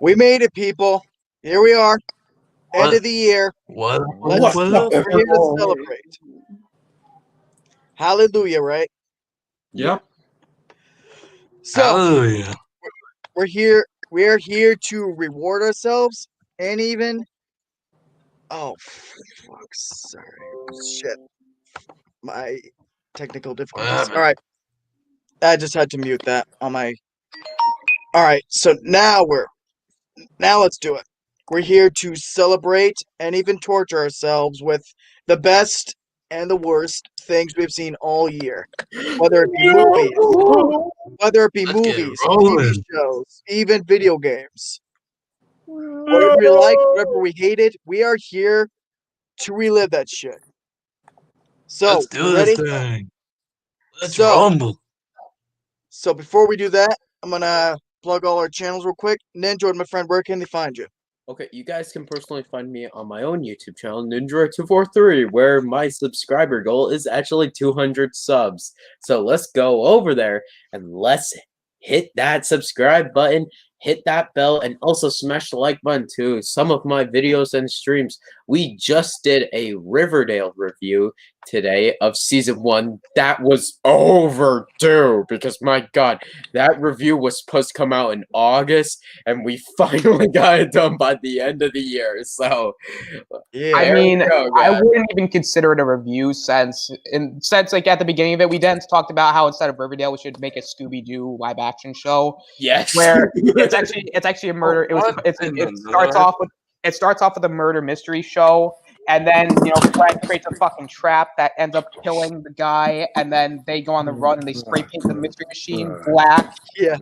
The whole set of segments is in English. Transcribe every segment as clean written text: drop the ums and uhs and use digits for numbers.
We made it, people. Here we are. End What? of the year. What? Let's, What we're else? here to celebrate. Hallelujah, right? Yep. So Hallelujah. we're here. We're here to reward ourselves and even. Oh, fuck! Sorry, shit. My technical difficulties. happened? All right, I just had to mute that on my. All right, so now let's do it. We're here to celebrate and even torture ourselves with the best and the worst things we've seen all year. Whether it be Let's get movies, TV rolling. shows, even video games. Whatever we like, whatever we hated, we are here to relive that shit. So, Let's do we this ready? thing. Let's So- rumble. So before we do that, I'm gonna plug all our channels real quick. Ninja, my friend, where can they find you? Okay, you guys can personally find me on my own YouTube channel, Ninja243, where my subscriber goal is actually 200 subs. So let's go over there and let's hit that subscribe button, hit that bell, and also smash the like button to some of my videos and streams. We just did a Riverdale review today of season 1. That was overdue because my god, that review was supposed to come out in August and we finally got it done by the end of the year. So Yeah. I there we mean, go, I guys. wouldn't even consider it a review since like at the beginning of it, we then talked about how instead of Riverdale, we should make a Scooby Doo live action show Yes. where it's actually a murder. It starts off with a murder mystery show, and then Fred creates a fucking trap that ends up killing the guy, and then they go on the run and they spray paint the mystery machine black. Yeah.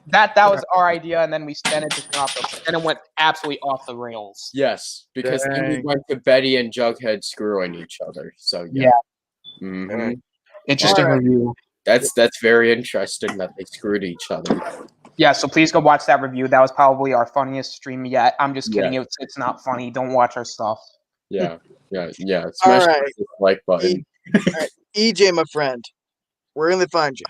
That was our idea, and then it went absolutely off the rails. Yes, because then we Dang. went to Betty and Jughead screwing each other. So yeah. Mhm. Interesting Alright. review. That's very interesting that they screwed each other. Yeah, so please go watch that review. That was probably our funniest stream yet. I'm just kidding. Yeah. It's not funny. Don't watch our stuff. Yeah. Smash Alright. the like button. EJ, my friend, where can they find you?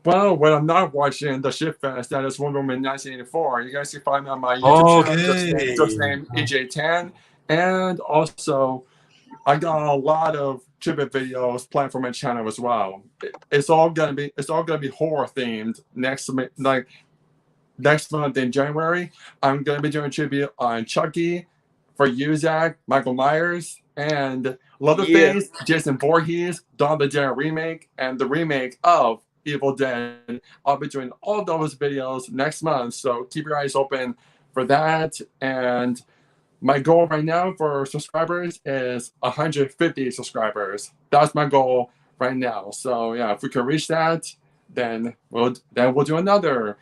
Well, when I'm not watching the Shit Fest, that is Wonder Woman 1984. You guys can find me on my YouTube channel, just named EJ10. And also, I got a lot of tribute videos planned for my channel as well. It's all gonna be horror themed next month in January. I'm gonna be doing tribute on Chucky, for you, Zach, Michael Myers, and Leatherface, Jason Voorhees, Dawn of the Dead remake, and the remake of Evil Dead. I'll be doing all those videos next month, so keep your eyes open for that. And my goal right now for subscribers is 150 subscribers. That's my goal right now. So yeah, if we can reach that, then we'll do another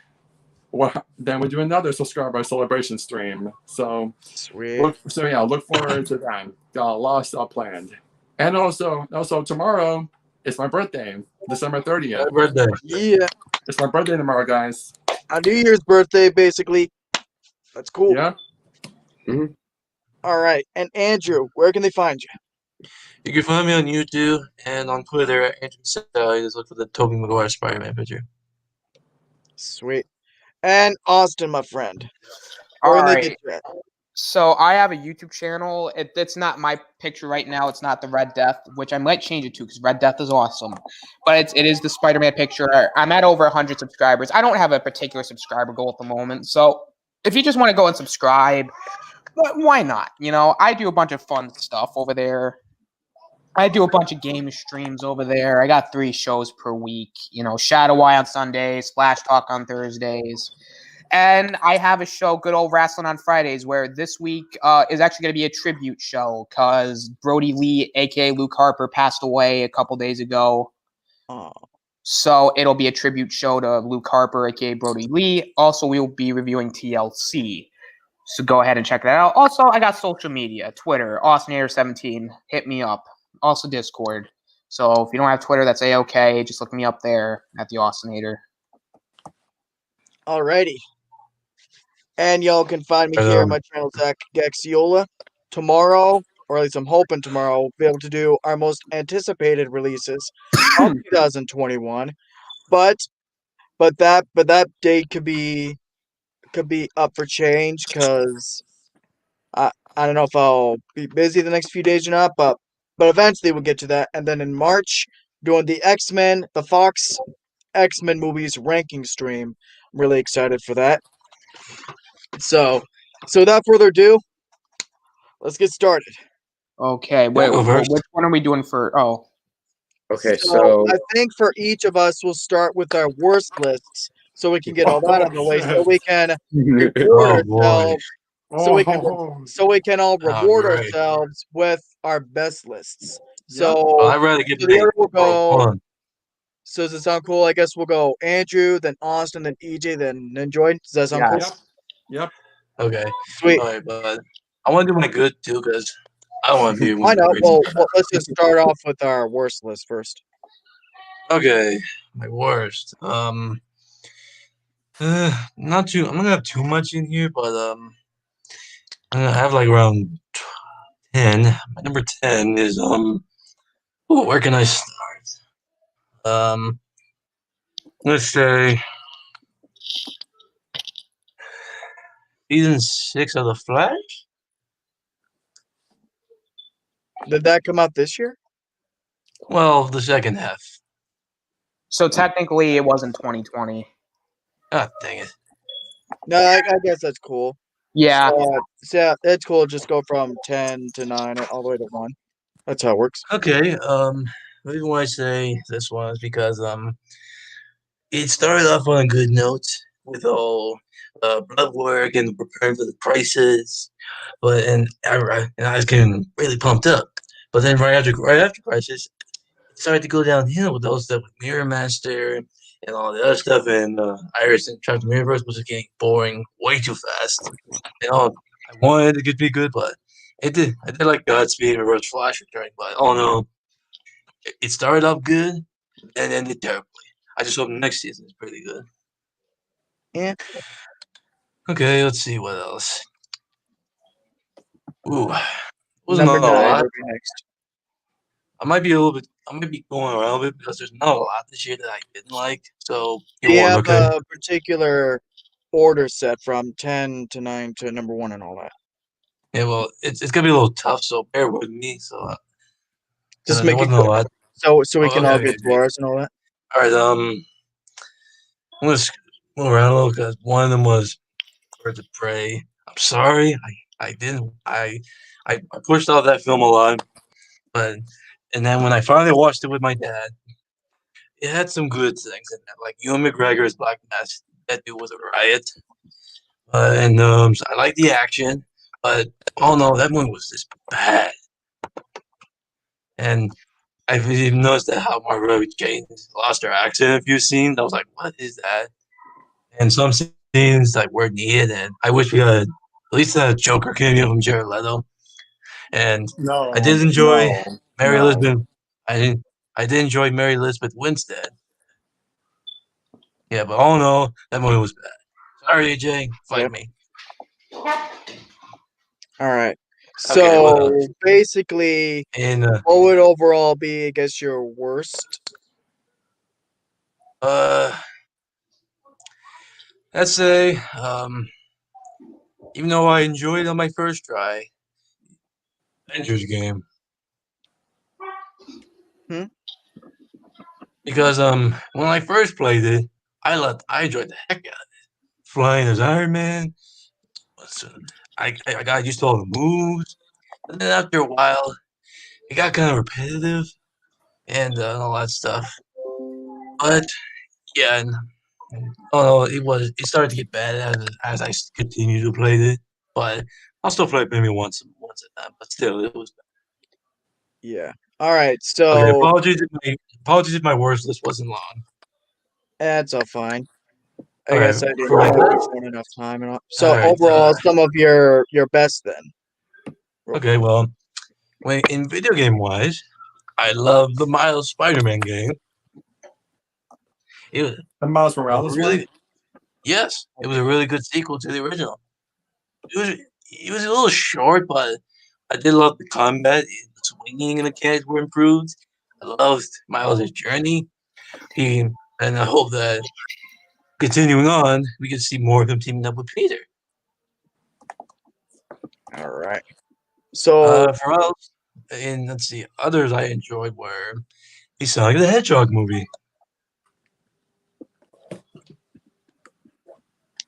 subscriber celebration stream. So Sweet. look forward to that. Got a lot of stuff planned. And also tomorrow is my birthday, December 30th. Happy birthday. Yeah. It's my birthday tomorrow, guys. On New Year's birthday, basically. That's cool. Yeah. All right. And Andrew, where can they find you? You can find me on YouTube and on Twitter at Andrew Sally. Just look for the Tobey Maguire Spider-Man picture. Sweet. And Austin, my friend, All where can they right. get you at? So I have a YouTube channel. It's not my picture right now. It's not the Red Death, which I might change it to because Red Death is awesome. But it is the Spider-Man picture. I'm at over 100 subscribers. I don't have a particular subscriber goal at the moment. So if you just want to go and subscribe, why not? I do a bunch of fun stuff over there. I do a bunch of game streams over there. I got 3 shows per week. Shadow Eye on Sundays, Splash Talk on Thursdays. And I have a show, Good Old Wrestling on Fridays, where this week is actually going to be a tribute show because Brody Lee, a.k.a. Luke Harper, passed away a couple days ago. Oh. So it'll be a tribute show to Luke Harper, a.k.a. Brody Lee. Also, we will be reviewing TLC. So go ahead and check that out. Also, I got social media, Twitter, Austinator17. Hit me up. Also, Discord. So if you don't have Twitter, that's A-OK. Just look me up there at the Austinator. Alrighty. And y'all can find me here on my channel, Zach Gaxiola. Tomorrow, or at least I'm hoping tomorrow, we'll be able to do our most anticipated releases of 2021. But that date could be could be up for change because I don't know if I'll be busy the next few days or not, but eventually we'll get to that. And then in March, doing the X-Men, the Fox X-Men movies ranking stream. I'm really excited for that. So without further ado, let's get started. Okay, wait, go first. which one are we doing for? Oh, Okay, so I think for each of us, we'll start with our worst lists, so we can get all that out of the way, so we can reward Oh boy. ourselves, so we can all Oh, reward great. ourselves with our best lists. Yep. So, Well, I'd rather get so the paid order will for go. one. So does it sound cool? I guess we'll go Andrew, then Austin, then EJ, then Ninjoy. Does that sound Yep. Yep. Okay. Sweet. Alright, but I want to do my good too, because I don't want to be I know. crazy. Well, let's just start off with our worst list first. Okay, my worst. Not too. I'm not gonna have too much in here, but I'm gonna have like around 10. My number 10 is ooh, where can I start? Let's say season 6 of The Flash. Did that come out this year? Well, the second half. so technically it wasn't 2020. God dang it. No, I guess that's cool. Yeah, So yeah, it's cool. Just go from 10 to 9 all the way to 1. That's how it works. Okay. The reason why I say this one is because it started off on a good note with all blood work and preparing for the crisis, but and I was getting really pumped up. But then right after crisis, it started to go downhill with those stuff with Mirror Master and all the other stuff, and Iris and Tractor Universe was getting boring way too fast. And all I wanted it to be good, but it did. I did like Godspeed and Reverse Flash returning, but oh no, it started off good and ended terribly. I just hope the next season is pretty good. Yeah. Okay, let's see what else. Ooh, wasn't Number a 9 lot. will be next. I might be going around a bit because there's not a lot this year that I didn't like. So Do you one, have okay. a particular order set from 10 to 9 to number 1 and all that? Yeah, well, it's gonna be a little tough, so bear with me. So Just there make it wasn't a quick, lot. so we Oh, can okay, all okay, get to ours and all that. All right, I'm gonna move around a little because one of them was Birds of Prey. I'm sorry, I didn't I pushed off that film a lot, but and then when I finally watched it with my dad, it had some good things in it, like Ewan McGregor's Black Mask. That dude was a riot, and so I like the action, but oh no, that movie was just bad. And I've even noticed that how Margot Robbie Jane lost her accent in a few scenes. I was like, what is that? And some scenes like were needed, and I wish we had at least a Joker cameo from Jared Leto. And No. I did enjoy no, Mary no. Elizabeth. I did enjoy Mary Elizabeth Winstead. Yeah, but oh no, that movie was bad. Sorry, AJ, fight Yep. me. All right. Okay, what So else? basically, And what would overall be, I guess, your worst? let's say even though I enjoyed it on my first try, Avengers game. Because when I first played it, I enjoyed the heck out of it. Flying as Iron Man. I got used to all the moves. And then after a while, it got kind of repetitive and all that stuff. But yeah, oh no, it started to get bad as I continued to play it. But I'll still play it maybe once a time. But still, it was Yeah. All right. okay. So Apologies if my worst list wasn't long. that's all fine. I Okay, guess I didn't for my give best. everyone enough time and all. So All right. overall, some of your best then. Okay. Well, in video game wise, I love the Miles Spider-Man game. It was The Miles Morales really one? yes, it was a really good sequel to the original. It was a little short, but I did love the combat. The swinging and the mechanics were improved. I loved Miles' journey. And I hope that continuing on, we can see more of him teaming up with Peter. All right. So For else, and let's see, others I enjoyed were the Sonic the Hedgehog movie.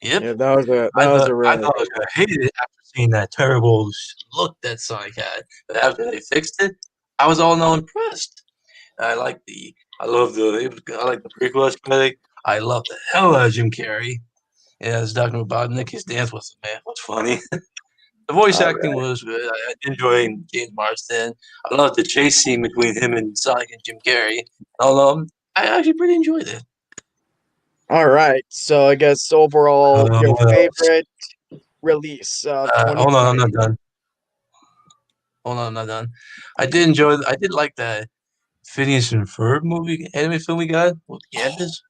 Yep. yeah, that was a I thought really I was gonna hate it after seeing that terrible look that Sonic had, but after they fixed it, I was all now impressed. I like the prequel aesthetic. I love the hell out of Jim Carrey. Yeah, it's Dr. Robotnik. His dance was man, was funny. The voice All acting was good. I enjoyed James Marsden. I loved the chase scene between him and Sonic and Jim Carrey. I actually pretty enjoyed it. All right. So I guess overall, your what else? favorite release of Hold on, I'm 2020. not done. Hold on, I'm not done. I did like that Phineas and Ferb movie, anime film we got with Candace.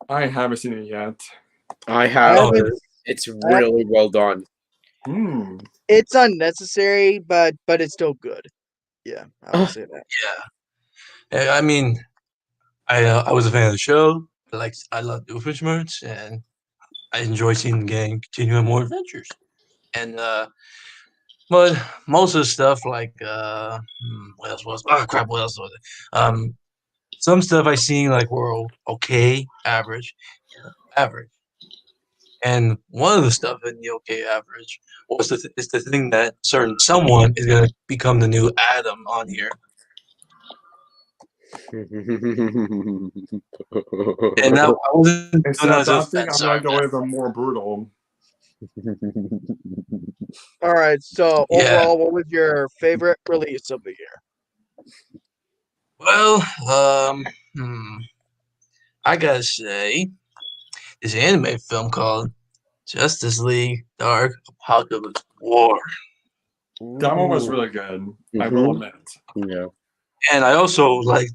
I haven't seen it yet. I I have. haven't- It's really well done. Hmm. It's unnecessary, but it's still good. Yeah, I would say that. I mean, I was a fan of the show. I love Doofenshmirtz, and I enjoy seeing the gang continue on more adventures. And but most of the stuff what else was? Oh crap! What else was it? Some stuff I seen were okay, average, average. And one of the stuff in the okay average is the thing that certain someone is gonna become the new Adam on here. And now I wasn't Instead doing of that as a something, I'm offense, gonna sorry, go man. even more brutal. All right. So Yeah. overall, what was your favorite release of the year? Well, I gotta say, this anime film called Justice League Dark Apocalypse War. That one was really good. I will admit. Yeah. And I also like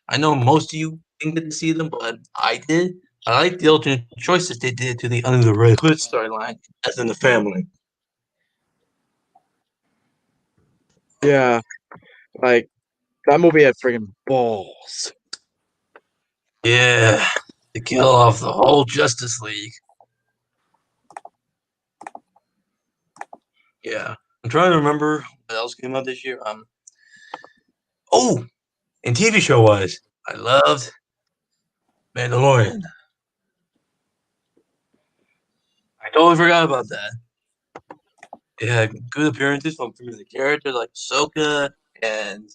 I know most of you didn't get to see them, but I did. I like the alternate choices they did to the Under the Red Hood storyline, as in the family. Yeah, like that movie had friggin' balls. Yeah, to kill off the whole Justice League. Yeah, I'm trying to remember what else came out this year. Oh, and TV show wise, I loved Mandalorian. I totally forgot about that. It had good appearances from familiar characters like Ahsoka and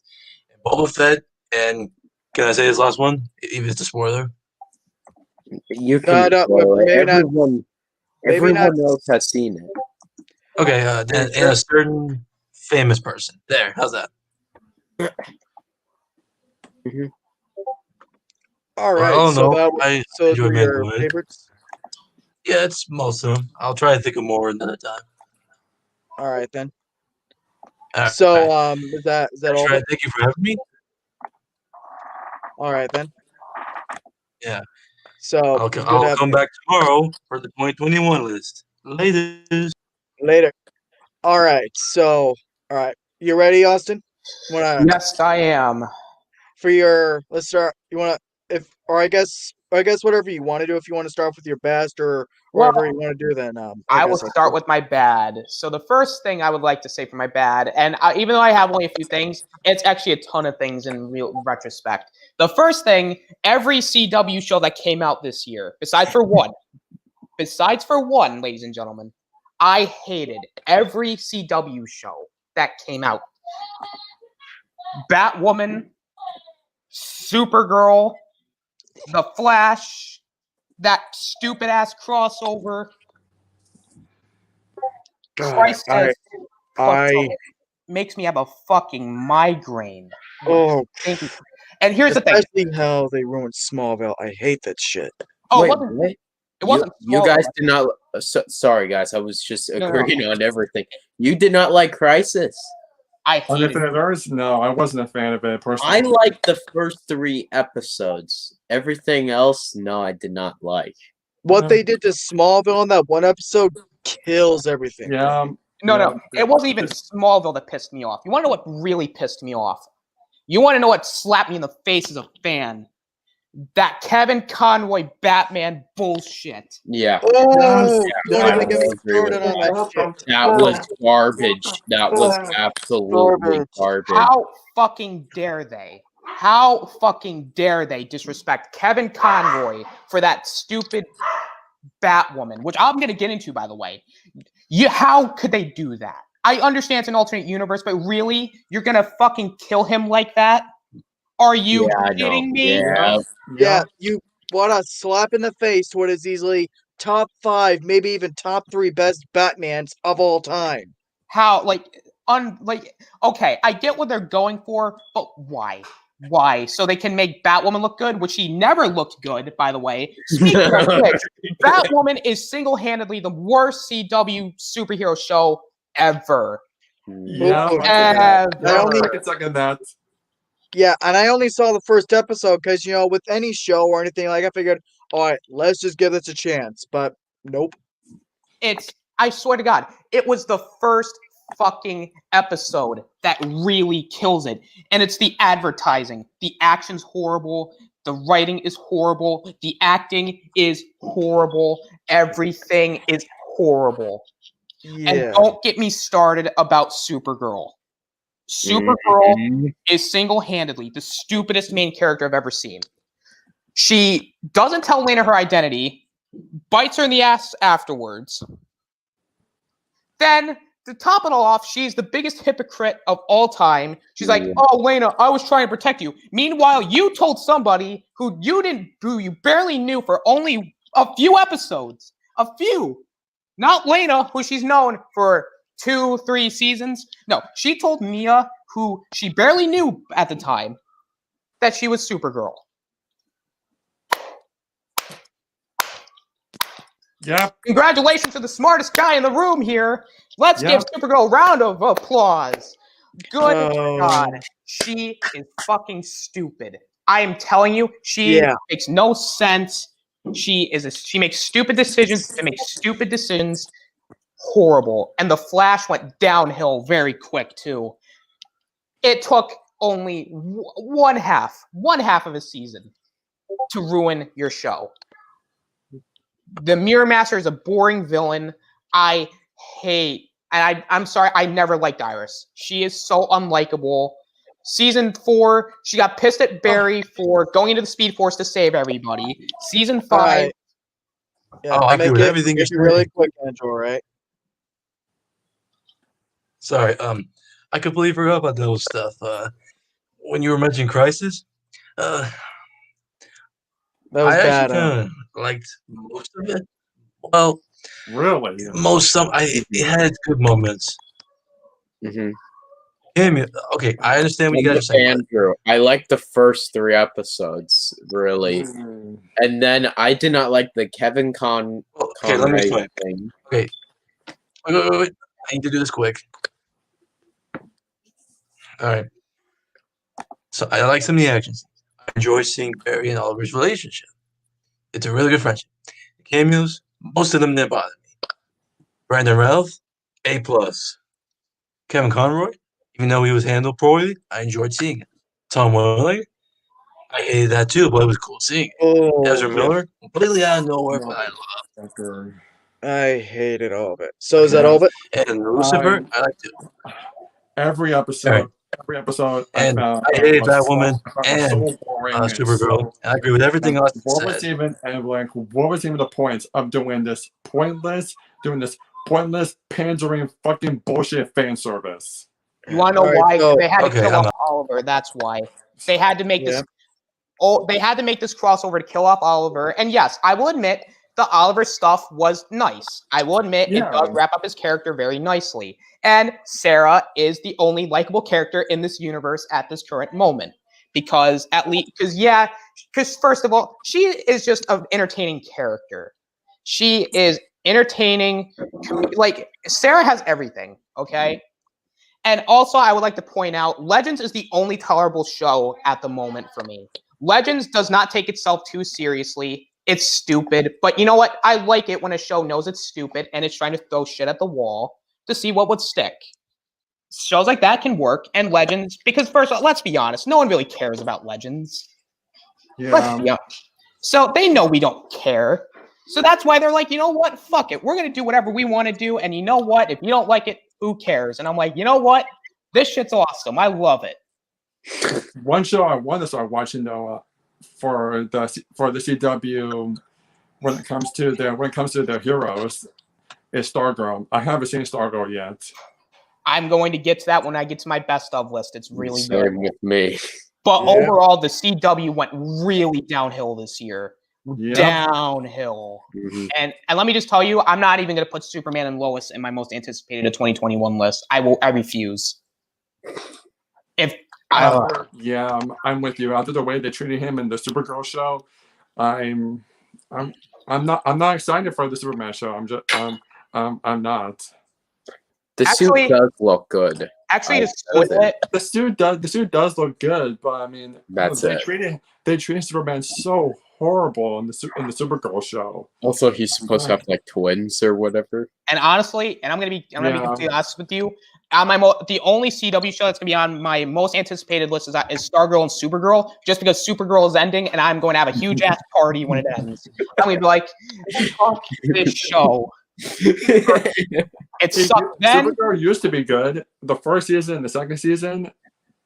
Boba Fett. And can I say this last one? Even if it's a spoiler. You can. No, spoil it. maybe not. Everyone, Maybe everyone not. else has seen it. Okay, and a certain famous person. There, how's that? All Well, right. I don't So know. that I so those enjoy were your Mandalorian. favorites. Yeah, it's most of them. I'll try to think of more another time. All right then. All right. So is that all? Try. Thank you for having me. All right then. Yeah. So I'll good come having back tomorrow for the 2021 list. Later. you. Later. All right. So all right. You ready, Austin? Yes, I am. For your let's start. You wanna I guess whatever you want to do. If you want to start with your best or Well, whatever you want to do, then I will guess that's start cool. with my bad. So the first thing I would like to say for my bad, and even though I have only a few things, it's actually a ton of things in real retrospect. The first thing, every CW show that came out this year, besides for one, ladies and gentlemen, I hated every CW show that came out. Batwoman, Supergirl, The Flash, that stupid ass crossover. Christ says, makes me have a fucking migraine. Oh, Thank you. And here's the thing. especially how they ruined Smallville. I hate that shit. Oh, Wait, it wasn't. what? It wasn't. You guys Smallville. did not. Sorry, guys. I was just No. agreeing on everything. You did not like Crisis. I hated it. Undefinite Earth? No, I wasn't a fan of it personally. I liked the first 3 episodes. Everything else, no, I did not like. What they did to Smallville in that one episode kills everything. Yeah. No. It wasn't even Smallville that pissed me off. You want to know what really pissed me off? You want to know what slapped me in the face as a fan? that Kevin Conroy Batman bullshit. Yeah, Oh, Yes, don't even get me yes. started on that shit. that was garbage. That was absolutely Garbage. garbage. How fucking dare they? How fucking dare they disrespect Kevin Conroy for that stupid Batwoman, which I'm gonna get into, by the way. How could they do that? I understand it's an alternate universe, but really, you're gonna fucking kill him like that? Are you Yeah, I know. kidding me? Yeah. Yeah, you want a slap in the face to what is easily top 5, maybe even top 3 best Batmans of all time. How okay, I get what they're going for, but why? Why? So they can make Batwoman look good, which she never looked good, by the way. Speaking of which, Batwoman is single-handedly the worst CW superhero show ever. Yeah, Ooh, I Ever. can second that. Yeah, and I only saw the first episode because, with any show or anything like I figured, all right, let's just give this a chance. But nope. I swear to God, it was the first fucking episode that really kills it. And it's the advertising. The action's horrible. The writing is horrible. The acting is horrible. Everything is horrible. And Yeah. don't get me started about Supergirl. Supergirl is single-handedly the stupidest main character I've ever seen. She doesn't tell Lena her identity, bites her in the ass afterwards. Then, to top it all off, she's the biggest hypocrite of all time. She's like, "Oh, Lena, I was trying to protect you." Meanwhile, you told somebody who you barely knew for only a few episodes. A few. Not Lena, who she's known for 2-3 seasons. No, she told Mia, who she barely knew at the time, that she was Supergirl. Yep. Congratulations to the smartest guy in the room here. Let's Yeah. give Supergirl a round of applause. Good Oh. God. She is fucking stupid. I am telling you, she makes no sense. She makes stupid decisions to make stupid decisions. Horrible. And the Flash went downhill very quick, too. It took only one half of a season to ruin your show. The Mirror Master is a boring villain. I'm sorry, I never liked Iris. She is so unlikable. Season 4, she got pissed at Barry for going into the Speed Force to save everybody. Season 5, Right. Yeah, Oh, I agree make with it- everything you're make it really saying. quick, Angela, right? Sorry, I completely forgot about those stuff. When you were mentioning Crisis, That was I bad. actually kind of liked most of it. Well, Really? it had its good moments. Mhm. Okay, I understand what you guys are saying. Andrew, I liked the first 3 episodes, really. And then I did not like the Kevin Okay, let me explain. thing. Wait. I need to do this quick. All right. So I like some of the actions. I enjoy seeing Barry and Oliver's relationship. It's a really good friendship. The cameos, most of them didn't bother me. Brandon Routh, A+. Kevin Conroy, even though he was handled poorly, I enjoyed seeing it. Tom Welling, I hated that too, but it was cool seeing it. Oh, Ezra yeah. Miller, completely out of nowhere, but I I hated all of it. So is that all of it? love. And Lucifer, I liked it. Every episode. Alright. Every episode. And found I hated was Batwoman so boring and Supergirl. I agree with everything else it what was said. even the point of doing this pointless pandering fucking bullshit fan service? you want to know All right, why? so- They had to Okay, kill I'm off Oliver. That's why. They had to make Yeah. this. Oh, they had to make this crossover to kill off Oliver. And yes, I will admit the Oliver stuff was nice. I will admit it does Yeah. wrap up his character very nicely. And Sarah is the only likable character in this universe at this current moment. Because first of all, she is just an entertaining character. She is entertaining. Like, Sarah has everything, okay? And also, I would like to point out, Legends is the only tolerable show at the moment for me. Legends does not take itself too seriously. It's stupid, but you know what? I like it when a show knows it's stupid and it's trying to throw shit at the wall to see what would stick. Shows like that can work, and Legends, because first of all, let's be honest, no one really cares about Legends. Yeah. Yeah. So they know we don't care. So that's why they're like, you know what? Fuck it. We're going to do whatever we want to do. And you know what? If you don't like it, who cares? And I'm like, you know what? This shit's awesome. I love it. One show I want to start watching though, for the CW when it comes to their heroes is Stargirl. I haven't seen Stargirl yet. I'm going to get to that when I get to my best of list. It's really good. Same with me. But Yeah. overall, the CW went really downhill this year. Yeah. Downhill. Mhm. And let me just tell you, I'm not even going to put Superman and Lois in my most anticipated of 2021 list. I refuse. If Yeah, I'm with you. After the way they treated him in the Supergirl show, I'm not excited for the Superman show. I'm not. The Actually- suit does look good. actually I to spoil love it, The suit does look good, but I mean, That's they it. treated Superman so horrible in the Supergirl show. Also, he's supposed to have like twins or whatever. and honestly, and I'm gonna be Yeah. completely honest with you. On my the only CW show that's gonna be on my most anticipated list is Stargirl and Supergirl, just because Supergirl is ending, and I'm going to have a huge ass party when it ends. I'm gonna be like, fuck this show. It sucked then. Supergirl used to be good. The first season and the second season,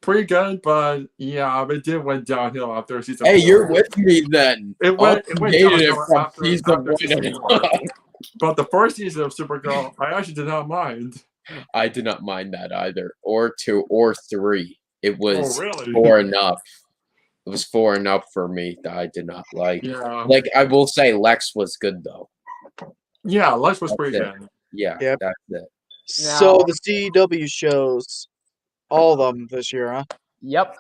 pretty good, but yeah, it did went downhill after season. Hey, 4. you're with me then. It went Hated it downhill from after season season 1. 4. But the first season of Supergirl, I actually did not mind. I did not mind that either, or 2 or 3. It was Oh, really? 4 enough. It was 4 enough for me that I did not like. Yeah, Like I will say, Lex was good though. yeah, Lex was That's pretty it. good. Yeah, Yep. that's it. So the CW shows, all of them this year, huh? Yep.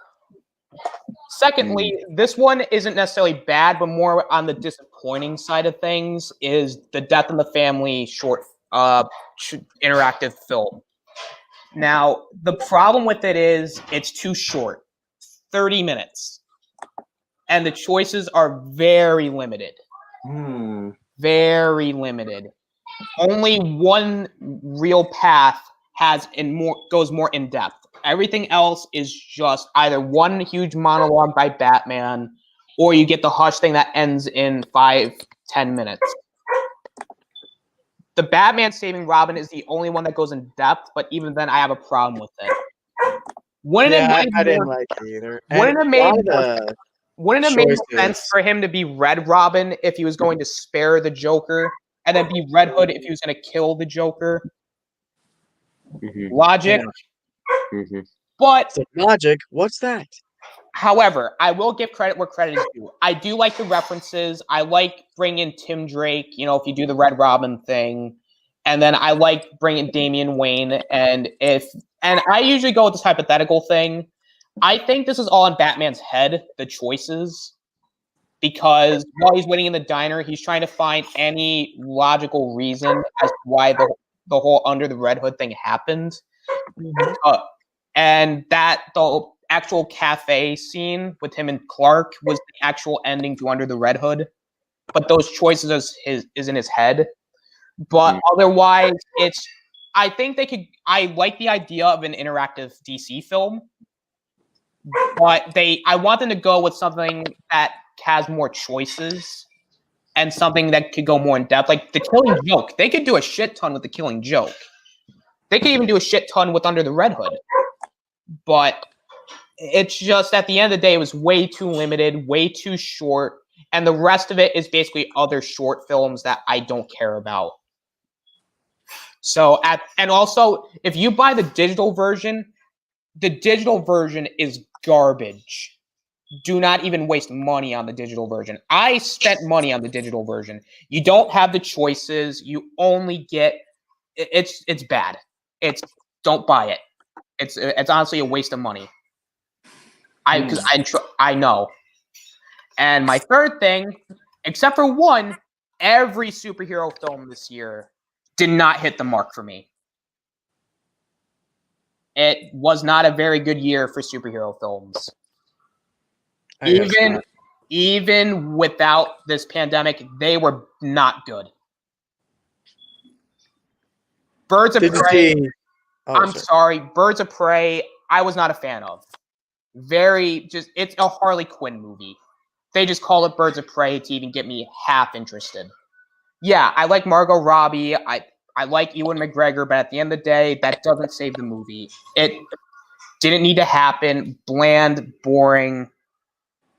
Secondly, this one isn't necessarily bad, but more on the disappointing side of things is the Death in the Family short interactive film. Now, the problem with it is it's too short, 30 minutes. And the choices are very limited. Hmm. Very limited. Only one real path goes more in depth. Everything else is just either one huge monologue by Batman, or you get the Hush thing that ends in 5-10 minutes. The Batman saving Robin is the only one that goes in depth, but even then, I have a problem with it. Wouldn't Yeah, it I make didn't more- like it either. Wouldn't And it a lot make of more the- Wouldn't it make more sense choices. for him to be Red Robin if he was going to spare the Joker, and then be Red Hood if he was going to kill the Joker? Mhm, Logic. mhm. But, So logic, what's that? however, I will give credit where credit is due. I do like the references. I like bringing Tim Drake, if you do the Red Robin thing. And then I like bringing Damian Wayne. And I usually go with this hypothetical thing. I think this is all in Batman's head, the choices. Because while he's waiting in the diner, he's trying to find any logical reason as to why the whole Under the Red Hood thing happened. And the actual cafe scene with him and Clark was the actual ending to Under the Red Hood. But those choices is in his head. But otherwise, I think I like the idea of an interactive DC film. But I want them to go with something that has more choices and something that could go more in depth. Like The Killing Joke. They could do a shit ton with The Killing Joke. They could even do a shit ton with Under the Red Hood. But it's just, at the end of the day, it was way too limited, way too short. And the rest of it is basically other short films that I don't care about. So, and also, if you buy the digital version is garbage. Do not even waste money on the digital version. I spent money on the digital version. You don't have the choices. You only get it's bad. Don't buy it. It's honestly a waste of money. I know. And my third thing, except for one, every superhero film this year did not hit the mark for me. It was not a very good year for superhero films. Even without this pandemic, they were not good. Birds of Did you Prey. see? Oh, I'm sorry, Birds of Prey. I was not a fan of. It's a Harley Quinn movie. they just call it Birds of Prey to even get me half interested. Yeah, I like Margot Robbie. I like Ewan McGregor, but at the end of the day, that doesn't save the movie. It didn't need to happen. Bland, boring.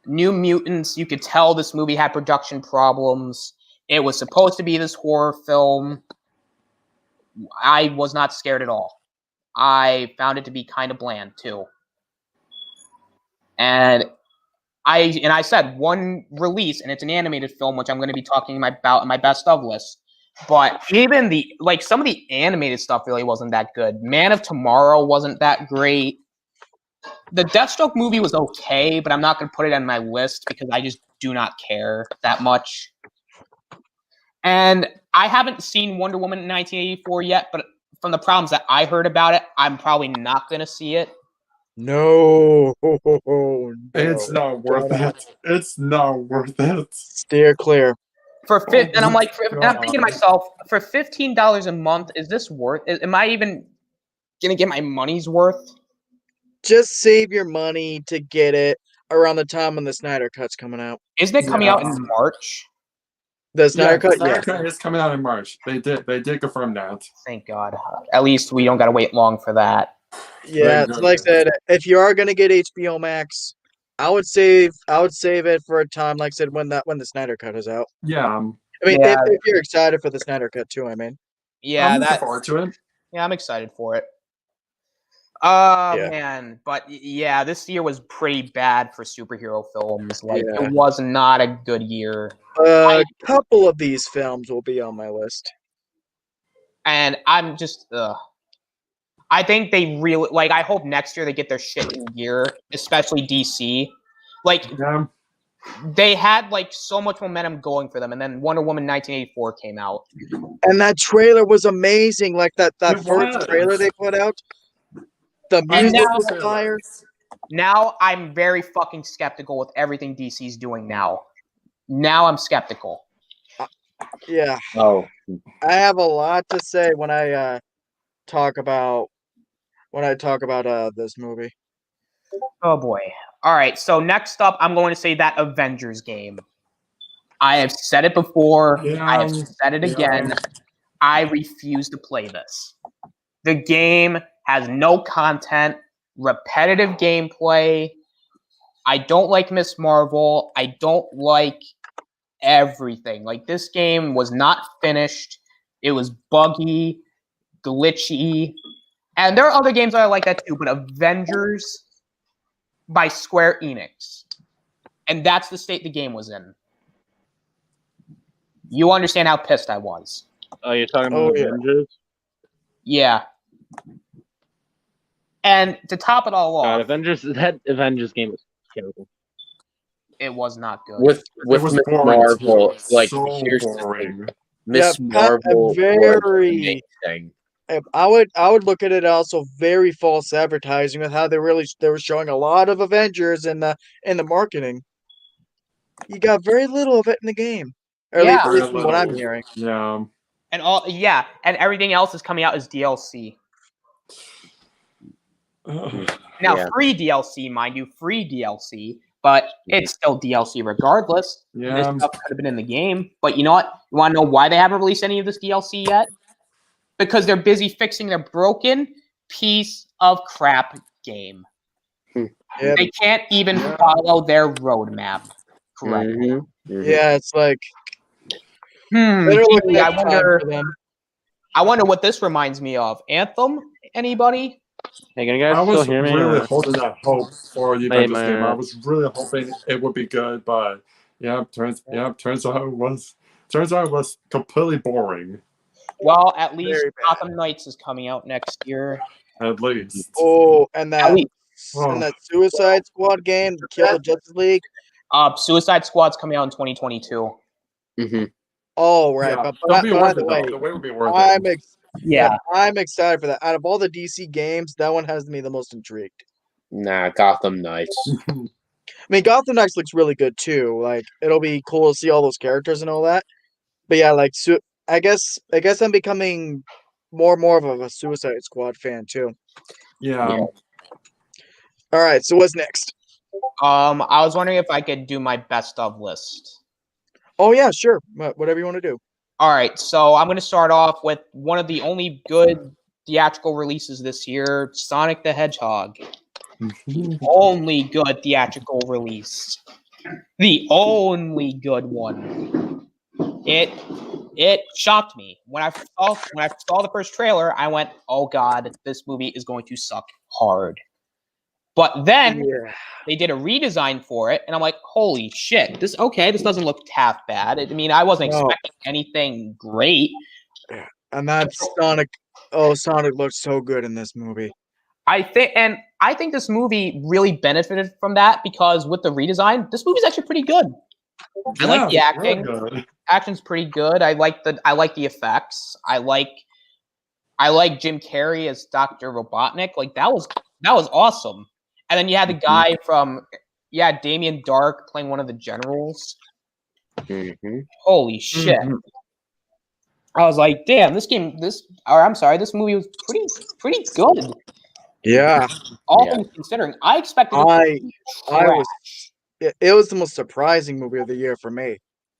New Mutants, you could tell this movie had production problems. It was supposed to be this horror film. I was not scared at all. I found it to be kind of bland too. And I said one release, and it's an animated film, which I'm going to be talking about in my best of list. But even some of the animated stuff really wasn't that good. Man of Tomorrow wasn't that great. The Deathstroke movie was okay, but I'm not going to put it on my list because I just do not care that much. And I haven't seen Wonder Woman in 1984 yet, but from the problems that I heard about it, I'm probably not going to see it. No, It's not worth it. It's not worth it. Steer clear. And I'm thinking to myself, for $15 a month, is this worth? Am I even going to get my money's worth? Just save your money to get it around the time when the Snyder Cut's coming out. Isn't it coming out in March? The Snyder Cut, Snyder yeah. Cut is coming out in March. They did confirm that. Thank God. At least we don't got to wait long for that. Yeah, it's like I said, if you are gonna get HBO Max, I would save it for a time, like I said, when the Snyder Cut is out. Yeah. I mean, Yeah. if you're excited for the Snyder Cut too, I mean. Yeah, I'm looking forward to it. Yeah, I'm excited for it. Yeah. Man, but yeah, this year was pretty bad for superhero films. Like, Yeah. it was not a good year. A couple of these films will be on my list. And I'm just, I think they really, I hope next year they get their shit in gear, especially DC. Yeah. They had, so much momentum going for them, and then Wonder Woman 1984 came out. And that trailer was amazing. Like that It first was. trailer they put out. The And music now- was fire. Now I'm very fucking skeptical with everything DC's doing now. Now I'm skeptical. Yeah. Oh, I have a lot to say when I talk about this movie. Oh boy. All right, so next up, I'm going to say that Avengers game. I have said it before. I have said it again. I refuse to play this. The game has no content, repetitive gameplay. I don't like Miss Marvel. I don't like everything. This game was not finished. It was buggy, glitchy. And there are other games that I like that too, but Avengers by Square Enix. And that's the state the game was in. You understand how pissed I was. Oh, you're talking about yeah. Avengers? Yeah. And to top it all God, off, that Avengers game was terrible. it was not good. with It was Miss boring, Marvel, too. like So here's the boring. thing. Miss Yeah, Marvel was very- amazing. I would look at it also very false advertising with how they were showing a lot of Avengers in the marketing. You got very little of it in the game, or Yeah. at least from what I'm hearing. Yeah. And everything else is coming out as DLC. Now, Yeah. free DLC, mind you, free DLC, but it's still DLC regardless. This Yeah. stuff could have been in the game. But you know what? You want to know why they haven't released any of this DLC yet? Because they're busy fixing their broken piece of crap game. Yeah, They can't even follow their roadmap correctly. Mhm, mhm. yeah, it's like better look Gee, next time for them. I wonder what this reminds me of. Anthem? Anybody? Hey, can you I guys still was hear me? really or- holding that hope for the Wait, Avengers game. I man. was really hoping it would be good, but turns out it was completely boring. Well, at least Very bad. Gotham Knights is coming out next year. At least. Oh, and At least that Suicide Squad game, Kill the Justice League. Suicide Squad's coming out in 2022. Mhm. Oh, right. Yeah, But it'll be by worth the it, way, though. The way would be worth I'm it. I'm excited for that. Out of all the DC games, that one has me the most intrigued. Nah, Gotham Knights. I mean, Gotham Knights looks really good too. Like, it'll be cool to see all those characters and all that. But yeah, I guess I'm becoming more and more of a Suicide Squad fan too. Yeah. Yeah. All right, so what's next? I was wondering if I could do my best of list. Oh yeah, sure. Whatever you want to do. All right, so I'm going to start off with one of the only good theatrical releases this year, Sonic the Hedgehog. The only good theatrical release. The only good one. It shocked me. When I saw the first trailer, I went, "Oh god, this movie is going to suck hard." But then they did a redesign for it, and I'm like, "Holy shit! This doesn't look half bad." I mean, I wasn't No. expecting anything great. And that's Sonic. Oh, Sonic looks so good in this movie. I think this movie really benefited from that because with the redesign, this movie's actually pretty good. I like the Yeah, acting. real good. Action's pretty good. I like the effects. I like Jim Carrey as Dr. Robotnik. Like that was awesome. And then you had the guy from Damien Dark playing one of the generals. Mm-hmm. Holy shit. Mhm. I was like, damn, this movie was pretty good. Yeah, All Yeah. things considering. I expected it to I be I trash. was. It was the most surprising movie of the year for me.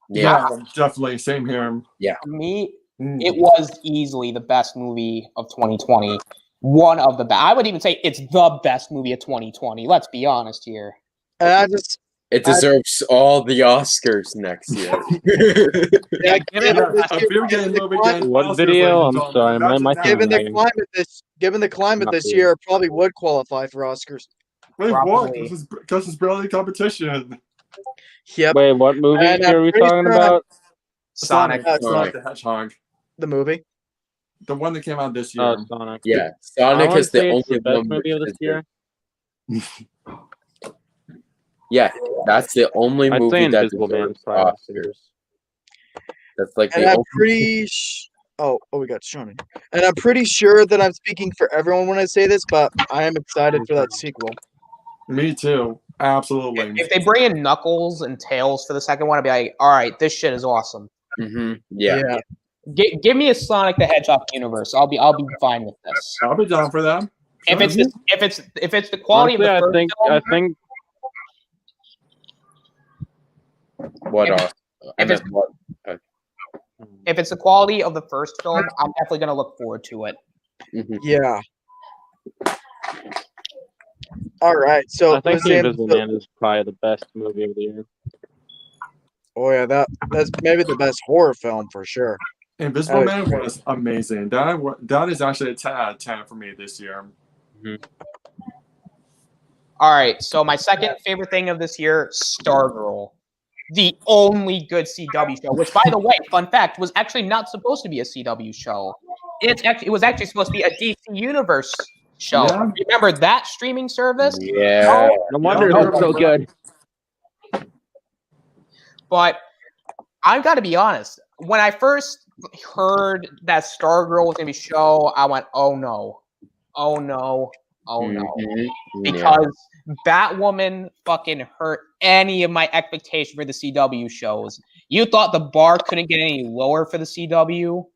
Yeah. Yeah, definitely. Same here. For me, Mm. it was easily the best movie of 2020. One of the best. I would even say it's the best movie of 2020. Let's be honest here. And I just It deserves all the Oscars next year. yeah, given given A video game movie getting What Oscars, video? ladies and I'm sorry, gentlemen. my That's given the thing- climate Not this for you. year, it probably would qualify for Oscars. Wait, what? Probably. Because it's barely competition. Yep, Wait, what movie And I'm are we pretty talking sure about? Sonic. Sonic the Hedgehog. the movie. The one that came out this year. Oh, Sonic. Yeah, I Sonic wanna is the say only it's the best one movie of this year. Yeah, that's the only I'd movie say that Invisible deserves Man's probably Oscars. That's like And the I'm only. pretty. We got Sean in. And I'm pretty sure that I'm speaking for everyone when I say this, but I am excited for that sequel. Me too. Absolutely. If they bring in Knuckles and Tails for the second one, I'd be like, all right, this shit is awesome. Yeah. Give me a Sonic the Hedgehog universe. I'll be fine with this. I'll be down for that. If it's the quality Honestly, of the I first think film, I think What If- are? if it's- if it's the quality of the first film, I'm definitely gonna look forward to it. Yeah. All right. So I think let's The say- Invisible Man is probably the best movie of the year. Oh yeah, that's maybe the best horror film for sure. Invisible Oh, Man was amazing. That is actually a 10 out of 10 for me this year. All right, so my second favorite thing of this year, Stargirl. The only good CW show, which, by the way, fun fact, was actually not supposed to be a CW show. It was actually supposed to be a DC Universe show. Yeah. Remember that streaming service? Yeah. No wonder Yeah, it was so good. But I've got to be honest. When I first heard that Stargirl was going to be a show, I went, oh no. Oh no. Oh no. Mhm. Yeah. Because Batwoman fucking hurt any of my expectation for the CW shows. You thought the bar couldn't get any lower for the CW?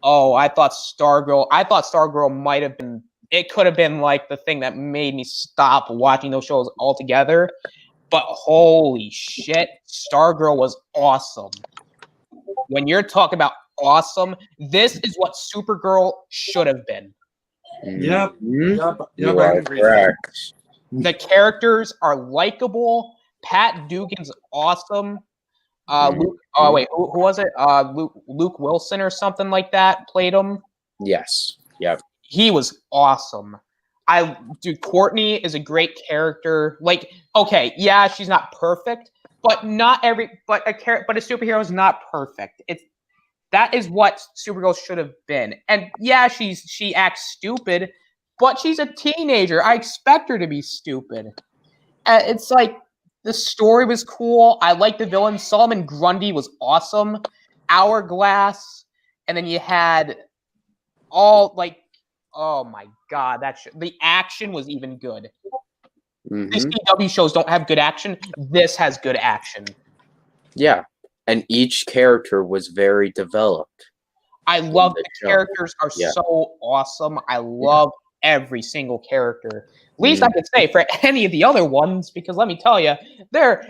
Oh, I thought Stargirl might have been. It could have been like the thing that made me stop watching those shows altogether. But holy shit, Stargirl was awesome. When you're talking about awesome, this is what Supergirl should have been. Yep. Mhm. Yep. You Yep. I are can agree. correct. The characters are likable. Pat Dugan's awesome. Luke, who was it? Luke Wilson or something like that played him. Yes. Yep. He was awesome. Courtney is a great character. Like, okay, yeah, she's not perfect, but a superhero is not perfect. That is what Supergirl should have been. And yeah, she acts stupid, but she's a teenager. I expect her to be stupid. It's like the story was cool. I like the villain. Solomon Grundy was awesome. Hourglass, and then you had all like, oh my god, the action was even good. Mhm. These CW shows don't have good action. This has good action. Yeah. And each character was very developed. I love the the show. characters are Yeah. so awesome. I love every single character. Least I could say for any of the other ones, because let me tell you,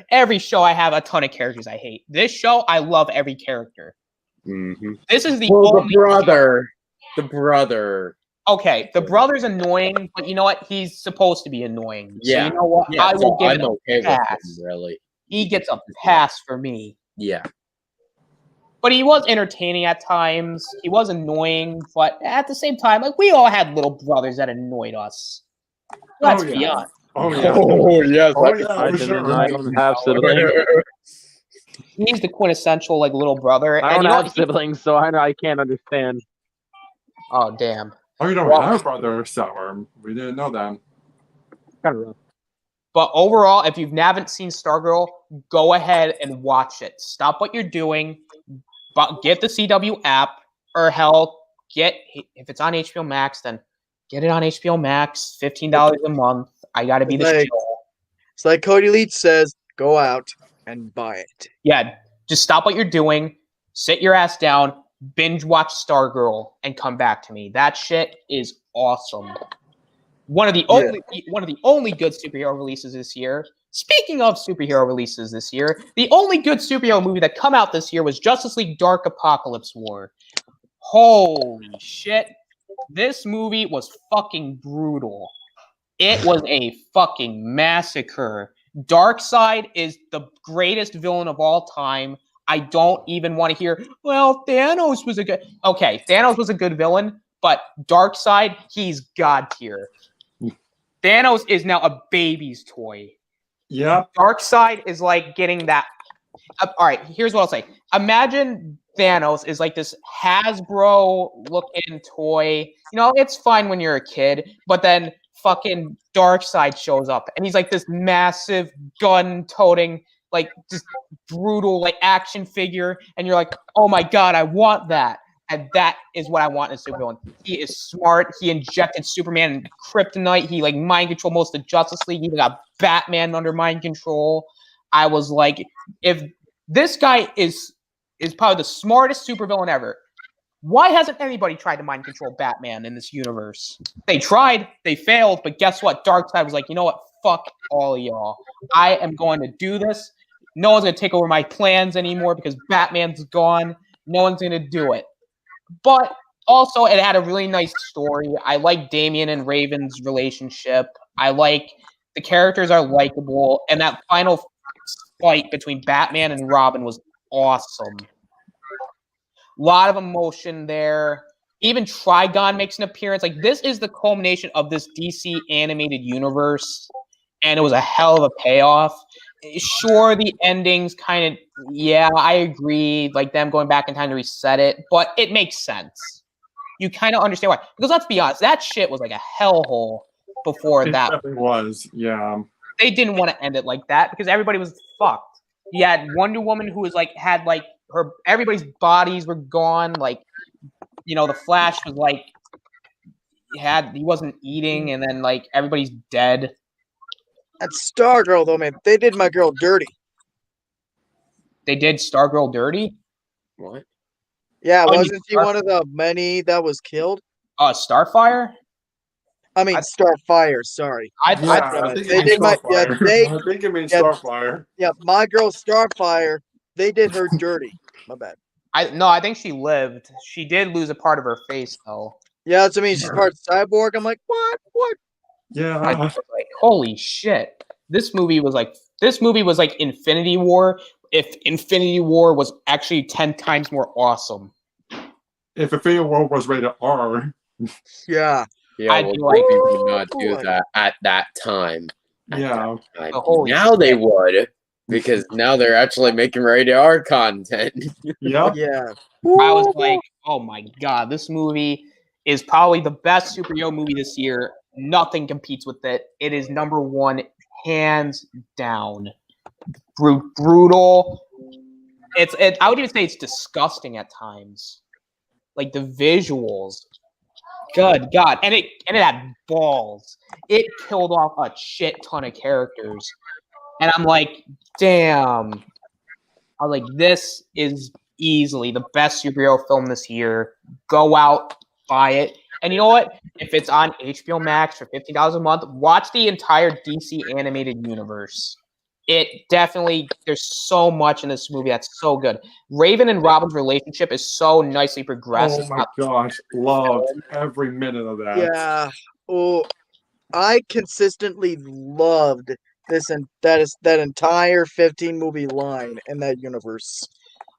every show I have a ton of characters I hate. This show, I love every character. Mm-hmm. This is the Well, only the brother. Okay, the brother's annoying, but you know what? He's supposed to be annoying. Yeah. So you know what? Yeah, I will give I'm it a okay with pass. him, really. He gets a pass for me. Yeah. But he was entertaining at times. He was annoying, but at the same time, like we all had little brothers that annoyed us. Let's be yeah. honest. Oh yeah. Oh, yes. Oh, I can yeah, I for didn't. sure. I don't have siblings. He's the quintessential like little brother. I And don't you know have what? siblings, so I can't understand. Oh damn. Oh, you don't Well- have brothers, so we didn't know that. Kind of rough. But overall, if you haven't seen Stargirl, go ahead and watch it. Stop what you're doing, but get the CW app, or hell, if it's on HBO Max, then get it on HBO Max. $15 a month. I gotta be the Like- show. It's like Cody Leach says, go out and buy it. Yeah, just stop what you're doing, sit your ass down, binge watch Stargirl, and come back to me. That shit is awesome. One of the only good superhero releases this year. Speaking of superhero releases this year, the only good superhero movie that come out this year was Justice League Dark Apocalypse War. Holy shit. This movie was fucking brutal. It was a fucking massacre. Darkseid is the greatest villain of all time. I don't even want to hear, well, Thanos was a good... Okay, Thanos was a good villain, but Darkseid, he's god tier. Thanos is now a baby's toy. Yep. Darkseid is like getting that... all right, here's what I'll say. Imagine Thanos is like this Hasbro-looking toy. You know, it's fine when you're a kid, but then fucking Darkseid shows up, and he's like this massive gun-toting, like just brutal, like action figure, and you're like, oh my god, I want that. And that is what I want in a supervillain. He is smart. He injected Superman in kryptonite. He like mind controlled most of Justice League. He even got Batman under mind control. I was like, if this guy is probably the smartest supervillain ever, why hasn't anybody tried to mind control Batman in this universe? They tried, they failed, but guess what? Darkseid was like, you know what? Fuck all of y'all. I am going to do this. No one's going to take over my plans anymore because Batman's gone. No one's going to do it. But also, it had a really nice story. I like Damian and Raven's relationship. I like the characters are likable, and that final fight between Batman and Robin was awesome. A lot of emotion there. Even Trigon makes an appearance. Like, this is the culmination of this DC animated universe, and it was a hell of a payoff. Sure, the endings kind of, yeah, I agree, like them going back in time to reset it, but it makes sense. You kind of understand why. Because let's be honest, that shit was like a hellhole before It that. definitely was. Yeah. They didn't want to end it like that because everybody was fucked. You had Wonder Woman who was like, had like everybody's bodies were gone. Like, you know, the Flash was like, he wasn't eating, and then like everybody's dead. That's Stargirl, though, man. They did my girl dirty. They did Stargirl dirty. What? Yeah, Oh, you wasn't she one of the many that was killed? Starfire. I mean, Starfire. Sorry. I think they it means did my- yeah, Starfire. they- I think it means yeah. Starfire. Yeah, my girl Starfire. They did her dirty. My bad. I think she lived. She did lose a part of her face though. Yeah, that's what I mean. She's part cyborg. I'm like, what? What? Yeah. I was like, holy shit! This movie was like Infinity War. If Infinity War was actually 10 times more awesome. If Infinity War was rated R, Yeah. Yeah, I'd well, be like, they would not do "Ooh." that at that time. yeah. holy Now they shit. would, because now they're actually making rated R content. Yep. Yeah. I was like, oh my god, this movie is probably the best superhero movie this year. Nothing competes with it. It is number one, hands down. Brutal. I would even say it's disgusting at times. Like the visuals. Good God. And it had balls. It killed off a shit ton of characters. And I'm like, damn. I was like, this is easily the best superhero film this year. Go out, buy it. And you know what? If it's on HBO Max for $15 a month, watch the entire DC animated universe. It definitely, there's so much in this movie that's so good. Raven and Robin's relationship is so nicely progressed. Oh my gosh, loved every minute of that. Yeah. Oh, I consistently loved that entire 15 movie line in that universe.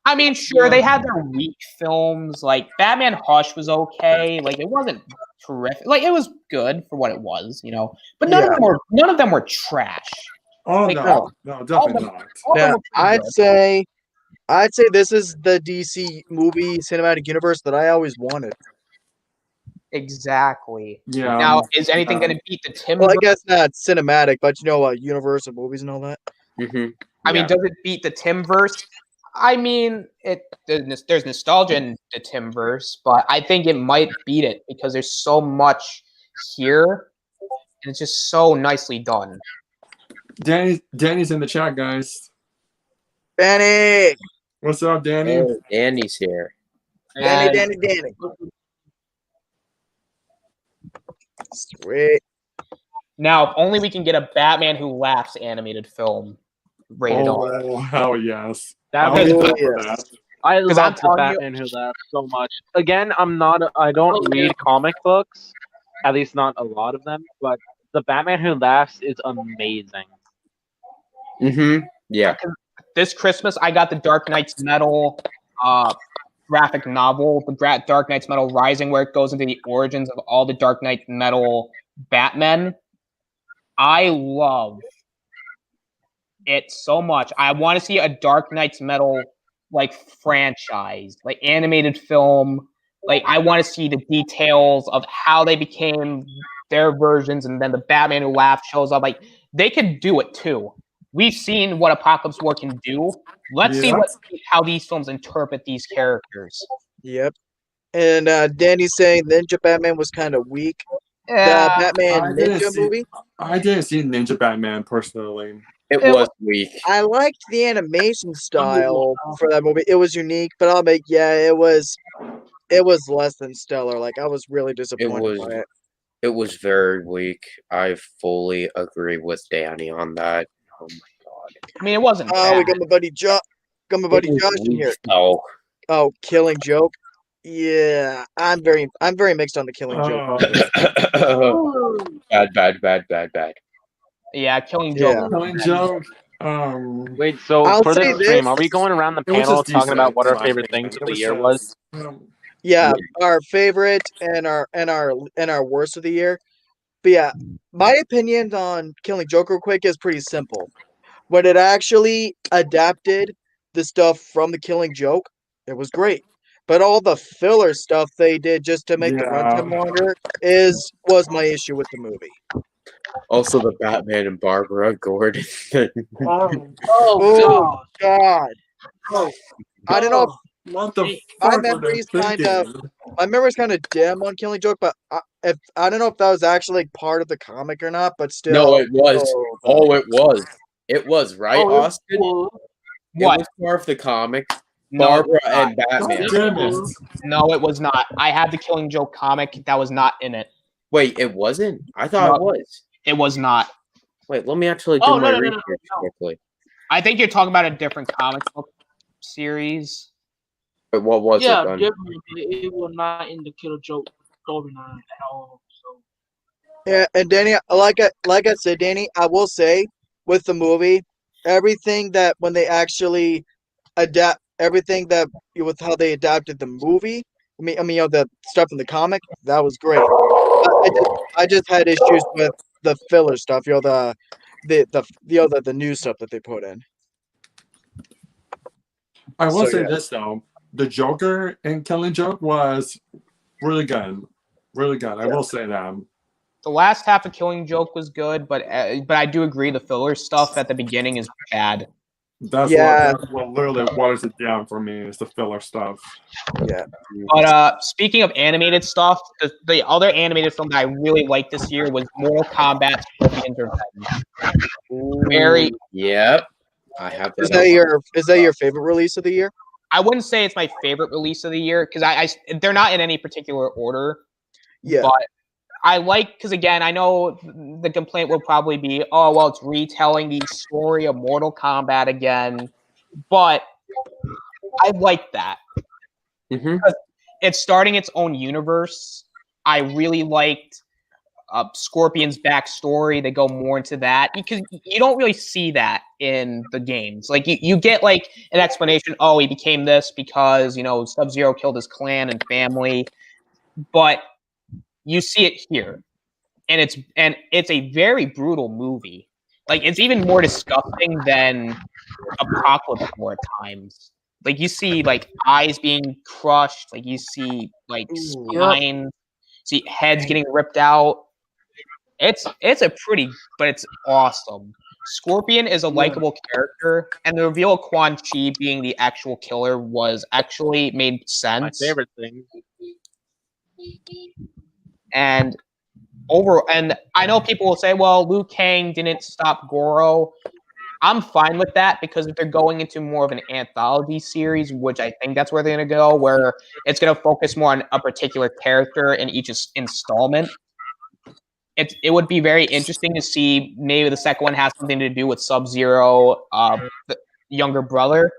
I mean, sure, they had their weak films. Like Batman Hush was okay. Like it wasn't terrific. Like it was good for what it was, you know. But none of them were trash. Oh Like, no, definitely not. All of them Yeah, were pretty good. I'd say this is the DC movie cinematic universe that I always wanted. Exactly. Yeah. Now, is anything going to beat the Tim? Well, I guess not cinematic, but you know what, universe of movies and all that. Mm-hmm. I mean, does it beat the Timverse? I mean, there's nostalgia in the Timverse, but I think it might beat it because there's so much here, and it's just so nicely done. Danny's in the chat, guys. Danny! What's up, Danny? Oh, Danny's here. Danny. Sweet. Now, if only we can get a Batman Who Laughs animated film rated R. Oh, hell yes. That I'll was be Oh, down for yes. that. I Because I'm love the telling you- Batman Who Laughs so much. Again, I don't read comic books, at least not a lot of them, but the Batman Who Laughs is amazing. Mm-hmm. Yeah. This Christmas, I got the Dark Knight's Metal graphic novel, the Dark Knight's Metal Rising, where it goes into the origins of all the Dark Knight Metal Batmen. I love it so much. I want to see a Dark Knight's Metal like franchise, like animated film. Like I want to see the details of how they became their versions, and then the Batman Who Laughs shows up. Like they could do it too. We've seen what Apocalypse War can do. Let's see how these films interpret these characters. Yep. And Danny's saying Ninja Batman was kind of weak. Yeah, The Batman I didn't Ninja see- movie. I didn't see Ninja Batman personally. It It was weak. I liked the animation style for that movie. It was unique, but it was less than stellar. Like I was really disappointed by it. It was very weak. I fully agree with Danny on that. Oh my god. I mean, it wasn't Oh, we bad. got my buddy Josh. Got my buddy Josh in here. Oh. Oh, Killing Joke. Yeah, I'm very mixed on the Killing Joke. Bad. Yeah, Killing Yeah. Joke. Killing Joke. Wait, so I'll for say this stream, this. are we going around the It was panel just talking decent, about what our so I favorite think things it of the was year just- was? Yeah, our favorite and our worst of the year. But yeah, my opinion on Killing Joke real quick is pretty simple. When it actually adapted the stuff from the Killing Joke, it was great. But all the filler stuff they did just to make the runtime longer was my issue with the movie. Also, the Batman and Barbara Gordon thing. Oh God! I don't know. What the My fuck were they memory's kind thinking? My memory's kind of dim on Killing Joke, but I don't know if that was actually part of the comic or not. But still, No, it was. oh, Oh, it was. It was, right, Austin? What? It was part of the comic. No, Barbara it was and God Batman. damn it. No, it was not. I had the Killing Joke comic that was not in it. Wait, it wasn't? I thought No. it was. It was not. Wait, let me actually do Oh, my no, research no. quickly. I think you're talking about a different comic book series. Wait, what was Yeah, it then? definitely. It was not in the Killer Joke storyline at all. So yeah. And Danny, like I said, Danny, I will say with the movie, everything that when they actually adapt everything that with how they adapted the movie. I mean, the stuff in the comic that was great. I just had issues with the filler stuff. The new stuff that they put in. I will So, say yeah. this though, the Joker in Killing Joke was really good, really good. I will say that. The last half of Killing Joke was good, but I do agree the filler stuff at the beginning is bad. That's what literally waters it down for me is the filler stuff. Yeah. But speaking of animated stuff, the other animated film that I really liked this year was Mortal Kombat Scorpion's Revenge. Very. Yep. I have Is that. that your favorite release of the year? I wouldn't say it's my favorite release of the year because they're not in any particular order. Yeah. But I like, because again, I know the complaint will probably be, oh, well, it's retelling the story of Mortal Kombat again. But I like that. Mhm. It's starting its own universe. I really liked Scorpion's backstory. They go more into that because you don't really see that in the games. Like you get like an explanation. Oh, he became this because Sub-Zero killed his clan and family, but you see it here, and it's a very brutal movie. Like it's even more disgusting than Apocalypse War at times. Like you see like eyes being crushed. Like you see like spine. See heads getting ripped out. It's a pretty, but it's awesome. Scorpion is a likable character, and the reveal of Quan Chi being the actual killer was actually made sense. My favorite thing. And I know people will say, well, Liu Kang didn't stop Goro. I'm fine with that because if they're going into more of an anthology series, which I think that's where they're going to go, where it's going to focus more on a particular character in each installment, it would be very interesting to see maybe the second one has something to do with Sub-Zero, the younger brother.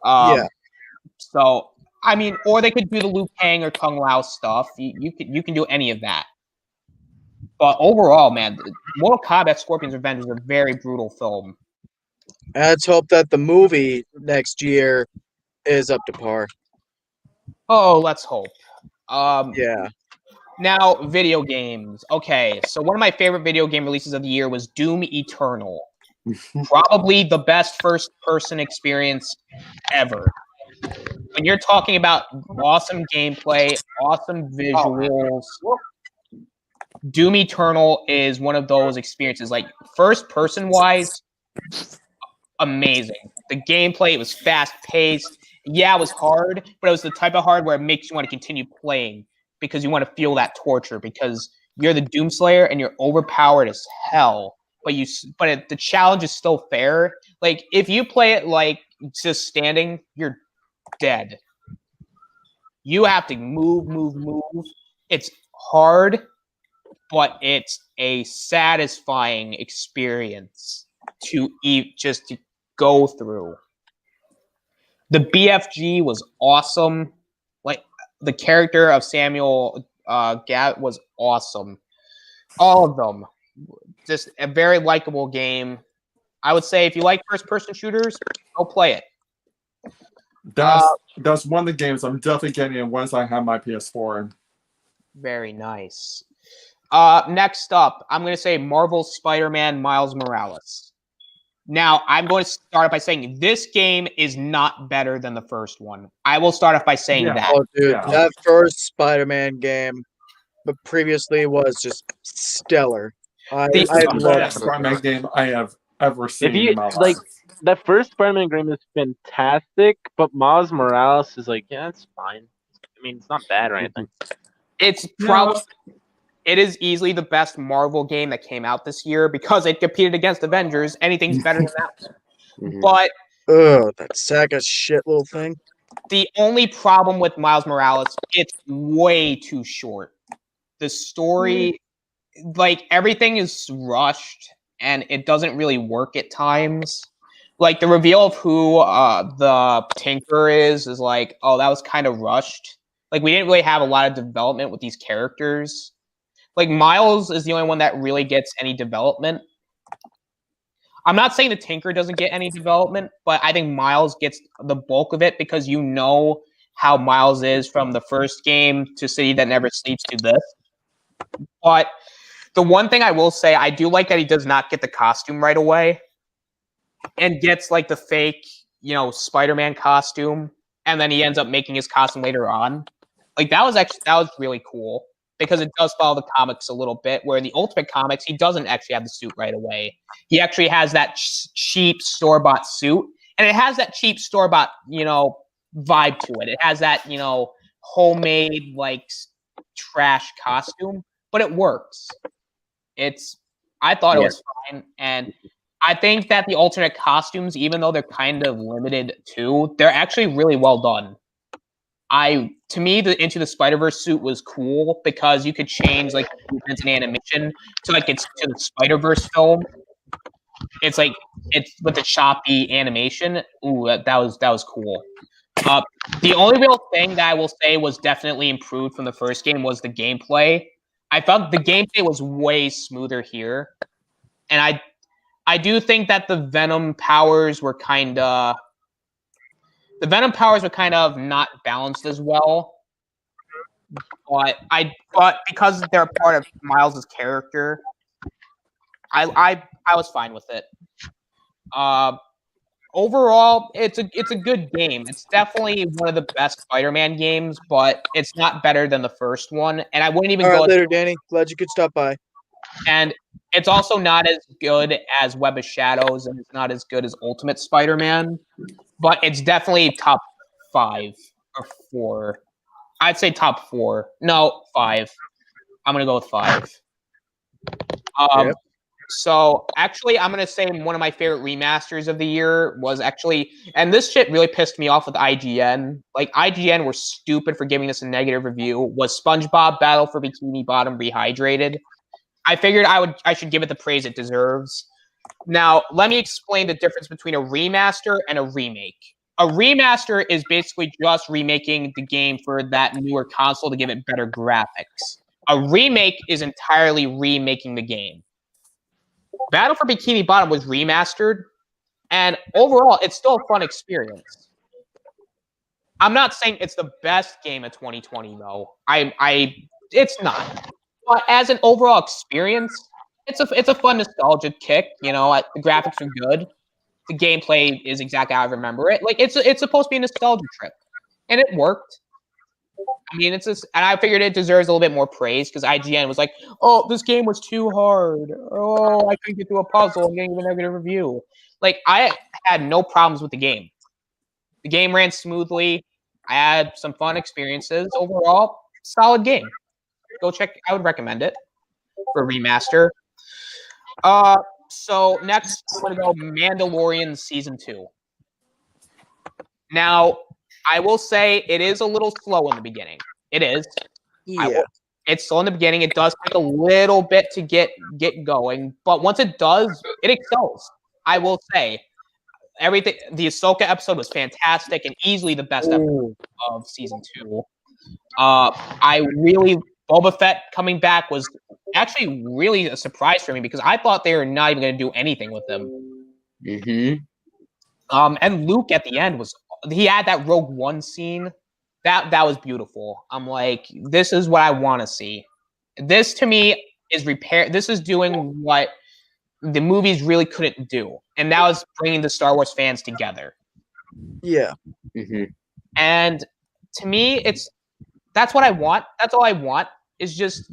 Yeah. So, I mean, or they could do the Liu Kang or Kung Lao stuff. You can do any of that. But overall, man, Mortal Kombat Scorpion's Revenge is a very brutal film. Let's hope that the movie next year is up to par. Oh, let's hope. Yeah. Now, video games. Okay, so one of my favorite video game releases of the year was Doom Eternal. Probably the best first-person experience ever. When you're talking about awesome gameplay, awesome visuals, Doom Eternal is one of those experiences. Like, first-person wise, amazing. The gameplay, was fast-paced. Yeah, it was hard, but it was the type of hard where it makes you want to continue playing because you want to feel that torture because you're the Doomslayer and you're overpowered as hell. But the challenge is still fair. Like, if you play it like just standing, you're dead. You have to move. It's hard, but it's a satisfying experience to go through. The BFG was awesome. Like the character of Samuel Gatt was awesome. All of them, just a very likable game. I would say if you like first-person shooters, go play it. That's one of the games I'm definitely getting in once I have my PS4. Very nice. Next up, I'm going to say Marvel's Spider-Man Miles Morales. Now, I'm going to start off by saying this game is not better than the first one. I will start off by saying that. Oh, dude, Yeah. that first Spider-Man game, but previously was just stellar. I It's love the best Spider-Man game I have ever seen If you in my life. like, that first Spider-Man game is fantastic, but Miles Morales is like, yeah, it's fine. I mean, it's not bad or anything. It's probably it is easily the best Marvel game that came out this year because it competed against Avengers. Anything's better than that. Mhm. But that sack of shit little thing. the only problem with Miles Morales, it's way too short. The story, like everything is rushed and it doesn't really work at times. Like the reveal of who the Tinker is like, oh, that was kind of rushed. Like we didn't really have a lot of development with these characters. Like Miles is the only one that really gets any development. I'm not saying the Tinker doesn't get any development, but I think Miles gets the bulk of it because you know how Miles is from the first game to City That Never Sleeps to this. But the one thing I will say, I do like that he does not get the costume right away and gets like the fake, Spider-Man costume, and then he ends up making his costume later on. Like that was really cool. Because it does follow the comics a little bit, where in the Ultimate Comics, he doesn't actually have the suit right away. He actually has that cheap store-bought suit, and it has that cheap store-bought, vibe to it. It has that, homemade, like, trash costume, but it works. I thought it was fine, and I think that the alternate costumes, even though they're kind of limited too, they're actually really well done. to me, the Into the Spider-Verse suit was cool because you could change like movements and animation to like it's to the Spider-Verse film. It's like it's with the choppy animation. Ooh, that was cool. The only real thing that I will say was definitely improved from the first game was the gameplay. I felt the gameplay was way smoother here, and I do think that the Venom powers were kind of not balanced as well. But because they're a part of Miles' character, I was fine with it. Overall, it's a good game. It's definitely one of the best Spider-Man games, but it's not better than the first one. And I wouldn't even All go. right, later, Danny. Glad you could stop by. And it's also not as good as Web of Shadows, and it's not as good as Ultimate Spider-Man, but it's definitely top 5 or 4. I'd say top 4. No, 5. I'm gonna go with 5. Yep. So actually, I'm gonna say one of my favorite remasters of the year was actually, and this shit really pissed me off with IGN. Like IGN were stupid for giving this a negative review. Was SpongeBob Battle for Bikini Bottom Rehydrated? I figured I should give it the praise it deserves. Now, let me explain the difference between a remaster and a remake. A remaster is basically just remaking the game for that newer console to give it better graphics. A remake is entirely remaking the game. Battle for Bikini Bottom was remastered, and overall, it's still a fun experience. I'm not saying it's the best game of 2020, though. It's not. But as an overall experience, it's a fun nostalgic kick. You know, the graphics are good. The gameplay is exactly how I remember it. Like it's supposed to be a nostalgia trip, and it worked. I mean, and I figured it deserves a little bit more praise because IGN was like, "Oh, this game was too hard. Oh, I couldn't get through a puzzle. I'm getting a negative review." Like I had no problems with the game. The game ran smoothly. I had some fun experiences. Overall, solid game. Go check. I would recommend it for remaster. So next we're gonna go Mandalorian season 2. Now, I will say it is a little slow in the beginning. It is. Yeah. It's slow in the beginning. It does take a little bit to get going, but once it does, it excels. I will say everything. The Ahsoka episode was fantastic and easily the best episode of season 2. Boba Fett coming back was actually really a surprise for me because I thought they were not even going to do anything with him. And Luke at the end he had that Rogue One scene that was beautiful. I'm like, this is what I want to see. This to me is repair. This is doing what the movies really couldn't do, and that was bringing the Star Wars fans together. Yeah. And to me, that's what I want. That's all I want is just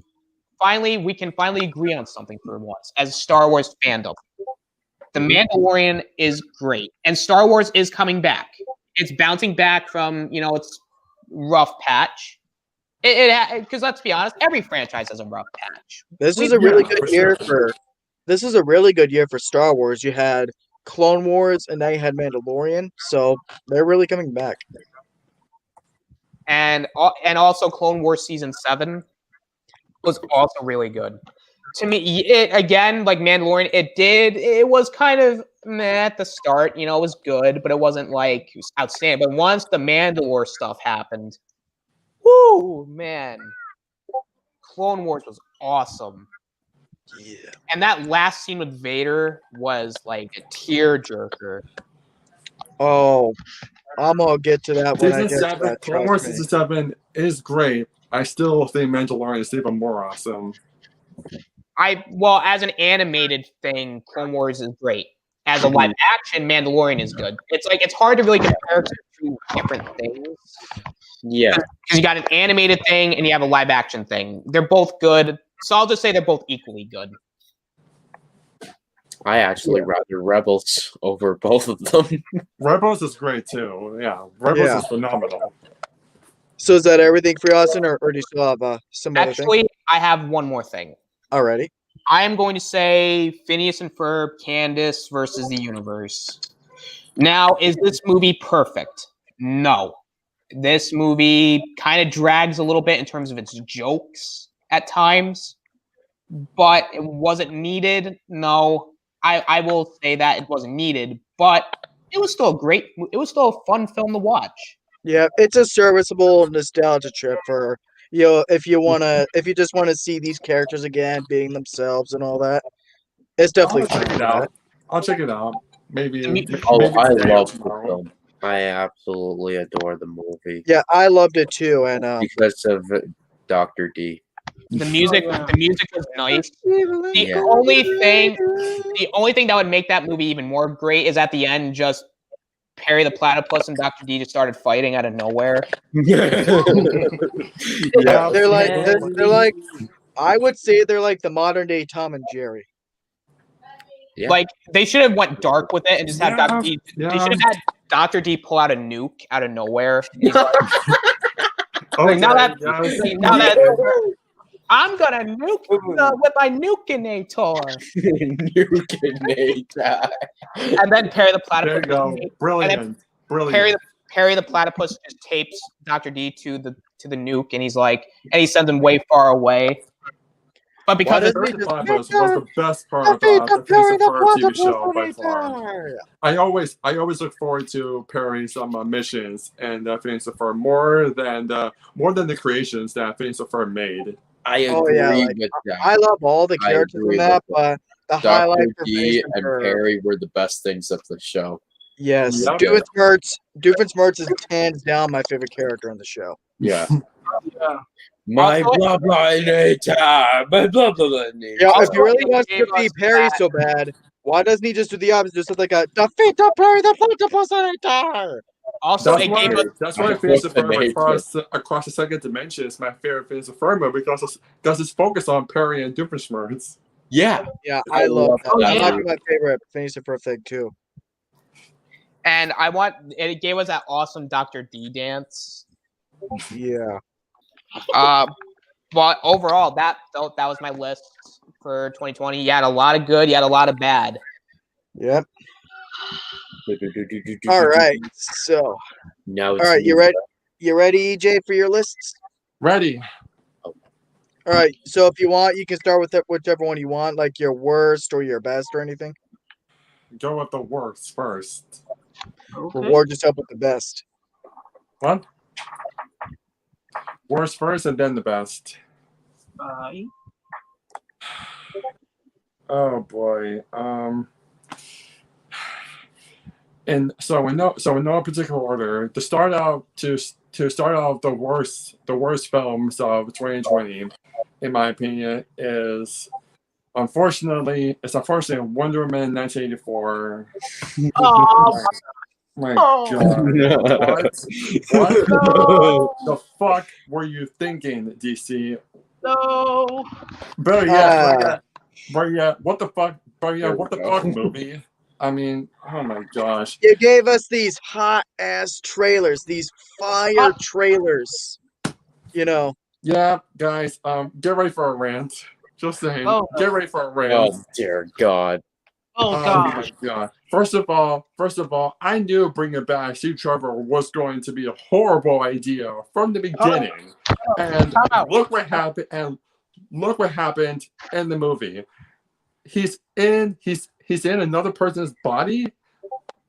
we can finally agree on something for once as Star Wars fandom. The Mandalorian is great, and Star Wars is coming back. It's bouncing back from its rough patch. Because let's be honest, every franchise has a rough patch. This is a really good year This is a really good year for Star Wars. You had Clone Wars, and now you had Mandalorian, so they're really coming back. And also Clone Wars season 7 was also really good. To me, again, like Mandalorian, it was kind of meh at the start. It was good, but it wasn't like outstanding. But once the Mandalore stuff happened, whoo, man, Clone Wars was awesome. Yeah. And that last scene with Vader was like a tearjerker. Oh, I'm gonna get to that when I Season get to 7, that. Clone Wars Trust me. Season 7 is great. I still think Mandalorian is even more awesome. As an animated thing, Clone Wars is great. As a live action, Mandalorian is good. It's hard to really compare two different things. Yeah. Because you got an animated thing and you have a live action thing. They're both good. So I'll just say they're both equally good. I actually rather Rebels over both of them. Rebels is great too. Yeah, Rebels is phenomenal. So is that everything for you, Austin, or do you still have some other thing? Actually, I have one more thing. Alrighty. I am going to say Phineas and Ferb, Candace versus the Universe. Now, is this movie perfect? No. This movie kind of drags a little bit in terms of its jokes at times, but it wasn't needed. No, I will say that it wasn't needed, but it was still it was still a fun film to watch. Yeah, it's a serviceable nostalgia trip for if you just want to see these characters again being themselves and all that. It's definitely I'll fun check it for out. that. I'll check it out. Maybe. Oh, maybe I today or love the tomorrow. film. I absolutely adore the movie Yeah, I loved it too, and because of Dr. D. The music yeah. was nice. The only thing that would make that movie even more great is at the end, just Perry the Platypus and Dr. D just started fighting out of nowhere. yeah, they're like I would say they're like the modern day Tom and Jerry. Yeah. Like they should have went dark with it and just had Dr. D. Yeah. They should have had Dr. D pull out a nuke out of nowhere. He's like, Okay, now that- yes. now that I'm gonna nuke with my nukinator. And then Perry the There you Platypus. go. Brilliant. Perry the Platypus just tapes Dr. D to the nuke, and he's like, and he sends him way far away. But because Why it's, doesn't Perry the Platypus was the best part about the Phineas and Ferb TV show by far. I always look forward to Perry's missions and Phineas and Ferb more than the creations that Phineas and Ferb made. I agree Oh, yeah, like, with that. I love all the I characters agree in that, with but the Dr. highlight for D Phineas and Ferb. Perry were the best things of the show. Yes, Yep. Doofenshmirtz is hands down my favorite character on the show. Yeah. Yeah. My Also- blah blah nature. My blah blah blah nature. Yeah, Also, if he really it wants to gave be us Perry that- so bad, why doesn't he just do the opposite? Just like a defeat the Perry the Platypus Nator. also That's it why, gave us that's why I Phineas and love the Ferb across the second dimension is my favorite Phineas and Ferb movie because it's focused on Perry and Doofenshmirtz. Yeah. Yeah, I I love love that. that That might movie. be my favorite Phineas and Ferb thing too. and it gave us that awesome Dr. D dance. Yeah. But overall, that was my list for 2020. You had a lot of good, you had a lot of bad. Yep. All right. So, Now all it's right, you me. ready? You ready, EJ, for your lists? Ready? All right. So, if you want, you can start with whichever one you want, like your worst or your best or anything. Go with the worst first. Okay. Reward yourself with the best. What? Worst first and then the best. Oh boy. And so in no particular order, to start out the worst films of 2020, in my opinion, is unfortunately Wonder Woman 1984. Oh, My Oh. God. What no, the fuck were you thinking, DC? no. Better yet, what the fuck? Better yet, what the There we fuck movie? I mean, oh my gosh. You gave us these hot ass trailers, these fire trailers. You know, Yeah, guys, get ready for a rant. Just saying, Oh. get ready for a rant. Oh dear God. Oh Oh gosh. my god! First of all, I knew bringing back Steve Trevor was going to be a horrible idea from the beginning, and Time out. look what happened. And look what happened in the movie. He's in another person's body.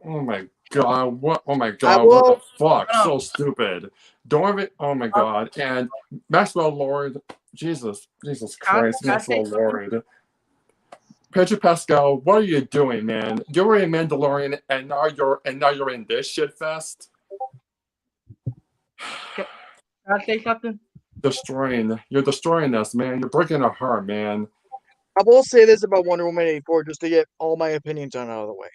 Oh my god! What? Oh my god! What the fuck? So stupid. Don't even. Oh my god! And Maxwell Lord. Jesus Christ, Can I Maxwell say Lord. Pedro Pascal, what are you doing, man? You were in Mandalorian, and now you're in this shit fest. Can I say something? You're destroying us, man. You're breaking our heart, man. I will say this about Wonder Woman 84 just to get all my opinions on out of the way.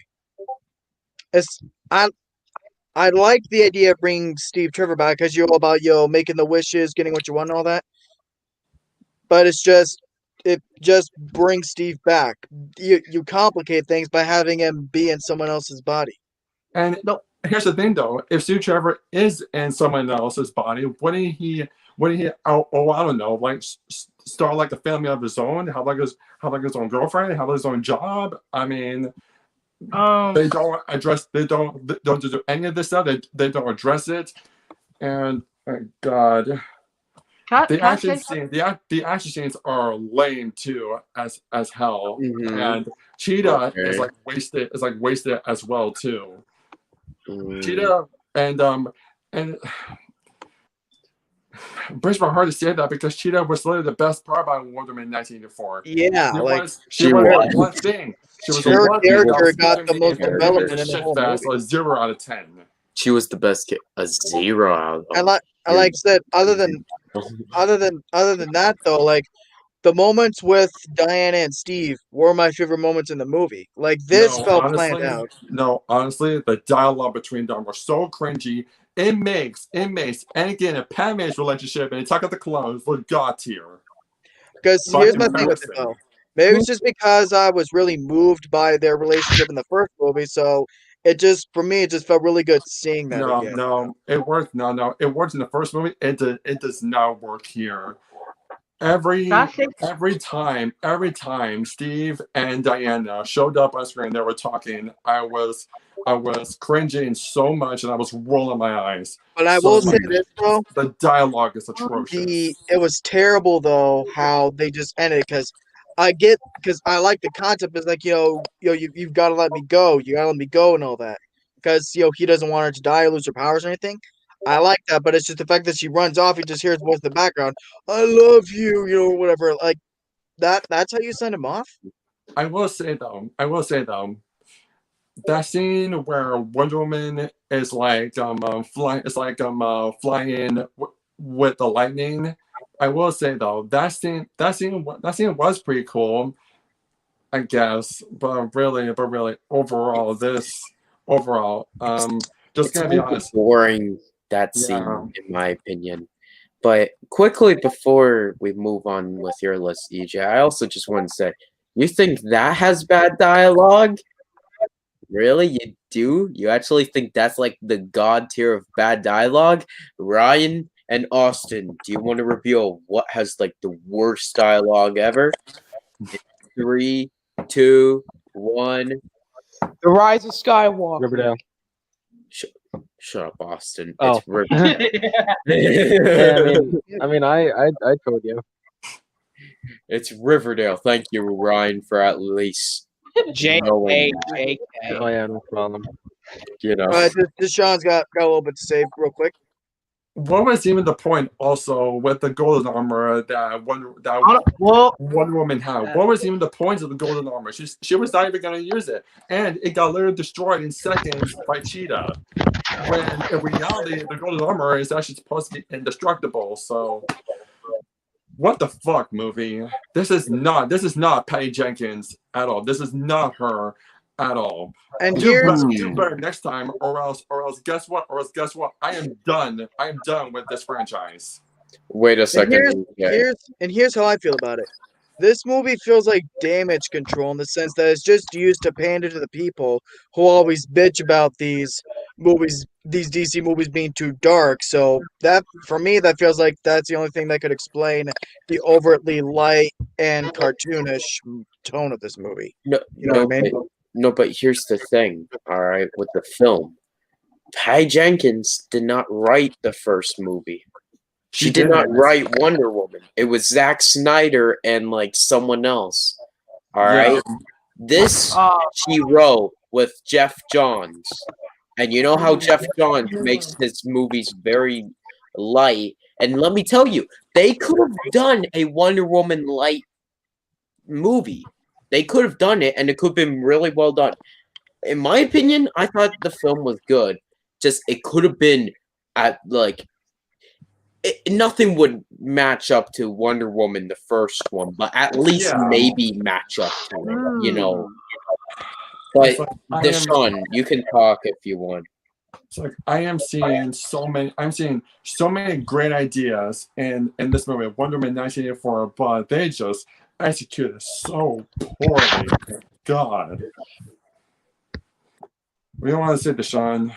I like the idea of bringing Steve Trevor back because you're all about making the wishes, getting what you want, and all that. But it just brings Steve back. You complicate things by having him be in someone else's body. And here's the thing, though: if Steve Trevor is in someone else's body, wouldn't he? I don't know, like start like a family of his own, have like his own girlfriend, have his own job. I mean, they don't do any of this stuff. They don't address it. And God, Can the I say action scene, the action scenes are lame too, as hell. Mhm. And Cheetah is Okay. wasted as well too. Mm. Cheetah and breaks my heart to say that because Cheetah was literally the best part about Wonder Woman 1984. Yeah, like She She was was. the one thing. She was the her one thing that character was got the giving most me a development in the shit whole fest, movie. a 0 out of 10. She was the best kid. A 0 out And of. like I said, other than that though, like the moments with Diana and Steve were my favorite moments in the movie. Like this No, felt planned honestly, out. the dialogue between them was so cringy. It makes Anakin and Padme's relationship and Attack of the Clones look god tier. Because But here's my thing with it embarrassing. though. Maybe it's just because I was really moved by their relationship in the first movie, so it just for me it just felt really good seeing that again. It worked. It worked in the first movie. It does not work here. Every can I say time Steve and Diana showed up on screen, they were talking. I was cringing so much, and I was rolling my eyes. But I So will say much. this though, The dialogue is atrocious. it was terrible though how they just ended because I like the concept is like you've got to let me go, you got to let me go and all that because he doesn't want her to die or lose her powers or anything. I like that, but it's just the fact that she runs off. He just hears voice in the background. I love you, whatever. Like that. That's how you send him off. I will say though, that scene where Wonder Woman is like flying, flying with the lightning. I will say though, that scene was pretty cool, I guess. But really, overall, just It's gonna be kind of honest. boring, that scene, Yeah. in my opinion. But quickly before we move on with your list, EJ, I also just want to say, you think that has bad dialogue? Really? You do? You actually think that's like the god tier of bad dialogue? Ryan and Austin, do you want to reveal what has like the worst dialogue ever? 3, 2, 1. The Rise of Skywalker. Riverdale. Shut up, Austin. Oh. It's Riverdale. Yeah, I mean, I told you. It's Riverdale. Thank you, Ryan, for at least JK, knowing, JK. Oh yeah, no problem. you know. Deshaun's got a little bit to say real quick. What was even the point also with the golden armor that well, Wonder Woman had? What was even the point of the golden armor? She was not even going to use it, and it got literally destroyed in seconds by Cheetah. When in reality, the golden armor is actually supposed to be indestructible. So, what the fuck, movie? This is not Patty Jenkins at all. This is not her at all. And Do better next time, or else guess what? I am done. I am done with this franchise. Wait a second. Here's how I feel about it. This movie feels like damage control in the sense that it's just used to pander to the people who always bitch about these DC movies being too dark. So that for me, that feels like that's the only thing that could explain the overtly light and cartoonish tone of this movie. No, You know what I mean? but here's the thing, all right, with the film. Patty Jenkins did not write the first movie. She did not write Wonder Woman. It was Zack Snyder and like someone else. All right. This she wrote with Jeff Johns. And you know how Jeff Johns makes his movies very light. And let me tell you, they could have done a Wonder Woman light movie. They could have done it, and it could have been really well done. In my opinion, I thought the film was good. Just it could have been at like nothing would match up to Wonder Woman, the first one, but at least maybe match up to it, you know. But Deshaun, you can talk if you want. It's like I'm seeing so many great ideas in this movie, Wonder Woman 1984, but they just executed so poorly. God. We don't want to say Deshaun.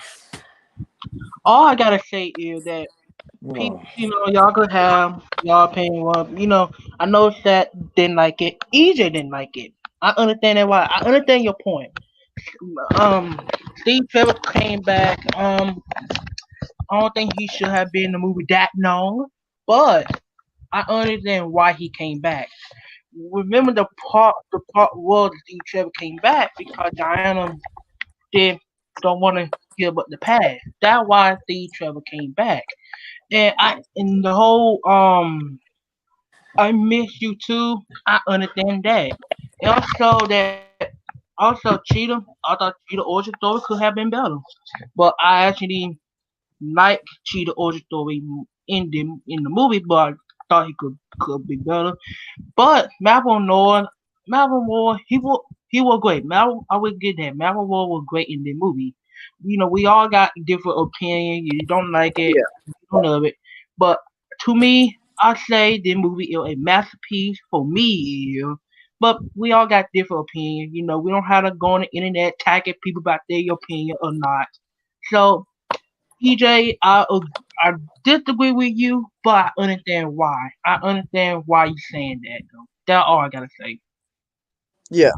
all I gotta say is that people, y'all could have y'all opinion. Well, I know that didn't like it. EJ didn't like it. I understand that why. I understand your point. Steve Trevor came back. I don't think he should have been in the movie that long, but I understand why he came back. Remember the part was Steve Trevor came back because Diana did don't want to give up the past. That's why Steve Trevor came back. And the whole I miss you too. I understand that. And also Cheetah. I thought Cheetah origin story could have been better, but I actually like Cheetah origin story in the movie, but I thought he could be better. But Malcolm Moore, he was great. I would get that. Malcolm Moore was great in the movie. We all got different opinions. You don't like it, you don't love it, but to me, I say the movie is a masterpiece for me. But we all got different opinions. We don't have to go on the internet attacking people about their opinion or not. So, EJ, I disagree with you, but I understand why. I understand why you saying that. Though. That's all I gotta say. Yeah,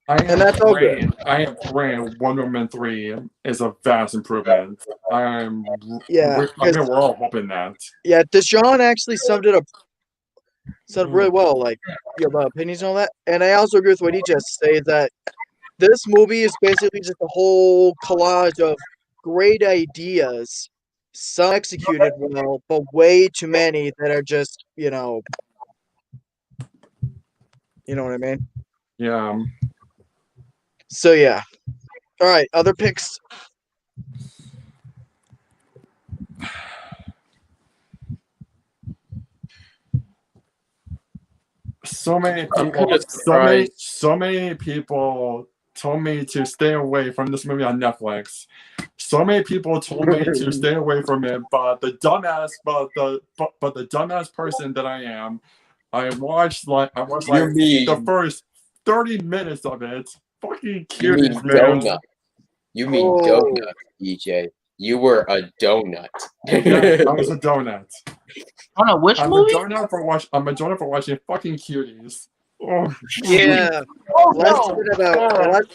and that's all good. I am praying Wonder Woman 3 is a vast improvement. Yeah, we're all hoping that. yeah. Deshaun actually summed it up really well. Like about opinions and all that. And I also agree with what he just said that this movie is basically just a whole collage of great ideas, some executed well, but way too many that are just you know what I mean. Yeah. So yeah. All right, other picks. So many I'm people, kinda surprised. so many people told me to stay away from this movie on Netflix. So many people told me to stay away from it, but the dumbass person that I am, I watched the first 30 minutes of it. Fucking You mean cuties, man. donut. You mean Oh. donut, EJ. You were a donut. Yeah, I was a donut. On a which I'm a movie? donut for watching fucking cuties. Oh, Yeah. Oh Let's no!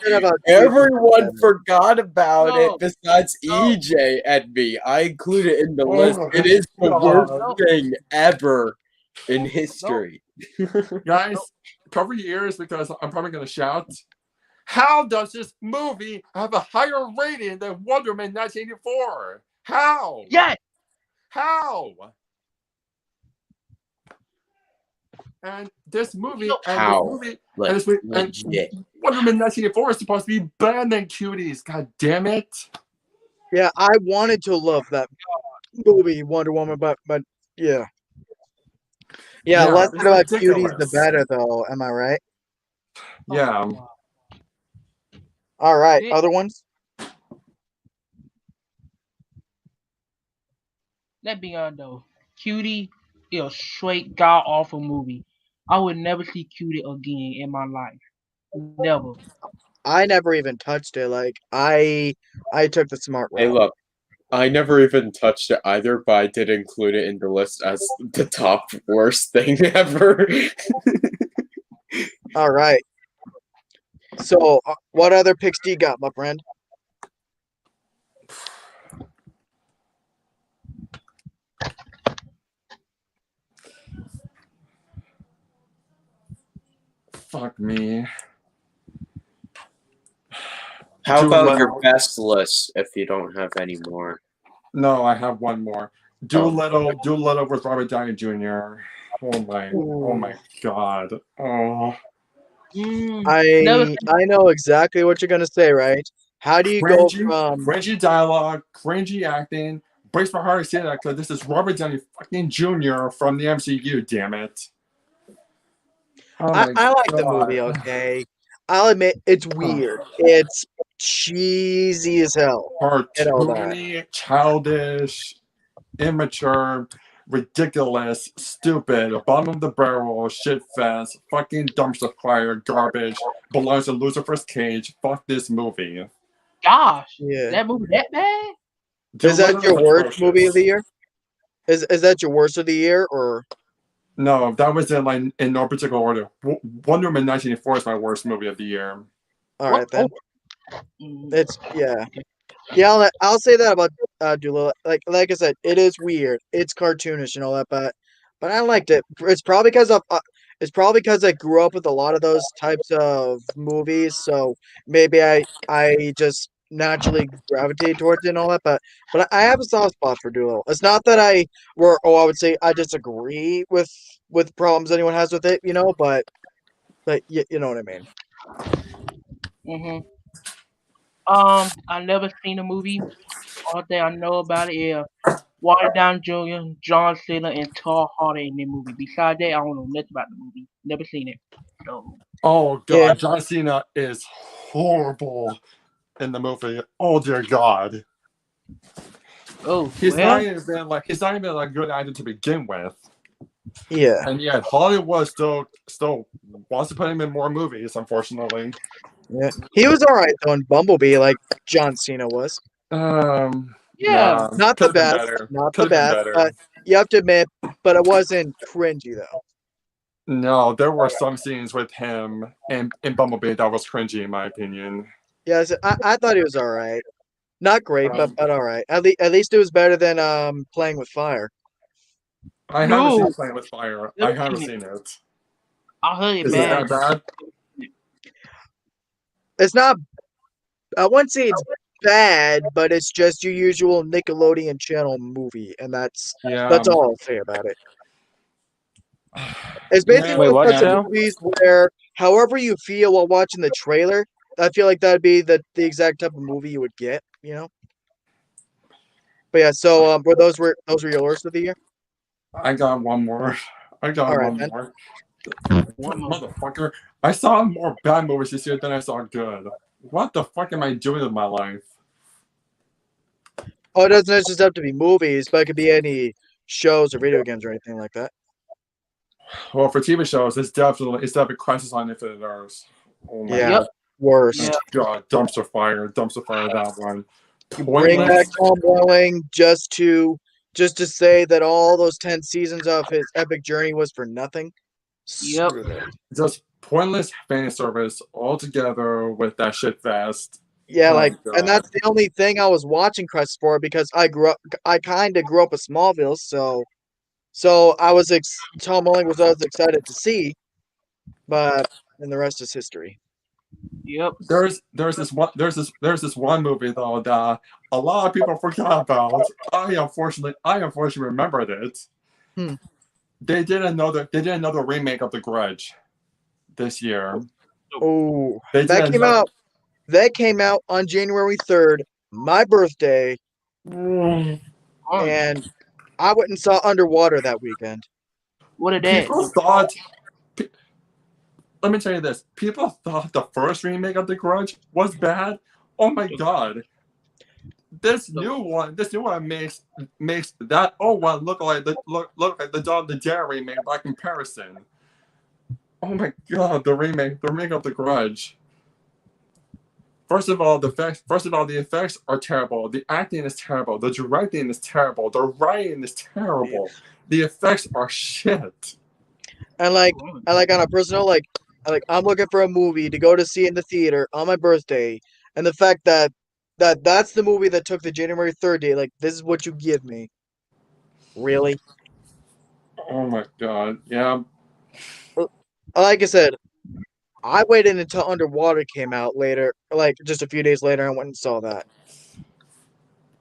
get about Everyone forgot about No. it besides No. EJ and me. I included it in the Oh list. my It is the God. worst thing ever in history. guys, cover your ears because I'm probably gonna shout. How does this movie have a higher rating than Wonder Woman 1984? How? Yes. How? And this movie, How? and Like, legit. Wonder Woman 1984 is supposed to be better than Cuties. God damn it! Yeah, I wanted to love that movie, Wonder Woman, but yeah. Yeah, less it's about ridiculous. cuties, the better, though. Am I right? Yeah. All right, Yeah. other ones? Let's be honest though. Cutie is a straight god awful movie. I would never see Cutie again in my life. Never. I never even touched it. Like I took the smart route. Hey, look. I never even touched it either, but I did include it in the list as the top worst thing ever. All right. So, what other picks do you got, my friend? Fuck me. How about Doolittle. your best list if you don't have any more? No, I have one more. Doolittle with Robert Downey Jr. Oh my God. Oh. I know exactly what you're gonna say, right? How do you go from cringy dialogue, cringy acting? Breaks my heart to say that because this is Robert Downey fucking Jr. from the MCU. Damn it! Oh I my like the God. movie, okay. I'll admit it's weird. It's cheesy as hell. And all that. Cartoony, childish, immature, ridiculous, stupid, bottom of the barrel, shit fest, fucking dumpster fire, garbage, belongs in Lucifer's cage. Fuck this movie. Gosh, Yeah. that movie that bad? Is that Doolittle your is worst atrocious. movie of the year? Is that your worst of the year or No, that was in no particular order. Wonder Woman 1984 is my worst movie of the year. all right then? Mm. It's yeah. Yeah, I'll say that about Doolittle. Like I said, it is weird. It's cartoonish and all that, but I liked it. It's probably because I grew up with a lot of those types of movies, so maybe I just naturally gravitate towards it and all that. But I have a soft spot for Doolittle. It's not that I would say I disagree with problems anyone has with it, but you know what I mean. Mhm. I never seen the movie. All thing I know about it is Water Down Jr., John Cena, and Tom Hardy in the movie. Besides that, I don't know nothing about the movie. Never seen it. So, Oh Yeah. God, John Cena is horrible in the movie. Oh dear God, oh he's well. he's not even a good actor to begin with, Yeah. and yet Hollywood still wants to put him in more movies. Unfortunately, Yeah. He was alright though in Bumblebee, like John Cena was. Yeah. Not could the have been best, better. not the Could have been best, better. but you have to admit, but it wasn't cringy though. No, there were some scenes with him in Bumblebee that was cringy, in my opinion. Yes, I thought he was alright. Not great, Um, but alright. At least it was better than Playing with Fire. I haven't No. seen Playing with Fire. I Never haven't seen it. seen it. I heard it Is it bad. that bad? It's not. I wouldn't say it's bad, but it's just your usual Nickelodeon channel movie, and that's Yeah. all I'll say about it. It's Yeah, basically Wait, one of what those type of show? movies where, however you feel while watching the trailer, I feel like that'd be the exact type of movie you would get, But yeah, so those were yours of the year. I got one more. I got All right, one then. more. What One more. motherfucker? I saw more bad movies this year than I saw good. What the fuck am I doing with my life? Oh, it doesn't just have to be movies, but it could be any shows or video games or anything like that. Well, for TV shows, it's definitely Crisis on Infinite Earths. Oh my Yeah, Yep. worst. Yeah. God, dumpster fire, that one. You bring back Pointless. Tom Welling just to say that all those 10 seasons of his epic journey was for nothing. Yep. Screw that. Just pointless fan service altogether with that shit fest. Yeah, Oh, and God. that's the only thing I was watching Crisis for because I kind of grew up with Smallville, so I was Tom Welling was I was excited to see, but and the rest is history. Yep. There's this one movie though that a lot of people forgot about. I unfortunately remembered it. Hmm. They did another remake of The Grudge this year. Oh, They did that came another- out. That came out on January 3rd, my birthday, Oh, and I went and saw Underwater that weekend. what a day. People thought. Let me tell you this: people thought the first remake of The Grudge was bad. Oh my god! This new one makes that old one look like the Dawn of the Dead remake by comparison. Oh my god! The remake of The Grudge. First of all, the effects are terrible. The acting is terrible. The directing is terrible. The writing is terrible. The effects are shit. And on a personal I'm looking for a movie to go to see in the theater on my birthday, and the fact that's the movie that took the January 3rd date. This is what you give me. Really? Oh my god! Yeah. Like I said, I waited until Underwater came out later, just a few days later, and went and saw that.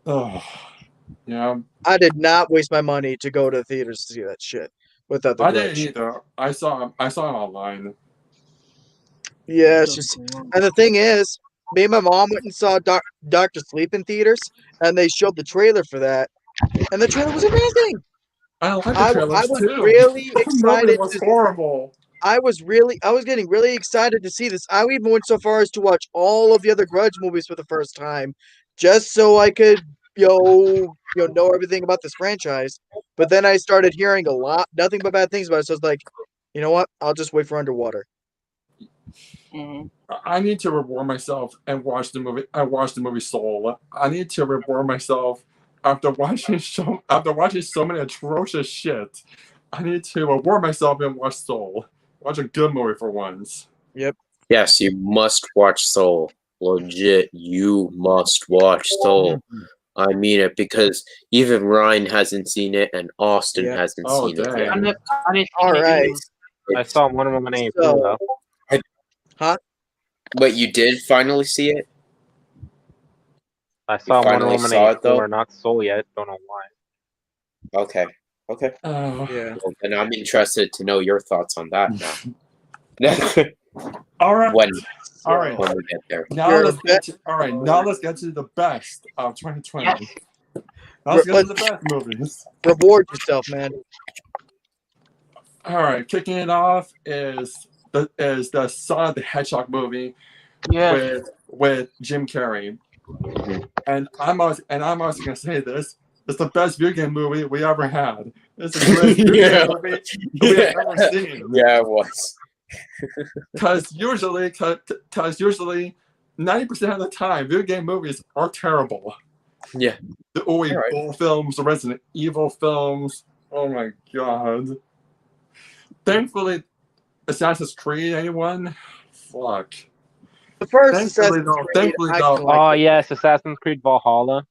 Oh, yeah. I did not waste my money to go to the theaters to see that shit without the I Grudge. didn't either. I saw it online. Yeah, it's just, and the thing is, me and my mom went and saw Doctor Sleep in theaters, and they showed the trailer for that, and the trailer was amazing. I like the I trailers was too. really The movie excited. was horrible. I was getting really excited to see this. I even went so far as to watch all of the other Grudge movies for the first time, just so I could, know everything about this franchise. But then I started hearing nothing but bad things about it. So I was like, you know what? I'll just wait for Underwater. I need to reward myself and watch the movie. I watched the movie Soul. I need to reward myself after watching so many atrocious shit. I need to reward myself and watch Soul. Watch a good movie for once. Yep. Yes, you must watch Soul. legit, you must watch Soul. I mean it because even Ryan hasn't seen it and Austin Yeah. hasn't Oh, seen it dang. yet. I didn't see All it right. either. I saw Wonder Woman 84 So- though. But you did finally see it? I saw Wonder finally Woman saw it, though? 84, not Soul yet. Don't know why. Okay. Okay. Oh. Yeah. Well, and I'm interested to know your thoughts on that now. All right. when All right. when we get there. Now You're let's a get to, all right. Now let's get to the best of 2020. Now let's get to the best movies. Reward yourself, man. All right, kicking it off is the Sonic the Hedgehog movie Yeah. with Jim Carrey, and I'm also gonna say this: it's the best video game movie we ever had. It's the greatest video Yeah. game movie we have ever seen. Yeah, it was. Because usually 90% of the time, video game movies are terrible. Yeah. The Uwe You're right. Boll films, the Resident Evil films. Oh my god. Thankfully, Assassin's Creed, anyone? Fuck. The first Thankfully, Assassin's though. Creed, Thankfully, I though. actually liked Oh it. yes, Assassin's Creed Valhalla.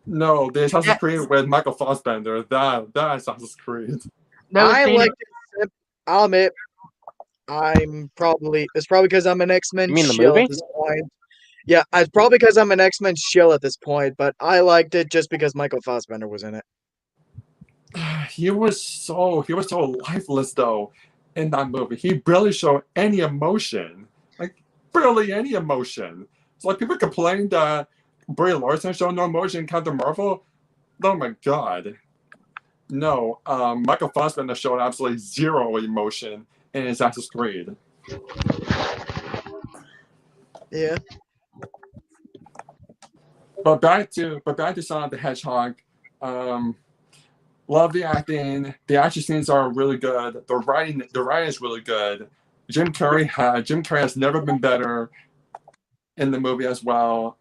No, the Assassin's Yes. Creed with Michael Fassbender. That Assassin's Creed. Never I seen liked it. it. I'll admit, it's probably because I'm an X-Men You mean the shill movie? at this point. Yeah, it's probably because I'm an X-Men shill at this point, but I liked it just because Michael Fassbender was in it. He was so lifeless though in that movie. He barely showed any emotion. Like barely any emotion. It's like people complain that Brie Larson showed no emotion in Captain Marvel. Oh my god. No, Michael Fassbender showed absolutely zero emotion in Assassin's Creed. Yeah. But back to Sonic the Hedgehog. Love the acting. The action scenes are really good. The writing is really good. Jim Carrey has never been better in the movie as well.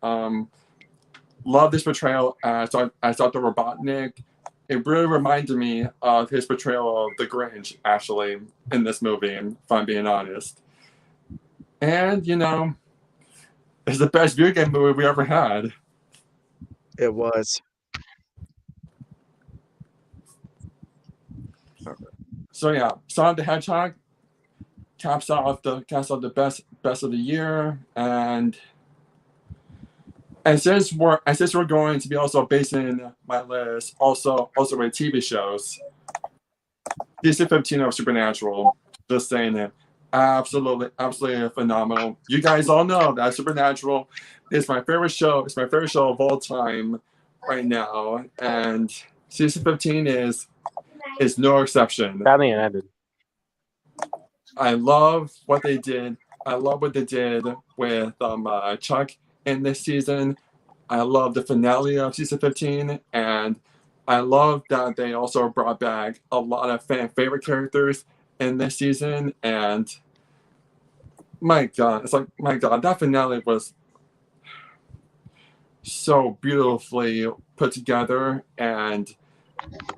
Love this portrayal as Dr. Robotnik. It really reminded me of his portrayal of the Grinch, actually, in this movie, if I'm being honest. And, it's the best video game movie we ever had. It was. So yeah, Sonic the Hedgehog caps off the best of the year, and since we're going to be also basing my list also with TV shows, season 15 of Supernatural, just saying it, absolutely phenomenal. You guys all know that Supernatural is my favorite show. It's my favorite show of all time right now, and season 15 is no exception. Sadly, it ended. I love what they did. I love what they did with Chuck in this season. I love the finale of season 15, and I love that they also brought back a lot of fan favorite characters in this season. And my God, that finale was so beautifully put together, and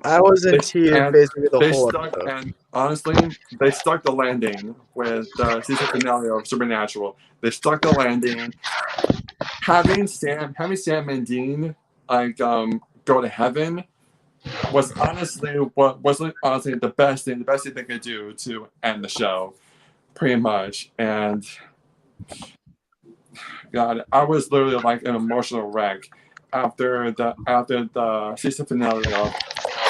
I was in tears basically the they whole stuck, episode. and honestly, they stuck the landing with the season finale of Supernatural. They stuck the landing. Having Sam and Dean go to heaven was honestly the best thing they could do to end the show, pretty much. And God, I was literally like an emotional wreck after the season finale of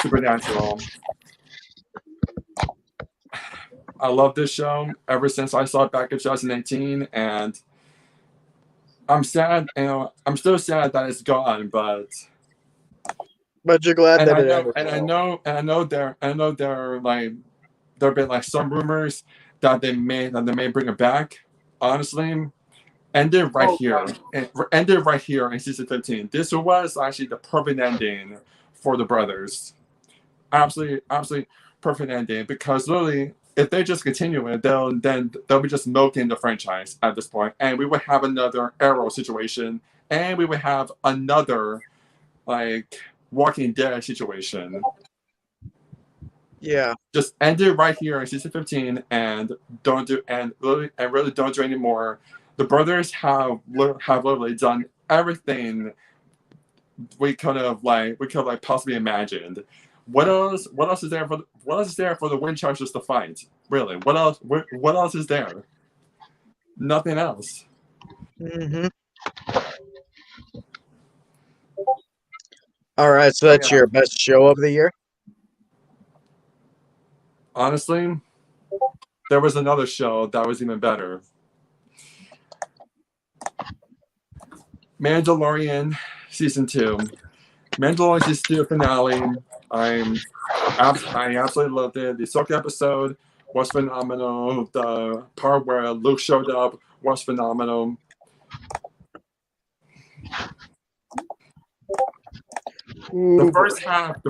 Supernatural. I love this show ever since I saw it back in 2018, and I'm sad. I'm still sad that it's gone, but you're glad that it ended. I know there have been like some rumors that they may bring it back. Honestly, ended right here. It ended right here in season 15. This was actually the perfect ending for the brothers. Absolutely perfect ending, because literally, if they just continue it, they'll be just milking the franchise at this point, and we would have another Arrow situation, and we would have another like Walking Dead situation. Yeah. Just end it right here in season 15, and really don't do any more the brothers have literally done everything we could have possibly imagined. What else is there for the Winchesters to fight? Really, what else is there? Nothing else. Mm-hmm. All right, so that's Yeah. your best show of the year. Honestly, there was another show that was even better. Mandalorian season 2. Mandalorian season 2 finale. I absolutely loved it. The Ahsoka episode was phenomenal. The part where Luke showed up was phenomenal. The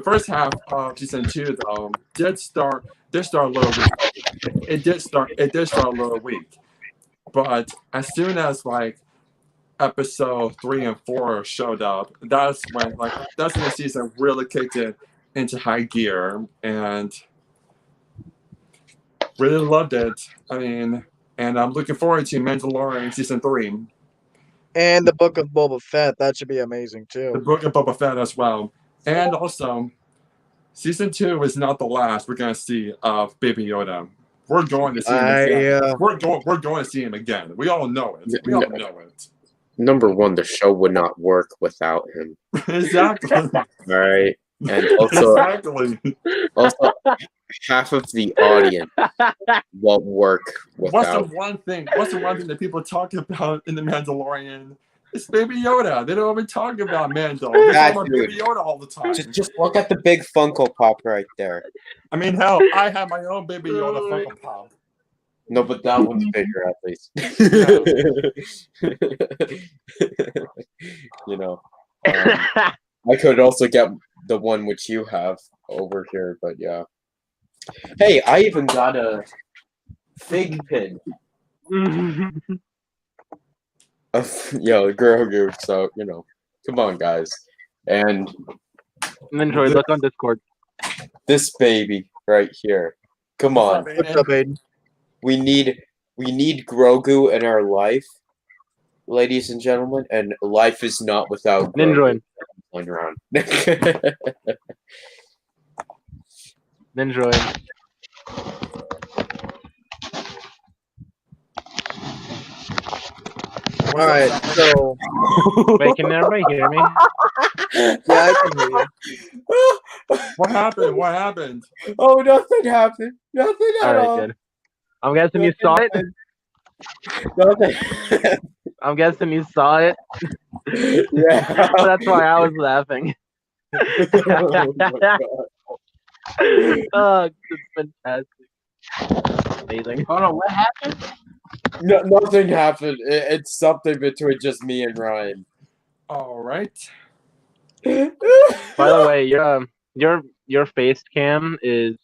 first half of season 2 though did start a little weak. It did start a little weak. But as soon as episode 3 and 4 showed up, that's when the season really kicked it into high gear, and really loved it. I mean, and I'm looking forward to Mandalorian season 3. And the Book of Boba Fett, that should be amazing The too. Book of Boba Fett as well. And also, season 2 is not the last we're gonna see of Baby Yoda. We're going to see him again. We're going to see him again. We all know it. We all know it. Number one, the show would not work without him. Exactly. All right, and also, Exactly. also half of the audience won't work What's the without. one thing that people talk about in The Mandalorian? It's Baby Yoda. They don't even talk about Mando. They talk about Baby Yoda all the time. Just look at the big Funko Pop right there. I mean, hell, I have my own Baby Yoda Funko Pop. No, but that one's bigger at least. You know, I could also get the one which you have over here, but yeah. Hey, I even got a fig pin of Grogu, so come on, guys. And Enjoy. Look on Discord. this baby right here. Come on. What's up, Aiden? We need Grogu in our life, ladies and gentlemen, and life is not without Grogu Ninjoin. playing around. Ninjoin. All right, so Wait, can everybody hear me? yeah, I can hear you. What happened? What happened? Oh, nothing happened. Nothing at all. Alright, good. I'm guessing you saw it. Nothing. I'm guessing you saw it. Yeah. That's why I was laughing. Oh my God. Oh, it's fantastic. Amazing. Hold on, what happened? No, nothing happened. It's something between just me and Ryan. All right. By the way, your face cam is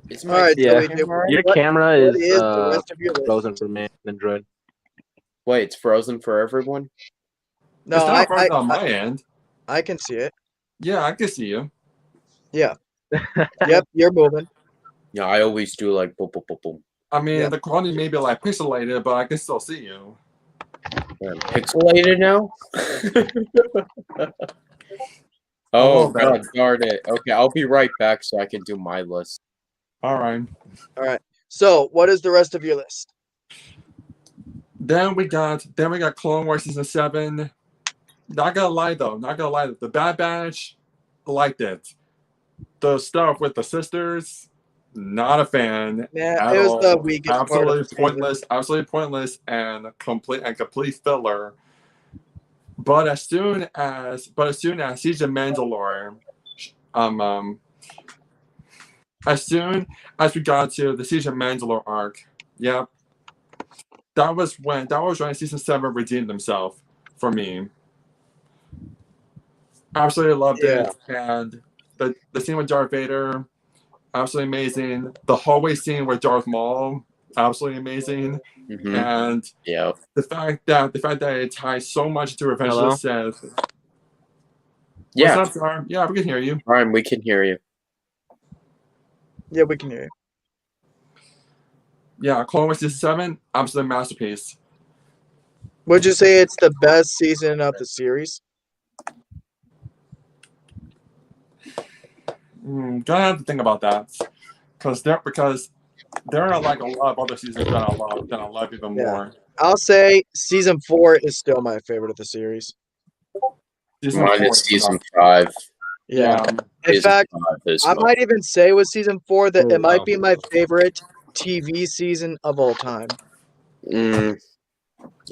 It's All right, yeah. so we do, Your what- camera what is is the rest of your list? frozen for me. Android. Wait, it's frozen for everyone? No, It's I, not frozen I, on my end. I can see it. Yeah, I can see you. Yeah. Yep, you're moving. Yeah, I always do like boom, boom, boom, boom. I mean, Yeah. the quality may be pixelated, but I can still see you. I'm pixelated now? little Oh, bit. God darn it. Okay, I'll be right back so I can do my list. All right. All right. So, what is the rest of your list? Then we got Clone Wars season 7. Not gonna lie though, the Bad Batch, liked it. The stuff with the sisters, not a fan. Yeah, at it was all. the weakest part of absolutely the season. pointless, and complete filler. But as soon as Siege of Mandalore, as soon as we got to the Siege of Mandalore arc, yeah, that was when season 7 redeemed himself for me. Absolutely loved it, and the scene with Darth Vader, absolutely amazing. The hallway scene with Darth Maul, absolutely amazing. Mhm. And Yeah. the fact that it ties so much to Revenge of the Sith. Yeah, What's up, Sar? Yeah, we can hear you. Ryan, we can hear you. Yeah, we can hear you. Yeah, Clone Wars Season 7, absolute masterpiece. Would you say it's the best season of the series? Gonna have to think about that. Because there are like a lot of other seasons that I love even Yeah. more. I'll say season 4 is still my favorite of the series. Season Mine 4 is season 5. Yeah. In Yeah. fact, Is I mine. might even say with season 4 that Oh, it might wow. be my favorite TV season of all time.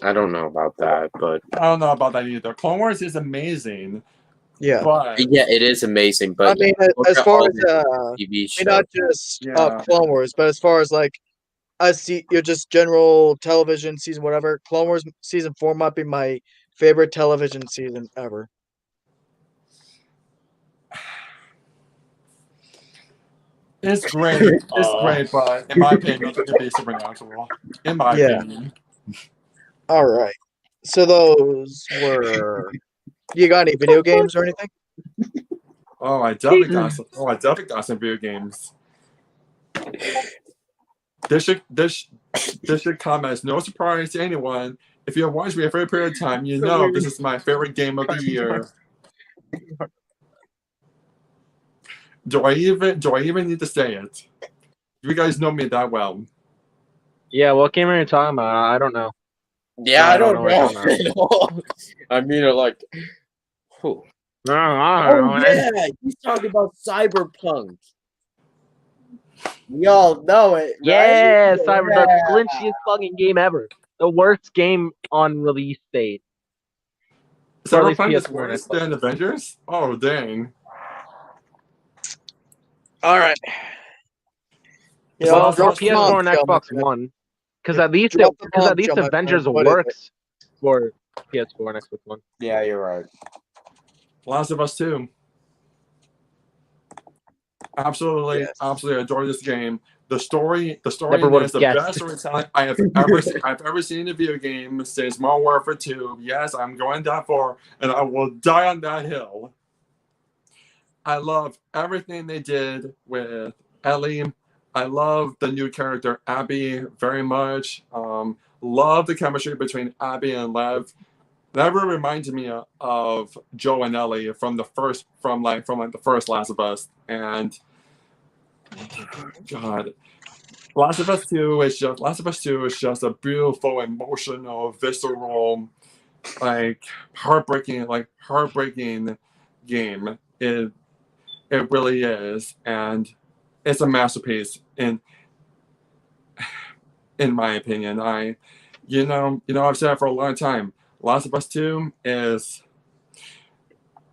I don't know about that, but I don't know about that either. Clone Wars is amazing, Yeah. but yeah, it is amazing. I But mean, look as at far all as the TV I mean, not shows. just Yeah. Clone Wars, but as far as like you're just general television season, whatever. Clone Wars season 4 might be my favorite television season ever. it's great. It's great, but in my opinion, it could be Supernatural. In my Yeah. opinion. All right. So those were. You got any video games or anything? Oh, I definitely got some video games. This should come as no surprise to anyone. If you have watched me for a period of time, you know this is my favorite game of the year. Do I even need to say it? You guys know me that well. Yeah, what game are you talking about? I don't know. Yeah, No, I I don't don't know what you're know. talking about. I mean, like, who? No, I don't Oh know. man. yeah, he's talking about Cyberpunk. We all know it, Yeah, right? Cyber, Yeah. the glitchiest fucking game ever. The worst game on release date. For at least Cyberpunk is PS4 and worse Xbox. than Avengers? Oh dang. All right. You know, Well, for drop the bomb, PS4 and Xbox Sheldon. One, because at least Drop the bomb, Sheldon. Avengers What is it? works for PS4 and Xbox One. Yeah, you're right. Last of Us 2. Absolutely, Yes. absolutely adore this game. The story Never would've is the guessed. best storytelling I have ever seen in a video game since Modern Warfare 2. Yes, I'm going that far, and I will die on that hill. I love everything they did with Ellie. I love the new character Abby very much. Love the chemistry between Abby and Lev. That really reminded me of Joe and Ellie from the first Last of Us. And God, Last of Us 2 is just a beautiful, emotional, visceral, heartbreaking game. It really is, and it's a masterpiece in my opinion. I've said it for a long time. Last of Us 2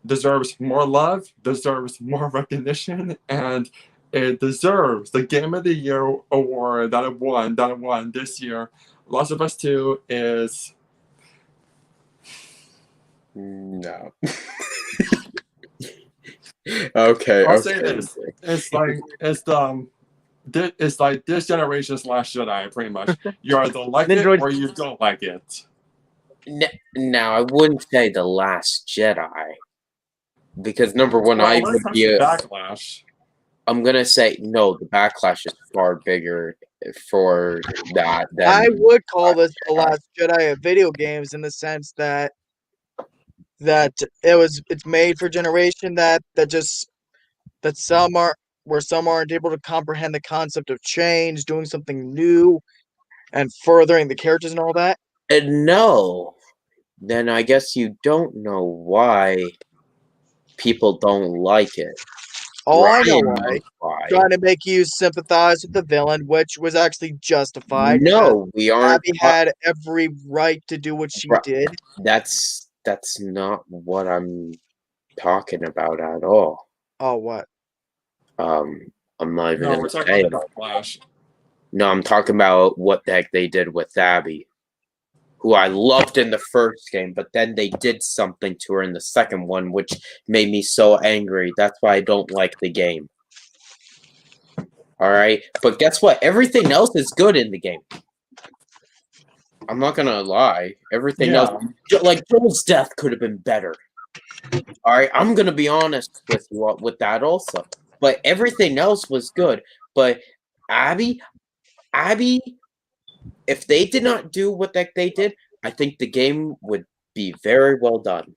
deserves more love, deserves more recognition, and it deserves the Game of the Year award that it won this year. Last of Us 2 is No. Okay. I'll okay. say this. It's like this generation's Last Jedi, pretty much. You either like it Nindroid. or you don't like it. Now, I wouldn't say The Last Jedi. Because number one, Well, I let's would touch be the backlash. I'm gonna say no. The backlash is far bigger for that than I would call this the Jedi. Last Jedi of video games in the sense that it's made for a generation that some aren't able to comprehend the concept of change, doing something new, and furthering the characters and all that. And no, then I guess you don't know why people don't like it. All I know Ryan why. knows why. Trying to make you sympathize with the villain, which was actually justified. No, we because aren't. Abby had every right to do what she Right. did. That's not what I'm talking about at all. Oh, what? I'm not even No, gonna we're say talking it. about Flash. No, I'm talking about what the heck they did with Abby, who I loved in the first game, but then they did something to her in the second one, which made me so angry. That's why I don't like the game. All right, but guess what? Everything else is good in the game. I'm not gonna lie. Everything else, like Joel's death, could have been better. All right, I'm gonna be honest with you with that also. But everything else was good. But Abby if they did not do what they did, I think the game would be very well done.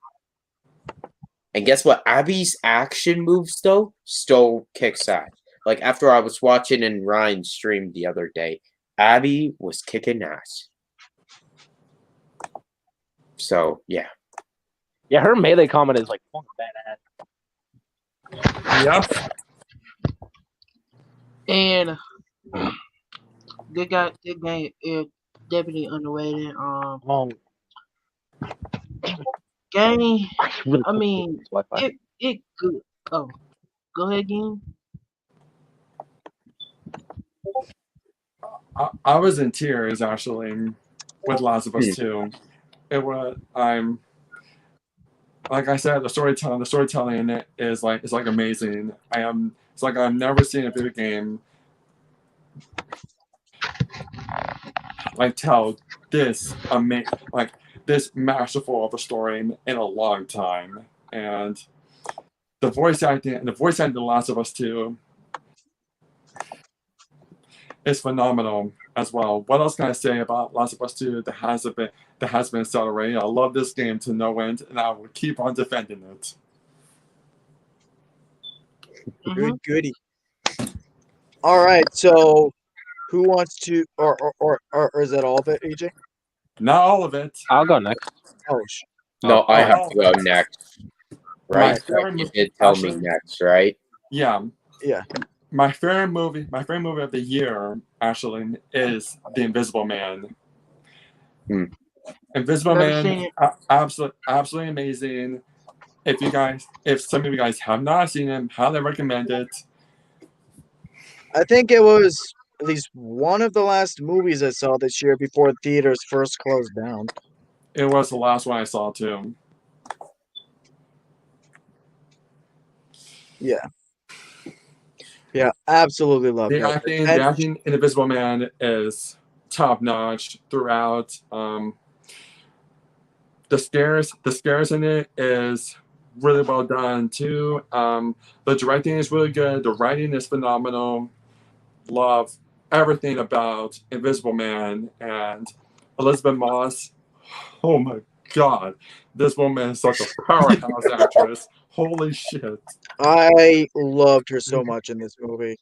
And guess what? Abby's action moves though still kicks ass. Like after I was watching in Ryan's stream the other day, Abby was kicking ass. So yeah. Yeah, her melee combat is like fucking badass. Yep. And good game is definitely underrated. Oh, Game, really I mean, Wi-Fi. it good. Oh, go ahead again. I was in tears actually with Last of Us 2. It was like I said, the storytelling in it is like amazing. It's like I've never seen a video game like tell this this masterful of a story in a long time. And the voice acting in The Last of Us 2 is phenomenal as well. What else can I say about Last of Us 2 that has been celebrated? I love this game to no end, and I will keep on defending it. Good goody. All right, so who wants to, or is that all of it, AJ? Not all of it. I'll go next. Oh, No, I have to go next. Right? Right. You did tell me next, right? Yeah. Yeah. My favorite movie of the year actually is The Invisible Man. Invisible Never Man, seen absolutely amazing. If some of you guys have not seen it, highly recommend it. I think it was at least one of the last movies I saw this year before theaters first closed down. It was the last one I saw too. Yeah. Yeah, absolutely love The it. acting in Invisible Man is top notch throughout. The scares in it is really well done too. The directing is really good. The writing is phenomenal. Love everything about Invisible Man and Elizabeth Moss. Oh my god, this woman is such a powerhouse actress. Holy shit! I loved her so much in this movie.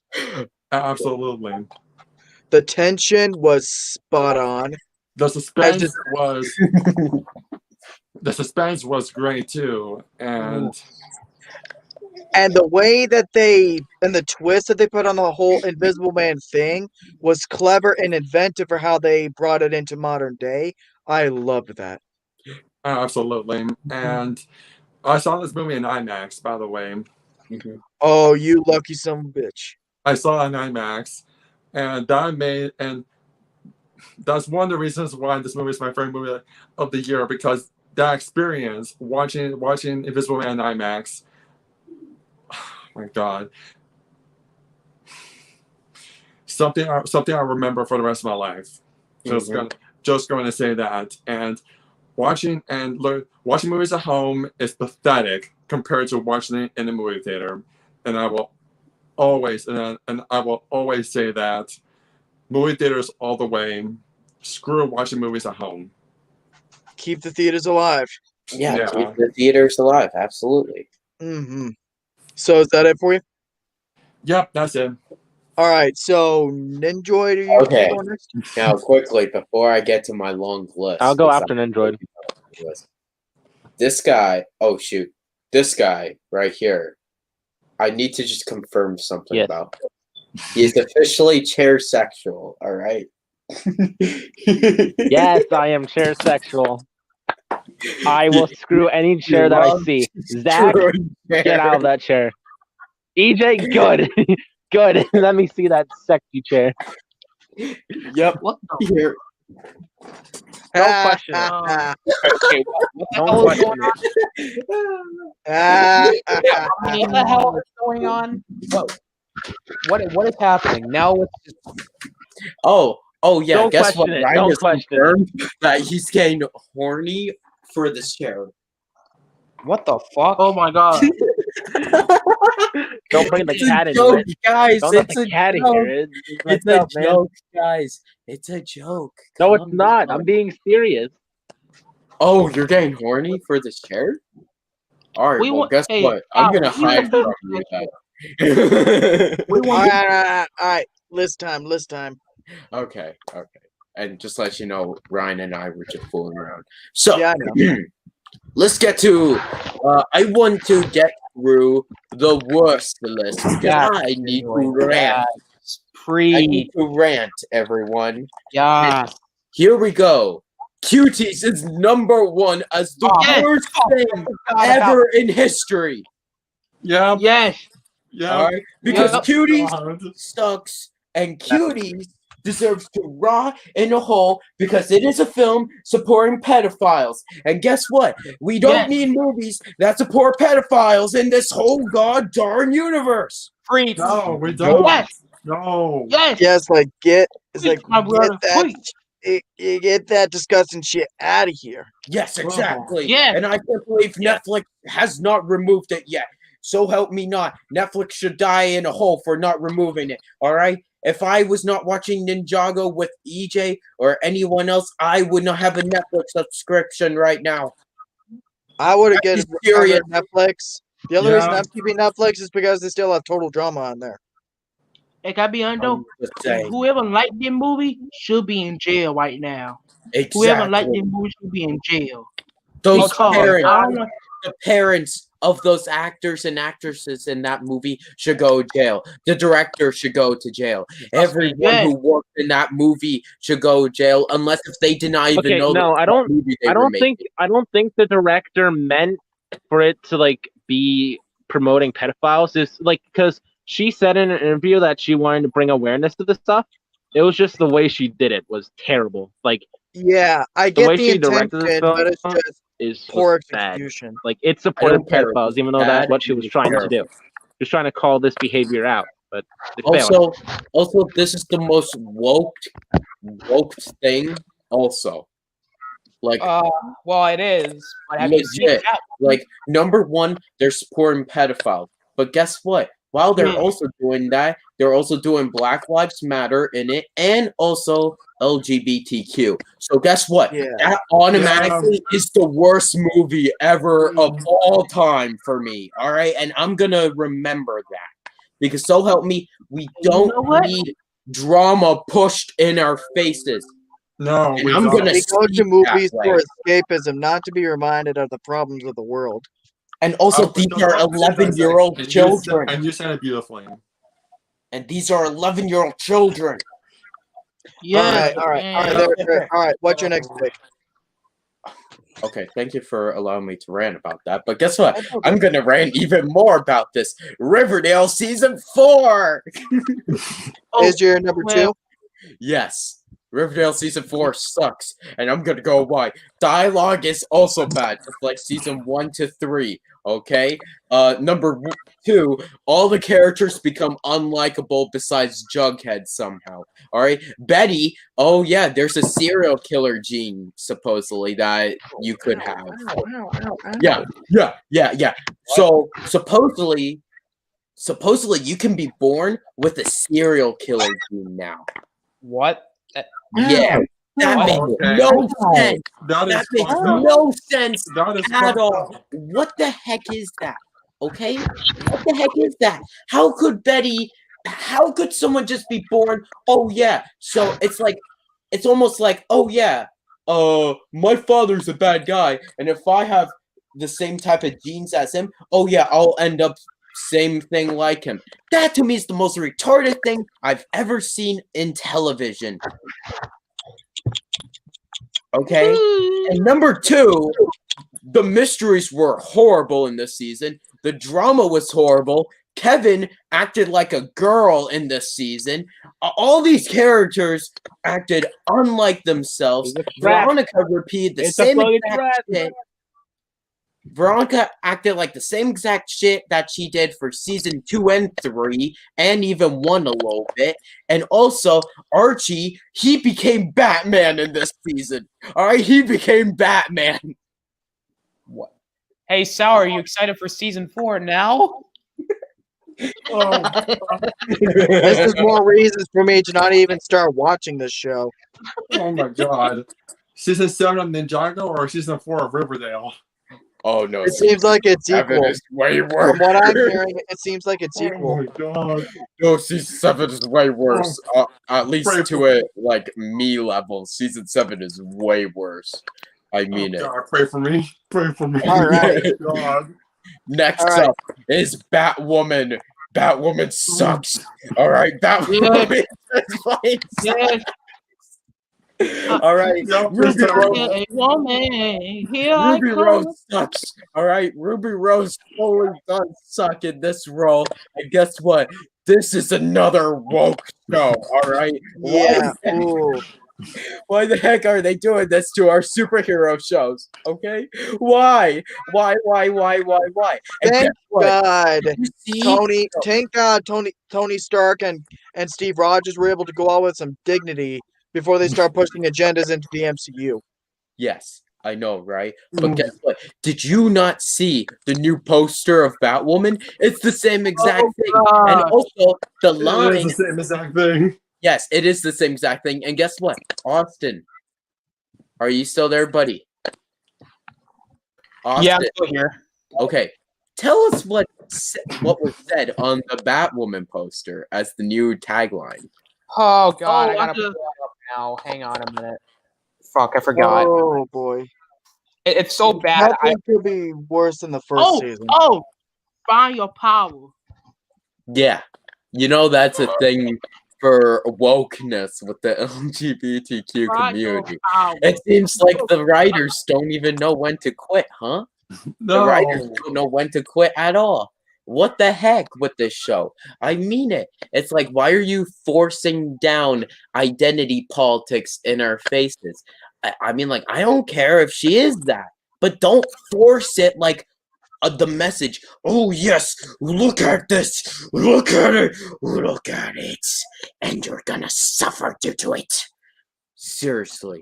Absolutely. The tension was spot on. The suspense was great too, and the way that the twist that they put on the whole Invisible Man thing was clever and inventive for how they brought it into modern day. I loved that. absolutely. And I saw this movie in IMAX, by the way. Oh, you lucky son of a bitch. I saw it in IMAX, and that's one of the reasons why this movie is my favorite movie of the year, because that experience watching Invisible Man in IMAX. Oh my god, something I remember for the rest of my life. Just going to say that. And watching movies at home is pathetic compared to watching it in the movie theater. And I will always say that movie theaters all the way. Screw watching movies at home. Keep the theaters alive. Yeah, keep the theaters alive. Absolutely. So is that it for you? Yep, that's it. All right. So Ninjoid, are you Okay. going next? Now, quickly, before I get to my long list, I'll go because after Ninjoid. This guy. Oh shoot! This guy right here. I need to just confirm something about. He's officially chair sexual. All right. Yes, I am chair sexual. I will screw any chair that I see. Zach, get out of that chair. EJ, good. Good. Let me see that sexy chair. Yep. What the Here. Don't question it. Okay, what the Don't hell is question going it. What the hell is going on? What is happening now? Oh yeah. Don't Guess what? question it. Ryan Don't has question it. confirmed that he's getting horny for this chair. What the fuck? Oh my god. Don't Don't bring the It's a cat into joke, it. guys. Don't let It's the a cat in joke. here. It's It's messed a up, man. joke, guys. It's a joke. No, it's Calm not. down. I'm being serious. Oh, you're getting horny for this chair? All right. We Well, want. guess Hey, what? I'm gonna we hide want to from be you sexual. then. We All want. right, all right. List time. Okay. And just let you know, Ryan and I were just fooling around. So Yeah, I know. let's get to. I want to get through the worst list because Yeah. I need to rant. I need Preach. to rant, everyone. Yeah. Here we go. Cuties is number one as the Yes. worst thing God, ever in history. Yeah. Yes. Yeah. All right, because Yep. Cuties sucks and Cuties deserves to rot in a hole because it is a film supporting pedophiles. And guess what? We don't Yes. need movies that support pedophiles in this whole god darn universe. Preach. No, we don't. Yes. No. Yes. Yes, like get My brother. Preach. you get that disgusting shit out of here. Yes, exactly. Yes. And I can't believe Netflix has not removed it yet. So help me not. Netflix should die in a hole for not removing it. All right? If I was not watching Ninjago with EJ or anyone else, I would not have a Netflix subscription right now. I would have Are you get serious? Netflix. The only reason Yeah. I'm keeping Netflix is because they still have Total Drama on there. It gotta be under. I'm just saying. Whoever liked this movie should be in jail right now. Whoever liked Exactly. this movie should be in jail. Those Because parents, I don't want. the parents of those actors and actresses in that movie should go to jail. The director should go to jail. Everyone Yes. who worked in that movie should go to jail, unless if they did not even Okay, know. no, that I don't- movie they I were don't making. think the director meant for it to like be promoting pedophiles. Is like because she said in an interview that she wanted to bring awareness to this stuff. It was just the way she did it was terrible. Like Yeah, I the get way the she directed this intention, but it's film just is poor bad. execution. Like it supported I don't care if pedophiles, it's even though bad, that's what she was it's trying to do. terrible. She was trying to call this behavior out, but it failed. Also, this is the most woke thing. Also, like, Well, it is. But have you seen legit. that? Like, number one, they're supporting pedophiles. But guess what? While they're Yeah. also doing that, they're also doing Black Lives Matter in it and also LGBTQ. So guess what? Yeah. That automatically is the worst movie ever of all time for me. All right. And I'm going to remember that. Because so help me, we You don't know what? need drama pushed in our faces. No, And we I'm don't. gonna We go speak to movies that for way. escapism, not to be reminded of the problems of the world. And also, Oh, these no, are no, 11-year-old and you children. And you said it beautifully. And these are 11-year-old children. Yeah. All right. yeah. There. All right. What's your next pick? Okay, thank you for allowing me to rant about that. But guess what? I'm gonna rant even more about this. Riverdale season 4. Is your number two? Yes. Riverdale season 4 sucks, and I'm gonna go why. Dialogue is also bad, just like season 1 to 3. Okay. Number 2, all the characters become unlikable besides Jughead somehow. All right. Betty. Oh yeah, there's a serial killer gene supposedly that you could have. Yeah. So supposedly you can be born with a serial killer gene now. What? Yeah, that makes Okay. no sense. That is That makes fucked up. no sense That is at fucked all. up. What the heck is that? Okay, what the heck is that? How could Betty? How could someone just be born? Oh yeah, so it's like, it's almost like, oh yeah, my father's a bad guy, and if I have the same type of genes as him, oh yeah, I'll end up same thing like him. That to me is the most retarded thing I've ever seen in television. Okay? And number 2, the mysteries were horrible in this season. The drama was horrible. Kevin acted like a girl in this season. All these characters acted unlike themselves. It's a trap. Veronica repeated the It's a same fucking exact trap. shit. Veronica acted like the same exact shit that she did for season 2 and 3, and even 1 a little bit. And also, Archie, he became Batman in this season. Alright, he became Batman. What? Hey, Sour, are you excited for season 4 now? This is more reasons for me to not even start watching this show. Oh my god. Season 7 of Ninjago or season 4 of Riverdale? Oh no, It seems like it's seven equal. is way worse. From what I'm hearing, it seems like it's Oh equal. my god. No, season 7 is way worse. At least Pray to for- a like me level, season 7 is way worse. I mean Oh it. god, pray for me. Pray for me. All right. Oh god. Next All right. up is Batwoman. Batwoman sucks. All right, Batwoman is fine. Yes, All right, Yeah, Ruby please tell Rose. a woman, here I Ruby come. Rose sucks. All right, Ruby Rose totally does suck in this role. And guess what? This is another woke show. All right. Yeah. Ooh. Why the heck are they doing this to our superhero shows? Okay. Why? Why? And Thank guess what? God. You see? Thank God Tony Stark and Steve Rogers were able to go out with some dignity before they start pushing agendas into the MCU. Yes, I know, right? But guess what? Did you not see the new poster of Batwoman? It's the same exact thing. And God. also, the It line. is the same exact thing. Yes, it is the same exact thing. And guess what? Austin, are you still there, buddy? Austin, Yeah, I'm still here. okay. Tell us what was said on the Batwoman poster as the new tagline. Oh god, Oh, I gotta I pull just- it up now. Hang on a minute. Fuck, I forgot. Oh boy. It's so bad. Nothing could be worse than the first season. Find your power. Yeah, you know that's a thing for wokeness with the LGBTQ Find your community. power. It seems like the writers don't even know when to quit, huh? The No. writers don't know when to quit at all. What the heck with this show? I mean it. It's like, why are you forcing down identity politics in our faces? I mean, like, I don't care if she is that, but don't force it like the message. Oh, yes, look at this. Look at it. Look at it. And you're gonna suffer due to it. Seriously.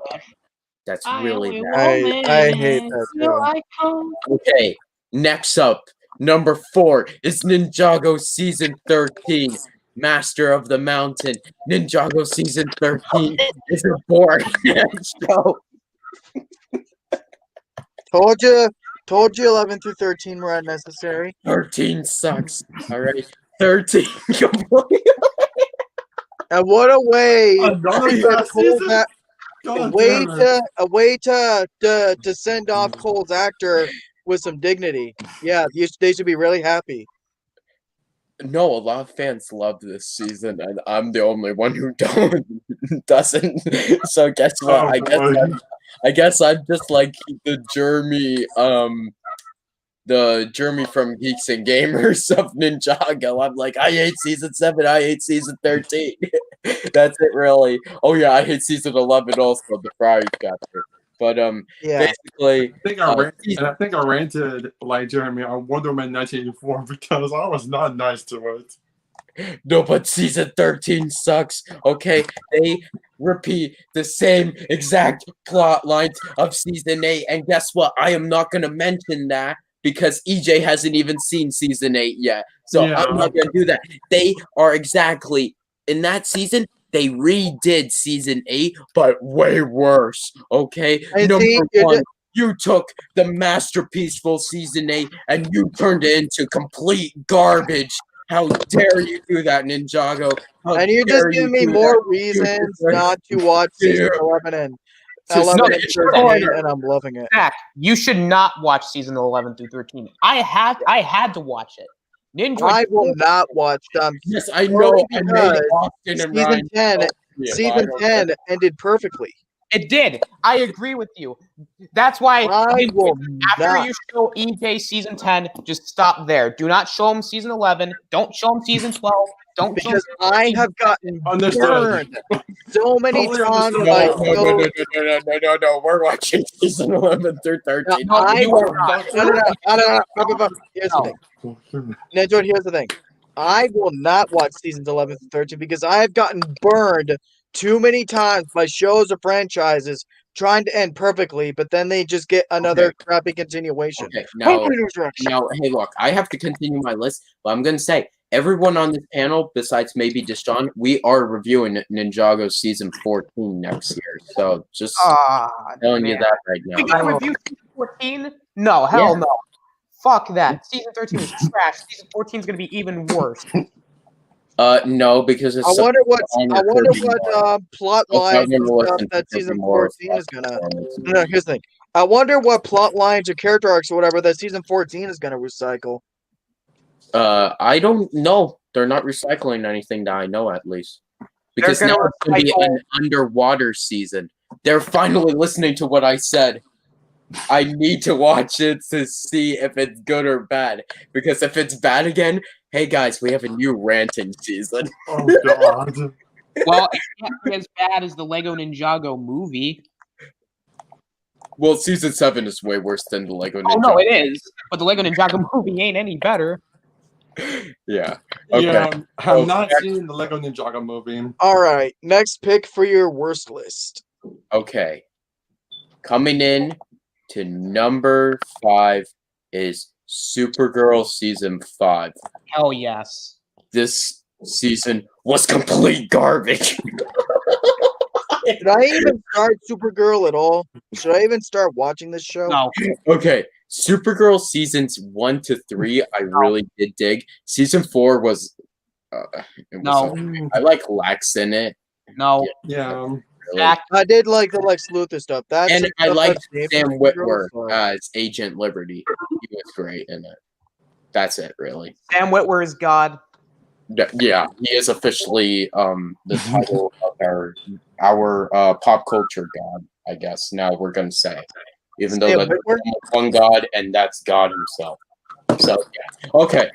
That's really bad. I hate that Here show. I come. Okay, next up, number 4 is Ninjago Season 13, Master of the Mountain. Ninjago Season 13 is a boring show. Told you 11 through 13 were unnecessary. 13 sucks. All right, 13 completely. And what a way Another to bad Cole season? that God damn it. a way to send off Cole's actor with some dignity. Yeah, they should be really happy. No, a lot of fans love this season, and I'm the only one who doesn't. So guess what? Oh, I guess I'm just like the Jeremy from Geeks and Gamers of Ninjago. I'm like, I hate season 7, I hate season 13. That's it, really. Oh yeah, I hate season 11 also, the Friars chapter. But Yeah. basically, I think I ranted like Jeremy on Wonder Woman 1984 because I was not nice to it. no, but season 13 sucks. Okay, they repeat the same exact plot lines of season 8, and guess what? I am not gonna mention that because EJ hasn't even seen season 8 yet. So Yeah. I'm not gonna do that. They are exactly in that season. They redid season 8, but way worse. Okay, I number see, 1, you took the masterpieceful season 8 and you turned it into complete garbage. How dare you do that, Ninjago? How And you're dare just giving you me do more that? reasons not to watch season 11 and Just 11 not and sure. 13, and I'm loving it. Zach, you should not watch season 11 through 13. I had to watch it. Ninja. I will not watch them. Yes, I know. I made Because Austin and Season Ryan 10, help me if I season don't 10 ended perfectly. It did. I agree with you. That's why I will after not. you show EJ season 10, just stop there. Do not show him season 11. Don't show him season 12. Don't show him Because I have gotten Understood. burned so many Totally times understood. by No. We're watching season 11 through 13. No, I you will are not. not. Here's the thing. Ninja, here's the thing. I will not watch seasons 11 through 13 because I have gotten burned too many times by shows or franchises trying to end perfectly, but then they just get another crappy continuation. Okay, now, Totally new direction. now, hey, look, I have to continue my list, but I'm going to say everyone on this panel, besides maybe Deshaun, we are reviewing Ninjago season 14 next year. So just telling you man. that right now. We gotta review season 14? No, hell Yeah. no. Fuck that. Season 13 is trash. Season 14 is gonna be even worse. No, because it's I wonder what plot I'm lines gonna and stuff listen to that season more 14 is gonna. performance. No, here's the thing. I wonder what plot lines or character arcs or whatever that season 14 is gonna recycle. I don't know. They're not recycling anything that I know, at least. Because gonna now it's going to be recycle- an underwater season. They're finally listening to what I said. I need to watch it to see if it's good or bad. Because if it's bad again, hey guys, we have a new ranting season. Oh God. Well, it can't be as bad as the Lego Ninjago movie. Well, season 7 is way worse than the Lego Ninjago. Oh no, it is. But the Lego Ninjago movie ain't any better. Yeah. Okay. Yeah, I've Oh, not next- seen the Lego Ninjago movie. All right, next pick for your worst list. Okay. Coming in to number 5 is Supergirl season 5. Hell yes. This season was complete garbage. Should I even start Supergirl at all? Should I even start watching this show? No. Okay, Supergirl seasons 1 to 3, I really did dig. Season 4 was, it was No. I like Lex in it. No. Yeah. Really. Jack. I did like the Lex Luthor stuff. That's And the I stuff liked I've seen Sam from Witwer Supergirl, so- as Agent Liberty. He was great in it. That's it, really. Sam Witwer is God. Yeah, he is officially the title of our pop culture god, I guess. Now we're gonna say, even though Sam that's Witwer? one god, and that's God himself. So yeah. Okay.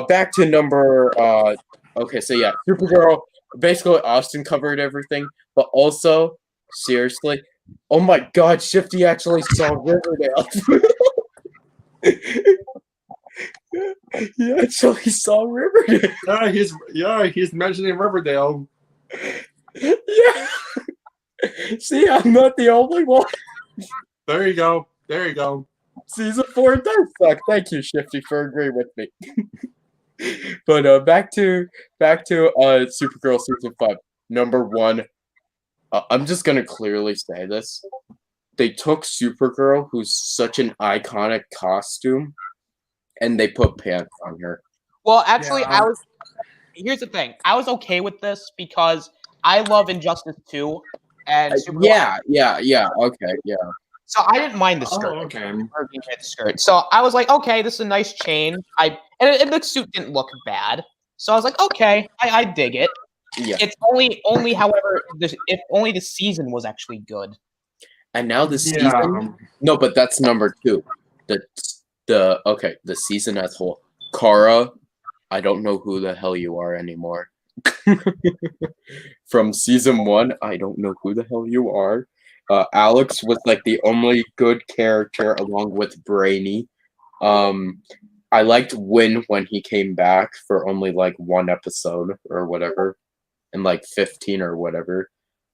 Back to number. Okay. So yeah, Supergirl. Basically, Austin covered everything, but also seriously, oh my God, Shifty actually saw Riverdale. He actually saw Riverdale. He's mentioning Riverdale. Yeah. See, I'm not the only one. There you go. There you go. Season 4 does suck. Thank you, Shifty, for agreeing with me. But back to Supergirl season 5. Number 1. I'm just gonna clearly say this. They took Supergirl, who's such an iconic costume, and they put pants on her. Well, actually, Yeah. Here's the thing. I was okay with this because I love Injustice 2 and Supergirl. Yeah. Okay, yeah. So I didn't mind the skirt. Oh, okay. Or being hit skirt. So I was like, okay, this is a nice change. And the suit didn't look bad. So I was like, okay, I dig it. Yeah. It's only however, if only the season was actually good. And now the season. Yeah. No, but that's number 2. The season as a whole. Kara, I don't know who the hell you are anymore. From season 1, I don't know who the hell you are. Alex was like the only good character along with Brainy. I liked Win when he came back for only like 1 episode or whatever, and like 15 or whatever.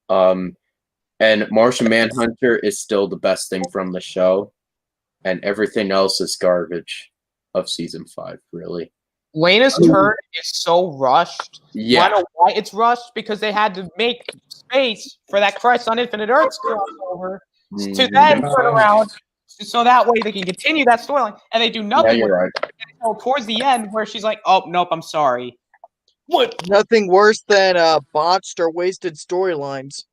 And Martian Manhunter is still the best thing from the show, and everything else is garbage of season 5, really. Lena's turn is so rushed. Yeah. I know why it's rushed, because they had to make space for that Crisis on Infinite Earths crossover to then turn around so that way they can continue that storyline, and they do Yeah, nothing you're right. until towards the end where she's like, "Oh nope, I'm sorry." What? Nothing worse than botched or wasted storylines.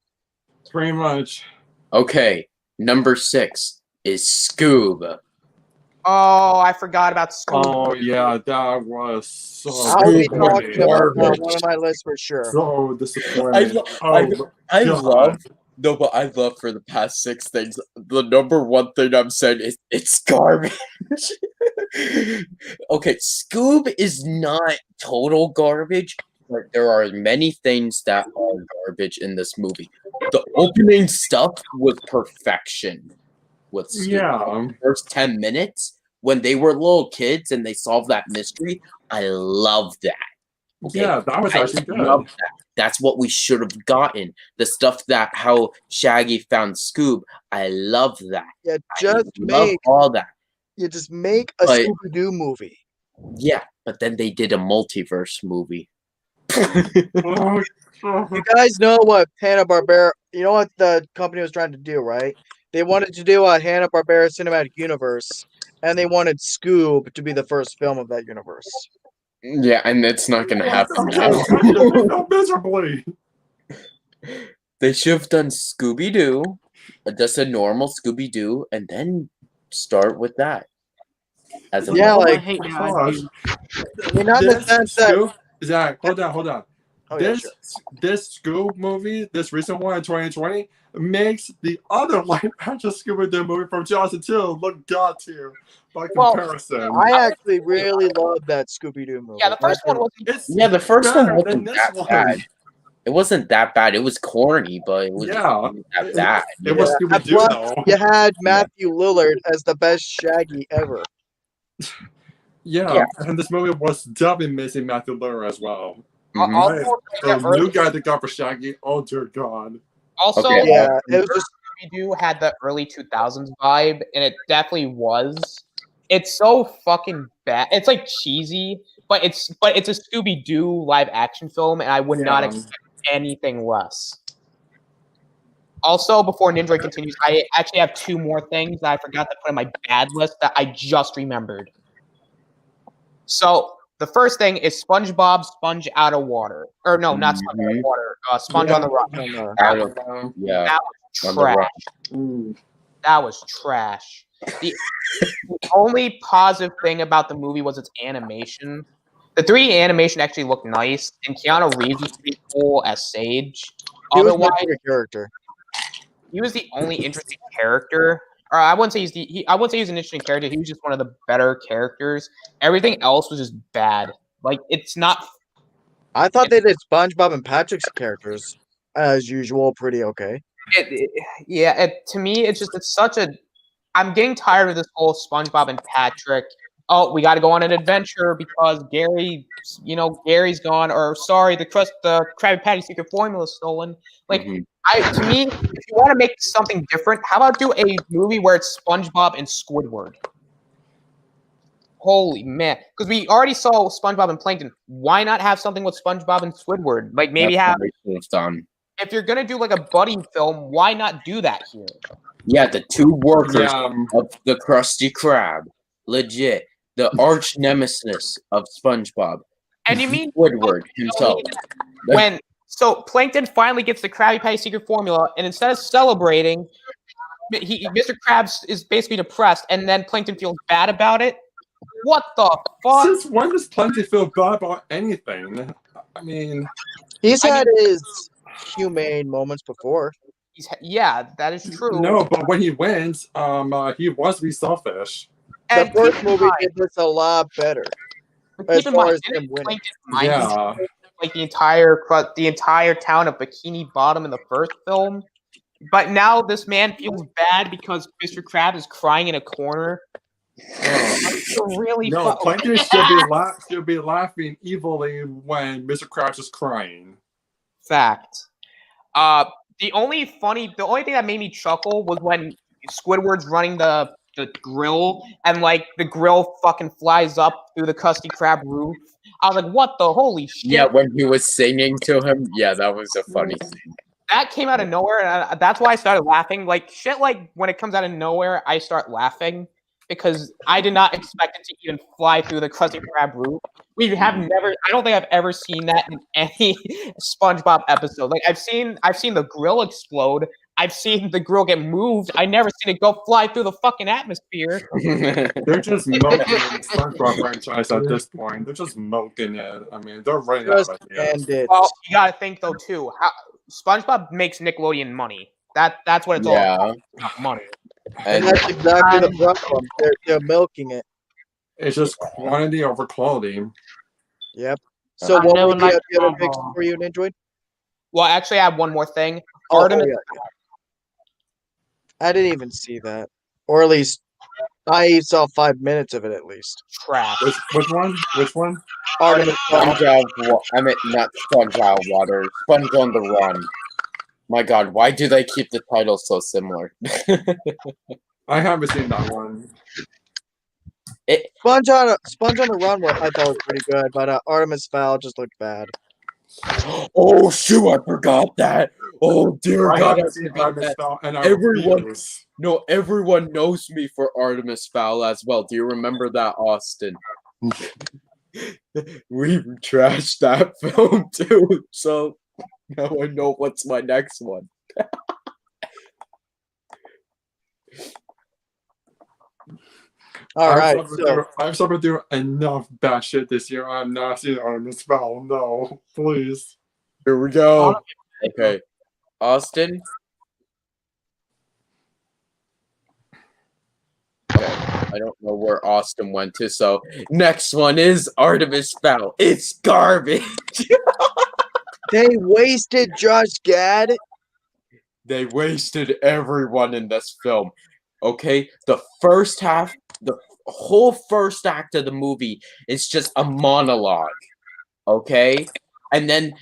Pretty much. Okay, number 6 is Scoob. Oh, I forgot about school. Oh yeah, that was so I'll be talking disappointing. about that one of my lists for sure. So disappointing. I God. love no, but I love for the past 6 things. The number 1 thing I'm saying is it's garbage. Okay, Scoob is not total garbage, but there are many things that are garbage in this movie. The opening stuff was perfection with Scoob. Yeah. The first 10 minutes when they were little kids and they solved that mystery, I love that. Okay? Yeah, that was I actually good. love that. That's what we should have gotten. The stuff that how Shaggy found Scoob, I love that. Yeah, I love just all that. make a But- Scooby Doo movie. Yeah, but then they did a multiverse movie. You guys know what Hanna-Barbera, you know what the company was trying to do, right? They wanted to do a Hanna-Barbera cinematic universe, and they wanted Scoob to be the first film of that universe. Yeah, and it's not gonna happen now. No, miserably. They should have done Scooby Doo, just a normal Scooby Doo, and then start with that. As a Yeah, I like, hate that Gosh. idea. I mean, not in the This sense that. Scoob, Zach, hold on. Oh, yeah, this sure. this Scoob movie, this recent one in 2020, makes the other live action Scooby-Doo movie from 2002 look god tier by Well, comparison. I actually really love that Scooby-Doo movie. Yeah, the first one wasn't. It's Yeah, the first one better than wasn't this that one. bad. It wasn't that bad. It was corny, but it was Yeah. that bad. It was Yeah, Scooby-Doo plus, though. you had Matthew Lillard as the best Shaggy ever. Yeah, and this movie was definitely missing Matthew Lillard as well. Mhm. Also, The the early- new guy that got for Shaggy, oh dear God. also Okay. Yeah, it was just Scooby-Doo had the early 2000s vibe, and it definitely was. It's so fucking bad. It's like cheesy, but it's a Scooby-Doo live action film, and I would not Yeah. expect anything less. Also, before Ninja continues, I actually have two more things that I forgot to put on my bad list that I just remembered. So the first thing is SpongeBob Sponge Out of Water. Or no, not Sponge Out of Water. Sponge on the Rock. Out of- yeah, That on was the trash. rock. Ooh. That was trash. The only positive thing about the movie was its animation. The 3D animation actually looked nice, and Keanu Reeves was pretty cool as Sage. he was my Otherwise, favorite character. he was the only interesting character. Or I wouldn't say I wouldn't say he was an interesting character. He was just one of the better characters. Everything else was just bad. Like it's not. I thought they did SpongeBob and Patrick's characters as usual pretty okay. To me, it's such a. I'm getting tired of this whole SpongeBob and Patrick. Oh, we got to go on an adventure because Gary's gone. Or sorry, the Krabby Patty secret formula is stolen. Like, Mhm. to me, if you want to make something different, how about do a movie where it's SpongeBob and Squidward? Holy man! Because we already saw SpongeBob and Plankton. Why not have something with SpongeBob and Squidward? Like maybe That's have. what they should have done. If you're gonna do like a buddy film, why not do that here? Yeah, the two workers Yeah, of the Krusty Krab, legit, the arch nemesis of SpongeBob, And you mean Woodward himself. when Plankton finally gets the Krabby Patty secret formula, and instead of celebrating, Mr. Krabs is basically depressed, and then Plankton feels bad about it. What the fuck? since when does Plenty feel bad about anything? I mean, He's had his humane moments before. Yeah, that is true. no, but when he wins, he was be selfish. The And first keep in movie mind- did this a lot better. but as keep in far mind, as didn't him winning. Plankton mind Yeah, like the entire town of Bikini Bottom in the first film? But now this man feels bad because Mr. Krabs is crying in a corner. It's really no, fu- Plankton should be laughing evilly when Mr. Krabs is crying. fact. The only thing that made me chuckle was when Squidward's running the grill and like the grill fucking flies up through the Krusty Krab roof. I was like, what the holy shit? Yeah, when he was singing to him, yeah, that was a funny thing. That came out of nowhere, and that's why I started laughing. Like shit, like when it comes out of nowhere, I start laughing because I did not expect it to even fly through the Krusty Krab roof. We have never. I don't think I've ever seen that in any SpongeBob episode. Like I've seen the grill explode. I've seen the grill get moved. I never seen it go fly through the fucking atmosphere. They're just milking the SpongeBob franchise at this point. They're just milking it. I mean, they're running out Just of ideas. end it. Well, you gotta think though too. SpongeBob makes Nickelodeon money. That's what it's all Yeah, about, money. And and that's exactly the problem. They're milking it. It's just quantity over quality. Yep. So I what never were the liked other picks SpongeBob. for you, Ninjoid? Well, actually, I have one more thing. Oh, Artemis. yeah. I didn't even see that. Or at least I saw 5 minutes of it at least. Trash. Which one? Which one? Artemis Fowl. Sponge out I mean, not Sponge out of water, Sponge on the Run. My God, why do they keep the titles so similar? I haven't seen that one. Sponge on the Run, I thought was pretty good, but Artemis Fowl just looked bad. Oh shoot! I forgot that. Oh dear I God! haven't I seen forgot Artemis that. Fowl, and I Everyone- refuse. No, everyone knows me for Artemis Fowl as well. Do you remember that, Austin? We trashed that film too, so now I know what's my next one. All right, so I've suffered through enough bad shit this year. I'm not seeing Artemis Fowl. No, please. Here we go. Okay, Austin. Okay, I don't know where Austin went to, so next one is Artemis Fowl. It's garbage. they wasted Josh Gad. They wasted everyone in this film. Okay, the first half, the whole first act of the movie is just a monologue. Okay, and then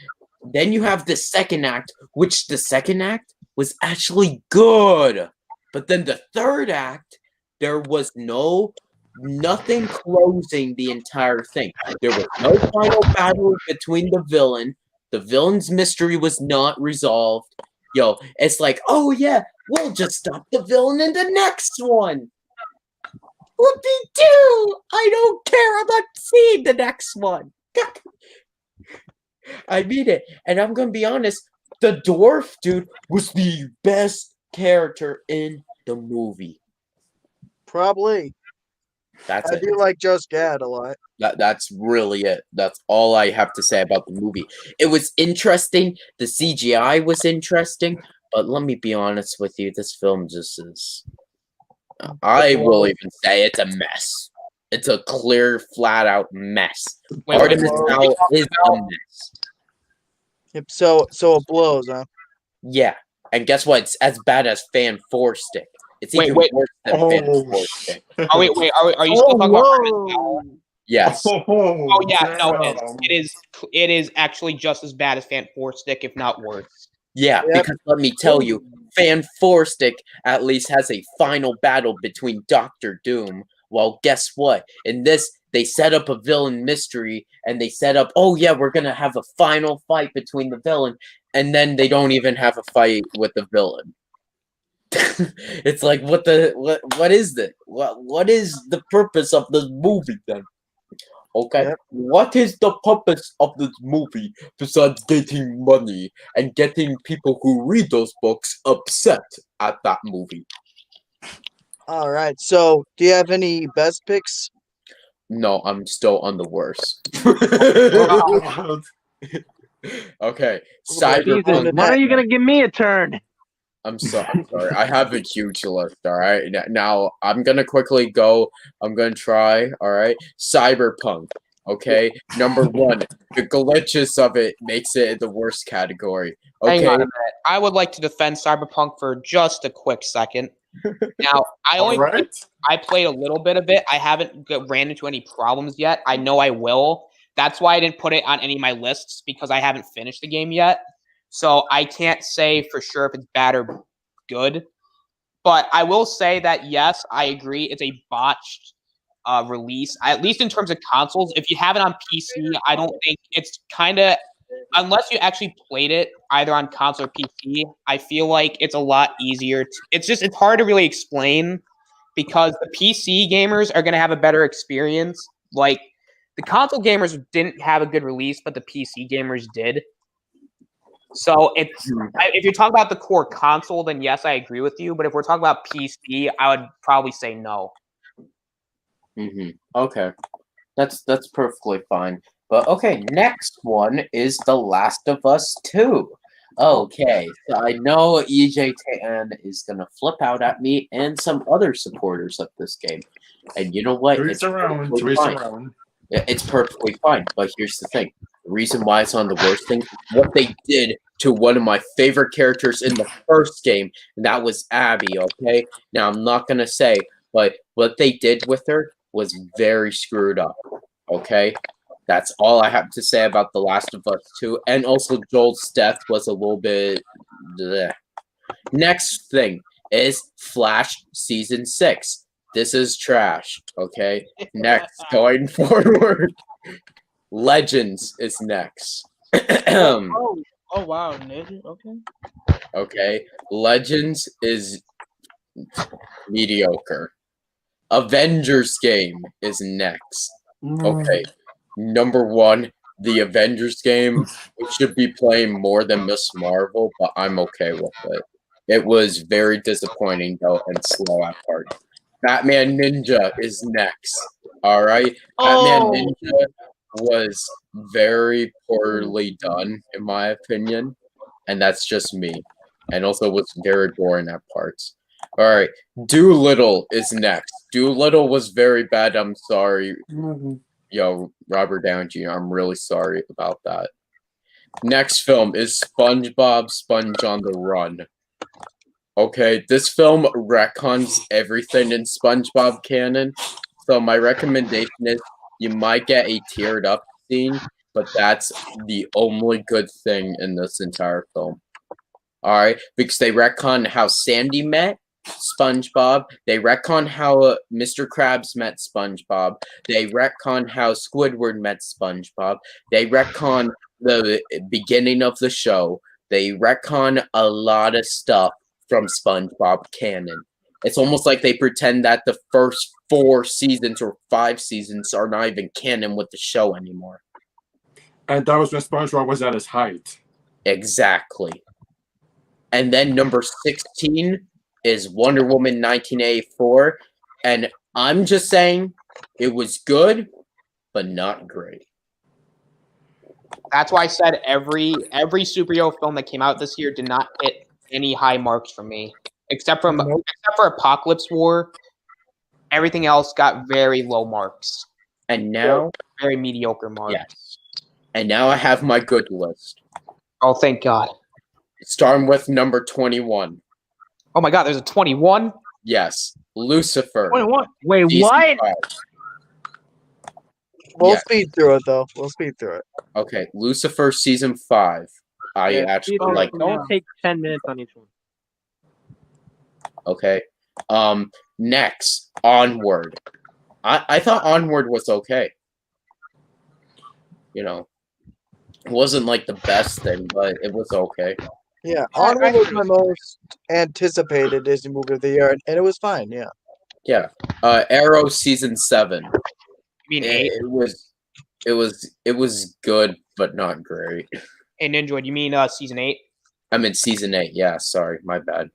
you have the second act, which the second act was actually good, but then the third act, there was nothing closing the entire thing. There was no final battle between the villain. The villain's mystery was not resolved. Yo, it's like, oh yeah, we'll just stop the villain in the next one. Whoopie-doo! I don't care. I'm not seeing the next one. I mean it. And I'm going to be honest, the dwarf dude was the best character in the movie. Probably. That's I it. do like Josh Gad a lot. That's really it. That's all I have to say about the movie. It was interesting. The CGI was interesting. But let me be honest with you. This film just is... I will even say it's a mess. It's a clear, flat-out mess. Artemis Fowl is a mess. Yep, so it blows, huh? Yeah. And guess what? It's as bad as Fan 4 Stick. It's even Wait. worse than Fan 4 Stick. Oh wait, are you still talking about Artemis Fowl? Yes. Oh yeah, no, damn. it is actually just as bad as Fan 4 Stick, if not worse. Yeah, Yep. because let me tell you, Fan 4 Stick at least has a final battle between Doctor Doom. Well, guess what? In this, they set up a villain mystery, and they set up, oh yeah, we're gonna have a final fight between the villain, and then they don't even have a fight with the villain. It's like, what is this? What is the purpose of this movie then? Okay, Yep. what is the purpose of this movie besides getting money and getting people who read those books upset at that movie? All right. So, do you have any best picks? No, I'm still on the worst. Okay, Jesus, Cyberpunk. when are you gonna give me a turn? I'm sorry. I have a huge list. All right. Now I'm gonna quickly go. I'm gonna try. All right. Cyberpunk. Okay. Number one, the glitches of it makes it in the worst category. Okay. Hang on a minute. I would like to defend Cyberpunk for just a quick second. Now, Alright. I played a little bit of it. I haven't ran into any problems yet. I know I will. That's why I didn't put it on any of my lists, because I haven't finished the game yet. So I can't say for sure if it's bad or good. But I will say that, yes, I agree. It's a botched release, at least in terms of consoles. If you have it on PC, I don't think it's kind of, unless you actually played it either on console or PC, I feel like it's a lot easier. It's hard to really explain, because the PC gamers are going to have a better experience. Like, the console gamers didn't have a good release, but the PC gamers did. So if you're talking about the core console, then yes, I agree with you. But if we're talking about PC, I would probably say no. Okay, that's perfectly fine. But okay, next one is The Last of Us 2. Okay, so I know EJ Tan is gonna flip out at me and some other supporters of this game, and you know what? Twist around. perfectly Twist fine. around. It's perfectly fine. But here's the thing: the reason why it's on the worst thing, what they did to one of my favorite characters in the first game, and that was Abby. Okay, now I'm not gonna say, but what they did with her was very screwed up. Okay, that's all I have to say about The Last of Us 2. And also Joel's death was a little bit bleh. Next thing is Flash Season 6. This is trash. Okay. Next, going forward, Legends is next. Oh wow, nigga. Okay. Okay, Legends is mediocre. Avengers game is next. Okay, number one, the Avengers game. We should be playing more than Miss Marvel, but I'm okay with it. It was very disappointing though and slow at parts. Batman Ninja is next. All right, Batman Oh, Ninja was very poorly done in my opinion, and that's just me. And also was very boring at parts. All right, Doolittle is next. Doolittle was very bad. I'm sorry, yo, Robert Downey Jr. I'm really sorry about that. Next film is SpongeBob Sponge on the Run. Okay, this film retcons everything in SpongeBob canon. So my recommendation is you might get a teared up scene, but that's the only good thing in this entire film. Alright, because they retcon how Sandy met SpongeBob, they retcon how Mr. Krabs met SpongeBob, they retcon how Squidward met SpongeBob, they retcon the beginning of the show, they retcon a lot of stuff from SpongeBob canon. It's almost like they pretend that the first 4 seasons or 5 seasons are not even canon with the show anymore. And that was when SpongeBob was at his height. Exactly. And then number 16 is Wonder Woman 1984. And I'm just saying it was good, but not great. That's why I said every superhero film that came out this year did not hit any high marks for me, except for Apocalypse War. Everything else got very low marks. And now, very mediocre marks. yes. And now I have my good list. Oh, thank God. Starting with number 21. Oh my God, there's a 21? Yes, Lucifer. 21. Wait, Season what? 5. We'll Yeah. speed through it though. We'll speed through it. Okay, Lucifer season 5. I Yeah, actually oh, like. Don't take 10 minutes on each one. Okay. Next, Onward. I thought Onward was okay. You know, it wasn't like the best thing, but it was okay. Yeah, Onward was my most anticipated Disney movie of the year, and it was fine. Yeah. Yeah. Arrow season 7. You mean 8? It was good, but not great. And Ninja, you mean season 8? I'm in season 8. Yeah, sorry, my bad.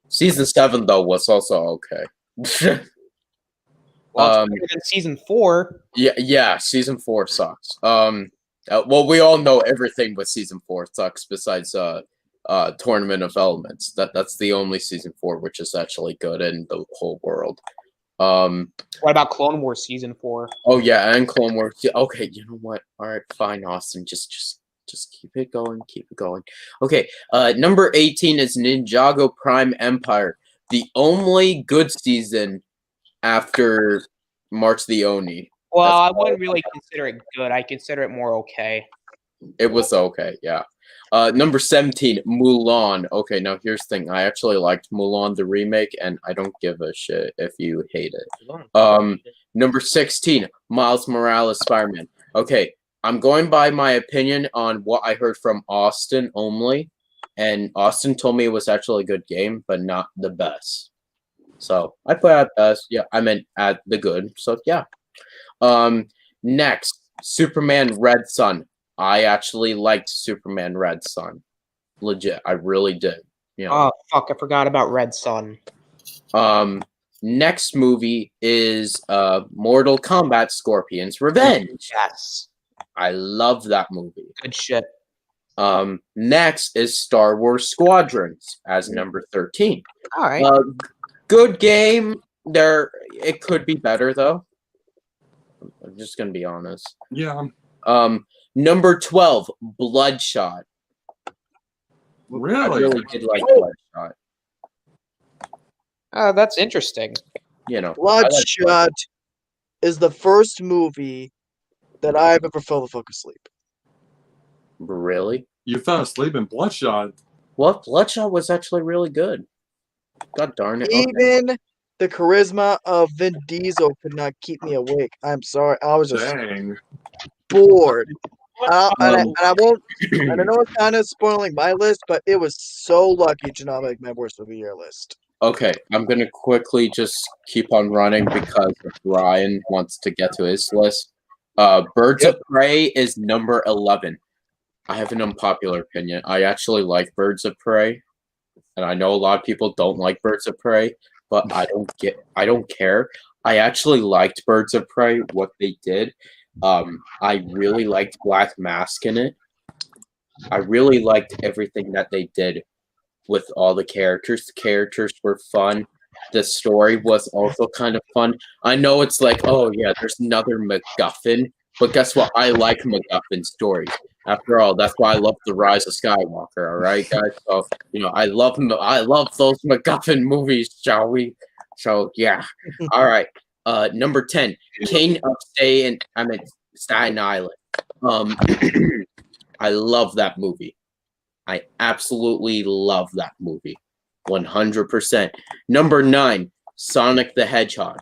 Season 7 though was also okay. Well, it's better than season 4. Yeah, season 4 sucks. Well, we all know everything with season 4 sucks besides Tournament of Elements. That's the only season 4 which is actually good in the whole world. What about Clone Wars season 4? Oh yeah, and Clone Wars. Yeah, okay, you know what? All right, fine, Austin. Just keep it going. Keep it going. Okay. Number 18 is Ninjago Prime Empire, the only good season after March the Oni. Well, That's I all. wouldn't really consider it good. I consider it more okay. It was okay, yeah. Number 17, Mulan. Okay, now here's the thing. I actually liked Mulan, the remake, and I don't give a shit if you hate it. Number 16, Miles Morales Spider-Man. Okay, I'm going by my opinion on what I heard from Austin only, and Austin told me it was actually a good game, but not the best. So I put at best. Yeah, I meant at the good. So yeah. Next, Superman Red Sun. I actually liked Superman Red Sun. Legit, I really did. You know. Oh, fuck, I forgot about Red Sun. Next movie is Mortal Kombat Scorpion's Revenge. Yes. I love that movie. Good shit. Next is Star Wars Squadrons as number 13. All right. Good game. It could be better though. I'm just gonna be honest. Yeah. Number 12, Bloodshot. I Really? really did like Bloodshot. That's interesting. You know, Bloodshot is the first movie that I've ever fell the fuck asleep. Really? You fell asleep in Bloodshot. What? Bloodshot was actually really good. God darn it. Okay. Even the charisma of Vin Diesel could not keep me awake. I'm sorry, I was just Dang. bored. And I won't. Um, And I know it's kind of spoiling my list, but it was so lucky to not make my worst of the year list. Okay, I'm gonna quickly just keep on running because Ryan wants to get to his list. Birds of Prey is number 11. I have an unpopular opinion. I actually like Birds of Prey, and I know a lot of people don't like Birds of Prey, but I don't care. I actually liked Birds of Prey, what they did. I really liked Black Mask in it. I really liked everything that they did with all the characters. The characters were fun. The story was also kind of fun. I know it's like, oh yeah, there's another MacGuffin, but guess what? I like MacGuffin stories. After all, that's why I love The Rise of Skywalker. All right, guys. So I love those MacGuffin movies. Shall we? So yeah. All right. Number 10, King of Staten Island. I love that movie. I absolutely love that movie. 100%. Number 9, Sonic the Hedgehog.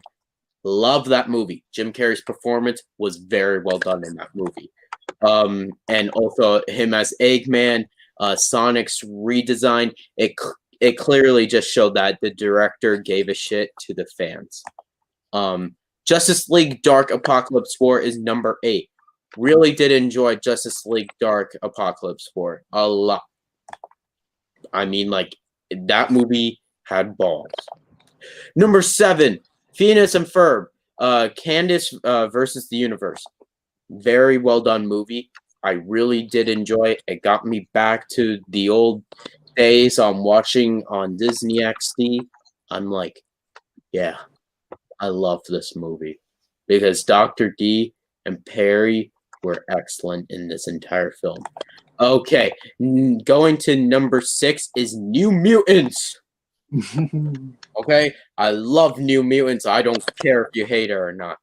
Love that movie. Jim Carrey's performance was very well done in that movie. And also him as Eggman, Sonic's redesign, it clearly just showed that the director gave a shit to the fans. Justice League Dark Apocalypse War is number 8. Really did enjoy Justice League Dark Apocalypse War a lot. I mean, like, that movie had balls. Number 7, Phineas and Ferb, Candace versus the Universe. Very well done movie. I really did enjoy it. It got me back to the old days I'm watching on Disney XD. I'm like, yeah, I love this movie because Dr. D and Perry were excellent in this entire film. Okay, going to number 6 is New Mutants. Okay, I love New Mutants. I don't care if you hate it or not.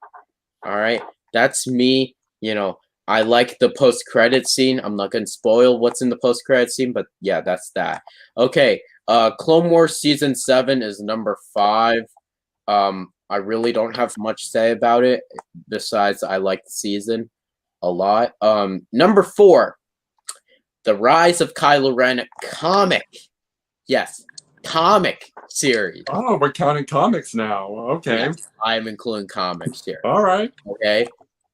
All right, that's me. You know, I like the post-credit scene. I'm not going to spoil what's in the post-credit scene, but yeah, that's that. Okay, Clone Wars Season 7 is number 5. I really don't have much to say about it, besides I like the season a lot. Number 4, The Rise of Kylo Ren comic. Yes, comic series. Oh, we're counting comics now. Okay. Yes, I'm including comics here. All right. Okay.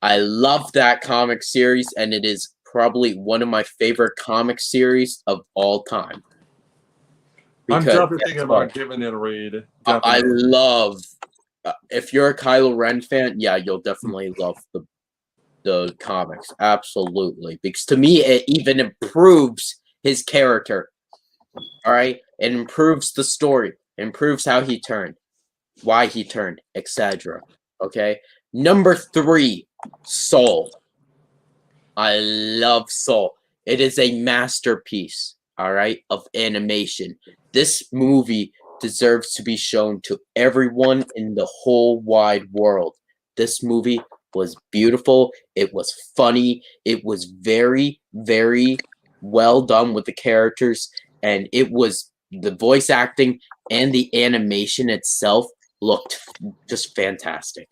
I love that comic series, and it is probably one of my favorite comic series of all time. I'm Because definitely guess thinking what? about giving it a read. I Definitely. love. If you're a Kylo Ren fan, yeah, you'll definitely love the comics. Absolutely, because to me, it even improves his character. All right, it improves the story, improves how he turned, why he turned, etc. Okay, number 3, Soul. I love Soul. It is a masterpiece, all right, of animation. This movie deserves to be shown to everyone in the whole wide world. This movie was beautiful. It was funny. It was very, very well done with the characters. And it was the voice acting and the animation itself looked just fantastic.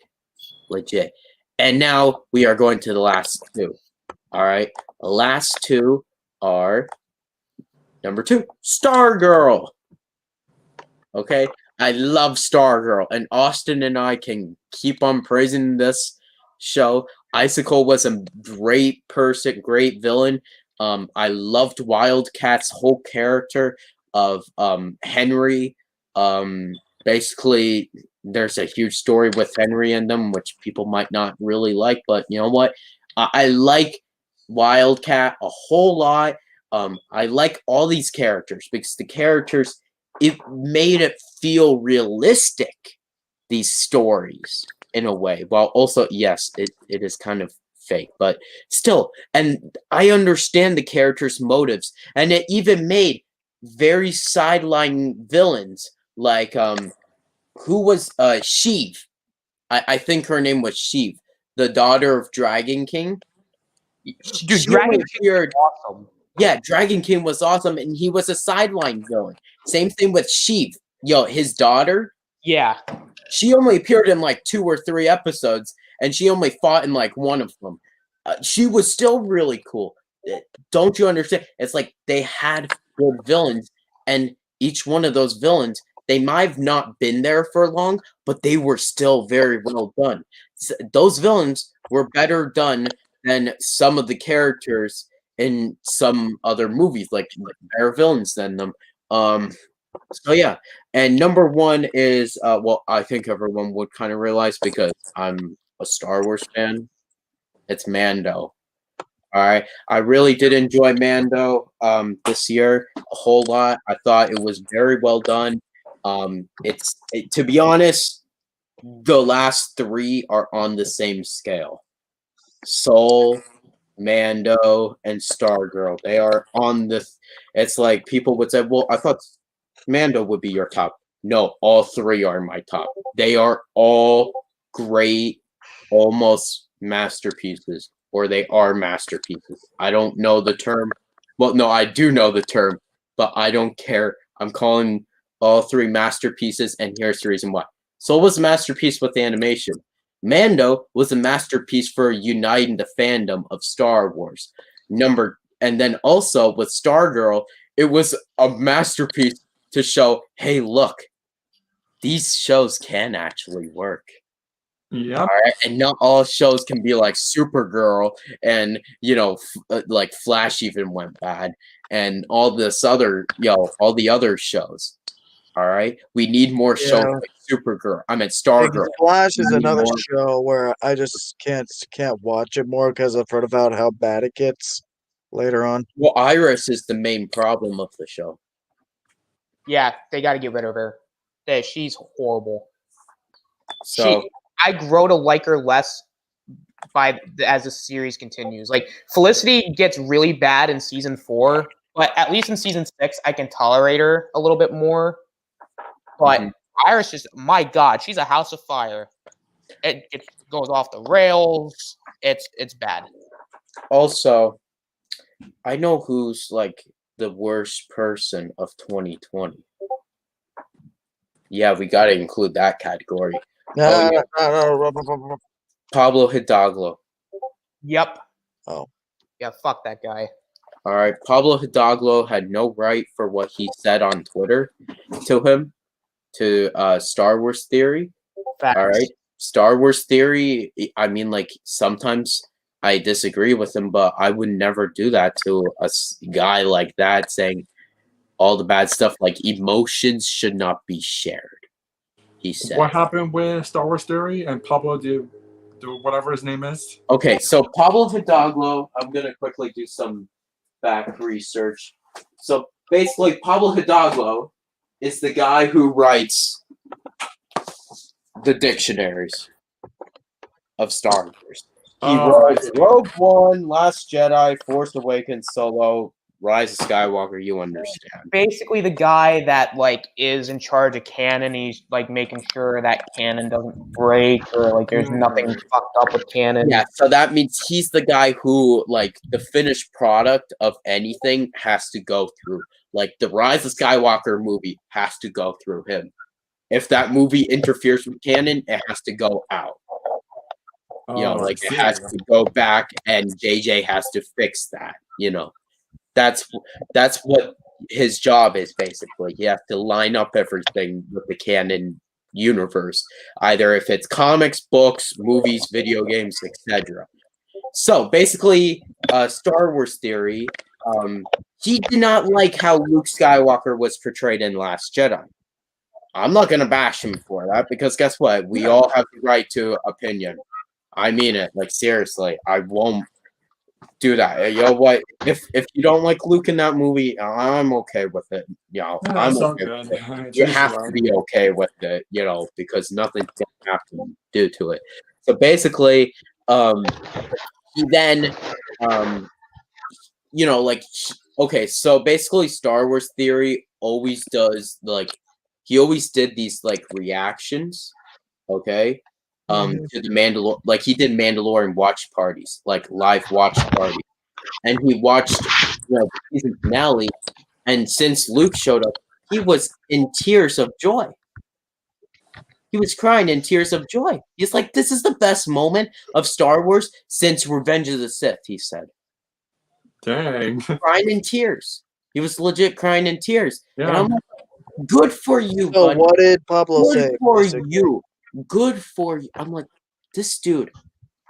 Legit. And now we are going to the last 2. All right. The last 2 are number 2, Stargirl. Okay. I love Stargirl. And Austin and I can keep on praising this show. Icicle was a great person, great villain. I loved Wildcat's whole character of Henry. Basically, there's a huge story with Henry in them, which people might not really like, but you know what? I like Wildcat a whole lot. I like all these characters because the characters, it made it feel realistic, these stories, in a way. While also, yes, it is kind of fake, but still. And I understand the characters' motives. And it even made very sideline villains like, who was Sheev? I think her name was Sheev, the daughter of Dragon King. Dude, She Dragon was King weird. is awesome. Yeah, Dragon King was awesome, and he was a sideline villain. Same thing with Sheev. Yo, his daughter, Yeah. She only appeared in like 2 or 3 episodes, and she only fought in like one of them. She was still really cool. Don't you understand? It's like they had good villains, and each one of those villains, they might have not been there for long, but they were still very well done. Those villains were better done than some of the characters in some other movies, like better villains than them. So yeah, and number one is well, I think everyone would kind of realize because I'm a Star Wars fan. It's Mando. All right, I really did enjoy Mando this year a whole lot. I thought it was very well done. To be honest, the last 3 are on the same scale. Soul, Mando, and Stargirl. They are on the. It's like people would say, "Well, I thought Mando would be your top." No, all 3 are my top. They are all great, almost masterpieces, or they are masterpieces. I don't know the term. Well, no, I do know the term, but I don't care. I'm calling all 3 masterpieces, and here's the reason why. Soul was a masterpiece with animation. Mando was a masterpiece for uniting the fandom of Star Wars. And then also with Stargirl, it was a masterpiece to show, hey, look, these shows can actually work. Yeah. All right, and not all shows can be like Supergirl, and like Flash even went bad, and all this other, all the other shows. All right, we need more shows like Supergirl. I mean, Stargirl. Flash is another more. show where I just can't watch it more because I've heard about how bad it gets later on. Well, Iris is the main problem of the show. Yeah, they got to get rid of her. She's horrible. So I grow to like her less as the series continues. Like Felicity gets really bad in season 4, but at least in season 6, I can tolerate her a little bit more. But Iris just, my God, she's a house of fire. It goes off the rails. It's bad. Also, I know who's like the worst person of 2020. Yeah, we got to include that category. Pablo Hidalgo. Yep. Oh. Yeah, fuck that guy. All right, Pablo Hidalgo had no right for what he said on Twitter to Star Wars Theory. Facts. All right, Star Wars Theory. I mean, like sometimes I disagree with him, but I would never do that to a guy like that, saying all the bad stuff. Like emotions should not be shared. He said. What happened with Star Wars Theory and Pablo do whatever his name is? Okay, so Pablo Hidalgo, I'm gonna quickly do some back research. So basically, Pablo Hidalgo is the guy who writes the dictionaries of Star Wars. He writes Rogue One, Last Jedi, Force Awakens, Solo, Rise of Skywalker. You understand? Basically, the guy that like is in charge of canon. He's like making sure that canon doesn't break or like there's nothing fucked up with canon. Yeah, so that means he's the guy who like the finished product of anything has to go through. Like the Rise of Skywalker movie has to go through him. If that movie interferes with canon, it has to go out. It has to go back, and JJ has to fix that. That's what his job is basically. He has to line up everything with the canon universe, either if it's comics, books, movies, video games, etc. So basically, Star Wars Theory, he did not like how Luke Skywalker was portrayed in Last Jedi. I'm not gonna bash him for that because guess what? We all have the right to opinion. I mean it, like seriously. I won't do that. You know what? If you don't like Luke in that movie, I'm okay with it. I'm okay with it. You have to be okay with it, because nothing's gonna have to do to it. So basically, he then, okay. So basically, Star Wars Theory always does he always did these reactions, okay. To the Mandalorian, like he did Mandalorian watch parties, like live watch parties, and he watched the season finale. And since Luke showed up, he was in tears of joy. He was crying in tears of joy. He's like, this is the best moment of Star Wars since Revenge of the Sith, he said. Dang. Crying in tears. He was legit crying in tears. And Yeah. I'm like, good for you, So buddy. what did Pablo Good say? for basically? you. Good for you. I'm like, this dude,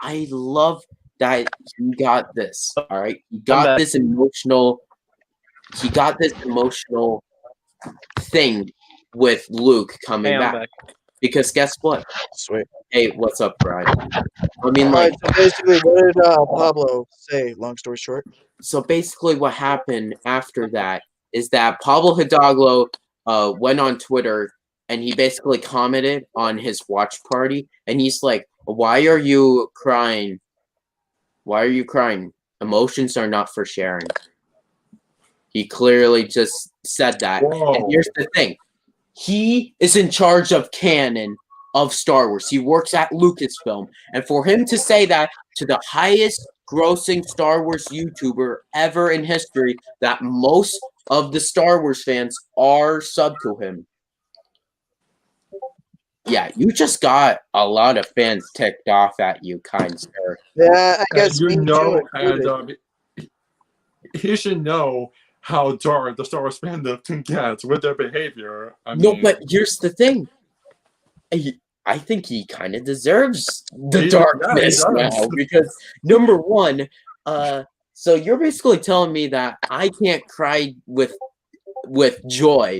I love that he got this. All right. He got back. this emotional thing with Luke coming Hey, I'm back. back. Because guess what? Sweet. Hey, what's up, Brian? I mean, All like, right. So basically, what did Pablo say? Long story short. so basically what happened after that is that Pablo Hidalgo went on Twitter and he basically commented on his watch party and he's like, why are you crying? Why are you crying? Emotions are not for sharing. He clearly just said that. Whoa. And here's the thing. He is in charge of canon of Star Wars. He works at Lucasfilm. And for him to say that to the highest grossing Star Wars YouTuber ever in history, that most of the Star Wars fans are sub to him. Yeah, you just got a lot of fans ticked off at you, kind sir. Yeah, I guess And you me know, too and included. he should know how dark the Star Wars fandom can get with their behavior. I No, mean, but here's the thing. I think he kind of deserves the He- darkness yeah, he now does. because number one, so you're basically telling me that I can't cry with joy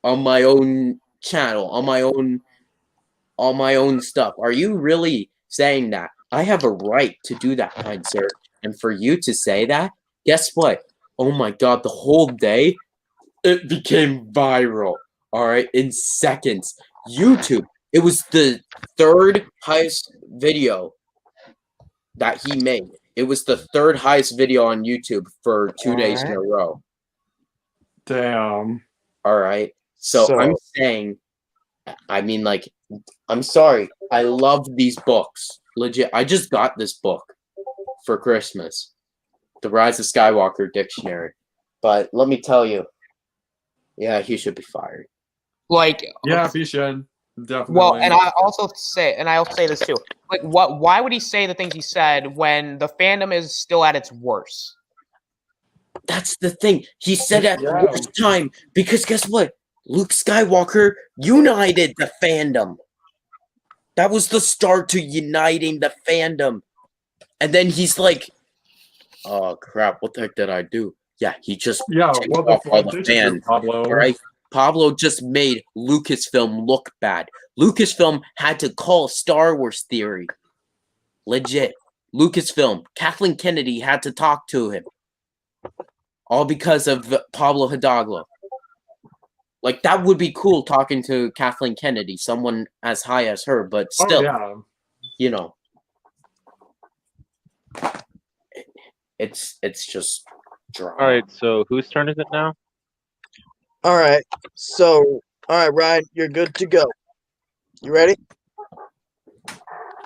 on my own channel, on my own stuff. Are you really saying that? I have a right to do that, kind sir. And for you to say that, guess what? Oh my god, the whole day it became viral. All right, in seconds. YouTube. It was the third highest video that he made. It was the third highest video on YouTube for 2 days in a row. damn. All right. So I'm saying, I mean, like, I'm sorry. I love these books. Legit. I just got this book for Christmas, The Rise of Skywalker Dictionary. But let me tell you, yeah, he should be fired. Like, Yeah, he should. Definitely. well, and I'll say this too. Like, why would he say the things he said when the fandom is still at its worst? That's the thing. He said at the Yeah. worst time because guess what? Luke Skywalker united the fandom. That was the start to uniting the fandom. And then he's like, oh crap, what the heck did I do? Yeah, he just Yeah, ticked what off the all fuck the did you do, fans. Pablo? All right. Pablo just made Lucasfilm look bad. Lucasfilm had to call Star Wars Theory. Legit. Lucasfilm. Kathleen Kennedy had to talk to him. All because of Pablo Hidalgo. Like, that would be cool talking to Kathleen Kennedy, someone as high as her, but still, you know. It's just drama. All right, so whose turn is it now? All right. So, all right, Ryan, you're good to go. You ready?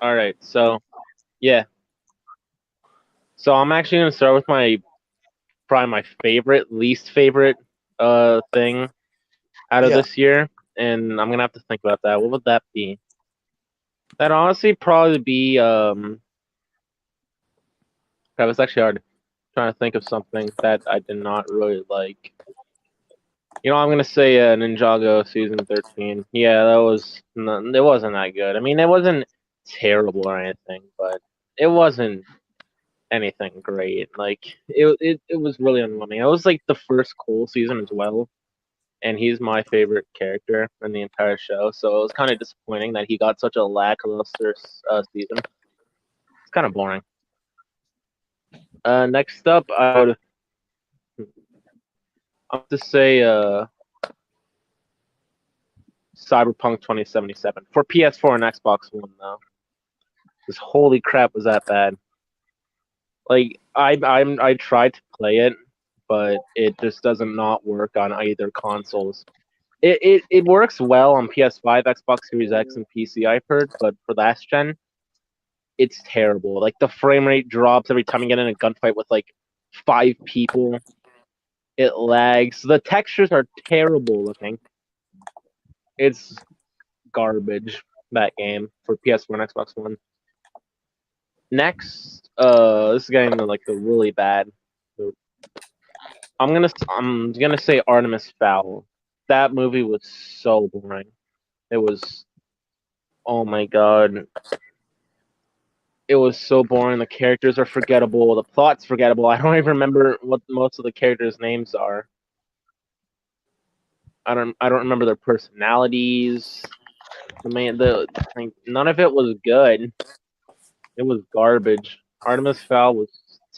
All right, so yeah. So I'm actually gonna start with probably my least favorite thing out of Yeah. this year, and I'm gonna have to think about that. What would that be? That'd honestly probably be That was actually hard. Trying to think of something that I did not really like. You know, I'm gonna say Ninjago season 13. Yeah, it wasn't that good. I mean, it wasn't terrible or anything, but it wasn't anything great. Like it was really underwhelming. It was like the first Cole season as well, and he's my favorite character in the entire show. So it was kind of disappointing that he got such a lackluster season. It's kind of boring. Next up, I would have to say Cyberpunk 2077 for PS4 and Xbox One though. Because holy crap, was that bad? Like I tried to play it, but it just doesn't not work on either consoles. It works well on PS5, Xbox Series X, and PC. I've heard, but for last gen, it's terrible. Like the frame rate drops every time you get in a gunfight with like 5 people. It lags. The textures are terrible looking. It's garbage. That game for PS4 and Xbox One. Next, this is getting into like the really bad. I'm gonna say Artemis Fowl. That movie was so boring. It was, oh my god, it was so boring. The characters are forgettable. The plot's forgettable. I don't even remember what most of the characters' names are. I don't remember their personalities. None of it was good. It was garbage. Artemis Fowl was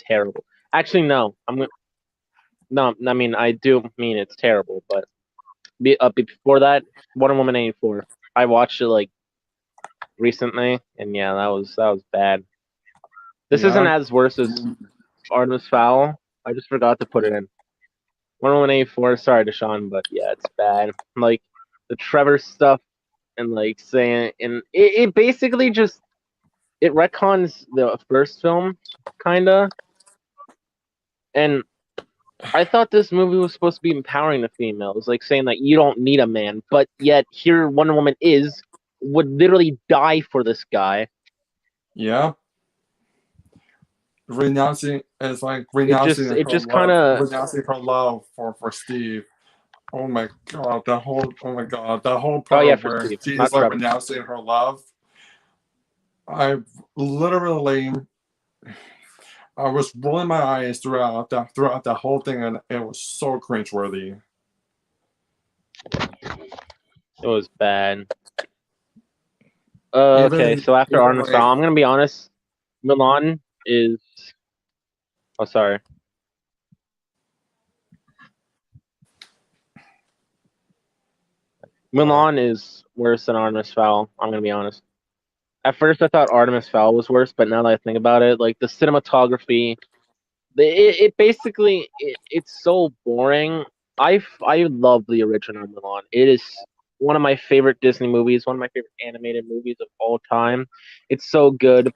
terrible. Actually, no. No, I mean I do mean it's terrible, but before that, Wonder Woman 84. I watched it like recently, and yeah, that was bad. This isn't as worse as Artemis Fowl. I just forgot to put it in. Wonder Woman 84. Sorry, Deshaun, but yeah, it's bad. Like the Trevor stuff, and like saying, and it basically just it retcons the first film, kinda. And I thought this movie was supposed to be empowering the females, like saying that you don't need a man, but yet here Wonder Woman would literally die for this guy. Yeah. Renouncing her love for Steve. Oh my god, that whole part for where Steve, she's not like Trevor. renouncing her love. I was rolling my eyes throughout the whole thing, and it was so cringeworthy. It was bad. Okay, so after Artemis Fowl, I'm gonna be honest. Mulan is. Oh, sorry. Mulan is worse than Artemis Fowl. I'm gonna be honest. At first, I thought Artemis Fowl was worse, but now that I think about it, like the cinematography, it basically it's so boring. I love the original Mulan. It is one of my favorite Disney movies, one of my favorite animated movies of all time. It's so good.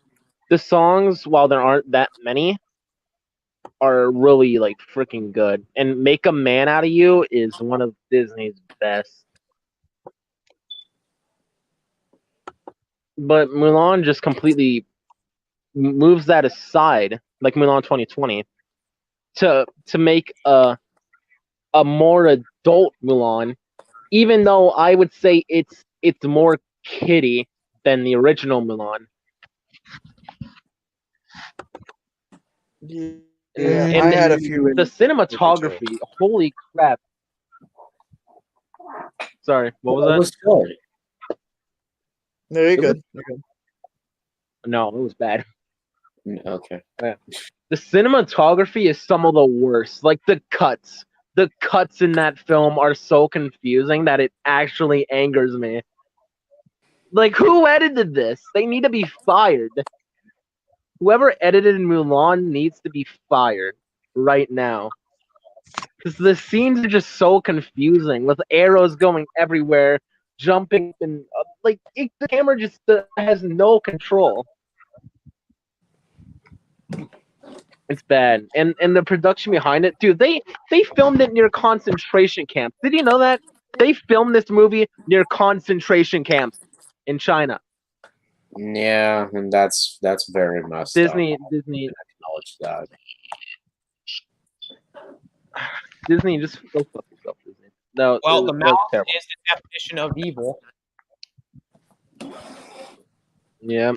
The songs, while there aren't that many, are really like freaking good. And Make a Man Out of You is one of Disney's best. But Mulan just completely moves that aside, like Mulan 2020, to make a more adult Mulan, even though I would say it's more kiddie than the original Mulan. Yeah, And I had a few. the cinematography, holy crap! Sorry, what was that? It was good. No, you're good. You're good. No, it was bad. Okay. The cinematography is some of the worst. Like the cuts in that film are so confusing that it actually angers me. Like, who edited this? They need to be fired. Whoever edited Mulan needs to be fired right now. Because the scenes are just so confusing, with arrows going everywhere, jumping, and the camera just has no control. It's bad, and the production behind it, dude. They filmed it near concentration camps. Did you know that they filmed this movie near concentration camps in China? Yeah, and that's very messed Disney up. Acknowledge that. Disney, just go fuck yourself, Disney. No, Well, the mouth terrible. is the definition of evil. Yeah.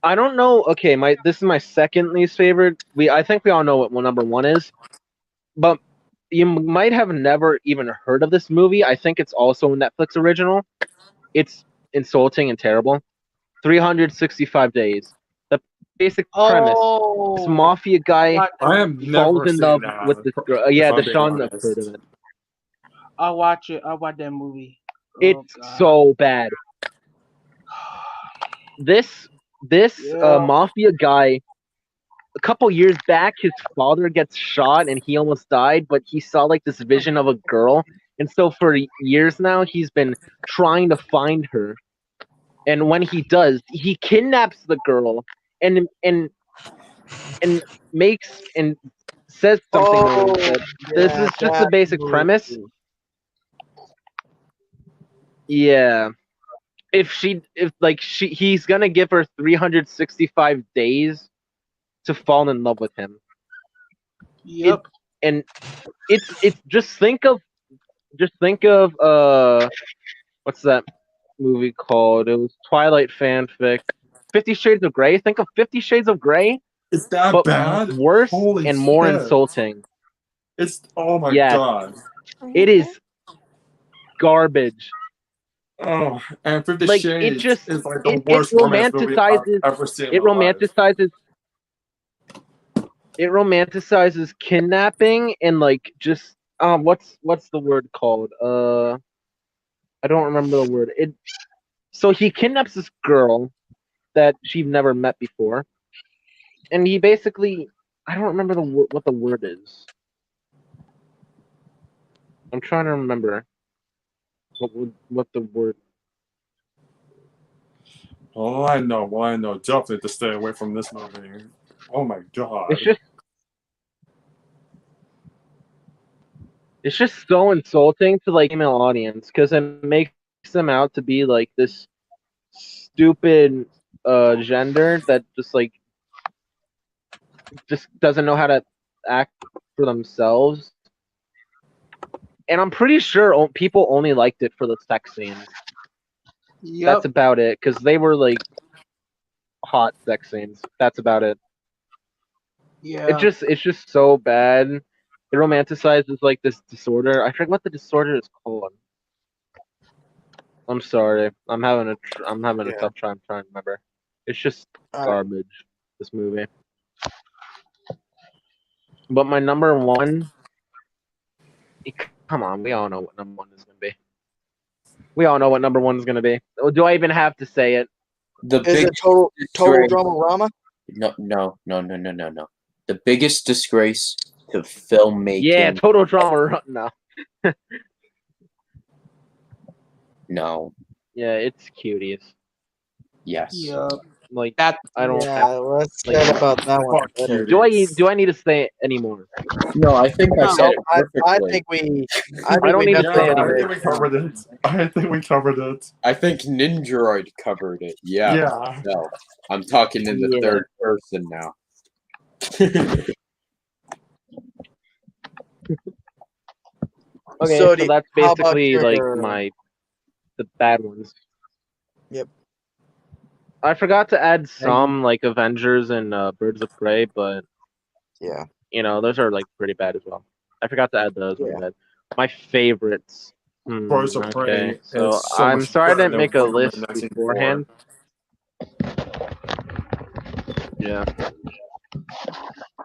I don't know. Okay, this is my second least favorite. I think we all know what number one is, but you might have never even heard of this movie. I think it's also a Netflix original. It's insulting and terrible. 365 Days. The basic premise: this mafia guy I have never falls in seen love that, with this girl. if Yeah, I'm being Deshaun honest. heard of it. I'll watch it. I'll watch that movie. It's so bad. This mafia guy, a couple years back, his father gets shot and he almost died, but he saw like this vision of a girl, and so for years now he's been trying to find her. And when he does, he kidnaps the girl and makes and says something. This is just the basic premise. Yeah. If he's gonna give her 365 days to fall in love with him. Yep. And it's just think of what's that movie called? It was Twilight fanfic. 50 Shades of Grey. Think of 50 Shades of Grey, It's that but bad? worse Holy and more shit. insulting. It's oh my Yeah. god. It is garbage. Oh, and 50 Like Shades is like the it worst romance movie I've romanticizes ever seen in it my life. romanticizes kidnapping and like just what's the word called? I don't remember the word. So he kidnaps this girl that she've never met before, and he basically I don't remember what the word is. I'm trying to remember what the word. All I know, definitely to stay away from this movie. Oh my god. It's just so insulting to like female audience because it makes them out to be like this stupid gender that just doesn't know how to act for themselves. And I'm pretty sure people only liked it for the sex scenes. Yep. That's about it, because they were like hot sex scenes. That's about it. Yeah. It's just so bad. It romanticizes like this disorder. I forget what the disorder is called. I'm sorry. I'm having a tough time trying to remember. It's just garbage. This movie. But my number one. Come on, we all know what number one is gonna be. We all know what number one is gonna be. Do I even have to say it? Is it total drama-rama? No. The biggest disgrace to filmmaking. Yeah, total drama. No. No. Yeah, it's cuties. Yes. Yeah. Like That I don't. Yeah, let's forget about that one. Fuck later. Do I need to say it anymore? No, I think I said it I perfectly. think we. I don't need to Yeah, say I anymore. think we covered it. I think we covered it. I think Ninjaroid covered it. Yeah. Yeah. No, I'm talking in the Yeah. third person now. Okay, So so that's how about basically like your- the bad ones. Yep. I forgot to add some like Avengers and Birds of Prey, but Yeah. those are like pretty bad as well. I forgot to add those. Yeah. My bad. My favorites. Birds of Prey Okay, so is so I'm much sorry I better didn't than make a Wonder Woman list 1984. beforehand. Yeah.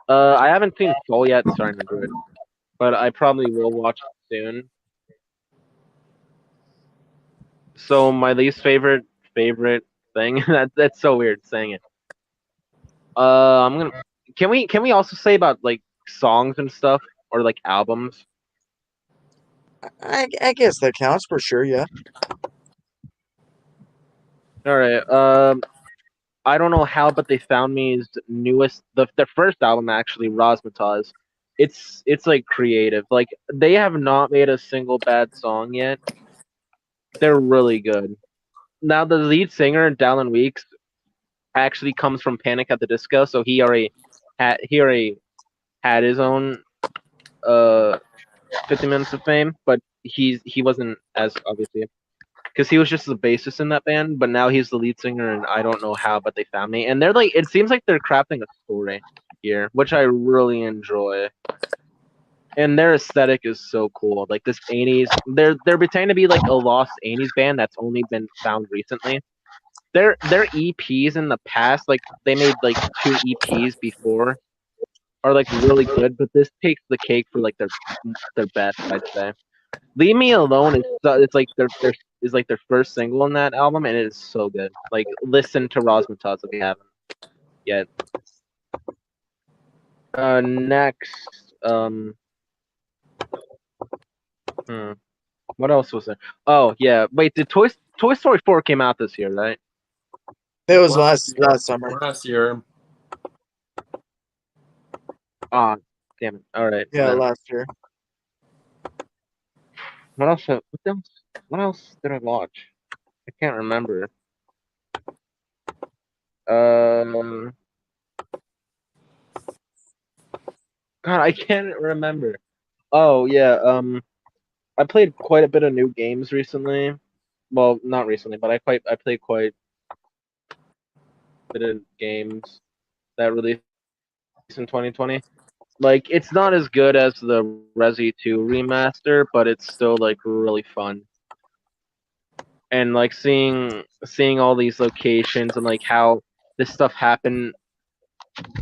I haven't seen Soul yet, starting to do it, but I probably will watch it soon. So my least favorite thing that's so weird saying it. I'm gonna. Can we also say about like songs and stuff or like albums? I guess that counts for sure. Yeah. All right. I don't know how, but they found me's newest, their first album actually, Razzmatazz. It's like creative. Like they have not made a single bad song yet. They're really good. Now the lead singer, Dallin Weeks, actually comes from Panic at the Disco, so he already had his own 50 Minutes of Fame, but he wasn't as obviously because he was just the bassist in that band, but now he's the lead singer, and I don't know how, but they found me, and they're like, it seems like they're crafting a story here, which I really enjoy, and their aesthetic is so cool. Like this 80s, they're pretending to be like a lost 80s band that's only been found recently. Their EPs in the past, like they made like 2 EPs before, are like really good, but this takes the cake for like their best, I'd say. Leave Me Alone it's like their first single in that album, and it is so good. Like listen to Razzmatazz if you haven't yet. Next, what else was there? Oh yeah, wait, did Toy Story 4 came out this year, right? It was last summer. Last year. Ah, damn it. All right. Yeah, then. last year. What else? What else? What else did I watch? I can't remember. God, I can't remember. Oh yeah, I played quite a bit of new games recently. Well, not recently, but I played quite a bit of games that released in 2020. Like, it's not as good as the Resi 2 remaster, but it's still like really fun. And like seeing all these locations and like how this stuff happened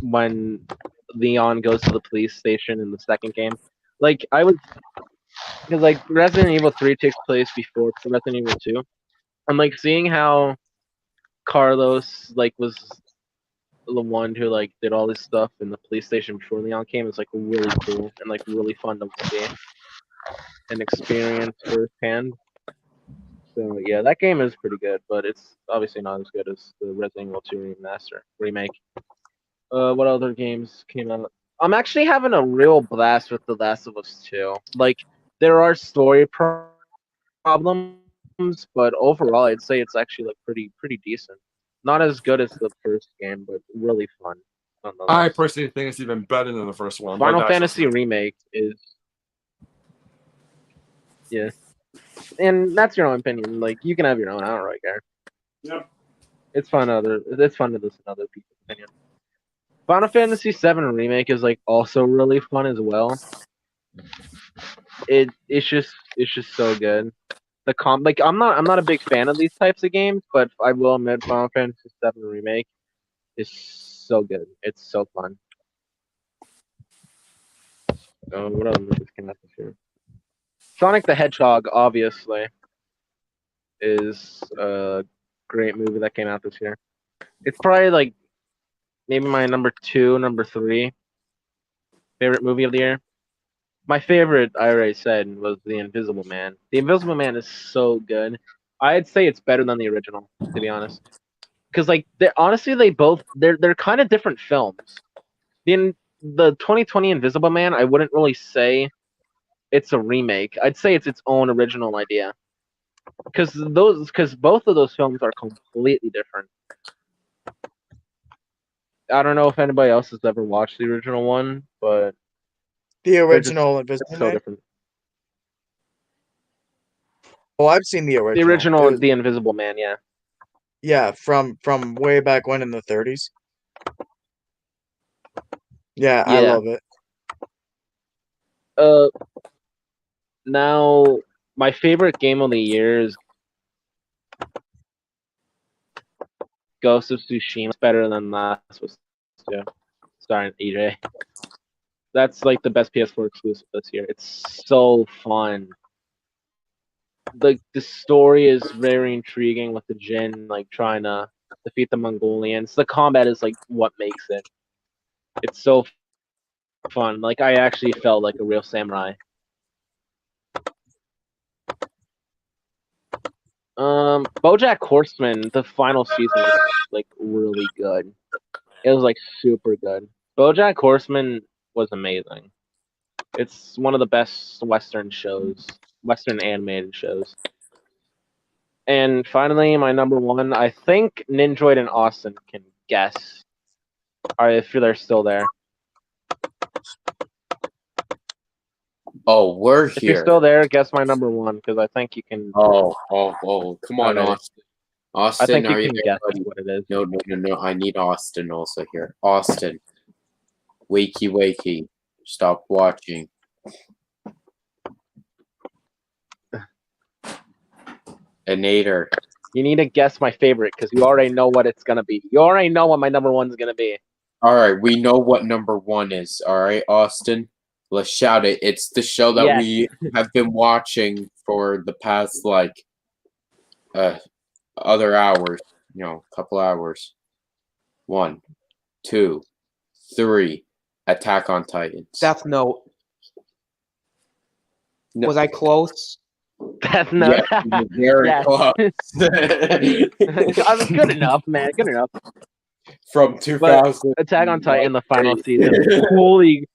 when Leon goes to the police station in the second game. Like, because like Resident Evil 3 takes place before Resident Evil 2. I'm like seeing how Carlos like was the one who like did all this stuff in the police station before Leon came is like really cool and like really fun to see and experience firsthand. So yeah, that game is pretty good, but it's obviously not as good as the Resident Evil 2 remake. What other games came out? I'm actually having a real blast with The Last of Us 2. Like, there are story problems, but overall, I'd say it's actually like pretty decent. Not as good as the first game, but really fun. I personally think it's even better than the first one. but Final that's just Fantasy me. Remake is, yeah, and that's your own opinion. Like, you can have your own. I don't really care. Yep. It's fun. It's fun to listen to other people's opinion. Final Fantasy VII Remake is like also really fun as well. It's just so good. Like, I'm not a big fan of these types of games, but I will admit Final Fantasy VII Remake is so good. It's so fun. What other movies came out this year? Sonic the Hedgehog, obviously, is a great movie that came out this year. It's probably like maybe my number 2, number 3 favorite movie of the year. My favorite, I already said, was The Invisible Man. The Invisible Man is so good. I'd say it's better than the original, to be honest. Because like, honestly, they're kind of different films. The 2020 Invisible Man, I wouldn't really say it's a remake. I'd say it's its own original idea. Because both of those films are completely different. I don't know if anybody else has ever watched the original one, but The they're just original Invisible so Man. different. Oh, I've seen the original. The original, It was- The Invisible Man, yeah. yeah, from way back when in the 30s. Yeah, I Yeah. love it. Now my favorite game of the year is Ghost of Tsushima. It's better than Last of Us 2, starring EJ. That's like the best PS4 exclusive this year. It's so fun. The story is very intriguing with the Jin like trying to defeat the Mongolians. The combat is like what makes it. It's so fun. Like, I actually felt like a real samurai. BoJack Horseman, the final season was like really good. It was like super good. BoJack Horseman was amazing. It's one of the best Western animated shows. And finally, my number 1, I think Ninjoid and Austin can guess. If they're still there. Oh, we're If you're here. still there, guess my number 1, because I think you can. Oh, come on, Alright. Austin. Austin, I think are you you can there, guess buddy? what it is. No. I need Austin also here. Austin. Wakey. Stop watching. Nader. You need to guess my favorite because you already know what it's gonna be. You already know what my number 1's gonna be. Alright, we know what number 1 is. Alright, Austin? Let's shout it. It's the show that Yes. we have been watching for the past, like, other hours. Couple hours. 1, 2, 3. Attack on Titans. Death Note. No. Was I close? Death Note. Yeah, very Yes. close. I was good enough, man. Good enough. From 2000. Attack on Titan, the final season. Holy.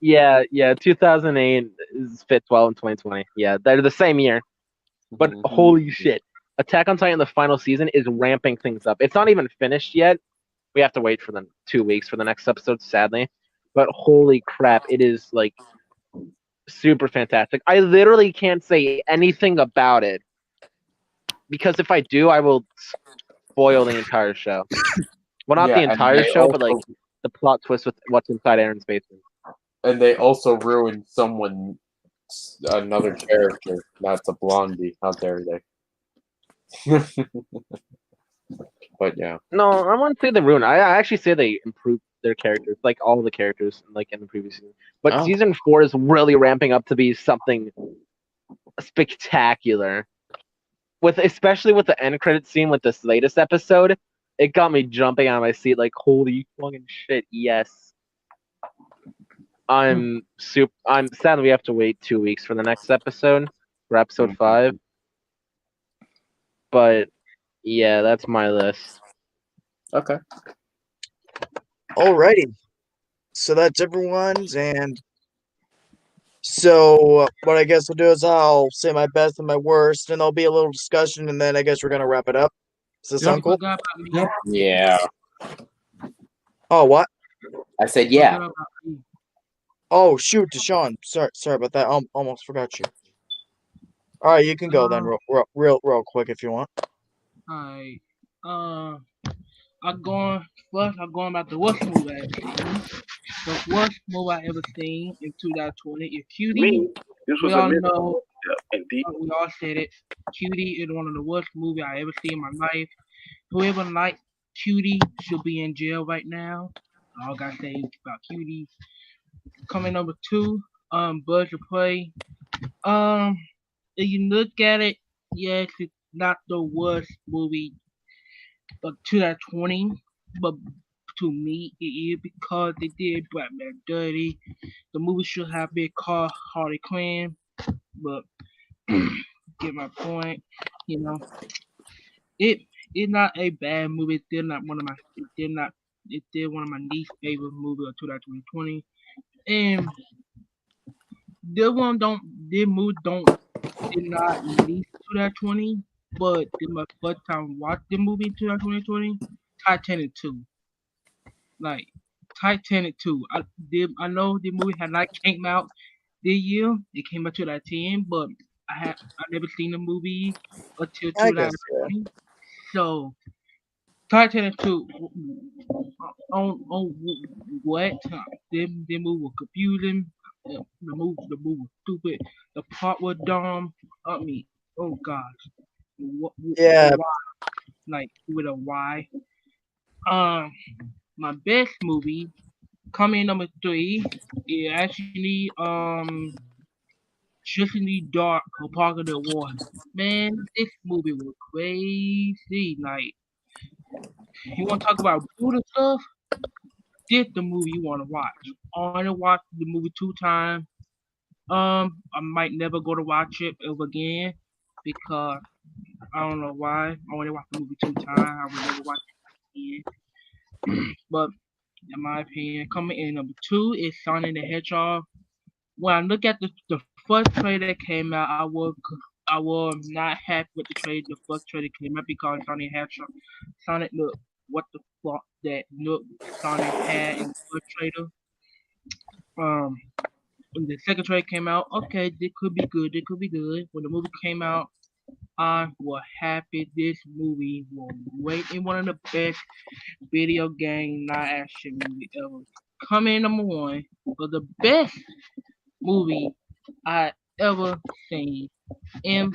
Yeah, 2008 fits well in 2020. Yeah, they're the same year. But Mhm. holy shit, Attack on Titan, the final season, is ramping things up. It's not even finished yet. We have to wait for the 2 weeks for the next episode, sadly. But holy crap, it is like super fantastic. I literally can't say anything about it because if I do, I will spoil the entire show. Well, not Yeah, the and entire they show, but like also- the plot twist with what's inside Aaron's basement. And they also ruined another character. That's a blondie. How dare they? But yeah. No, I wouldn't say they ruined. I actually say they improved their characters, like all the characters, like in the previous season. But Oh. season 4 is really ramping up to be something spectacular. Especially with the end credit scene with this latest episode, it got me jumping out of my seat. Like, holy fucking shit! Yes. I'm sadly we have to wait 2 weeks for the next episode, for episode 5. But yeah, that's my list. Okay. Alrighty. So that's everyone's, and so what I guess we'll do is I'll say my best and my worst, and there'll be a little discussion, and then I guess we're gonna wrap it up. Does this sound cool? Forgot about me. Yeah. Oh, what? I said yeah. Forgot about me. Oh, shoot, Deshaun. Sorry about that. Almost forgot you. All right, you can go then, real quick if you want. Alright. I'm going about the worst movie I've seen. The worst movie I ever seen in 2020 is Cutie. We all know. We all said it. Cutie is one of the worst movies I ever seen in my life. Whoever likes Cutie should be in jail right now. All I gotta say about Cutie. Coming number 2, Birds of Prey. If you look at it, yes, it's not the worst movie of 2020, but to me it is because they did Batman dirty. The movie should have been called Harley Quinn, but get my point. You know, it's not a bad movie. It's still not one of my. It's still one of my least favorite movies of 2020. And the one don't. The movie did not release 2020, but this my first time watching the movie in 2020. Titanic 2. Like Titanic 2. I know the movie had not came out this year. It came out 2010, but I never seen the movie until I guess, yeah. 2020. So Titanic 2 on what? The movie was confusing. The movie was stupid. The part was dumb. I mean, oh gosh. Yeah. Why? Like with a Y. My best movie coming number 3 is actually Justly Dark or Park of the Water. Man, this movie was crazy. Like, you want to talk about brutal stuff? This the movie you want to watch. I only watched the movie 2 times. I might never go to watch it ever again because I don't know why. I only watched the movie 2 times. I would never watch it again. But in my opinion, coming in number 2 is Sonic the Hedgehog. When I look at the first trailer that came out, I was not happy with the trailer. The first trailer came out because Sonic the Hedgehog. Sonic look what the fuck that look Sonic had in the first trailer. When the second trailer came out, okay, this could be good. It could be good. When the movie came out, I was happy. This movie was one of the best video game live action movie ever. Coming number 1 for the best movie I ever seen in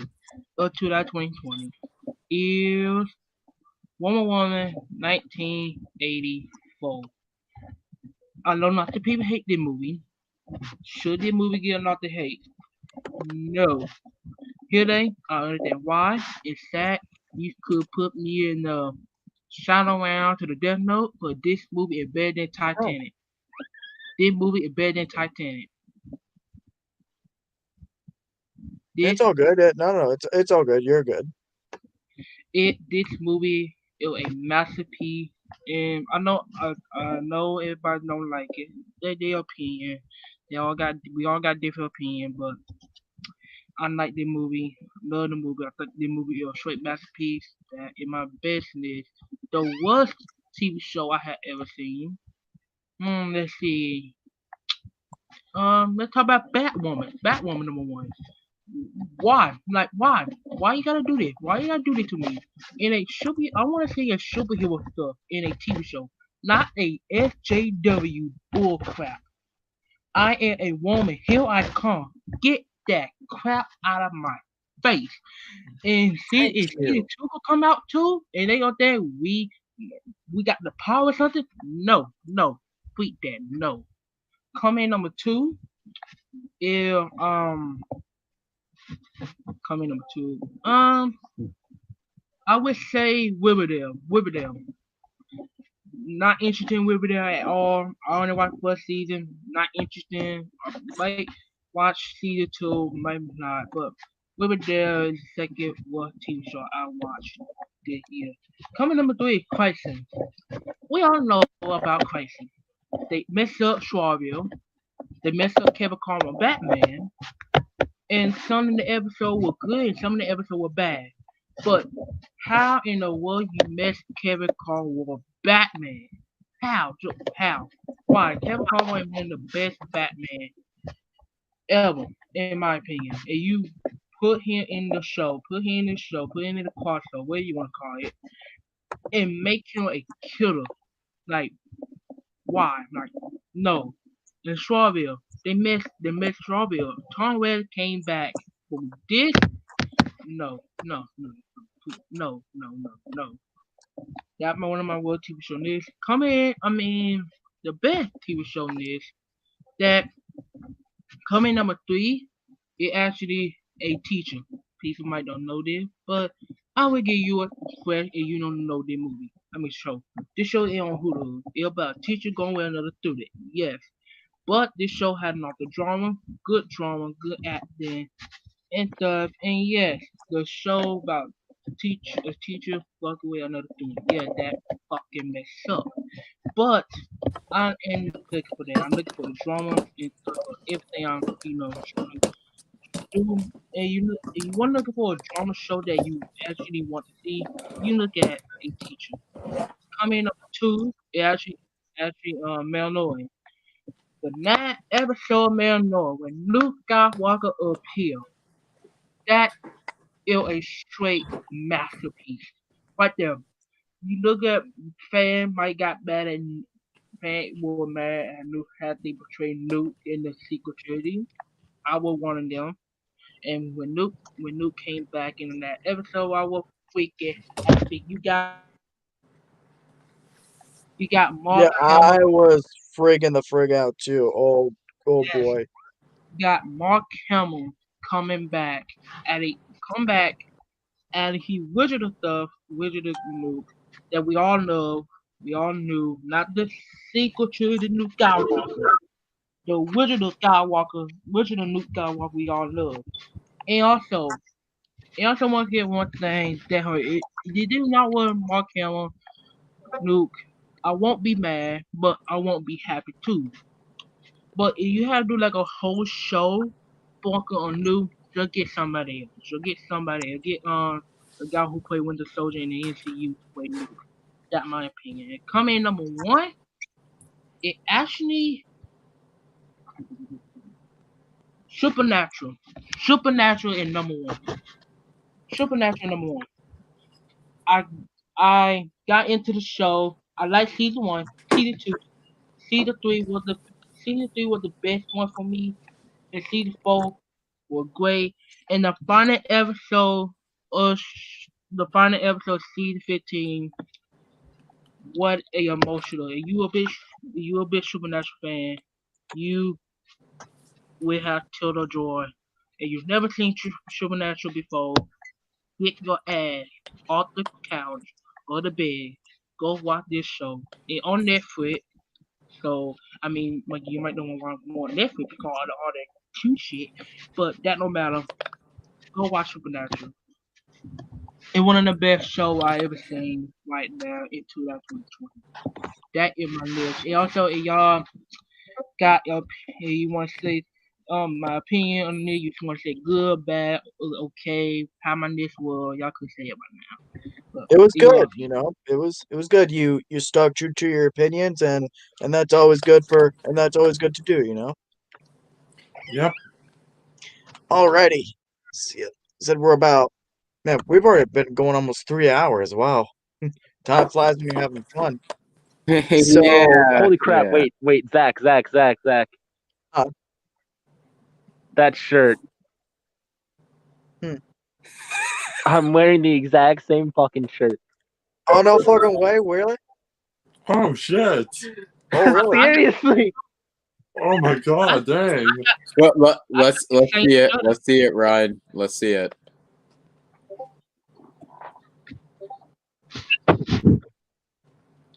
2020 is Wonder Woman 1984. I know not the people hate the movie. Should the movie get a lot of hate? No. Here they I understand why. It's sad. You could put me in the shadow round to the Death Note, but this movie is better than Titanic. This movie is better than Titanic. It's all good. No, it's all good. You're good. This movie is a masterpiece, and I know everybody don't like it. Their opinion. we all got different opinion, but I like the movie. Love the movie. I think the movie is a straight masterpiece. That in my business, the worst TV show I had ever seen. Let's see. Let's talk about Batwoman. Batwoman number one. Why? Like why? Why you gotta do this? Why you gotta do this to me? In a super, I want to say a superhero stuff in a TV show, not a SJW bullcrap. I am a woman. Here I come. Get that crap out of my face. And see, Thank if you. season two will come out too, and they out there, we got the power or something. No, no, freak that. No. Coming number two is coming number two. I would say Riverdale. Riverdale. Not interested in Riverdale at all. I only watched first season. Not interested. I might watch season two, maybe not. But Riverdale is the second worst TV show I watched this year. Coming number three, Crisis. We all know about Crisis. They messed up Schwarville. They messed up Kevin Conroy Batman. And some of the episodes were good and some of the episodes were bad. But how in the world you mess Kevin Conroy with Batman? How? How? Why? Kevin Conroy is one of the best Batman ever, in my opinion. And you put him in the show, put him in the car show, whatever you want to call it, and make him a killer. Like, why? Like, no. In Strawville, they messed Strawville. Tom Red came back from this. No. That's one of my world TV show news. The best TV show news that coming number three is actually a teacher. People might don't know this, but I will give you a fresh if you don't know the movie. Show. This show is on Hulu. It's about a teacher going with another student. Yes. But this show had enough drama, good acting, and stuff. And yes, the show about a teacher fucking with another student. Yeah, that fucking messed up. But I am looking for that. I'm looking for the drama and stuff, everything I'm, trying to do. And you want to look for a drama show that you actually want to see, you look at a teacher. Coming up two, it actually Mel Nolan. The 9th episode of Mel Nolan, when Luke Skywalker appeared, that is a straight masterpiece. Right there. You look at fan might got mad and fan were mad and Luke had to portray Luke in the Secret Trilogy. I was one of them. And when Luke came back in that episode, I was freaking happy. You got Mark Yeah, Hamill. I was friggin' the frig out too. Oh Yes. boy. You got Mark Hamill coming back and he come back and he wizard of Luke that we all knew, not the sequel to the Luke Skywalker, the wizard of Luke Skywalker we all love. And also want to get one thing that did you not want Mark Hamill, Luke? I won't be mad, but I won't be happy too. But if you have to do like a whole show focus on Luke, just get somebody else. Just get somebody else. Get the guy who played Winter Soldier in the MCU played Luke. That's my opinion. And coming in number one, it actually Supernatural. Supernatural in number one. Supernatural number one. I got into the show. I like season one, season two, season three was the best one for me, and season four was great. And the final episode of season 15, what a emotional. If you a big Supernatural fan, you will have total joy. And you've never seen Supernatural before, get your ass off the couch or the bed, go watch this show. It's on Netflix. So like you might don't want more Netflix because all that cute shit, but that no matter. Go watch Supernatural. It's one of the best shows I ever seen right now in 2020. That is my list. And also, y'all, got your you want to say my opinion on it. You just want to say good, bad, okay, how my this was. Y'all could say it right now. But It was you good, you know. It was good. You stuck true to your opinions, and that's always good to do, you know. Yep. Alrighty. See it. Said we're about man. We've already been going almost 3 hours. Wow, time flies when you're having fun. So Holy crap! Yeah. Wait, Zach. Huh? That shirt. Hmm. I'm wearing the exact same fucking shirt. Oh no fucking way, really? Oh shit. Oh really? Seriously. Oh my god, dang. Let's see it. Let's see it, Ryan. Let's see it.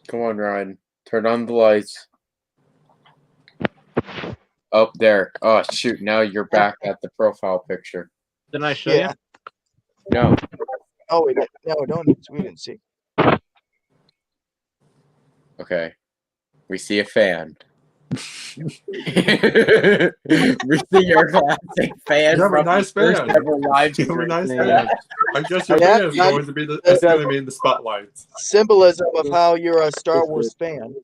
Come on, Ryan. Turn on the lights. Up there. Oh shoot! Now you're back at the profile picture. Didn't I show Yeah. you? No. Oh, we don't. We didn't see. Okay. We see a fan. We see your classic fan You have a from nice the first fan. ever live You have a stream. nice Yeah. fan. I guess your Yeah, fan is yeah. going to be it's going to be in the spotlight. Symbolism of how you're a Star Wars fan.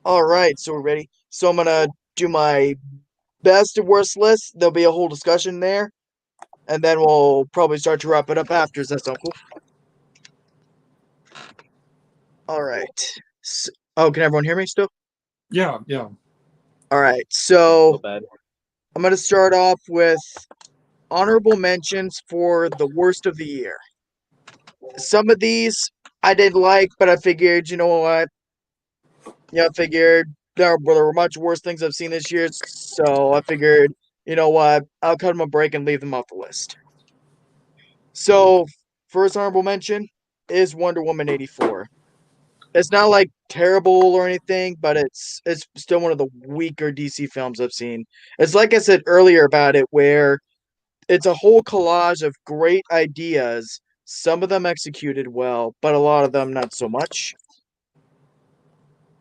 All right, so we're ready. So I'm gonna do my best and worst list. There'll be a whole discussion there, and then we'll probably start to wrap it up after. Is that sound cool? All right. Oh, can everyone hear me still? Yeah. All right. So So bad. I'm gonna start off with honorable mentions for the worst of the year. Some of these I didn't like, but I figured, you know what? Yeah, I figured there were much worse things I've seen this year, so I figured, you know what? I'll cut them a break and leave them off the list. So, first honorable mention is Wonder Woman 84. It's not like terrible or anything, but it's still one of the weaker DC films I've seen. It's like I said earlier about it, where it's a whole collage of great ideas. Some of them executed well, but a lot of them not so much.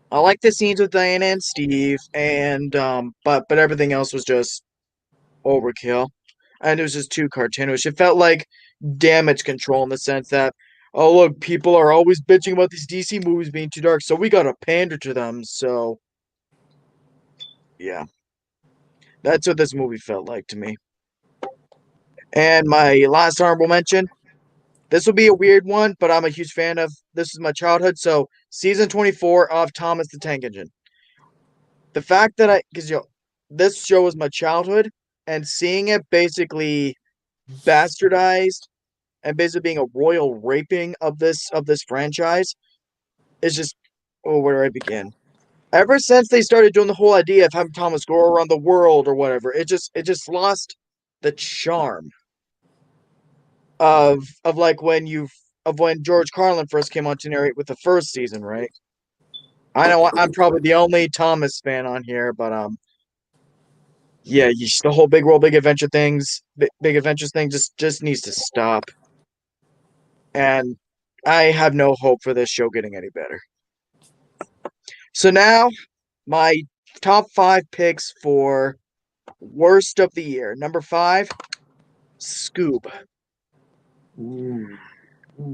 I like the scenes with Diana and Steve, and but everything else was just overkill, and it was just too cartoonish. It felt like damage control in the sense that, oh look, people are always bitching about these DC movies being too dark, so we gotta pander to them. So, yeah, that's what this movie felt like to me. And my last honorable mention. This will be a weird one, but I'm a huge fan of. This is my childhood, so season 24 of Thomas the Tank Engine. The fact that because this show was my childhood, and seeing it basically bastardized and basically being a royal raping of this franchise is just, oh, where do I begin? Ever since they started doing the whole idea of having Thomas go around the world or whatever, it just lost the charm of like when George Carlin first came on to narrate with the first season, right? I know I'm probably the only Thomas fan on here, but yeah, the whole big world, big adventure things, big adventures thing just needs to stop. And I have no hope for this show getting any better. So now, my top 5 picks for worst of the year. Number 5, Scoob.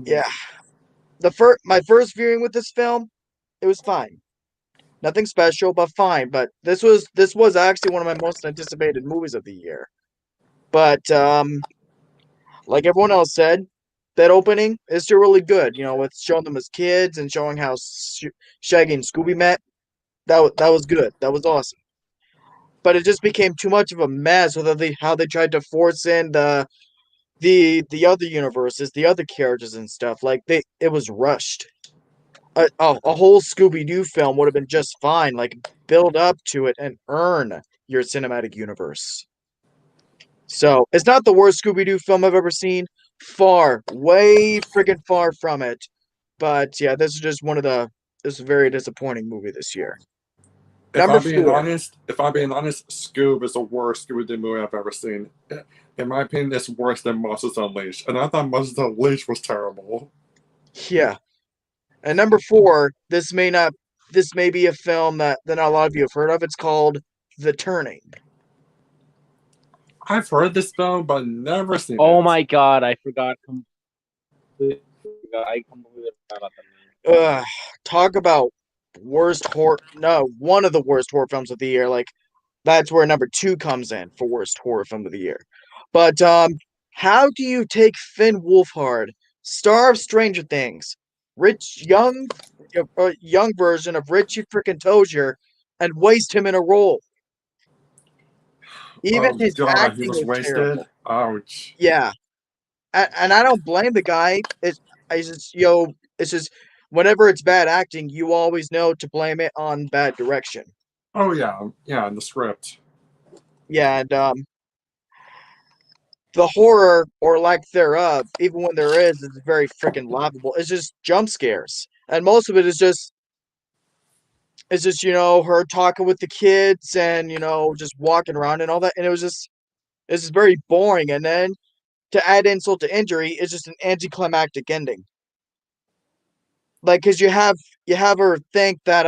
Yeah, my first viewing with this film, it was fine. Nothing special, but fine. But this was actually one of my most anticipated movies of the year. But like everyone else said, that opening is still really good. You know, with showing them as kids and showing how Shaggy and Scooby met. That was good. That was awesome. But it just became too much of a mess with how they tried to force in the other universes, the other characters and stuff. Like it was rushed. A whole Scooby Doo film would have been just fine. Like build up to it and earn your cinematic universe. So it's not the worst Scooby Doo film I've ever seen. Way friggin' far from it. But yeah, this is just this is a very disappointing movie this year. If I'm being honest, Scoob is the worst Scooby Doo movie I've ever seen. In my opinion, it's worse than Monsters Unleashed, and I thought Monsters Unleashed was terrible. Yeah. And number 4, this may not this may be a film that not a lot of you have heard of. It's called The Turning. I've heard this film, but never seen it. Oh my god, I forgot completely. I completely forgot about that movie. Talk about worst horror. No, one of the worst horror films of the year. Like, that's where number 2 comes in for worst horror film of the year. But how do you take Finn Wolfhard, star of Stranger Things, young version of Richie frickin' Tozier, and waste him in a role? Even Oh his god, he acting was is wasted. terrible. Ouch. Yeah, and I don't blame the guy. It's just it's just whenever it's bad acting, you always know to blame it on bad direction. Oh yeah, yeah, in the script. Yeah, and the horror or lack thereof, even when there is very freaking laughable. It's just jump scares, and most of it is just her talking with the kids and just walking around and all that, and it's just very boring. And then to add insult to injury, it's just an anticlimactic ending. Like, because you have her think that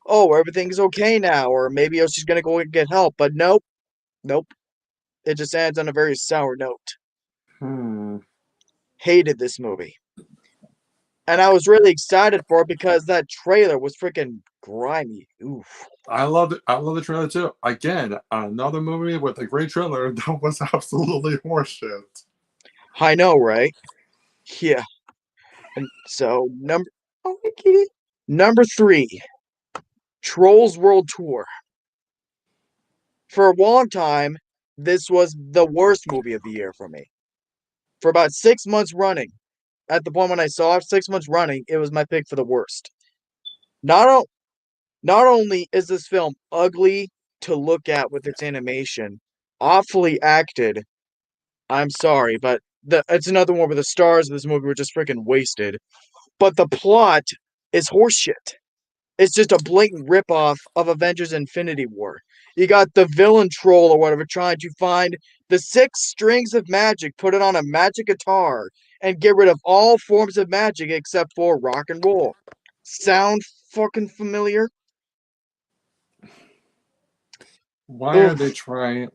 oh, everything's okay now, or maybe she's gonna go and get help, but nope. It just ends on a very sour note. Hated this movie. And I was really excited for it because that trailer was freaking grimy. Oof. I love it. I love the trailer too. Again, another movie with a great trailer that was absolutely horseshit. I know, right? Yeah. And so number 3, Trolls World Tour. For a long time, this was the worst movie of the year for me. For about 6 months running, at the point when I saw it, 6 months running, it was my pick for the worst. Not only is this film ugly to look at with its animation, awfully acted. I'm sorry, but it's another one where the stars of this movie were just freaking wasted. But the plot is horseshit. It's just a blatant ripoff of Avengers Infinity War. You got the villain troll or whatever trying to find the 6 strings of magic, put it on a magic guitar, and get rid of all forms of magic except for rock and roll. Sound fucking familiar? Why are they trying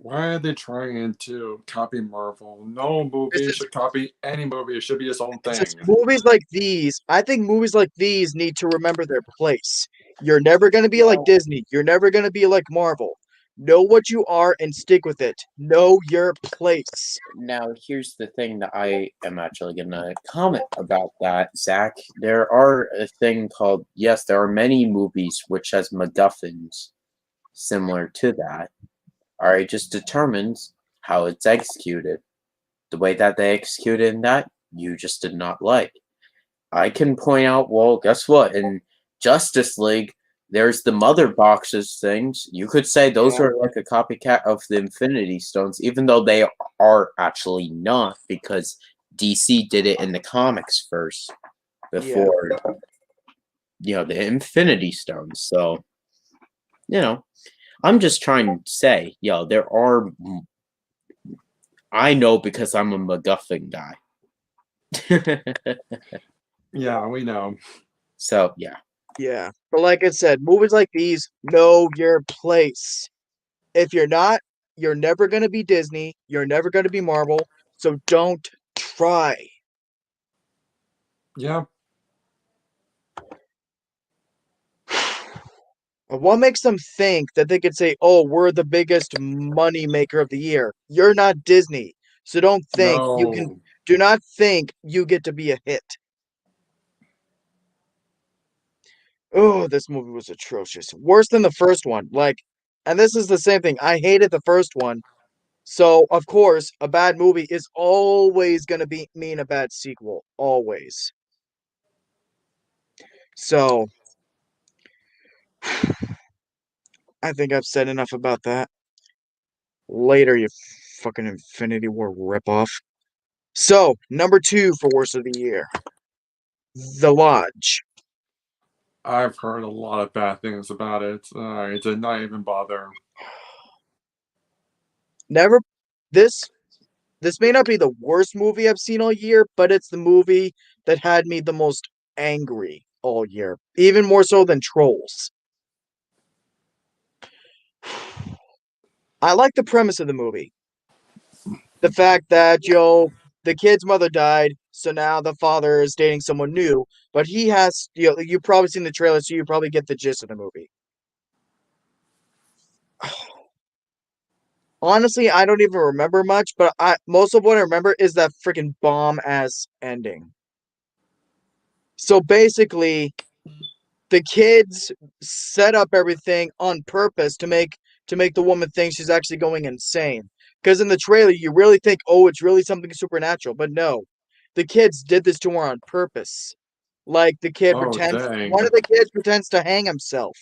to copy Marvel? No movie should copy any movie. It should be its own It's thing. just movies like these. I think movies like these need to remember their place. You're never going to be like Disney. You're never going to be like Marvel. Know what you are and stick with it. Know your place. Now, here's the thing that I am actually going to comment about that, Zach. There are a thing called, yes, there are many movies which has MacGuffins similar to that. It just determines how it's executed. The way that they executed that, you just did not like. I can point out, well, guess what? In Justice League, there's the Mother Boxes things. You could say those are like a copycat of the Infinity Stones, even though they are actually not, because DC did it in the comics first before, the Infinity Stones. So, I'm just trying to say, there are. I know because I'm a MacGuffin guy. Yeah, we know. So, yeah. Yeah. But like I said, movies like these, know your place. If you're not, you're never going to be Disney. You're never going to be Marvel. So don't try. Yeah. What makes them think that they could say, oh, we're the biggest money maker of the year? You're not Disney. So don't think do not think you get to be a hit. Oh, this movie was atrocious. Worse than the first one. And this is the same thing. I hated the first one. So, of course, a bad movie is always going to mean a bad sequel. Always. So, I think I've said enough about that. Later, you fucking Infinity War ripoff. So, number 2 for worst of the year. The Lodge. I've heard a lot of bad things about it. I did not even bother. This may not be the worst movie I've seen all year, but it's the movie that had me the most angry all year, even more so than Trolls. I like the premise of the movie. The fact that, the kid's mother died, so now the father is dating someone new, but he has, you've probably seen the trailer, so you probably get the gist of the movie. Honestly, I don't even remember much, but most of what I remember is that freaking bomb-ass ending. So basically, the kids set up everything on purpose to make the woman think she's actually going insane. Because in the trailer, you really think, oh, it's really something supernatural. But no, the kids did this to her on purpose. Like, the kid Oh, pretends, dang. one of the kids pretends to hang himself.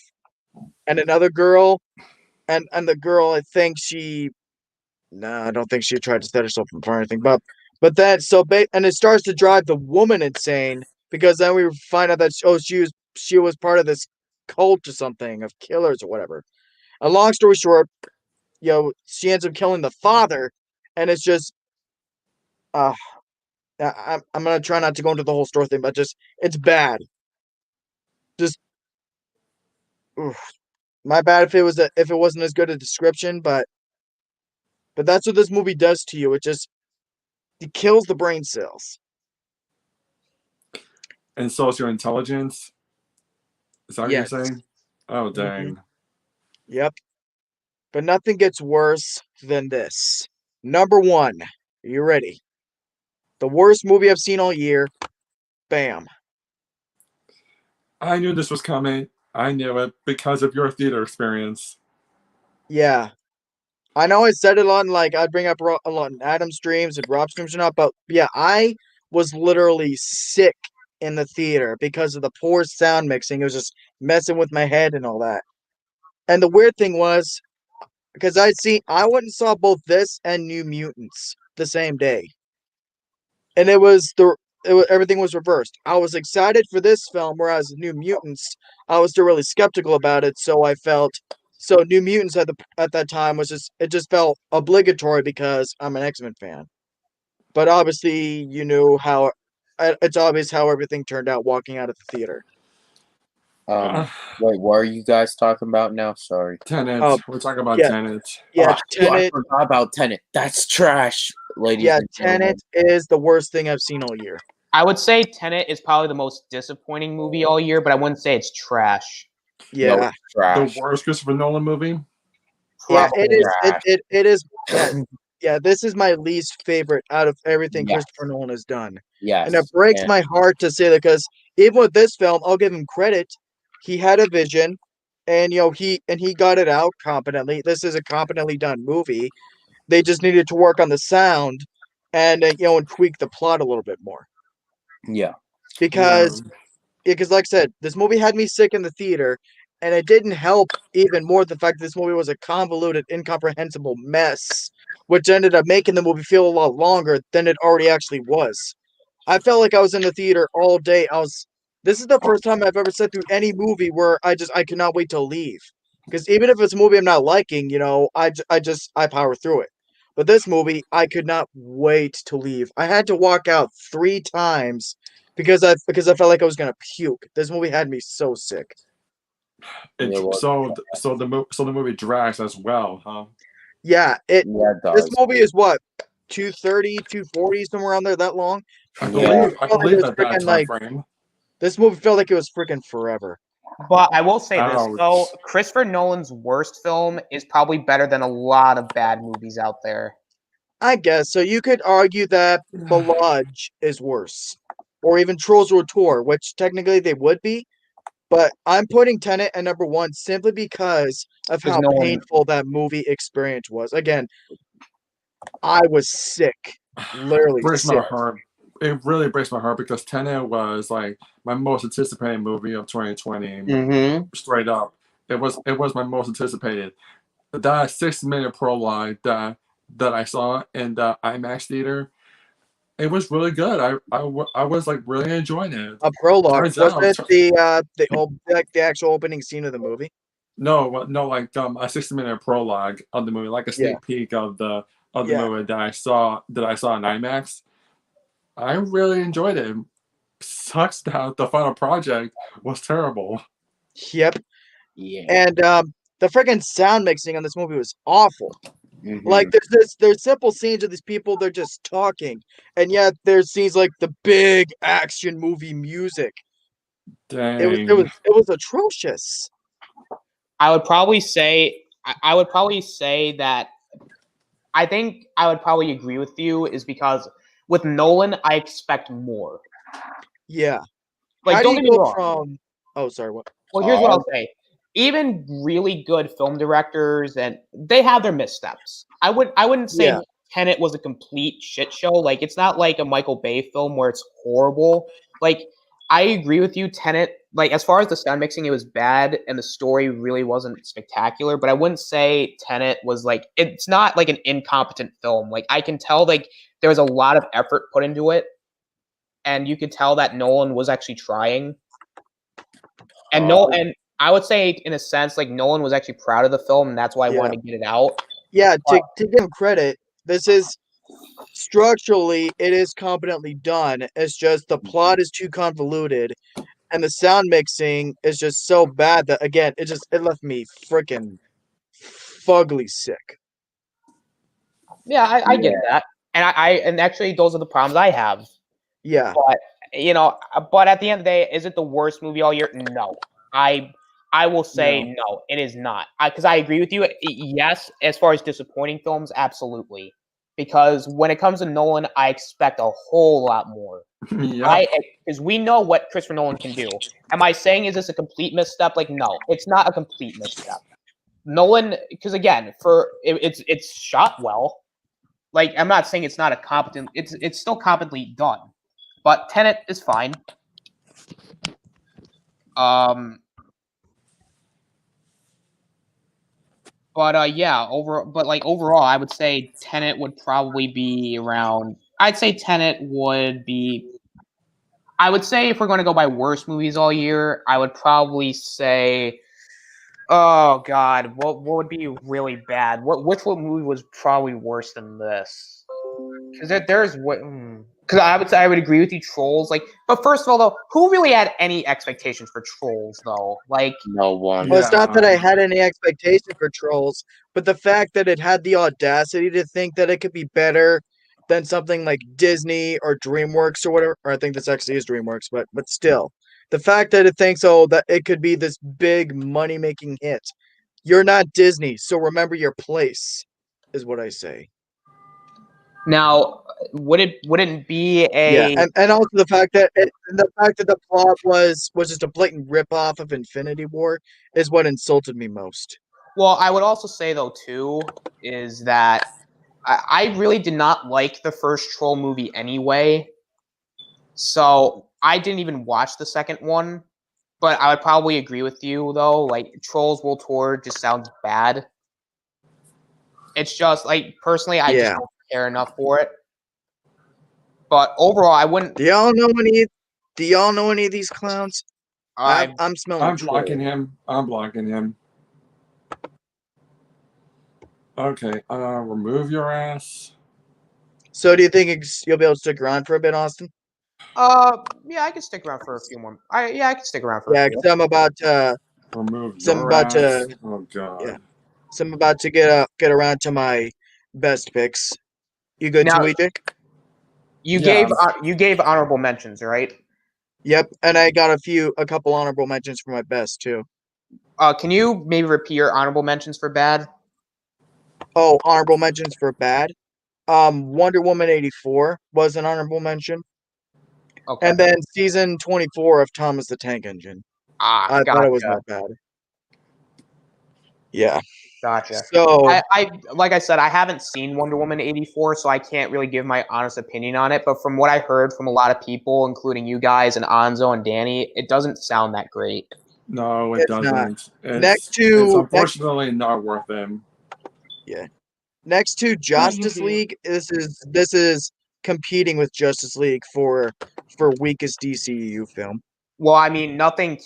And another girl, and the girl, I think I don't think she tried to set herself on fire or anything. But then, and it starts to drive the woman insane, because then we find out that, she was part of this cult or something of killers or whatever. A long story short, she ends up killing the father, and it's just, I'm gonna try not to go into the whole story thing, but just, it's bad. Just, oof. My bad if it wasn't as good a description, but that's what this movie does to you. It kills the brain cells. And social intelligence. Is that what Yes. you're saying? Oh, dang. Yep. But nothing gets worse than this. Number 1. Are you ready? The worst movie I've seen all year. Bam. I knew this was coming. I knew it because of your theater experience. Yeah. I know I said it on, I'd bring up a lot in Adam's streams and Rob's streams or not, but yeah, I was literally sick in the theater because of the poor sound mixing. It was just messing with my head and all that. And the weird thing was, because I went and saw both this and New Mutants the same day. And everything was reversed. I was excited for this film, whereas New Mutants, I was still really skeptical about it. So New Mutants at that time it just felt obligatory because I'm an X-Men fan. But obviously, it's obvious how everything turned out walking out of the theater. Wait, what are you guys talking about now? Sorry. Tenet. Oh, We're talking about yeah. Tenet. Yeah, I Tenet. forgot about Tenet. That's trash, ladies Yeah, and gentlemen. Tenet is the worst thing I've seen all year. I would say Tenet is probably the most disappointing movie all year, but I wouldn't say it's trash. Yeah. No, it's trash. The worst Christopher Nolan movie? Yeah, it is. Trash. It is. Yeah, yeah, this is my least favorite out of everything Yes. Christopher Nolan has done. Yes. And it breaks my heart to say that, because even with this film, I'll give him credit. He had a vision, and he got it out competently. This is a competently done movie. They just needed to work on the sound and and tweak the plot a little bit more. Yeah. Because like I said, this movie had me sick in the theater, and it didn't help even more the fact that this movie was a convoluted, incomprehensible mess, which ended up making the movie feel a lot longer than it already actually was. I felt like I was in the theater all day. This is the first time I've ever sat through any movie where I could not wait to leave. Because even if it's a movie I'm not liking, I power through it. But this movie, I could not wait to leave. I had to walk out 3 times because I felt like I was gonna puke. This movie had me so sick. So the movie drags as well, huh? Yeah, it this does. movie is what, 230, 240, somewhere around there, that long. I believe that time frame. This movie felt like it was freaking forever. But I will say this, Ouch. though. Christopher Nolan's worst film is probably better than a lot of bad movies out there. I guess. So you could argue that The Lodge is worse. Or even Trolls Retour, which technically they would be. But I'm putting Tenet at number 1 simply because of how painful that movie experience was. Again, I was sick. Literally Breaks sick. my heart. It really breaks my heart because Tenet was like my most anticipated movie of 2020. Straight up, it was my most anticipated. That 6-minute prologue that I saw in the IMAX theater, it was really good. I was like really enjoying it. A prologue. Turns Was out- it the actual opening scene of the movie? No, like a 60-minute prologue of the movie, like a sneak peek of the movie that I saw in IMAX. I really enjoyed it. sucks that the final project was terrible. Yep. Yeah. And the freaking sound mixing on this movie was awful. Mhm. Like there's simple scenes of these people, they're just talking, and yet there's scenes like the big action movie music. Dang. It was atrocious. I would probably say that I think I would probably agree with you is because with Nolan I expect more. Yeah. Like How don't do get you me go wrong. from? Oh, sorry. What? Well, here's what I'll say. Even really good film directors and they have their missteps. I wouldn't say Yeah. Tenet was a complete shit show. Like it's not like a Michael Bay film where it's horrible. Like I agree with you, Tenet. Like as far as the sound mixing, it was bad and the story really wasn't spectacular. But I wouldn't say Tenet was like it's not like an incompetent film. Like I can tell like there was a lot of effort put into it, and you could tell that Nolan was actually trying. And and I would say, in a sense, like Nolan was actually proud of the film, and that's why I Yeah. wanted to get it out. Yeah, to give him credit, this is structurally it is competently done. It's just the plot is too convoluted, and the sound mixing is just so bad that again it left me freaking fugly sick. Yeah, I get that, and and actually those are the problems I have. Yeah, But but at the end of the day, is it the worst movie all year? No, I will say no, it is not. Because I agree with you. Yes, as far as disappointing films, absolutely. Because when it comes to Nolan, I expect a whole lot more. Yeah. Because we know what Christopher Nolan can do. Am I saying is this a complete misstep? Like, no, it's not a complete misstep. Nolan, because again, it's shot well. Like, I'm not saying it's not a competent. It's still competently done, but Tenet is fine. But yeah, overall, I would say Tenet would probably be around. I'd say Tenet would be. I would say if we're going to go by worst movies all year, I would probably say. Oh God, what would be really bad? Which movie was probably worse than this? Because there's what. Because I would agree with you, Trolls. Like, but first of all, though, who really had any expectations for Trolls, though? Like, No one. well, it's not that I Yeah. had any expectation for Trolls, but the fact that it had the audacity to think that it could be better than something like Disney or DreamWorks or whatever. Or I think this actually is DreamWorks, but still, the fact that it thinks that it could be this big money making hit. You're not Disney, so remember your place, is what I say. now, wouldn't be Yeah, a and also the fact that the plot was just a blatant ripoff of Infinity War is what insulted me most. well, I would also say though too is that I really did not like the first Troll movie anyway, so I didn't even watch the second one. But I would probably agree with you though. Like Trolls World Tour just sounds bad. It's just like personally, I just Yeah. don't care enough for it. But overall, I wouldn't. Do y'all know any of these clowns? I I'm smelling I'm troll. blocking him. I'm blocking him. Okay, remove your ass. So do you think you'll be able to stick around for a bit, Austin? yeah, I can stick around for a few more. I can stick around for Yeah, a few. because I'm about to Remove So I'm your about ass. to- Oh god. yeah. Get around to my best picks. You good Now- too, EJ? You Yeah. gave honorable mentions, right? Yep, and I got a couple honorable mentions for my best too. Can you maybe repeat your honorable mentions for bad? Oh, honorable mentions for bad. Wonder Woman 84 was an honorable mention. Okay. And then season 24 of Thomas the Tank Engine. I thought it was not bad. Yeah. Gotcha. So I like I said, I haven't seen Wonder Woman 84, so I can't really give my honest opinion on it. But from what I heard from a lot of people, including you guys and Anzo and Danny, it doesn't sound that great. No, it It's not. doesn't. Next It's unfortunately not worth them. next to Justice you. League, this is competing with Justice League for weakest DCEU film. Well, I mean, nothing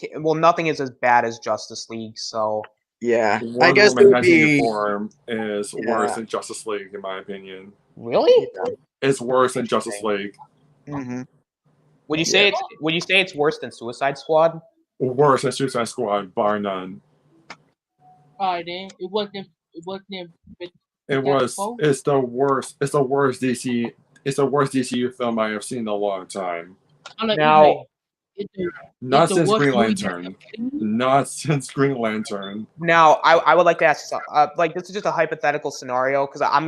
is as bad as Justice League, so Yeah. I Wonder guess it Woman would be 1984 is Yeah. worse than Justice League, in my opinion. really? It's worse than Justice League. hmm Would you say it's worse than Suicide Squad? Worse than Suicide Squad, bar none. Alright then. It wasn't. It was. It's the worst. It's the worst DC. It's the worst DCU film I have seen in a long time. Now, Not the since worst Green movie Lantern. Not since Green Lantern. Now, I would like to ask, like, this is just a hypothetical scenario because I'm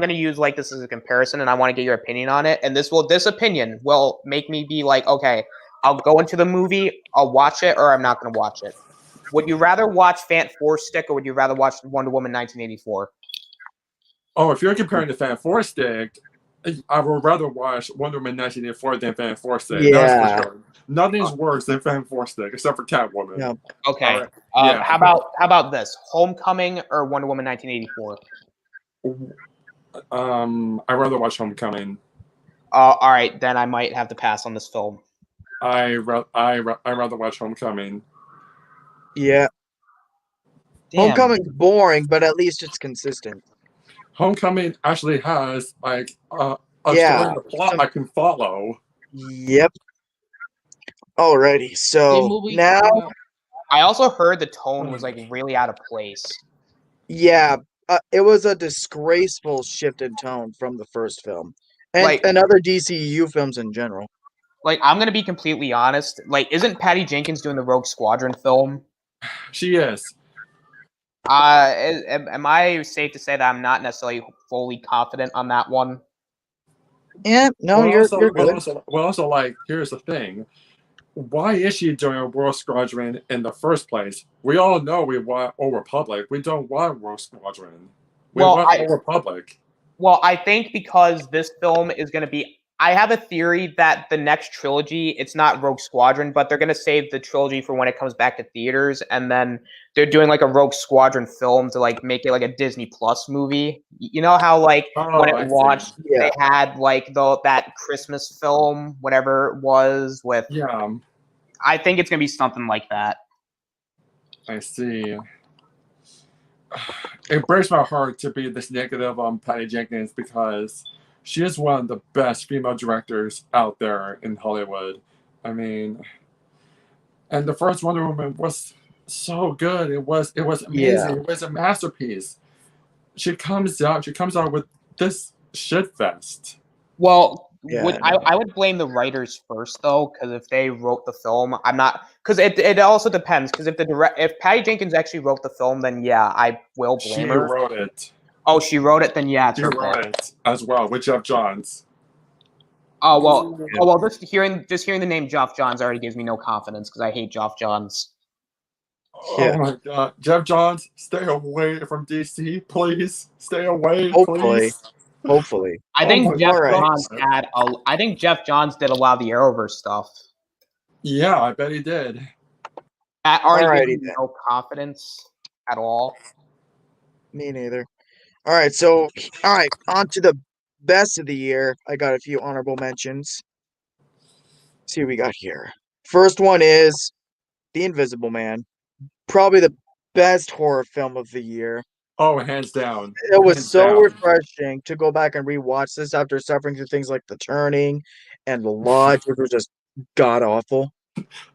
gonna use like this as a comparison, and I want to get your opinion on it. And this opinion will make me be like, okay, I'll go into the movie, I'll watch it, or I'm not gonna watch it. Would you rather watch Fan4Stick or would you rather watch Wonder Woman 1984? Oh, if you're comparing to Fan4Stick, I would rather watch Wonder Woman 1984 than Fan4Stick. Yeah. That's for sure. Nothing's worse than Fan4Stick except for Catwoman. Yeah. Okay. Alright. Yeah. How about this? Homecoming or Wonder Woman 1984? I'd rather watch Homecoming. All right, then I might have to pass on this film. I rather watch Homecoming. Yeah. Damn. Homecoming's boring, but at least it's consistent. Homecoming actually has like a Yeah. story and a plot I can follow. Yep. Alrighty, so now, I also heard the tone was like really out of place. yeah, it was a disgraceful shift in tone from the first film, and Like- other DCU films in general. Like, I'm gonna be completely honest. Like, isn't Patty Jenkins doing the Rogue Squadron film? She is. Am I safe to say that I'm not necessarily fully confident on that one? Yeah, no, Well, you're also, good. also, like, here's the thing. Why is she doing a Rogue Squadron in the first place? We all know we want Old Republic. We don't want Rogue Squadron. We Well, want Old Republic. Well, I think because this film is going to be, I have a theory that the next trilogy, it's not Rogue Squadron, but they're going to save the trilogy for when it comes back to theaters, and then they're doing like a Rogue Squadron film to like make it like a Disney Plus movie. You know how like when I it see. launched, Yeah. they had like that Christmas film, whatever it was, with. Yeah, I think it's going to be something like that. I see. It breaks my heart to be this negative on Patty Jenkins because she is one of the best female directors out there in Hollywood. I mean, and the first Wonder Woman was so good. It was amazing. Yeah. It was a masterpiece. She comes out with this shit fest. Well, Yeah, I would blame the writers first though, because if they wrote the film, I'm not. Because it also depends. Because if Patty Jenkins actually wrote the film, then yeah, I will blame She her. wrote it. Oh, she wrote it. Then yeah, it's She her wrote fault. it as well with Jeff Johns. Oh well. Just hearing the name Geoff Johns already gives me no confidence because I hate Geoff Johns. Yeah. Oh my god. Jeff Johns, stay away from DC, please. Stay away, Hopefully. please. Hopefully. I think my Jeff God. Johns I think Jeff Johns did a lot of the Arrowverse stuff. Yeah, I bet he did. That already Alrighty gives me then. no confidence at all. Me neither. All right, so on to the best of the year. I got a few honorable mentions. Let's see what we got here. First one is The Invisible Man. Probably the best horror film of the year. Oh, hands down. It was Hands so down. refreshing to go back and rewatch this after suffering through things like The Turning and The Lodge, which was just god awful.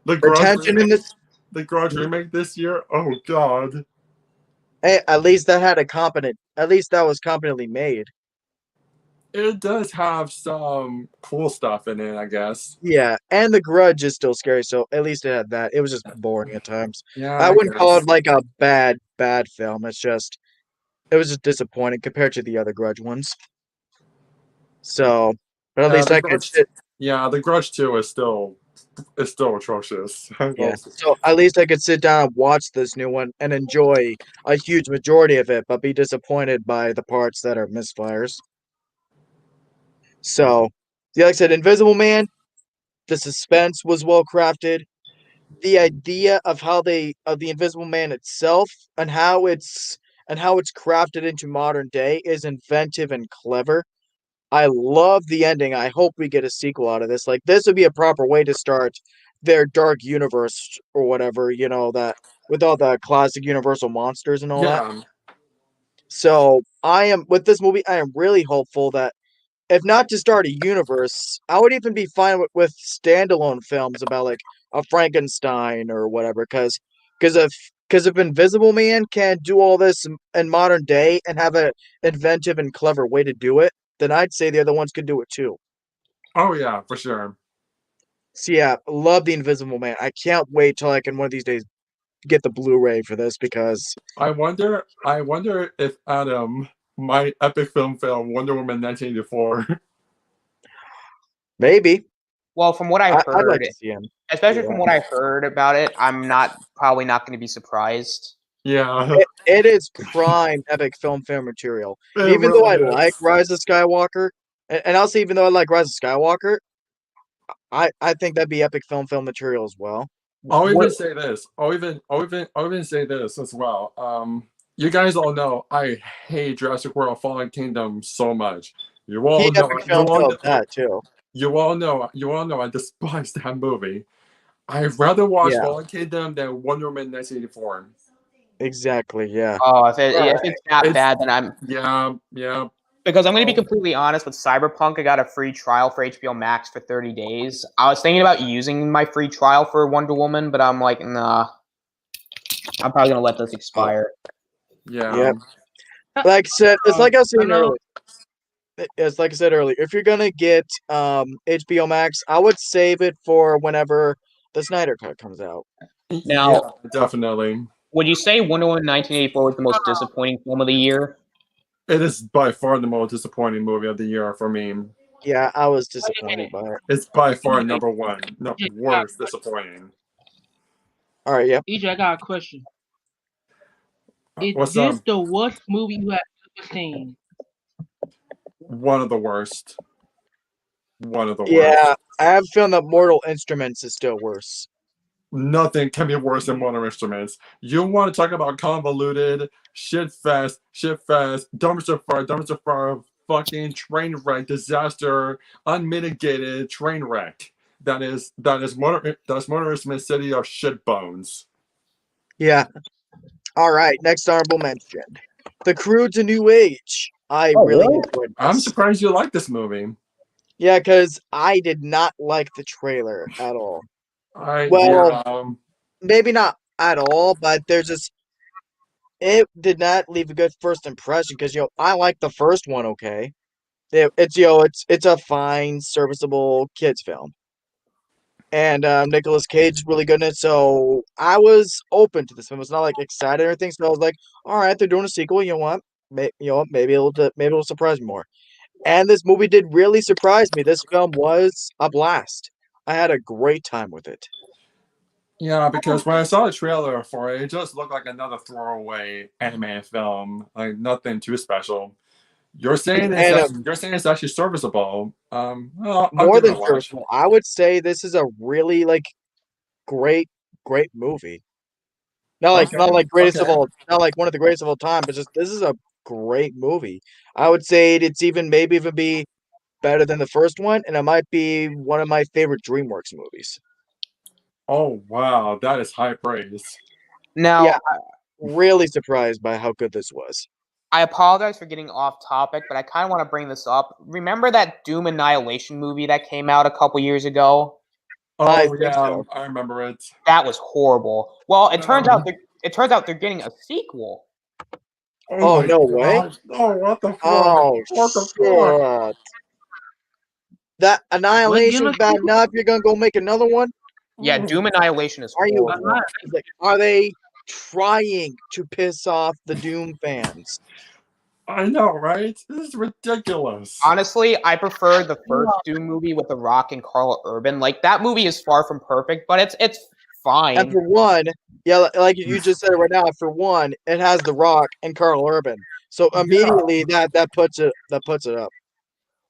The Grudge Retention in remake, this. the Grudge remake this year. Oh god. Hey, at least that had a competent. At least that was competently made. It does have some cool stuff in it, I guess. Yeah, and The Grudge is still scary, so at least it had that. It was just boring at times. Yeah, I wouldn't call guess. it like a bad film. It was just disappointing compared to the other Grudge ones. So, but at Yeah, least The I could Grudge- sit. Yeah, The Grudge 2 is still atrocious. Yeah. So at least I could sit down and watch this new one and enjoy a huge majority of it, but be disappointed by the parts that are misfires. So, yeah, like I said, Invisible Man, the suspense was well crafted. The idea of the Invisible Man itself and how it's crafted into modern day is inventive and clever. I love the ending. I hope we get a sequel out of this. Like, this would be a proper way to start their dark universe or whatever, that with all the classic Universal monsters and all that. Yeah. So with this movie, I am really hopeful that if not to start a universe, I would even be fine with standalone films about like a Frankenstein or whatever, because if Invisible Man can do all this in modern day and have a inventive and clever way to do it, then I'd say the other ones could do it too. Oh yeah, for sure. So yeah, love the Invisible Man. I can't wait till I can one of these days get the Blu-ray for this because I wonder if Adam might epic film Wonder Woman 1984. maybe Well, from what I've I'd like heard, to see him. especially Yeah. from what I heard about it, I'm probably not going to be surprised. Yeah, It is prime epic film material. And it even though I really like is. Rise of Skywalker, and I'll say even though I like Rise of Skywalker, I think that'd be epic film material as well. I'll even What- say this. I'll even say this as well. You guys all know I hate Jurassic World: Fallen Kingdom so much. You all He know. epic film that too. You all know. I despise that movie. I'd rather watch Yeah. Fallen Kingdom than Wonder Woman 1984. Exactly. Yeah. Oh, if it's that It's- bad, then I'm Yeah. because I'm going to be completely honest with Cyberpunk. I got a free trial for HBO Max for 30 days. I was thinking about using my free trial for Wonder Woman, but I'm like, nah. I'm probably going to let this expire. Yeah. Yep. Like I said, it's like I was saying I know. earlier. It's like I said earlier. If you're gonna get HBO Max, I would save it for whenever the Snyder Cut comes out. Now- Yeah, definitely. Would you say Wonder Woman 1984 was the most disappointing film of the year? It is by far the most disappointing movie of the year for me. Yeah, I was disappointed by it. It's by far number one. No, worst disappointing. All right, yeah. EJ, I got a question. Is What's this up? the worst movie you have ever seen? One of the worst. One of the Yeah, worst. I have a feeling that Mortal Instruments is still worse. Nothing can be worse than Modern Instruments. You want to talk about convoluted, shit fest, dumpster fire, fucking train wreck, disaster, unmitigated train wreck. That is Modern Instruments City of shit bones. Yeah. All right, next honorable mention. The Crew to New Age. I Oh, really really? enjoyed I'm this. surprised you like this movie. Yeah, because I did not like the trailer at all. Yeah, Maybe not at all, but there's just it did not leave a good first impression because I like the first one. Okay, it's a fine, serviceable kids film, and Nicolas Cage is really good in it. So I was open to this film. It's not like excited or anything. So I was like, all right, they're doing a sequel. You know what? Maybe it'll surprise me more. And this movie did really surprise me. This film was a blast. I had a great time with it. Yeah, because when I saw the trailer for it, it just looked like another throwaway anime film, like nothing too special. You're saying it's actually serviceable. Well, I'll More give it than a watch. serviceable. I would say this is a really great movie. Not like greatest of okay. all, not like one of the greatest of all time, but just this is a great movie. I would say it's maybe even be better than the first one, and it might be one of my favorite DreamWorks movies. Oh wow, that is high praise. Now, Yeah. Really surprised by how good this was. I apologize for getting off topic, but I kind of want to bring this up. Remember that Doom Annihilation movie that came out a couple years ago? I Oh think yeah, so. I remember it. That was horrible. Well, it turns out they're getting a sequel. Oh, my no way? gosh. Oh, what the fuck? Oh What the fuck? shit! That Annihilation us bad see- enough. You're gonna go make another one? Yeah, Doom Annihilation is Are you? horrible. Like, are they trying to piss off the Doom fans? I know, right? This is ridiculous. Honestly, I prefer the first Doom movie with The Rock and Carl Urban. Like that movie is far from perfect, but it's fine. And for one, yeah, like you just said right now, for one, it has The Rock and Carl Urban. So immediately that puts it up.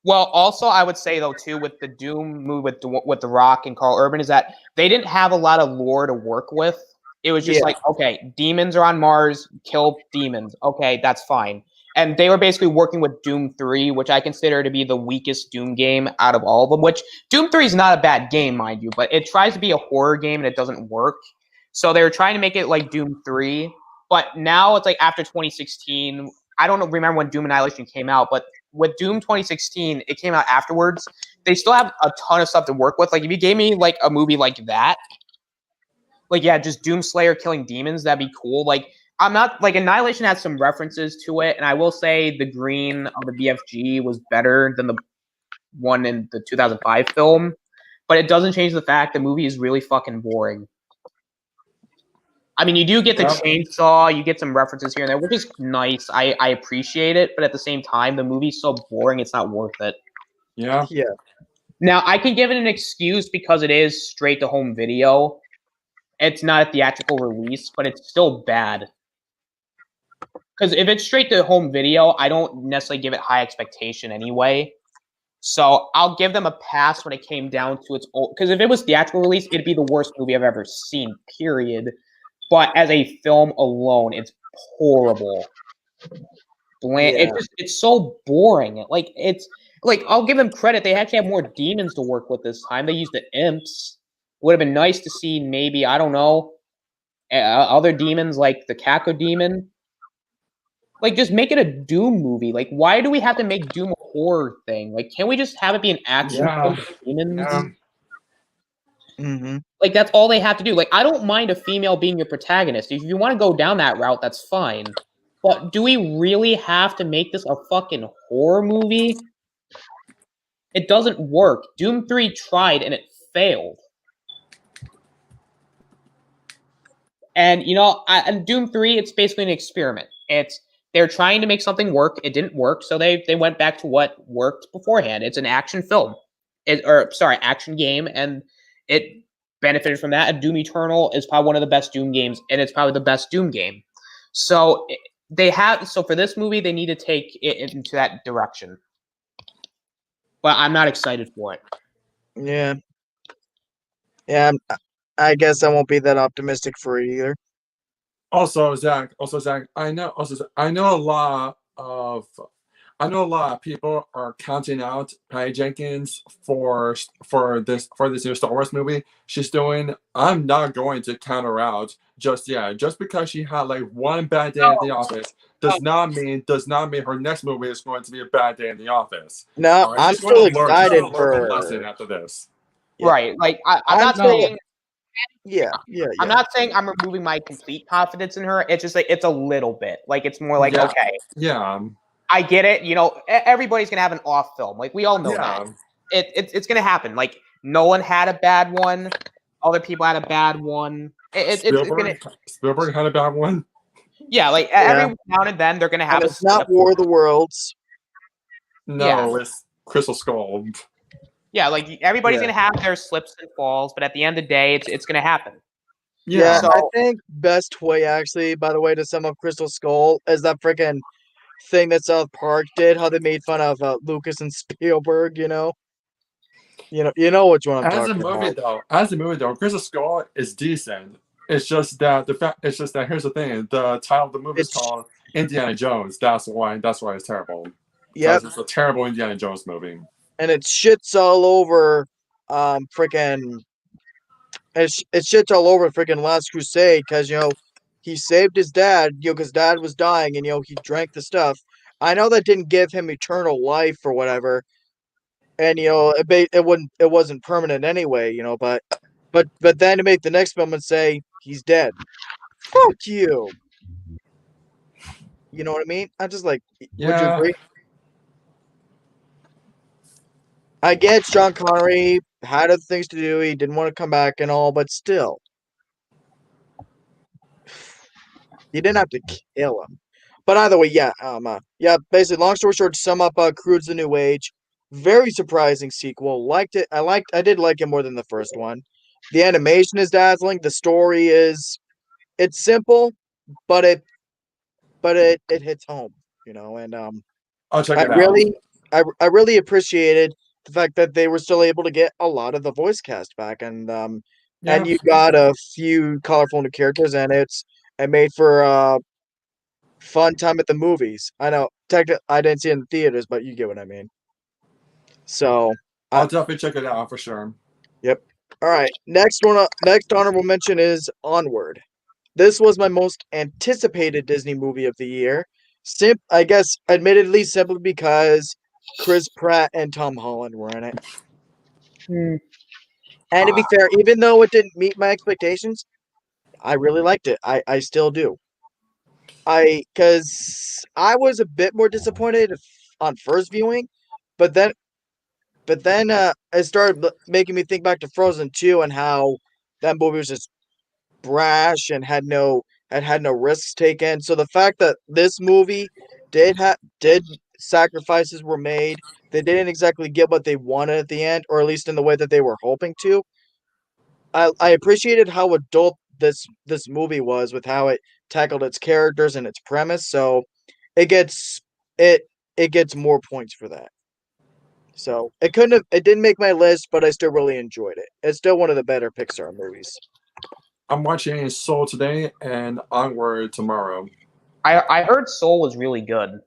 Well, also I would say though too with the Doom movie with The Rock and Carl Urban is that they didn't have a lot of lore to work with. It was just Yeah. like, okay, demons are on Mars, kill demons. Okay, that's fine. And they were basically working with Doom 3, which I consider to be the weakest Doom game out of all of them, which Doom 3 is not a bad game, mind you, but it tries to be a horror game and it doesn't work. So they were trying to make it like Doom 3, but now it's like after 2016, I don't remember when Doom Annihilation came out, but with Doom 2016, it came out afterwards. They still have a ton of stuff to work with. Like if you gave me like a movie like that, like yeah, just Doomslayer killing demons, that'd be cool. Like I'm not like Annihilation has some references to it, and I will say the green of the BFG was better than the one in the 2005 film, but it doesn't change the fact the movie is really fucking boring. I mean, you do get the chainsaw, you get some references here and there, which is nice. I appreciate it, but at the same time, the movie's so boring, it's not worth it. Yeah. Yeah. Now, I can give it an excuse because it is straight to home video. It's not a theatrical release, but it's still bad. Because if it's straight to home video, I don't necessarily give it high expectation anyway. So I'll give them a pass when it came down to its old. Because if it was theatrical release, it'd be the worst movie I've ever seen, period. But as a film alone, it's horrible. Bland. Yeah. It's so boring. Like it's like I'll give them credit. They actually have more demons to work with this time. They used the imps. Would have been nice to see maybe, I don't know, other demons like the Kako demon. Like just make it a Doom movie. Like why do we have to make Doom a horror thing? Like can't we just have it be an action film with demons? Yeah. Mm-hmm. Like that's all they have to do. Like I don't mind a female being your protagonist. If you want to go down that route, that's fine. But do we really have to make this a fucking horror movie? It doesn't work. Doom 3 tried and it failed. And you know, and Doom 3, it's basically an experiment. They're trying to make something work. It didn't work, so they went back to what worked beforehand. It's an action film, action game, and it benefited from that. And Doom Eternal is probably one of the best Doom games, and it's probably the best Doom game. So for this movie, they need to take it into that direction. But I'm not excited for it. Yeah. Yeah. I guess I won't be that optimistic for it either. Also, Zach. I know a lot of people are counting out Patty Jenkins for this new Star Wars movie she's doing. I'm not going to count her out just yet. Just because she had like one bad day at the office does not mean her next movie is going to be a bad day in the office. No, I'm still excited for lesson after this. Yeah. Right. Like I'm not saying. Yeah. I'm not saying I'm removing my complete confidence in her. It's just like it's a little bit. Like it's more like okay. Yeah. I get it. You know, everybody's gonna have an off film. Like we all know that. It's gonna happen. Like Nolan had a bad one. Other people had a bad one. Spielberg had a bad one. Yeah, like every now and then they're gonna have. And it's not War of the Worlds. No, it's Crystal Skull. Yeah, like everybody's gonna have their slips and falls, but at the end of the day, it's gonna happen. Yeah, So, I think best way actually, by the way, to sum up Crystal Skull is that freaking thing that South Park did, how they made fun of Lucas and Spielberg. You know which one I'm talking about. As a movie though, Crystal Skull is decent. It's just that here's the thing: the title of the movie is called Indiana Jones. That's why it's terrible. Yeah, it's a terrible Indiana Jones movie. And it shits all over freaking it shits all over freaking Last Crusade because he saved his dad, because dad was dying and he drank the stuff. I know that didn't give him eternal life or whatever, and it wasn't permanent anyway, but then to make the next film and say he's dead, fuck you. You know what I mean? I'm just like, would you agree? I get Sean Connery had other things to do. He didn't want to come back and all, but still, you didn't have to kill him. But either way, basically, long story short, to sum up, Crude's the New Age. Very surprising sequel. Liked it. I did like it more than the first one. The animation is dazzling. The story it's simple, but it hits home, and I'll check it out. I really appreciated the fact that they were still able to get a lot of the voice cast back, and you got a few colorful new characters, and it made for fun time at the movies. I know, technically, I didn't see it in the theaters, but you get what I mean. So I'll definitely check it out for sure. Yep. All right. Next honorable mention is Onward. This was my most anticipated Disney movie of the year. I guess, admittedly, simply because Chris Pratt and Tom Holland were in it. Hmm. And to be fair, even though it didn't meet my expectations, I really liked it. I still do. Because I was a bit more disappointed on first viewing, but then it started making me think back to Frozen 2 and how that movie was just brash and had no risks taken. So the fact that this movie did sacrifices were made, they didn't exactly get what they wanted at the end, or at least in the way that they were hoping to. I appreciated how adult this movie was with how it tackled its characters and its premise. So it gets it gets more points for that. So it didn't make my list, but I still really enjoyed it. It's still one of the better Pixar movies. I'm watching Soul today and Onward tomorrow. I heard Soul was really good.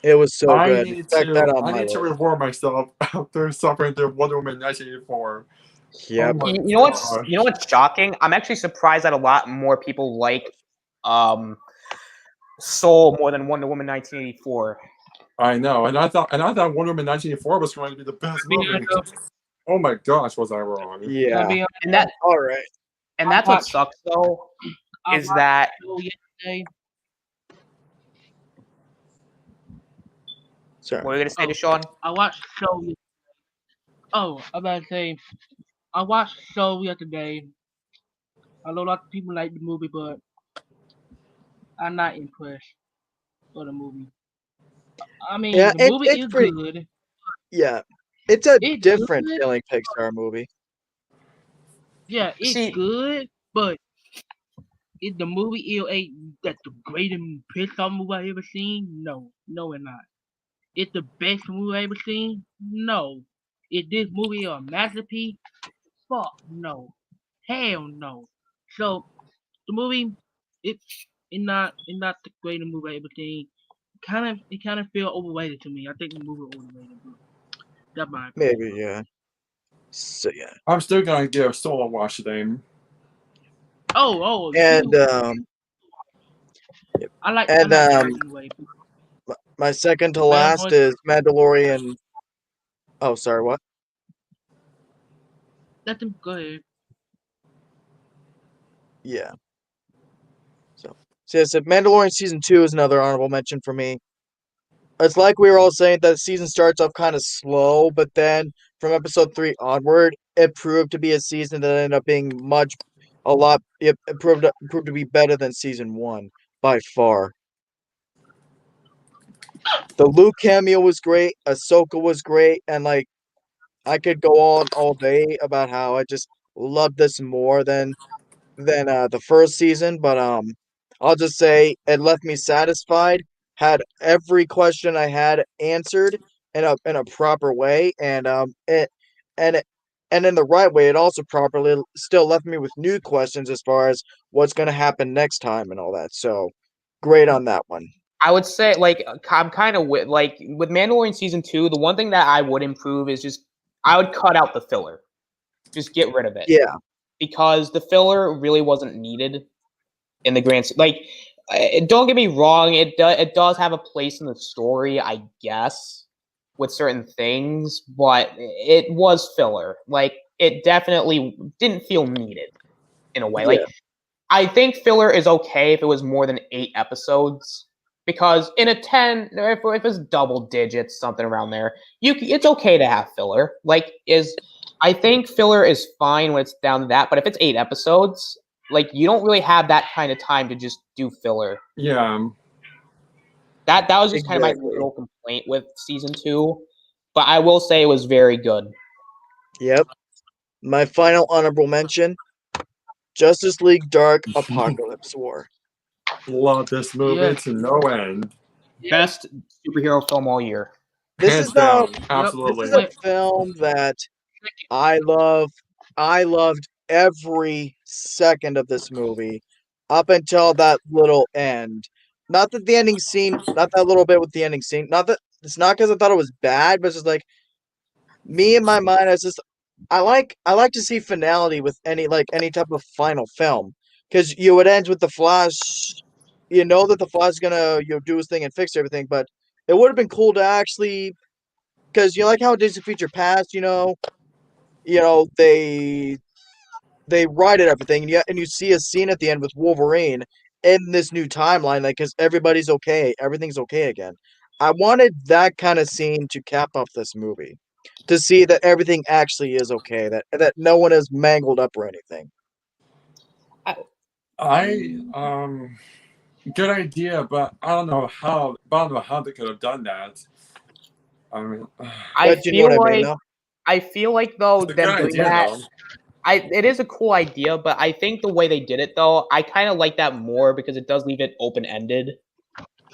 It was so I good. need Check that to on I my need to list. reward myself after suffering through Wonder Woman 1984. Yep. Oh my You know what's gosh. shocking? I'm actually surprised that a lot more people like Soul more than Wonder Woman 1984. I know, and I thought Wonder Woman 1984 was going to be the best movie. Oh my gosh, was I wrong? Yeah. And that All right. and that's what sucks though, is that yesterday. Sorry. what are you gonna say to Sean? I watched Show. Oh, I'm about to say, I watched Show yesterday. I know a lot of people like the movie, but I'm not impressed with the movie. I mean, Yeah, the movie it's is pretty. good. Yeah, it's a It's different good. feeling Pixar movie. Yeah, it's See- good, but is the movie that's the greatest Pixar movie I ever seen? No, it's not. It's the best movie I ever seen? No. Is this movie a masterpiece? Fuck no. Hell no. So the movie, it's not the greatest movie I ever seen. It kind of feel overrated to me. I think the movie overrated, but that's my opinion. Maybe, yeah. So yeah, I'm still gonna give Soul a watch today. Oh, and I like and, anyway. my second to Bad last Boys- is Mandalorian. Oh, sorry, what? Let them go ahead. Yeah. So yes, Mandalorian season 2 is another honorable mention for me. It's like we were all saying that the season starts off kind of slow, but then from episode 3 onward, it proved to be a season that ended up being it proved to be better than season 1 by far. The Luke cameo was great, Ahsoka was great, and like I could go on all day about how I just love this more than the first season, but I'll just say it left me satisfied. Had every question I had answered in a proper way, and and in the right way. It also properly still left me with new questions as far as what's going to happen next time and all that. So great on that one. I would say like I'm kind of with Mandalorian season 2. The one thing that I would improve is just I would cut out the filler, just get rid of it. Yeah, Because the filler really wasn't needed in the grand. Don't get me wrong, it does have a place in the story, I guess, with certain things, but it was filler. Like it definitely didn't feel needed in a way. Yeah. Like I think filler is okay if it was more than 8 episodes. Because in a 10, if it's double digits, something around there, it's okay to have filler. I think filler is fine when it's down to that, but if it's 8 episodes, like you don't really have that kind of time to just do filler. Yeah. That was just kind of my Exactly. little complaint with season 2, but I will say it was very good. Yep. My final honorable mention: Justice League Dark Apocalypse War. Love this movie Yeah. to no end. Best superhero film all year. This Hands is down. This Absolutely. is a film that I love. I loved every second of this movie up until that little end. Not that the ending scene, not that little bit with the ending scene. Not that it's not because I thought it was bad, but it's just like me in my mind. I like to see finality with any type of final film because it ends with the Flash. You know that the Flash is gonna do his thing and fix everything, but it would have been cool to actually because you know, like how Days of Future Past, they righted everything, and you see a scene at the end with Wolverine in this new timeline, like because everybody's okay, everything's okay again. I wanted that kind of scene to cap off this movie, to see that everything actually is okay, that no one is mangled up or anything. Good idea, but I don't know how they could have done that. I mean, I But you know feel what I mean, like though. I feel like though it's a them good doing idea that. though. It is a cool idea, but I think the way they did it though, I kind of like that more because it does leave it open ended.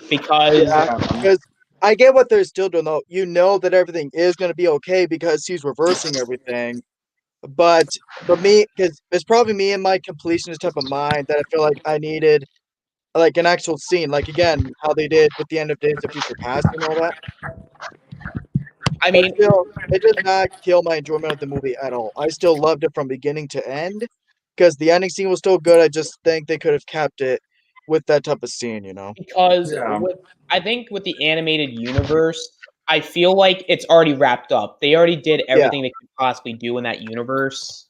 Because Yeah, because I get what they're still doing, though. You know that everything is going to be okay because he's reversing everything. But me, because it's probably me and my completionist type of mind that I feel like I needed like an actual scene, like again how they did with the end of Days of Future Past and all that. I But mean, still, it did not kill my enjoyment of the movie at all. I still loved it from beginning to end because the ending scene was still good. I just think they could have kept it with that type of scene, because Yeah. I think with the animated universe, I feel like it's already wrapped up. They already did Yeah. everything they could possibly do in that universe,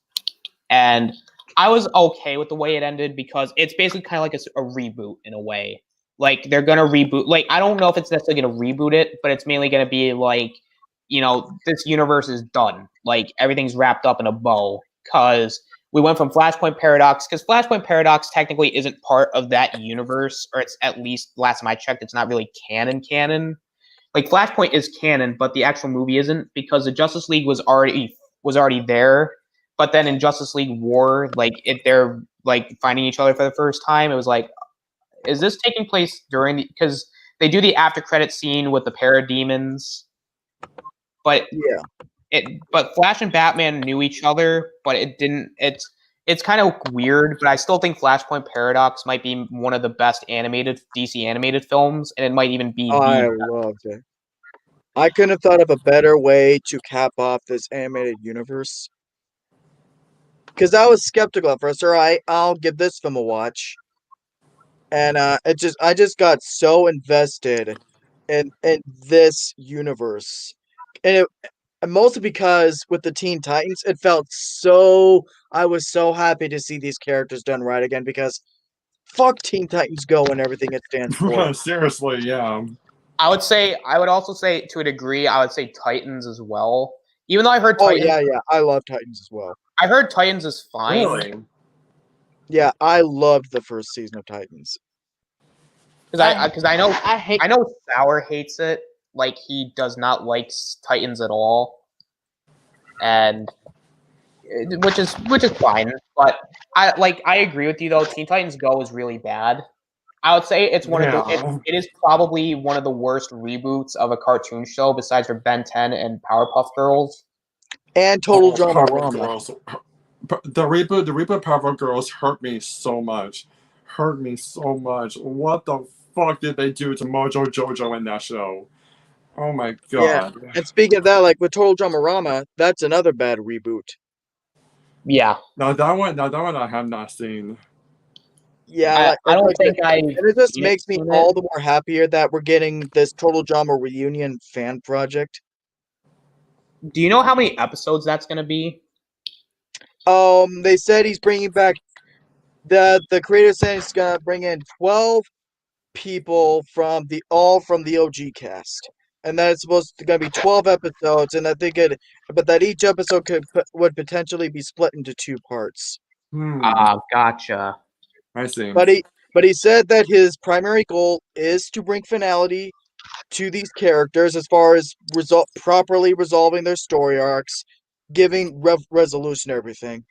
and I was okay with the way it ended because it's basically kind of like a reboot in a way. Like they're gonna reboot. Like I don't know if it's necessarily gonna reboot it, but it's mainly gonna be like, this universe is done. Like everything's wrapped up in a bow because we went from Flashpoint Paradox, because Flashpoint Paradox technically isn't part of that universe, or it's at least last time I checked, it's not really canon. Like Flashpoint is canon, but the actual movie isn't because the Justice League was already there. But then in Justice League War, they're like finding each other for the first time. It was like, is this taking place during because they do the after credit scene with the parademons, but Yeah. but Flash and Batman knew each other, but it didn't. It's kind of weird, but I still think Flashpoint Paradox might be one of the best animated DC animated films, and it might even be I loved it. I couldn't have thought of a better way to cap off this animated universe. Because I was skeptical at first. All right, I'll give this film a watch. And I just got so invested in this universe. And mostly because with the Teen Titans, it felt so. I was so happy to see these characters done right again because fuck Teen Titans Go and everything it stands for. Seriously, yeah. I would also say to a degree, I would say Titans as well. Even though I heard Oh Titans, yeah, I love Titans as well. I heard Titans is fine. Really? Yeah, I loved the first season of Titans. Because I know I hate. I know Sour hates it. Like he does not like Titans at all, and which is fine. But I agree with you though. Teen Titans Go is really bad. I would say it's one of Yeah. it is probably one of the worst reboots of a cartoon show besides for Ben 10 and Powerpuff Girls. And Total Oh, Drama Powerpuff Rama. Girls. The reboot of Powerpuff Girls hurt me so much. What the fuck did they do to Mojo Jojo in that show? Oh my god. Yeah. And speaking of that, like with Total Drama Rama, that's another bad reboot. Yeah. Now that one I have not seen. Yeah, I don't think and it just makes me all the more happier that we're getting this Total Drama reunion fan project. Do you know how many episodes that's going to be? They said he's bringing back the creator said he's gonna bring in 12 people from the OG cast, and that it's supposed to gonna be 12 episodes, and that but that each episode would potentially be split into 2 parts. Gotcha. I see. But he said that his primary goal is to bring finality to these characters as far as properly resolving their story arcs, giving resolution to everything.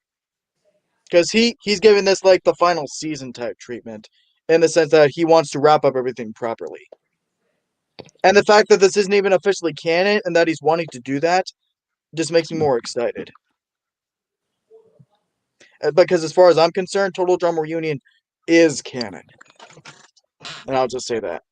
Because he's giving this like the final season type treatment in the sense that he wants to wrap up everything properly. And the fact that this isn't even officially canon and that he's wanting to do that just makes me more excited. Because as far as I'm concerned, Total Drama Reunion is canon. And I'll just say that.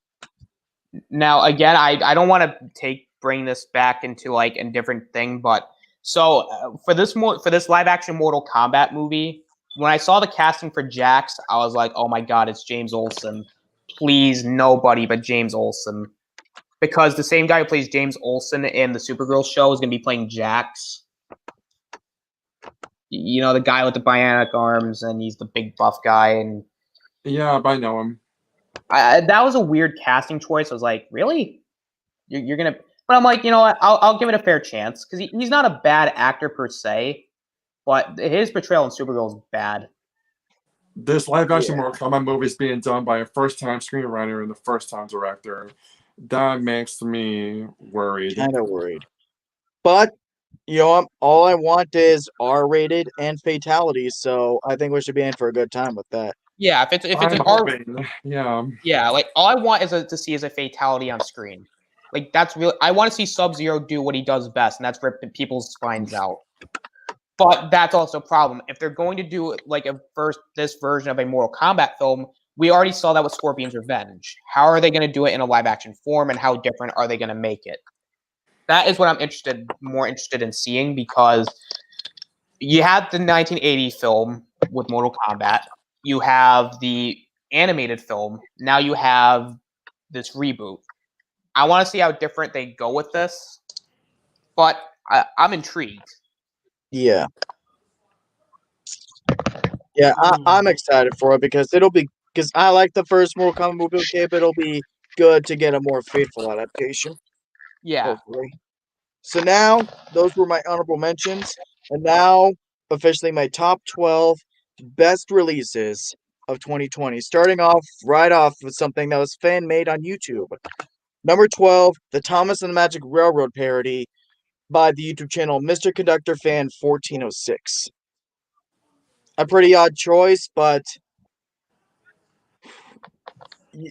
Now, again, I don't want to bring this back into like a different thing, but so for this live action Mortal Kombat movie, when I saw the casting for Jax, I was like, oh my god, it's James Olsen. Please, nobody but James Olsen. because the same guy who plays James Olsen in the Supergirl show is going to be playing Jax. You know, the guy with the bionic arms, and he's the big buff guy. And Yeah, I know him. that was a weird casting choice. I was like, really? You're going to... But I'm like, you know what? I'll give it a fair chance, because he's not a bad actor per se, but his portrayal in Supergirl is bad. This live-action Mortal Kombat movie is being done by a first-time screenwriter and a first-time director. That makes me worried. Kind of worried. But, you know, all I want is R-rated and fatalities, so I think we should be in for a good time with that. Yeah, if it's I'm an R, hoping. Yeah. like all I want is to see is a fatality on screen. Like that's real. I want to see Sub-Zero do what he does best, and that's rip people's spines out. But that's also a problem. If they're going to do like this version of a Mortal Kombat film, we already saw that with Scorpion's Revenge. How are they going to do it in a live action form, and how different are they going to make it? That is what I'm more interested in seeing, because you had the 1980 film with Mortal Kombat, you have the animated film, now you have this reboot. I want to see how different they go with this, but I'm intrigued. Yeah. Yeah, I'm excited for it, because because I like the first Mortal Kombat movie, okay, but it'll be good to get a more faithful adaptation. Yeah. Hopefully. So now, those were my honorable mentions, and now, officially, my top 12 best releases of 2020. Starting off with something that was fan-made on YouTube. Number 12, the Thomas and the Magic Railroad parody by the YouTube channel Mr. Conductor Fan 1406. A pretty odd choice, but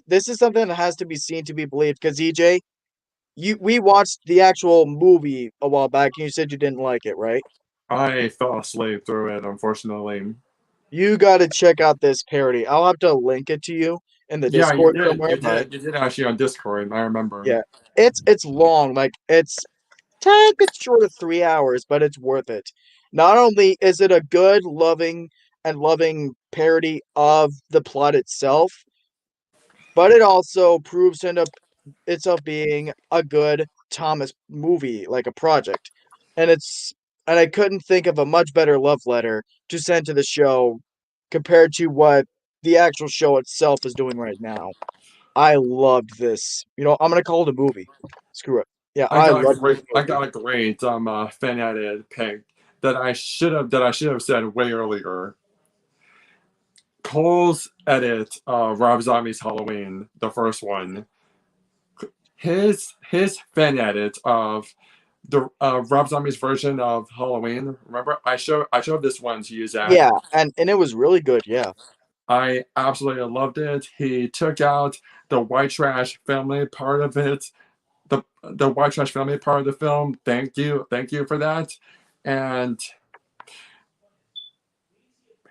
this is something that has to be seen to be believed, because EJ, we watched the actual movie a while back, and you said you didn't like it, right? I fell asleep through it, unfortunately. You got to check out this parody. I'll have to link it to you in the Discord somewhere. You did actually on Discord, I remember. Yeah, it's long. Like, it's tad bit short of 3 hours, but it's worth it. Not only is it a good, loving parody of the plot itself, but it also proves to end up itself being a good Thomas movie, like a project. And I couldn't think of a much better love letter to send to the show compared to what the actual show itself is doing right now. I loved this. You know, I'm gonna call it a movie. Screw it. Yeah, I got a great fan edit pick that I should have said way earlier. Cole's edit of Rob Zombie's Halloween, the first one. His fan edit of the Rob Zombie's version of Halloween. Remember, I showed this one to you, Zach. Yeah, and it was really good. Yeah, I absolutely loved it. He took out the white trash family part of it, the white trash family part of the film. Thank you for that. And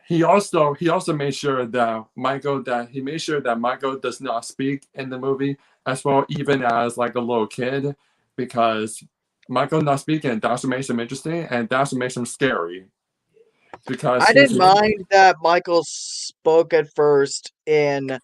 he also made sure that Michael does not speak in the movie as well, even as like a little kid, because Michael not speaking, that's what makes him interesting, and that's what makes him scary. Because I didn't mind that Michael spoke at first in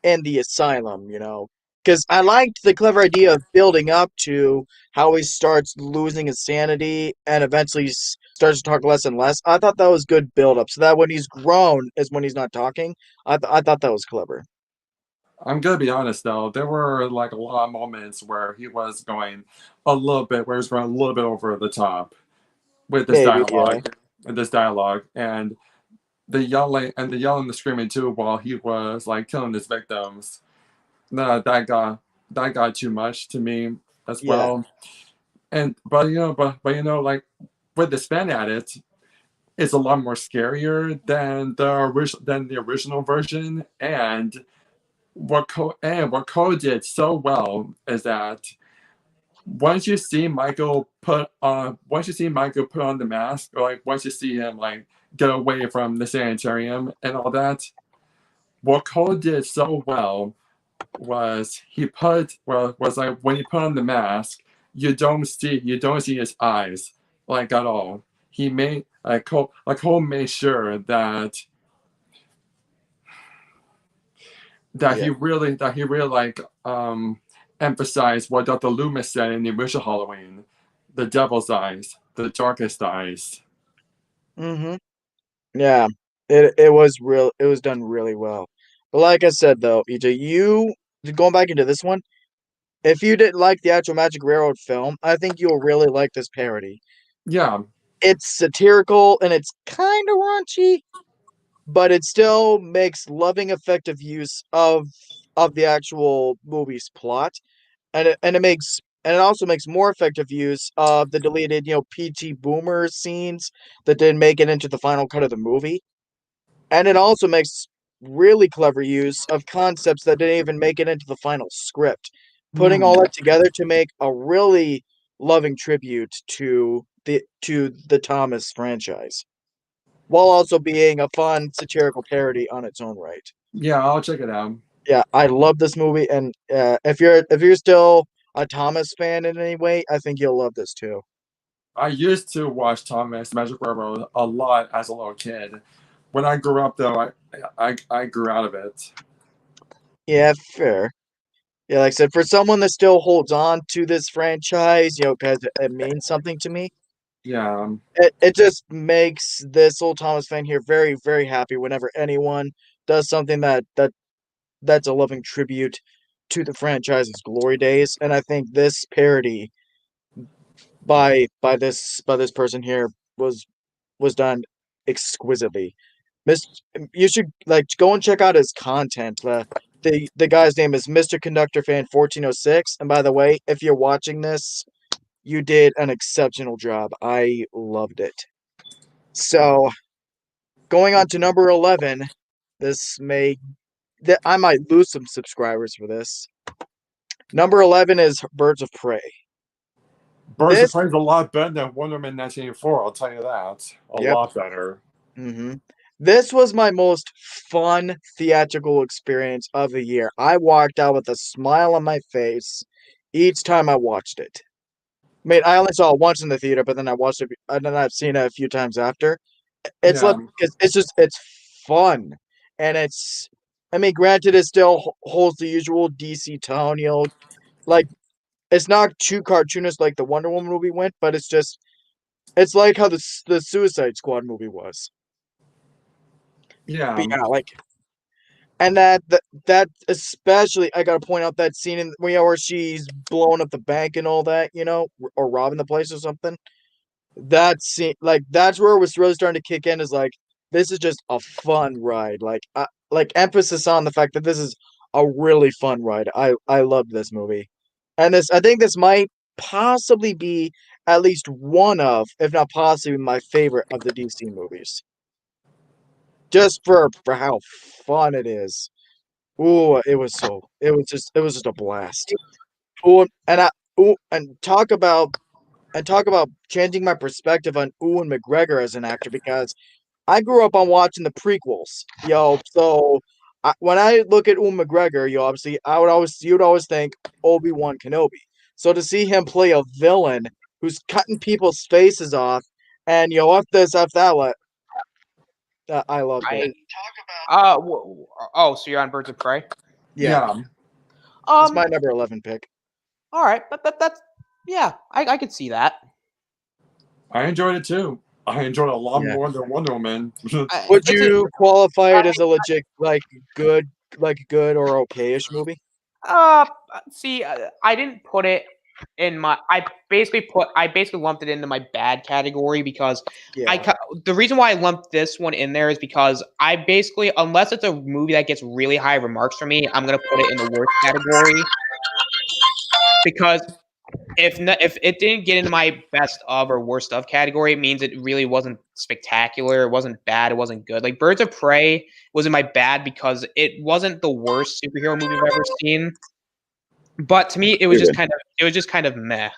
the asylum, you know, because I liked the clever idea of building up to how he starts losing his sanity and eventually starts to talk less and less. I thought that was good build up, so that when he's grown is when he's not talking. I thought that was clever. I'm gonna be honest though, there were like a lot of moments where he was going a little bit over the top with this dialogue. And the yelling and the screaming too while he was like killing his victims. No, that got too much to me as well. And but like with the fan edit, it's a lot more scarier than the original version. And what Cole did so well is that once you see Michael put on the mask, or like once you see him like get away from the sanitarium and all that, what Cole did so well was like when he put on the mask, you don't see his eyes like at all. He made Cole made sure that he really like emphasize what Dr. Loomis said in the original Halloween: the devil's eyes, the darkest eyes. Mm-hmm. Yeah, it was real. It was done really well. But like I said, though, EJ, you going back into this one, if you didn't like the actual Magic Railroad film, I think you'll really like this parody. Yeah, It's satirical and it's kind of raunchy, but it still makes loving, effective use of the actual movie's plot, and it also makes more effective use of the deleted, PT Boomer scenes that didn't make it into the final cut of the movie. And it also makes really clever use of concepts that didn't even make it into the final script, putting all that together to make a really loving tribute to the Thomas franchise, while also being a fun satirical parody on its own right. yeah, I'll check it out. Yeah, I love this movie, and if you're still a Thomas fan in any way, I think you'll love this too. I used to watch Thomas Magic Railroad a lot as a little kid. When I grew up, though, I grew out of it. Yeah, fair. Yeah, like I said, for someone that still holds on to this franchise, because it means something to me, Yeah, it just makes this old Thomas fan here very, very happy whenever anyone does something that's a loving tribute to the franchise's glory days. And I think this parody by this person here was done exquisitely. You should go and check out his content. The guy's name is Mr. Conductor Fan 1406. And by the way, if you're watching this, you did an exceptional job. I loved it. So, going on to number 11, I might lose some subscribers for this. Number 11 is Birds of Prey. Birds of Prey is a lot better than Wonder Woman 1984. I'll tell you that. A Yep. lot better. Mm-hmm. This was my most fun theatrical experience of the year. I walked out with a smile on my face each time I watched it. I mean, I only saw it once in the theater, but then I watched it, and then I've seen it a few times after. It's Yeah. it's fun, and I mean, granted, it still holds the usual DC tone. Like it's not too cartoonish like the Wonder Woman movie went, but it's like how the Suicide Squad movie was. Yeah. But yeah, and that especially, I gotta point out that scene where she's blowing up the bank and all that, or robbing the place or something. That scene, that's where it was really starting to kick in. Is this is just a fun ride. Emphasis on the fact that this is a really fun ride. I loved this movie, and I think this might possibly be at least one of, if not possibly, my favorite of the DC movies. Just for how fun it is. Ooh, it was just a blast. Ooh, and talk about changing my perspective on Ewan McGregor as an actor, because I grew up on watching the prequels, So when I look at Ewan McGregor, obviously you would always think Obi-Wan Kenobi. So to see him play a villain who's cutting people's faces off, and F this, F that, I loved it. So you're on Birds of Prey? Yeah. It's my number 11 pick. All right, that's I could see that. I enjoyed it too. I enjoyed it a lot more than Wonder Woman. Would you qualify it as a legit good or okayish movie? See, I didn't put it in my. I basically lumped it into my bad category because the reason why I lumped this one in there is because I basically, unless it's a movie that gets really high remarks from me, I'm gonna put it in the worst category. Because if it didn't get into my best of or worst of category, it means it really wasn't spectacular. It wasn't bad. It wasn't good. Like Birds of Prey was in my bad because it wasn't the worst superhero movie I've ever seen. But to me, it was just kind of meh.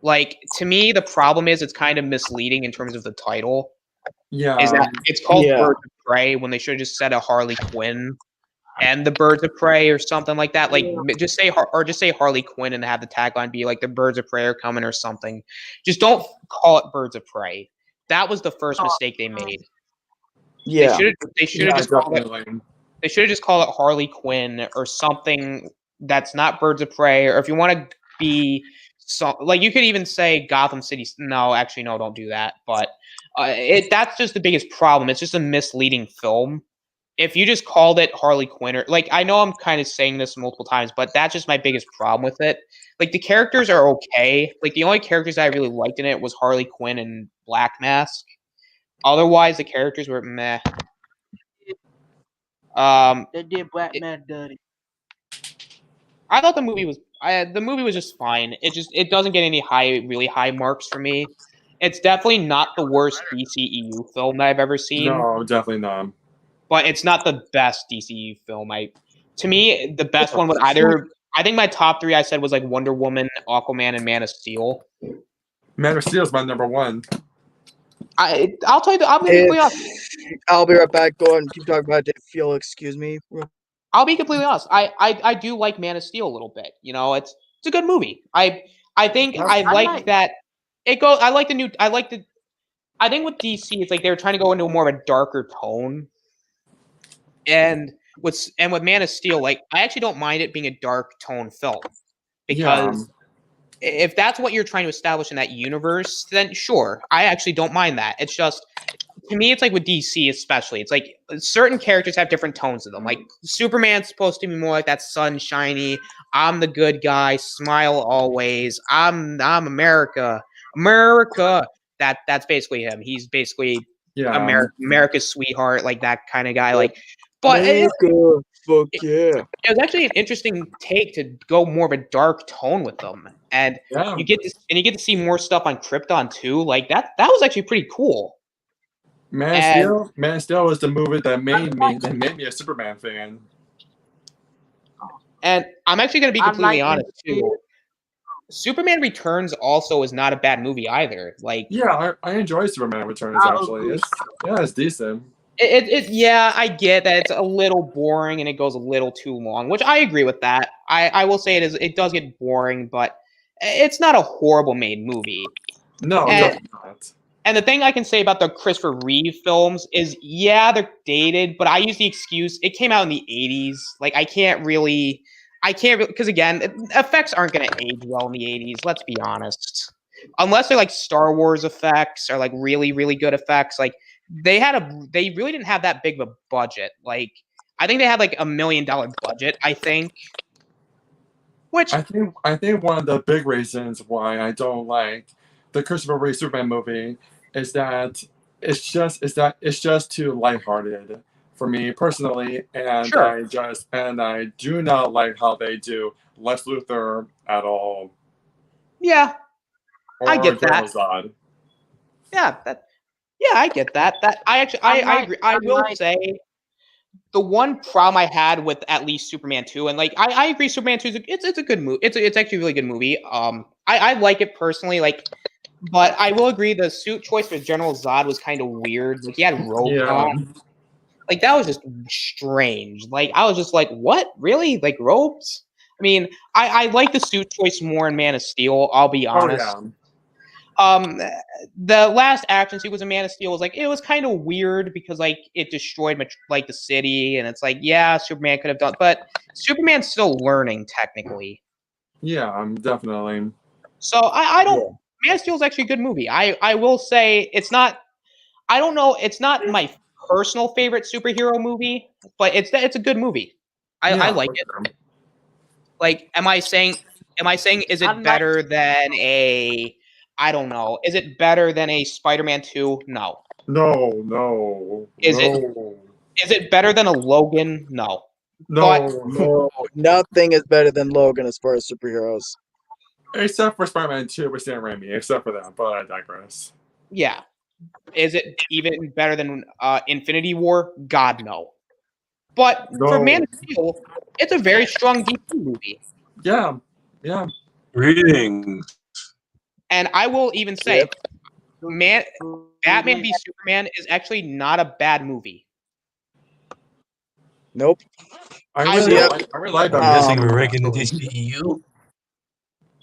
Like to me, the problem is it's kind of misleading in terms of the title. Yeah, is that it's called Birds of Prey when they should have just said a Harley Quinn and the Birds of Prey or something like that. Like just say Harley Quinn and have the tagline be like the Birds of Prey are coming or something. Just don't call it Birds of Prey. That was the first mistake they made. Yeah, they should have just called it Harley Quinn or something that's not Birds of Prey, or if you want to be like you could even say Gotham City. No, actually, no, don't do that. But that's just the biggest problem. It's just a misleading film. If you just called it Harley Quinn, or like I know I'm kind of saying this multiple times, but that's just my biggest problem with it. Like the characters are okay. Like the only characters I really liked in it was Harley Quinn and Black Mask. Otherwise, the characters were meh. They did Black Man dirty. I thought the movie was just fine. It doesn't get any really high marks for me. It's definitely not the worst DCEU film that I've ever seen. No, definitely not. But it's not the best DCEU film. To me, the best one would either. I think my top 3 I said was like Wonder Woman, Aquaman, and Man of Steel. Man of Steel is my number 1. I'll tell you. I'll be completely honest. I'll be right back. Go and keep talking about it if you'll excuse me. I'll be completely honest. I do like Man of Steel a little bit. You know, it's a good movie. I think I like that. It goes. I like the. I think with DC, it's like they were trying to go into more of a darker tone. And with Man of Steel, like I actually don't mind it being a dark tone film because if that's what you're trying to establish in that universe, then sure, I actually don't mind that. It's just to me, it's like with DC especially. It's like certain characters have different tones to them. Like Superman's supposed to be more like that sunshiny, I'm the good guy, smile always. I'm America. That's basically him. He's basically America's sweetheart, like that kind of guy. Like, but America, fuck yeah. It was actually an interesting take to go more of a dark tone with them, and you get to see more stuff on Krypton too. Like that was actually pretty cool. Man of Steel was the movie that made me a Superman fan. And I'm actually going to be completely honest too. Superman Returns also is not a bad movie either. Like, I enjoy Superman Returns actually. It's decent. I get that it's a little boring and it goes a little too long, which I agree with that. I will say it does get boring, but it's not a horrible made movie. No, definitely not. And the thing I can say about the Christopher Reeve films is, they're dated, but I use the excuse it came out in the 80s. Like, I can't really, because again, effects aren't going to age well in the 80s. Let's be honest. Unless they're like Star Wars effects or like really, really good effects. Like, they really didn't have that big of a budget. Like, I think they had like $1 million budget, I think. Which I think one of the big reasons why I don't like the Christopher Reeve Superman movie is that it's just too lighthearted for me personally, and sure. I do not like how they do Lex Luthor at all. Yeah, I get that. Zod. Yeah, I get that. I agree. I will say the one problem I had with at least Superman 2, and like I agree, Superman 2 it's a good movie. It's actually a really good movie. I like it personally. Like. But I will agree the suit choice for General Zod was kind of weird. Like, he had robes on. Like, that was just strange. Like, I was just like, what? Really? Like, robes? I mean, I like the suit choice more in Man of Steel, I'll be honest. The last action sequence in Man of Steel was like, it was kind of weird because, like, it destroyed, like, the city. And it's like, Superman could have done. But Superman's still learning, technically. Yeah, definitely. So, I don't... Yeah. Man of Steel is actually a good movie. I will say it's not. I don't know. It's not my personal favorite superhero movie, but it's a good movie. I like it. Like, am I saying? Is it better than a? I don't know. Is it better than a Spider-Man 2? No. No. Is it better than a Logan? No. No. Nothing is better than Logan as far as superheroes. Except for Spider-Man 2 with Sam Raimi, except for that, but I digress. Yeah. Is it even better than Infinity War? God, no. But for Man of Steel, it's a very strong DC movie. Yeah. Greetings. And I will even say, Batman v Superman is actually not a bad movie. Nope. I really like that. Missing a Rick in the DCEU.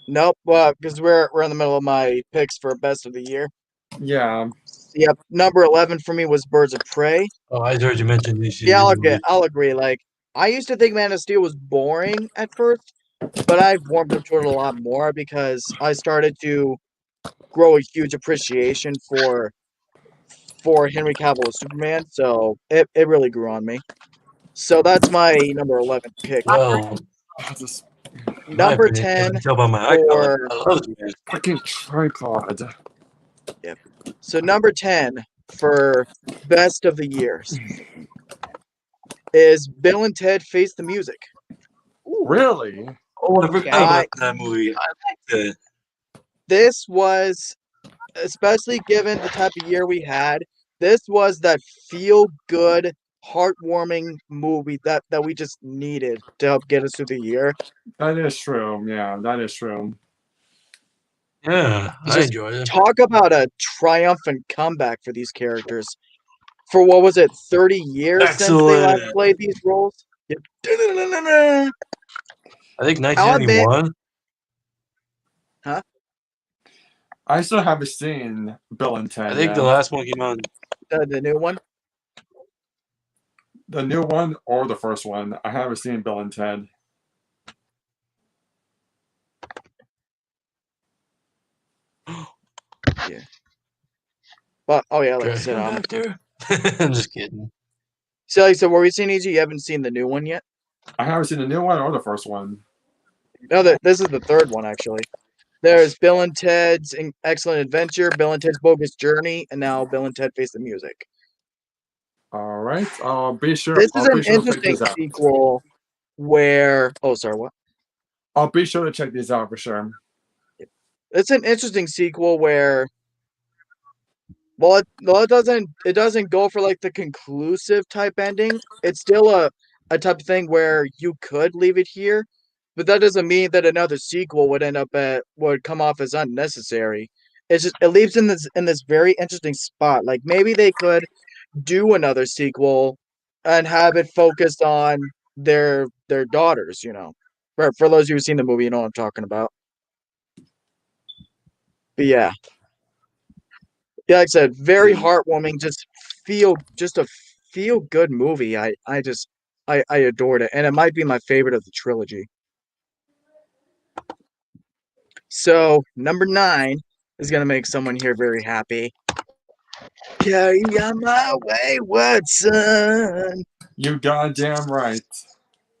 Nope, because we're in the middle of my picks for best of the year. Yeah. Yep, number 11 for me was Birds of Prey. Oh, I heard you mention DCEU. Yeah, I'll agree. Like, I used to think Man of Steel was boring at first, but I've warmed up to it a lot more because I started to grow a huge appreciation for Henry Cavill as Superman. So it really grew on me. So that's my number 11 pick. Well, This in my Number opinion, you 10 can tell by my eye color. for I love this man. fucking tripod. so number 10 for best of the years is Bill and Ted Face the Music. Really? Oh, I forgot I- about that movie. I liked it. This was, especially given the type of year we had, this was that feel good, heartwarming movie that we just needed to help get us through the year. That is true. Yeah, that is true. Yeah, I Just enjoyed it. Talk about a triumphant comeback for these characters. For what was it, 30 years since they last Excellent. played these roles? Yep. I think I'll admit- 1991. I still haven't seen Bill and Ted. I think the yet. last one came out. The new one? The new one or the first one. I haven't seen Bill and Ted. But, oh yeah, like I Drag said, Him After. I'm just kidding. so like I said, what were you saying, EG? You haven't seen the new one yet? I haven't seen the new one or the first one. No, this is the third one, actually. There's Bill and Ted's Excellent Adventure, Bill and Ted's Bogus Journey, and now Bill and Ted Face the Music. All right. I'll be sure. This is I'll an be sure to check interesting these out. sequel where... Oh, sorry, what? I'll be sure to check these out for sure. It's an interesting sequel where... Well, it doesn't go for like the conclusive type ending. It's still a type of thing where you could leave it here, but that doesn't mean that another sequel would come off as unnecessary. It's just it leaves in this very interesting spot. Like maybe they could do another sequel and have it focused on their daughters. You know, for those of you who've seen the movie, you know what I'm talking about. But yeah. Yeah, like I said, very heartwarming. Just a feel good movie. I adored it, and it might be my favorite of the trilogy. So number 9 is gonna make someone here very happy. Carry on my wayward son. You goddamn right.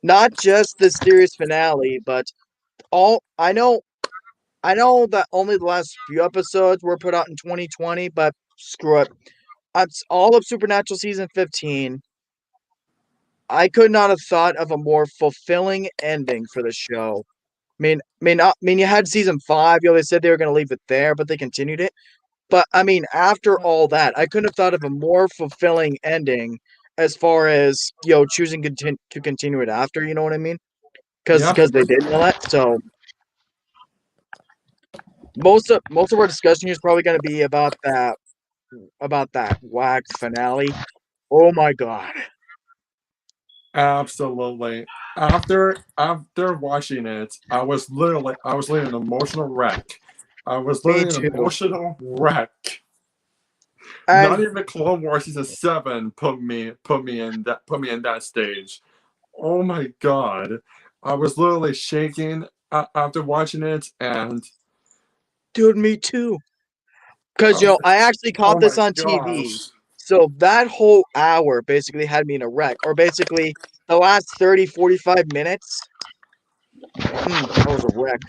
Not just the series finale, but all I know that only the last few episodes were put out in 2020, but screw it. All of Supernatural season 15. I could not have thought of a more fulfilling ending for the show. I mean, you had season 5. You know, they said they were going to leave it there, but they continued it. But I mean, after all that, I couldn't have thought of a more fulfilling ending as far as choosing to continue it after. You know what I mean? Because Yeah. they did know that. So most of our discussion here is probably going to be about that whack finale. Oh my god! Absolutely. After watching it, I was literally an emotional wreck. I was Me literally an too. emotional wreck. And Not even Clone Wars season 7 put me in that stage. Oh my god. I was literally shaking after watching it, and dude, me too. Because I actually caught oh this my on TV. gosh. So that whole hour basically had me in a wreck. Or basically the last 30, 45 minutes. That was a wreck.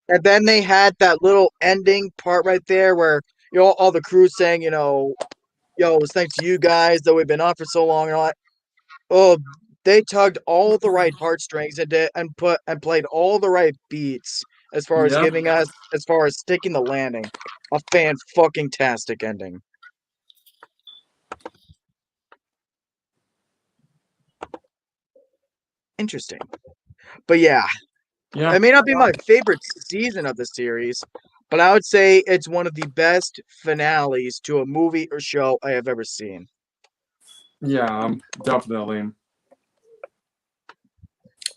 And then they had that little ending part right there where all the crew saying, it's thanks to you guys that we've been on for so long and all that. Oh, they tugged all the right heartstrings and played all the right beats as far as Yep. as far as sticking the landing. A fan-fucking-tastic ending. Interesting. But yeah, Yeah. it may not be my favorite season of the series, but I would say it's one of the best finales to a movie or show I have ever seen. Yeah, definitely.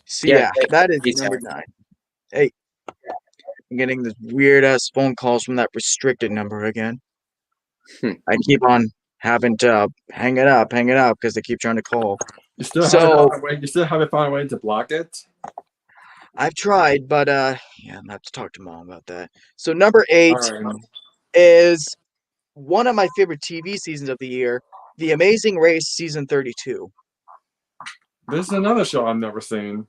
So Yeah, that is he's number 9. Hey, I'm getting this weird ass phone calls from that restricted number again. I keep on having to hang it up because they keep trying to call. You still haven't So found a way. You still haven't found a way to block it. I've tried, but yeah, I'm gonna have to talk to mom about that. So number All 8 right. is one of my favorite TV seasons of the year, The Amazing Race season 32. This is another show I've never seen.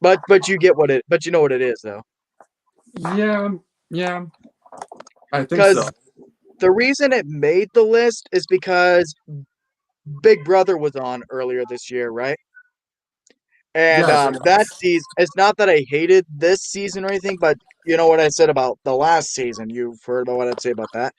But you get what it but you know what it is though. Yeah, yeah, I think Cuz so. the reason it made the list is because Big Brother was on earlier this year, right? And Yes, that season, it's not that I hated this season or anything, but you know what I said about the last season. You've heard about what I'd say about that.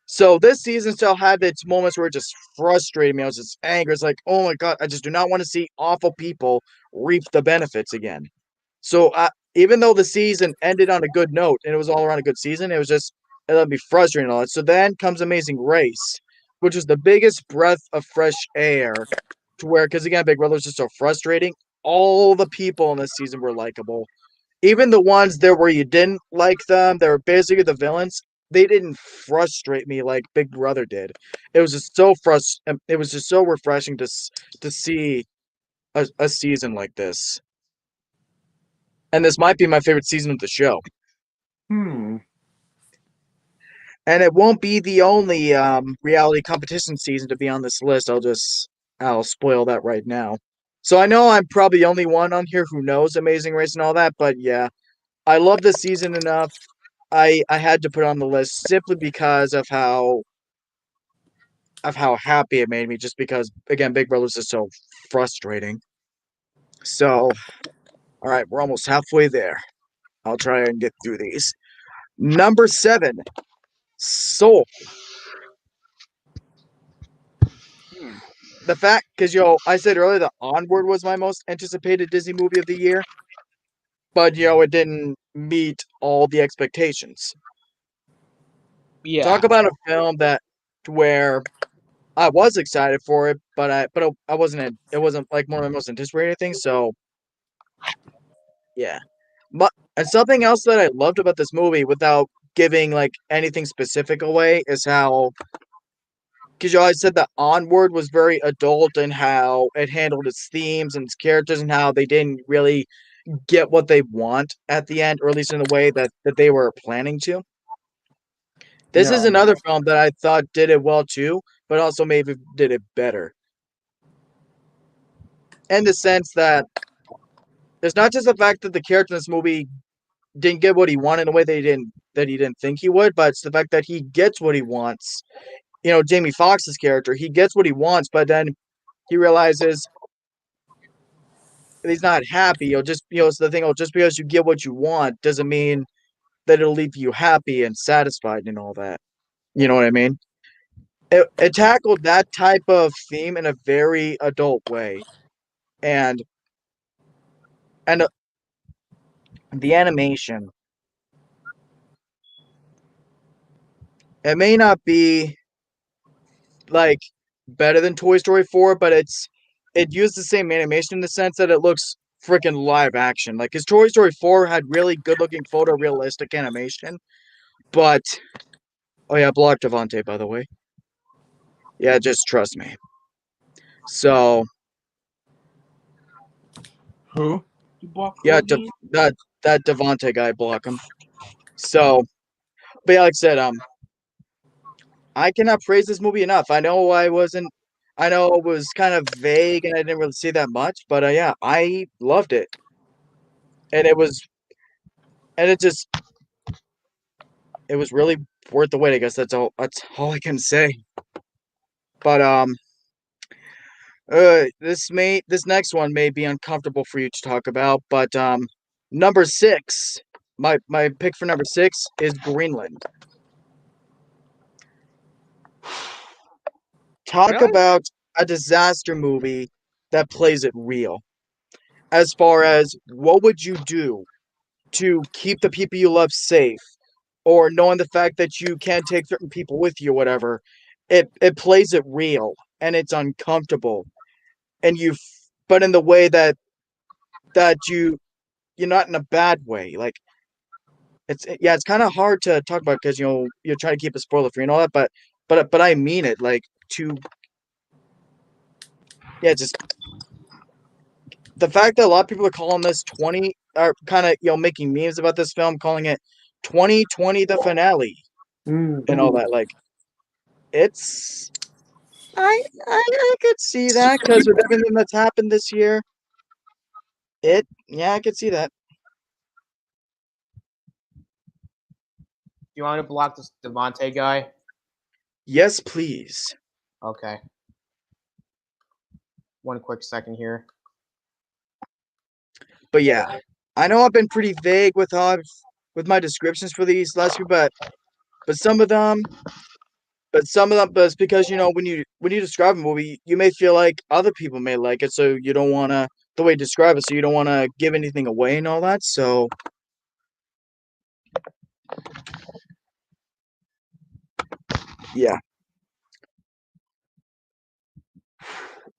So this season still had its moments where it just frustrated me. I was just angry. It's like, oh my god, I just do not want to see awful people reap the benefits again. So even though the season ended on a good note and it was all around a good season, it was just it would be frustrating a lot. So then comes Amazing Race, which was the biggest breath of fresh air to where, because again, Big Brother was just so frustrating. All the people in this season were likable. Even the ones there where you didn't like them, they were basically the villains. They didn't frustrate me like Big Brother did. It was just so It was just so refreshing to see a season like this. And this might be my favorite season of the show. Hmm. And it won't be the only reality competition season to be on this list. I'll spoil that right now. So I know I'm probably the only one on here who knows Amazing Race and all that, but yeah, I love this season enough. I had to put it on the list simply because of how happy it made me. Just because again, Big Brother's just so frustrating. So, all right, we're almost halfway there. I'll try and get through these. Number 7, Soul. The fact, because I said earlier that Onward was my most anticipated Disney movie of the year, but it didn't meet all the expectations. Yeah. Talk about a film that where I was excited for it, but I wasn't. It wasn't like one of my most anticipated things. So yeah, but and something else that I loved about this movie, without giving like anything specific away, is how because you always said that Onward was very adult and how it handled its themes and its characters and how they didn't really get what they want at the end, or at least in the way that they were planning to. This is Yeah. another film that I thought did it well too, but also maybe did it better. In the sense that it's not just the fact that the character in this movie didn't get what he wanted in a way that he didn't think he would, but it's the fact that he gets what he wants. Jamie Foxx's character, he gets what he wants, but then he realizes he's not happy. It's the thing. Just because you get what you want doesn't mean that it'll leave you happy and satisfied and all that. You know what I mean? It tackled that type of theme in a very adult way, and and the animation. It may not be like better than Toy Story 4, but it used the same animation in the sense that it looks freaking live action. Like, his Toy Story 4 had really good looking photorealistic animation, but oh yeah, block Devontae, by the way. Yeah, just trust me. So Who? You blocked yeah, who again? that Devontae guy, block him. So, but yeah, like I said, I cannot praise this movie enough. I know it was kind of vague and I didn't really see that much, but yeah, I loved it. And it just it was really worth the wait. I guess that's all I can say. But this next one may be uncomfortable for you to talk about, but number 6, my pick for number 6 is Greenland. Talk Really? about a disaster movie that plays it real. As far as what would you do to keep the people you love safe, or knowing the fact that you can't take certain people with you, whatever, it plays it real and it's uncomfortable, and but in the way that you're not in a bad way. Like it's kind of hard to talk about because you're trying to keep it spoiler free and all that, but I mean it. Like yeah, just the fact that a lot of people are calling this 20 are kind of making memes about this film, calling it 2020 the finale and all that. Like, it's I could see that because with everything that's happened this year, I could see that. You want to block this Devontae guy? Yes, please. Okay. One quick second here. But yeah, I know I've been pretty vague with my descriptions for these last few, but some of them, but it's because when you describe a movie, you may feel like other people may like it, so you don't want to the way you describe it, so you don't want to give anything away and all that. So yeah.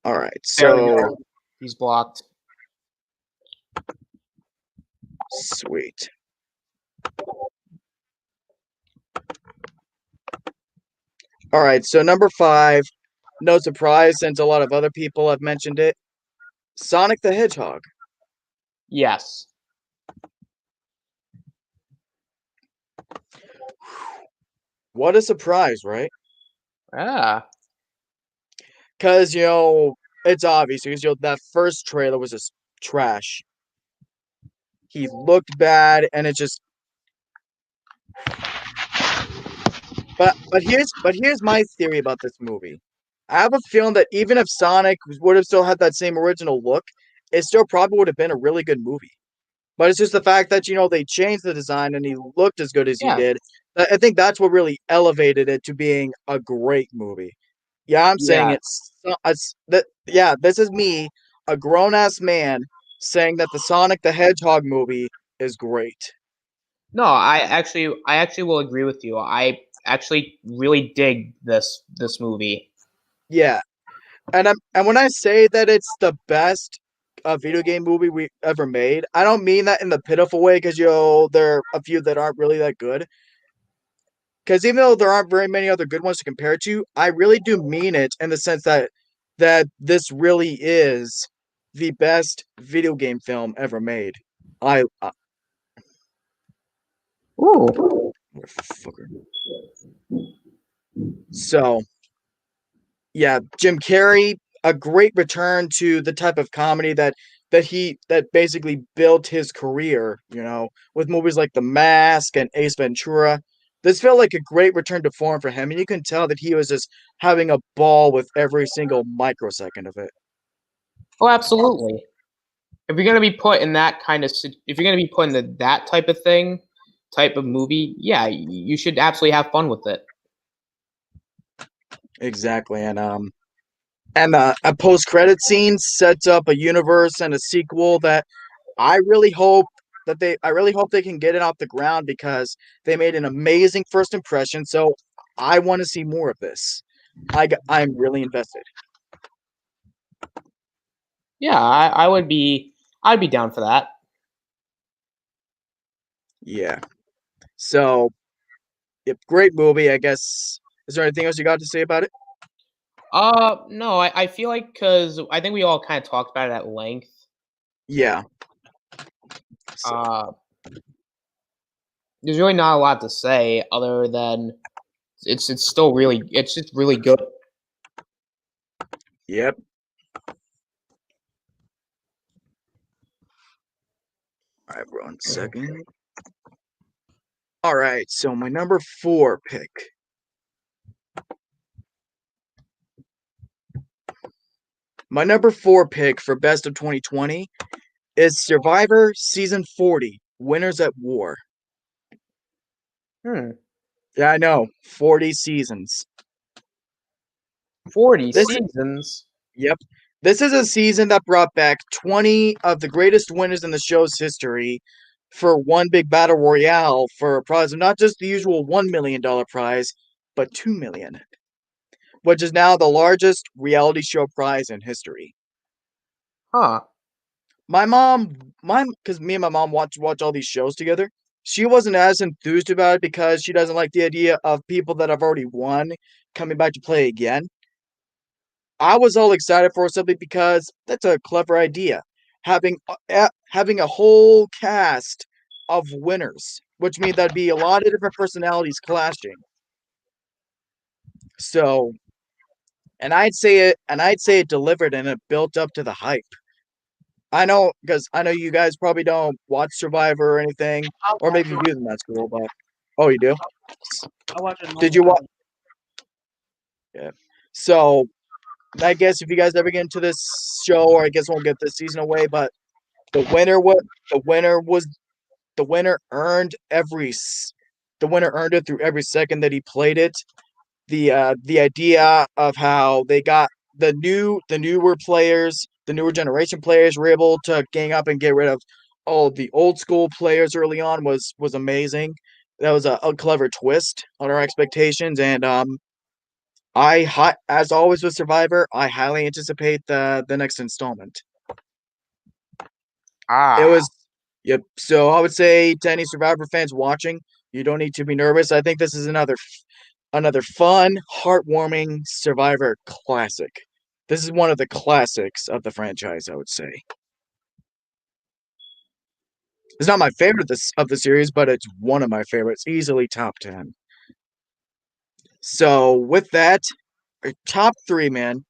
All right. There we So go. He's blocked. sweet. All right. So number 5, no surprise since a lot of other people have mentioned it. Sonic the Hedgehog. Yes. What a surprise, right? Ah. Because, it's obvious because, that first trailer was just trash. He looked bad, and it just... But here's my theory about this movie. I have a feeling that even if Sonic would have still had that same original look, it still probably would have been a really good movie. But it's just the fact that, they changed the design and he looked as good as he did. I think that's what really elevated it to being a great movie. Yeah, I'm saying this is me, a grown-ass man, saying that the Sonic the Hedgehog movie is great. No, I actually will agree with you. I actually really dig this movie. Yeah. And when I say that it's the best video game movie we ever made, I don't mean that in the pitiful way because there are a few that aren't really that good. Because even though there aren't very many other good ones to compare it to, I really do mean it in the sense that this really is the best video game film ever made. Ooh. So, yeah, Jim Carrey, a great return to the type of comedy that basically built his career, with movies like The Mask and Ace Ventura. This felt like a great return to form for him, and you can tell that he was just having a ball with every single microsecond of it. Oh, absolutely. If you're gonna be put in that kind of, if you're gonna be put into that type of thing, type of movie, yeah, you should absolutely have fun with it. Exactly, and a post-credit scene sets up a universe and a sequel that I really hope they can get it off the ground because they made an amazing first impression. So I want to see more of this. I'm really invested. Yeah, I'd be down for that. Yeah. So, great movie. I guess. Is there anything else you got to say about it? No, I feel like because I think we all kind of talked about it at length. Yeah. So. There's really not a lot to say other than it's just really good. Yep. All right, 1 second. All right, so my number 4 pick. My number 4 pick for best of 2020 is Survivor Season 40, Winners at War. Yeah, I know. 40 seasons. 40 seasons? Yep. This is a season that brought back 20 of the greatest winners in the show's history for one big battle royale for a prize of not just the usual $1 million prize, but $2 million, which is now the largest reality show prize in history. Huh. Because me and my mom watch all these shows together, she wasn't as enthused about it because she doesn't like the idea of people that have already won coming back to play again. I was all excited for something because that's a clever idea. Having a whole cast of winners, which means that'd be a lot of different personalities clashing. So, I'd say it delivered and it built up to the hype. I know because I know you guys probably don't watch Survivor or anything, or maybe you do, then that's cool. But oh, you do? I watch it. Did you watch? Yeah. So I guess if you guys ever get into this show, or I guess won't get this season away, but the winner was the winner was the winner earned the winner earned it through every second that he played it. The idea of how they got the newer players, the newer generation players were able to gang up and get rid of all the old school players early on was amazing. That was a clever twist on our expectations, and as always with Survivor, I highly anticipate the next installment. It was yep. So I would say to any Survivor fans watching, you don't need to be nervous. I think this is another fun, heartwarming Survivor classic. This is one of the classics of the franchise, I would say. It's not my favorite of the series, but it's one of my favorites, easily top 10. So with that, our top 3, man.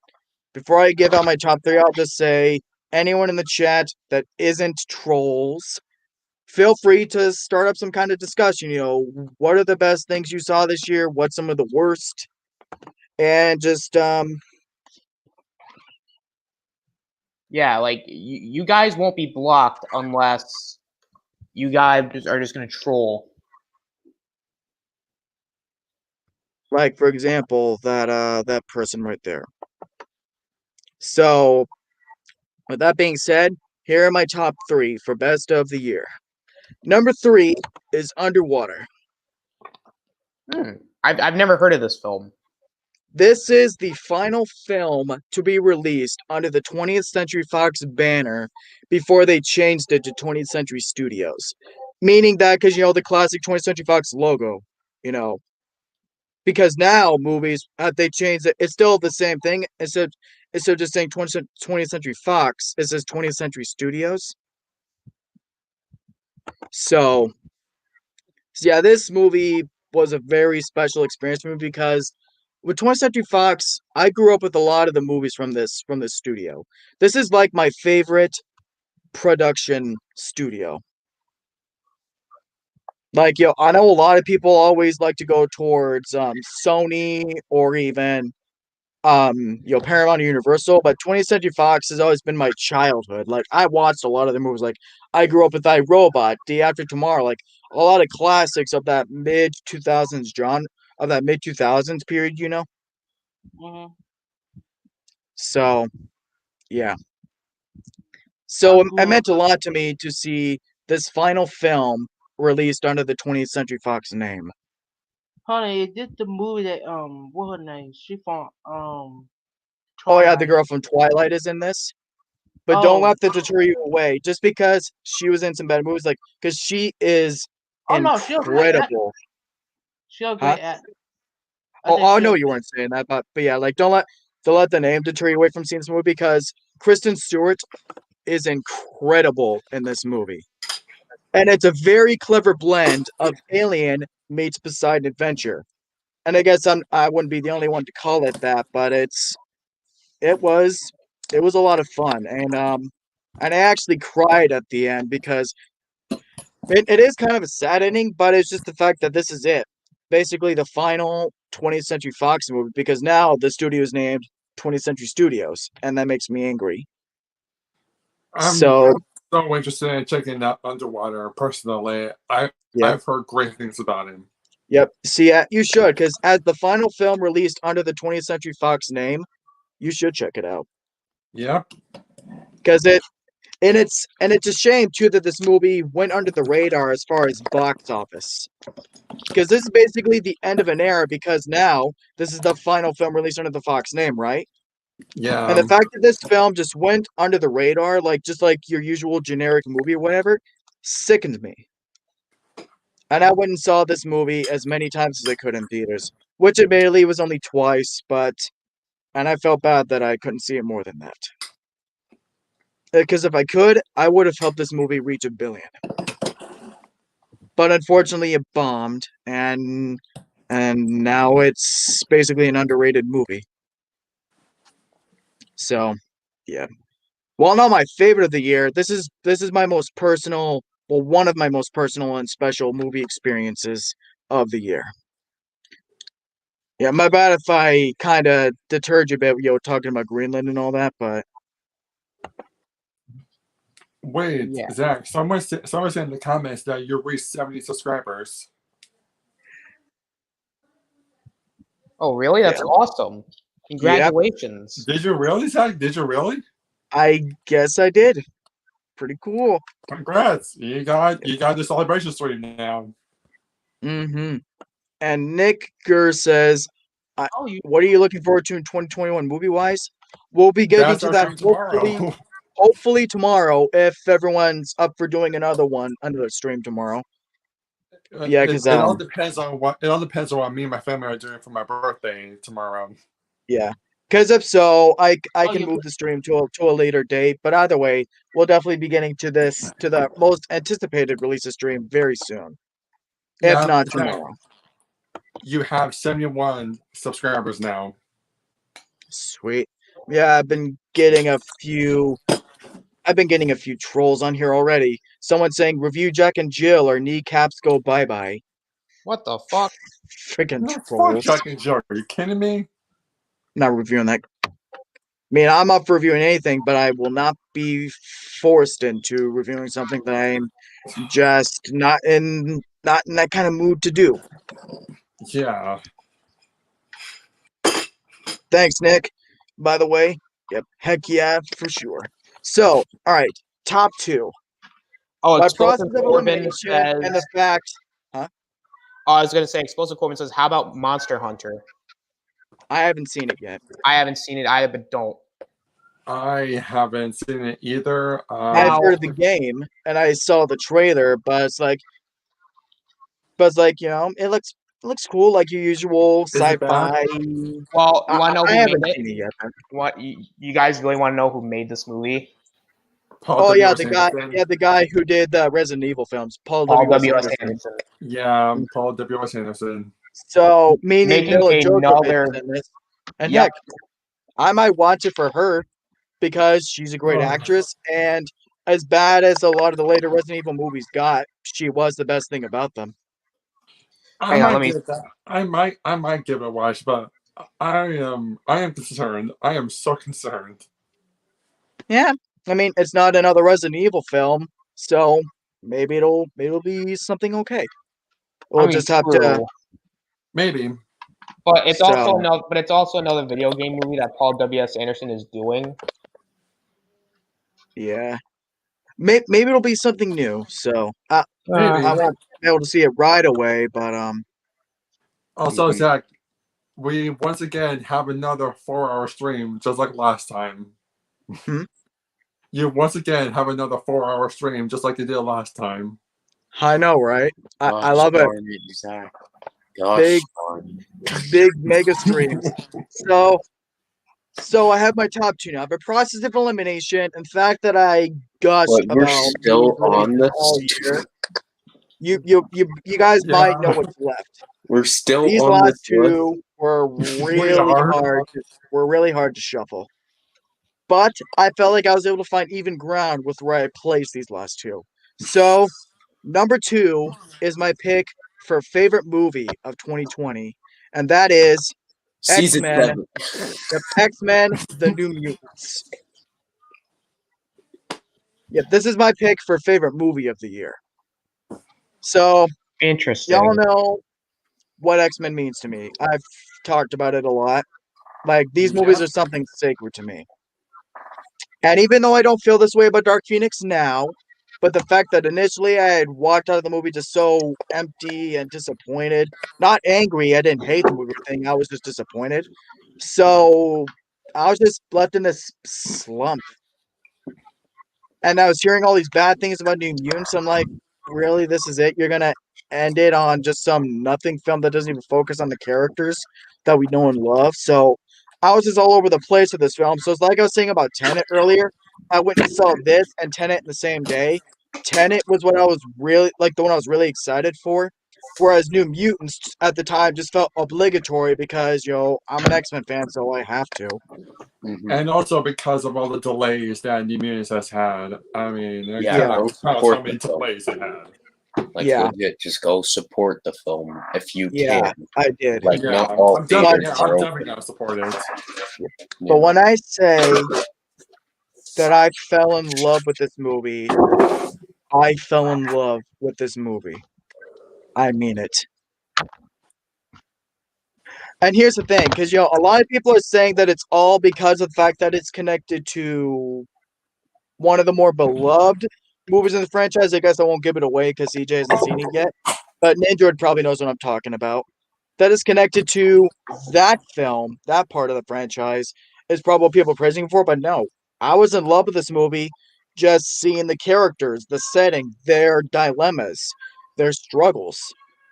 Before I give out my top 3, I'll just say anyone in the chat that isn't trolls, feel free to start up some kind of discussion. What are the best things you saw this year? What's some of the worst? And just Yeah, like you guys won't be blocked unless you guys are just gonna troll. like for example, that person right there. So with that being said, here are my top 3 for best of the year. Number 3 is Underwater. I've never heard of this film. This is the final film to be released under the 20th Century Fox banner before they changed it to 20th Century Studios. Meaning that because, the classic 20th Century Fox logo, because now movies, they changed it. It's still the same thing. Instead of just saying 20th Century Fox, it says 20th Century Studios. So yeah, this movie was a very special experience for me because with 20th Century Fox, I grew up with a lot of the movies from this studio. This is like my favorite production studio. Like, I know a lot of people always like to go towards Sony or even Paramount or Universal, but 20th Century Fox has always been my childhood. Like, I watched a lot of the movies. Like, I grew up with iRobot, Day After Tomorrow, like a lot of classics of that mid 2000s period. Mhm. So yeah. So I it grew up. meant a lot to me to see this final film released under the 20th Century Fox name. Honey, is this the movie that what her name? She from Oh yeah, the Twilight. girl from Twilight is in this. But don't Oh, let that deter you away. Just because she was in some bad movies, like because she is oh no, she's a great actor. incredible. She's a Huh? great actor. I Oh, said I she a know you weren't saying that, but yeah, like don't let the name deter you away from seeing this movie because Kristen Stewart is incredible in this movie. And it's a very clever blend of Alien meets Poseidon Adventure. And I guess I wouldn't be the only one to call it that, but it was a lot of fun. And I actually cried at the end because it is kind of a sad ending, but it's just the fact that this is it. Basically the final 20th Century Fox movie because now the studio is named 20th Century Studios, and that makes me angry. I'm So so interested in checking out Underwater personally. yeah. I've heard great things about him. Yep. See, you should, because as the final film released under the 20th Century Fox name, you should check it out. Yep. Because it's a shame too that this movie went under the radar as far as box office. Because this is basically the end of an era. Because now this is the final film released under the Fox name, right? Yeah. And the fact that this film just went under the radar, just like your usual generic movie or whatever, sickened me. And I went and saw this movie as many times as I could in theaters, which admittedly was only twice, but and I felt bad that I couldn't see it more than that. Because if I could, I would have helped this movie reach 1 billion. But unfortunately, it bombed, and now it's basically an underrated movie. So, yeah. While not my favorite of the year, this is my most personal, well, one of my most personal and special movie experiences of the year. Yeah, my bad if I kind of deterred you a bit, talking about Greenland and all that, but Wait, Yeah. Zach, someone said in the comments that you reached 70 subscribers. Oh, really? That's awesome. Congratulations. Did you really, Zach? Did you really? I guess I did. Pretty cool. Congrats. You got the celebration stream now. Mm-hmm. And Nick Gurr says, what are you looking forward to in 2021 movie-wise? We'll be getting That's to our that stream tomorrow. hopefully tomorrow, if everyone's up for doing another stream tomorrow. Yeah, because it all depends on what me and my family are doing for my birthday tomorrow. Yeah, because if so, I can move the stream to a later date. But either way, we'll definitely be getting to the most anticipated release of stream very soon, if not tomorrow. You have 71 subscribers now. Sweet. Yeah, I've been getting a few trolls on here already. Someone saying review Jack and Jill or kneecaps go bye-bye. What the fuck? Freaking Fuck trolls. Jack and Jill. Are you kidding me? Not reviewing that. I mean, I'm up for reviewing anything, but I will not be forced into reviewing something that I'm just not in that kind of mood to do. Yeah. Thanks, Nick. By the way, yep, heck yeah, for sure. So, all right, top 2. Oh, By Explosive process of Corbin elimination says. and the fact, Oh, I was gonna say, Explosive Corbin says, "How about Monster Hunter?" I haven't seen it yet. I haven't seen it either, but don't. I haven't seen it either. I've heard the game and I saw the trailer, but it's like, it looks cool, like your usual sci-fi. Well, you want to know I who haven't made seen it yet. What you guys really want to know who made this movie? Paul yeah, W. the guy who did the Resident Evil films, Paul W. W. S. Anderson. Yeah, Paul W. S. Anderson. So, meaning Making Mila Jovovich another- is in this. And Yep. heck, I might watch it for her because she's a great actress, and as bad as a lot of the later Resident Evil movies got, she was the best thing about them. I might give it a watch, but I am concerned. I am so concerned. Yeah, I mean, it's not another Resident Evil film, so maybe it'll be something okay. We'll just have to. Maybe. But it's also another video game movie that Paul W. S. Anderson is doing. Yeah, maybe it'll be something new. So I won't be able to see it right away, but Also, Zach, we once again have another 4-hour stream, just like last time. Hmm? You once again have another 4-hour stream, just like you did last time. I know, right? I love it. Zach. Big mega streams. So I have my top 2 now. But process of elimination and the fact that I gushed We're about still on this. all year. You guys might know what's left. We're still These on last this. 2 were really hard. Were really hard to shuffle. But I felt like I was able to find even ground with where I placed these last 2. So number 2 is my pick for favorite movie of 2020, and that is Season X-Men. 7. X-Men: The New Mutants. Yeah, this is my pick for favorite movie of the year. So Interesting. y'all know what X-Men means to me. I've talked about it a lot. Like, these movies are something sacred to me. And even though I don't feel this way about Dark Phoenix now, but the fact that initially I had walked out of the movie just so empty and disappointed, not angry, I didn't hate the movie thing, I was just disappointed. So I was just left in this slump. And I was hearing all these bad things about New Mutants. I'm like, really, this is it? You're going to end it on just some nothing film that doesn't even focus on the characters that we know and love? So I was just all over the place with this film. So it's like I was saying about Tenet earlier. I went and saw this and Tenet in the same day. Tenet was what I was really like the one I was really excited for. Whereas New Mutants at the time just felt obligatory because, I'm an X-Men fan, so I have to. Mhm. And also because of all the delays that New Mutants has had. I mean, Yeah, how go support many the film. delays it had. Like, Yeah. legit, just go support the film if you Yeah, can. I did. Like, Yeah, not all I'm theaters definitely, are I'm open. definitely gonna support it. But when I say that I fell in love with this movie, I fell in love with this movie. I mean it. And here's the thing, because a lot of people are saying that it's all because of the fact that it's connected to one of the more beloved movies in the franchise. I guess I won't give it away because CJ hasn't seen it yet. But Ninja probably knows what I'm talking about. That is connected to that film, that part of the franchise, is probably what people are praising for. But no, I was in love with this movie just seeing the characters, the setting, their dilemmas, their struggles.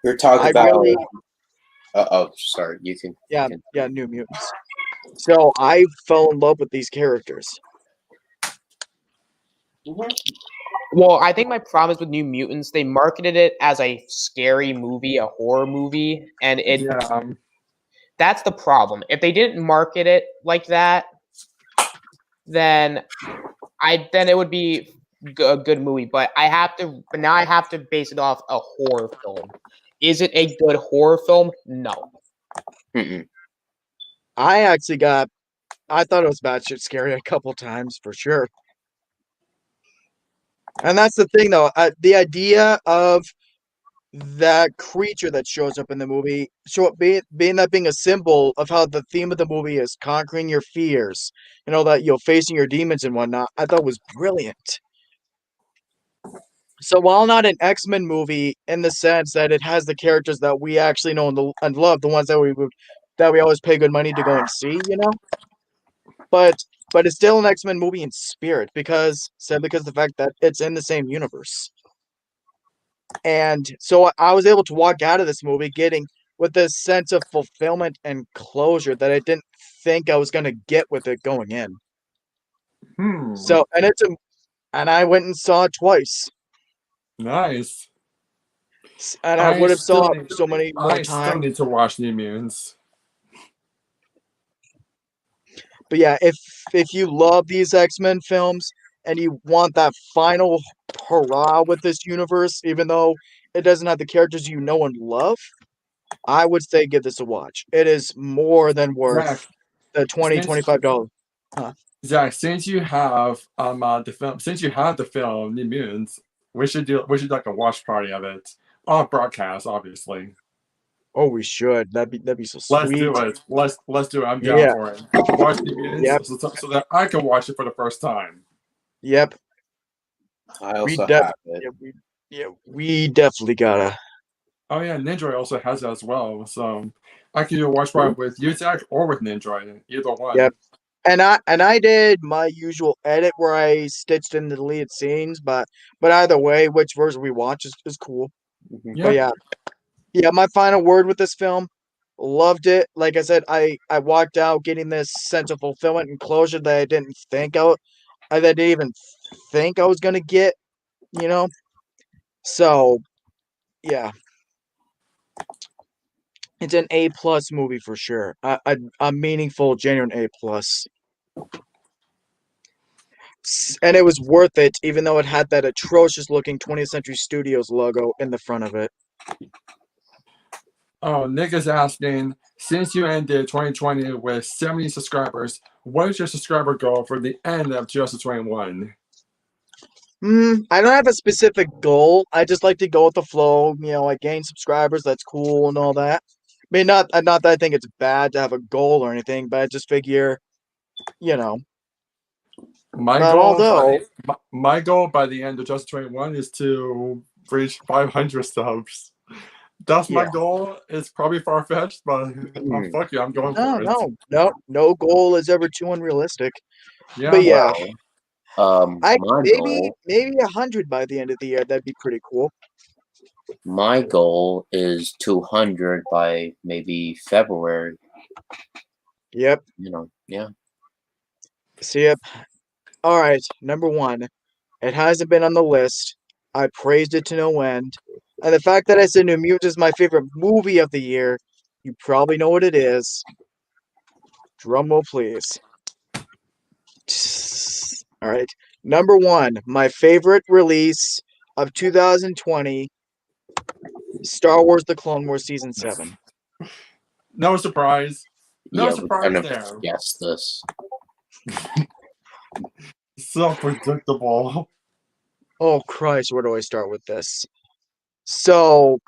You're talking I about. really, Sorry. You can. yeah, New Mutants. So I fell in love with these characters. Well, I think my problem is with New Mutants. They marketed it as a scary movie, a horror movie, and Yeah, that's the problem. If they didn't market it like that, then it would be a good movie. But now I have to base it off a horror film. Is it a good horror film? No. Mm-mm. I thought it was batshit scary a couple times for sure. And that's the thing, though. The idea of that creature that shows up in the movie, being a symbol of how the theme of the movie is conquering your fears, that facing your demons and whatnot, I thought was brilliant. So while not an X-Men movie in the sense that it has the characters that we actually know and love, the ones that we always pay good money to go and see, but it's still an X-Men movie in spirit because of the fact that it's in the same universe. And so I was able to walk out of this movie getting with this sense of fulfillment and closure that I didn't think I was going to get with it going in. So, and I went and saw it twice. Nice. And I would have saw it so many more I still times. need to watch New Mutants. But yeah, if you love these X-Men films and you want that final hurrah with this universe, even though it doesn't have the characters you know and love, I would say give this a watch. It is more than worth Zach, the $25. Zach, since you have the film New Mutants, we should do like a watch party of it on broadcast, obviously. Oh, we should. That'd be so sweet. Let's do it. Let's do it. I'm down Yeah. for it. Watch New Mutants Yep. so that I can watch it for the first time. Yep. I also have it. We definitely gotta. Oh yeah, Ninja also has it as well. So I can do a watch party with you, Zach, or with Ninja, either one. Yep. And I did my usual edit where I stitched in the deleted scenes, but either way, which version we watch is cool. Mhm. But yeah, my final word with this film, loved it. Like I said, I walked out getting this sense of fulfillment and closure that I didn't even think I was gonna get, So, yeah, it's an A+ movie for sure. A meaningful, genuine A+. And it was worth it, even though it had that atrocious looking 20th Century Studios logo in the front of it. Oh, Nick is asking, since you ended 2020 with 70 subscribers, what is your subscriber goal for the end of 2021? I don't have a specific goal. I just like to go with the flow. I gain subscribers. That's cool and all that. I mean, not that I think it's bad to have a goal or anything, but I just figure, My But goal, although- my goal by the end of 2021 is to reach 500 subs. That's my Yeah. goal. It's probably far fetched, but fuck you, I'm going for it. No goal is ever too unrealistic. Yeah, But yeah, My maybe goal, 100 by the end of the year. That'd be pretty cool. my goal is 200 by maybe February. Yep. Yeah. See, yep. All right, number one. It hasn't been on the list. I praised it to no end. And the fact that I said New Mutants is my favorite movie of the year, you probably know what it is. Drum roll, please. All right. Number one, my favorite release of 2020, Star Wars The Clone Wars Season 7. No surprise. No Yeah, we surprise kind of there. guessed this. So predictable. Oh, Christ, where do I start with this? So,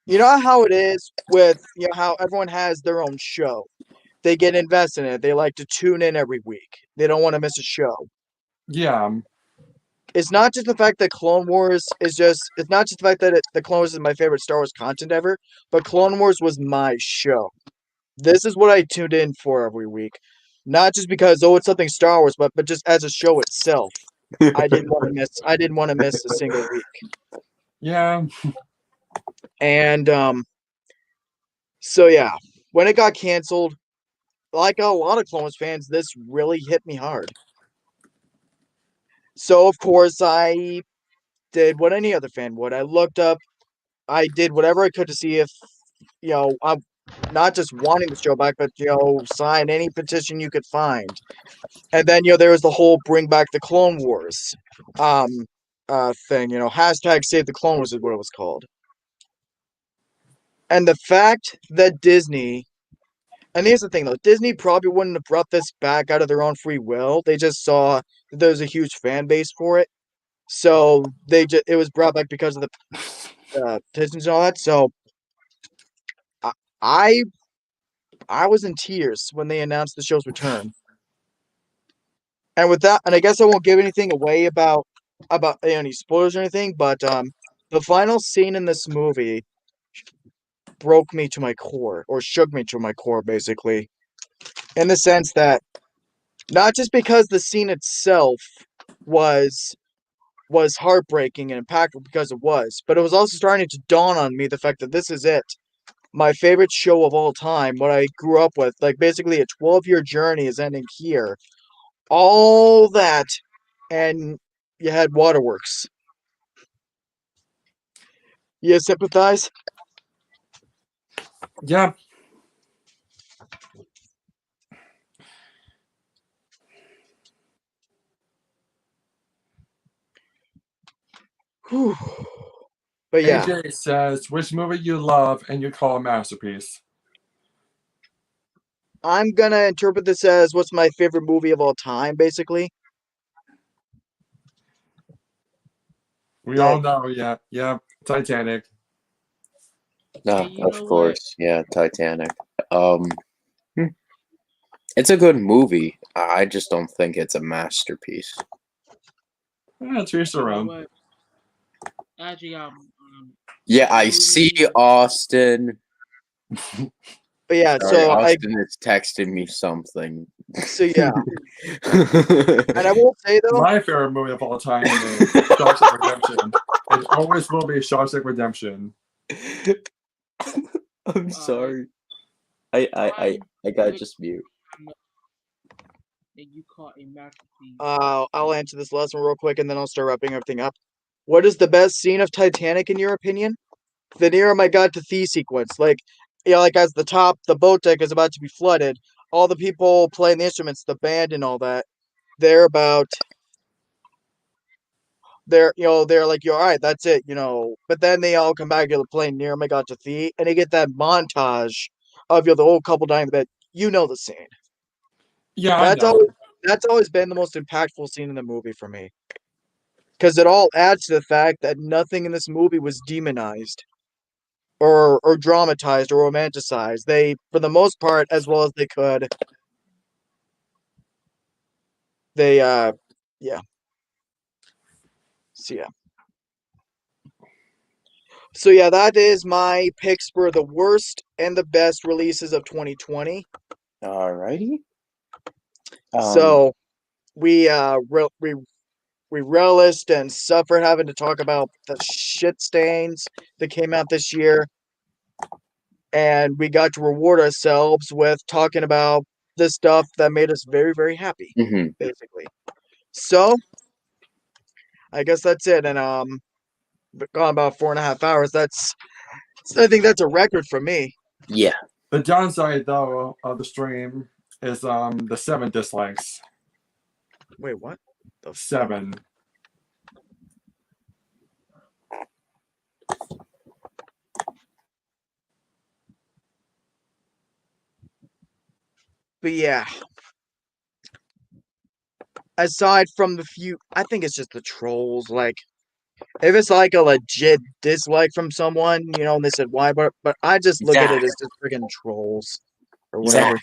you know how it is with, how everyone has their own show. They get invested in it. They like to tune in every week. They don't want to miss a show. Yeah. It's not just the fact that Clone Wars is it's not just the fact that the Clone Wars is my favorite Star Wars content ever, but Clone Wars was my show. This is what I tuned in for every week. Not just because, it's something Star Wars, but just as a show itself. I didn't want to miss a single week. Yeah. And so yeah, when it got canceled, like a lot of Clone Wars fans, this really hit me hard. So of course I did what any other fan would. I looked up, I did whatever I could to see if, I'm not just wanting the show back, but sign any petition you could find. And then there was the whole bring back the Clone Wars thing, hashtag save the Clone Wars is what it was called. And the fact that Disney, and here's the thing though, Disney probably wouldn't have brought this back out of their own free will. They just saw that there was a huge fan base for it. So it was brought back because of the petitions and all that. So I was in tears when they announced the show's return. And with that, and I guess I won't give anything away about any spoilers or anything, but the final scene in this movie broke me to my core, or shook me to my core, basically, in the sense that not just because the scene itself was heartbreaking and impactful because it was, but it was also starting to dawn on me the fact that this is it. My favorite show of all time, what I grew up with, like basically a 12-year journey is ending here. All that, and you had Waterworks. You sympathize? Yeah. Whew. But yeah. AJ says, which movie you love and you call a masterpiece? I'm gonna interpret this as what's my favorite movie of all time, basically. We all know, yeah, Titanic. No, Hey, you of know course. Yeah, Titanic. It's a good movie. I just don't think it's a masterpiece. Yeah, to each their own. what? Actually, Yeah, I see Austin. But yeah, Sorry, so Austin is texting me something. So yeah, and I will say though, My favorite movie of all time is Shawshank Redemption. It always will be Shawshank Redemption. I'm sorry. I gotta just mute. you caught a masterpiece. I'll answer this last one real quick, and then I'll start wrapping everything up. What is the best scene of Titanic in your opinion? The near my god to thee sequence, like as the boat deck is about to be flooded, all the people playing the instruments, the band and all that, they're like, all right, that's it, but then they all come back to playing near my god to thee, and you get that montage of the old couple dying in bed. The scene. Yeah, That's always been the most impactful scene in the movie for me, because it all adds to the fact that nothing in this movie was demonized or dramatized or romanticized. They, for the most part, as well as they could, they yeah. So yeah, that is my picks for the worst and the best releases of 2020. Alrighty. So we relished and suffered having to talk about the shit stains that came out this year, and we got to reward ourselves with talking about the stuff that made us very, very happy, Mhm. basically. So I guess that's it. And gone about 4.5 hours. I think that's a record for me. Yeah. The downside though of the stream is the 7 dislikes. Wait, what? The 7. But yeah. Aside from the few, I think it's just the trolls. Like, if it's like a legit dislike from someone, and they said why, but I just look at it Zach. as just freaking trolls or whatever.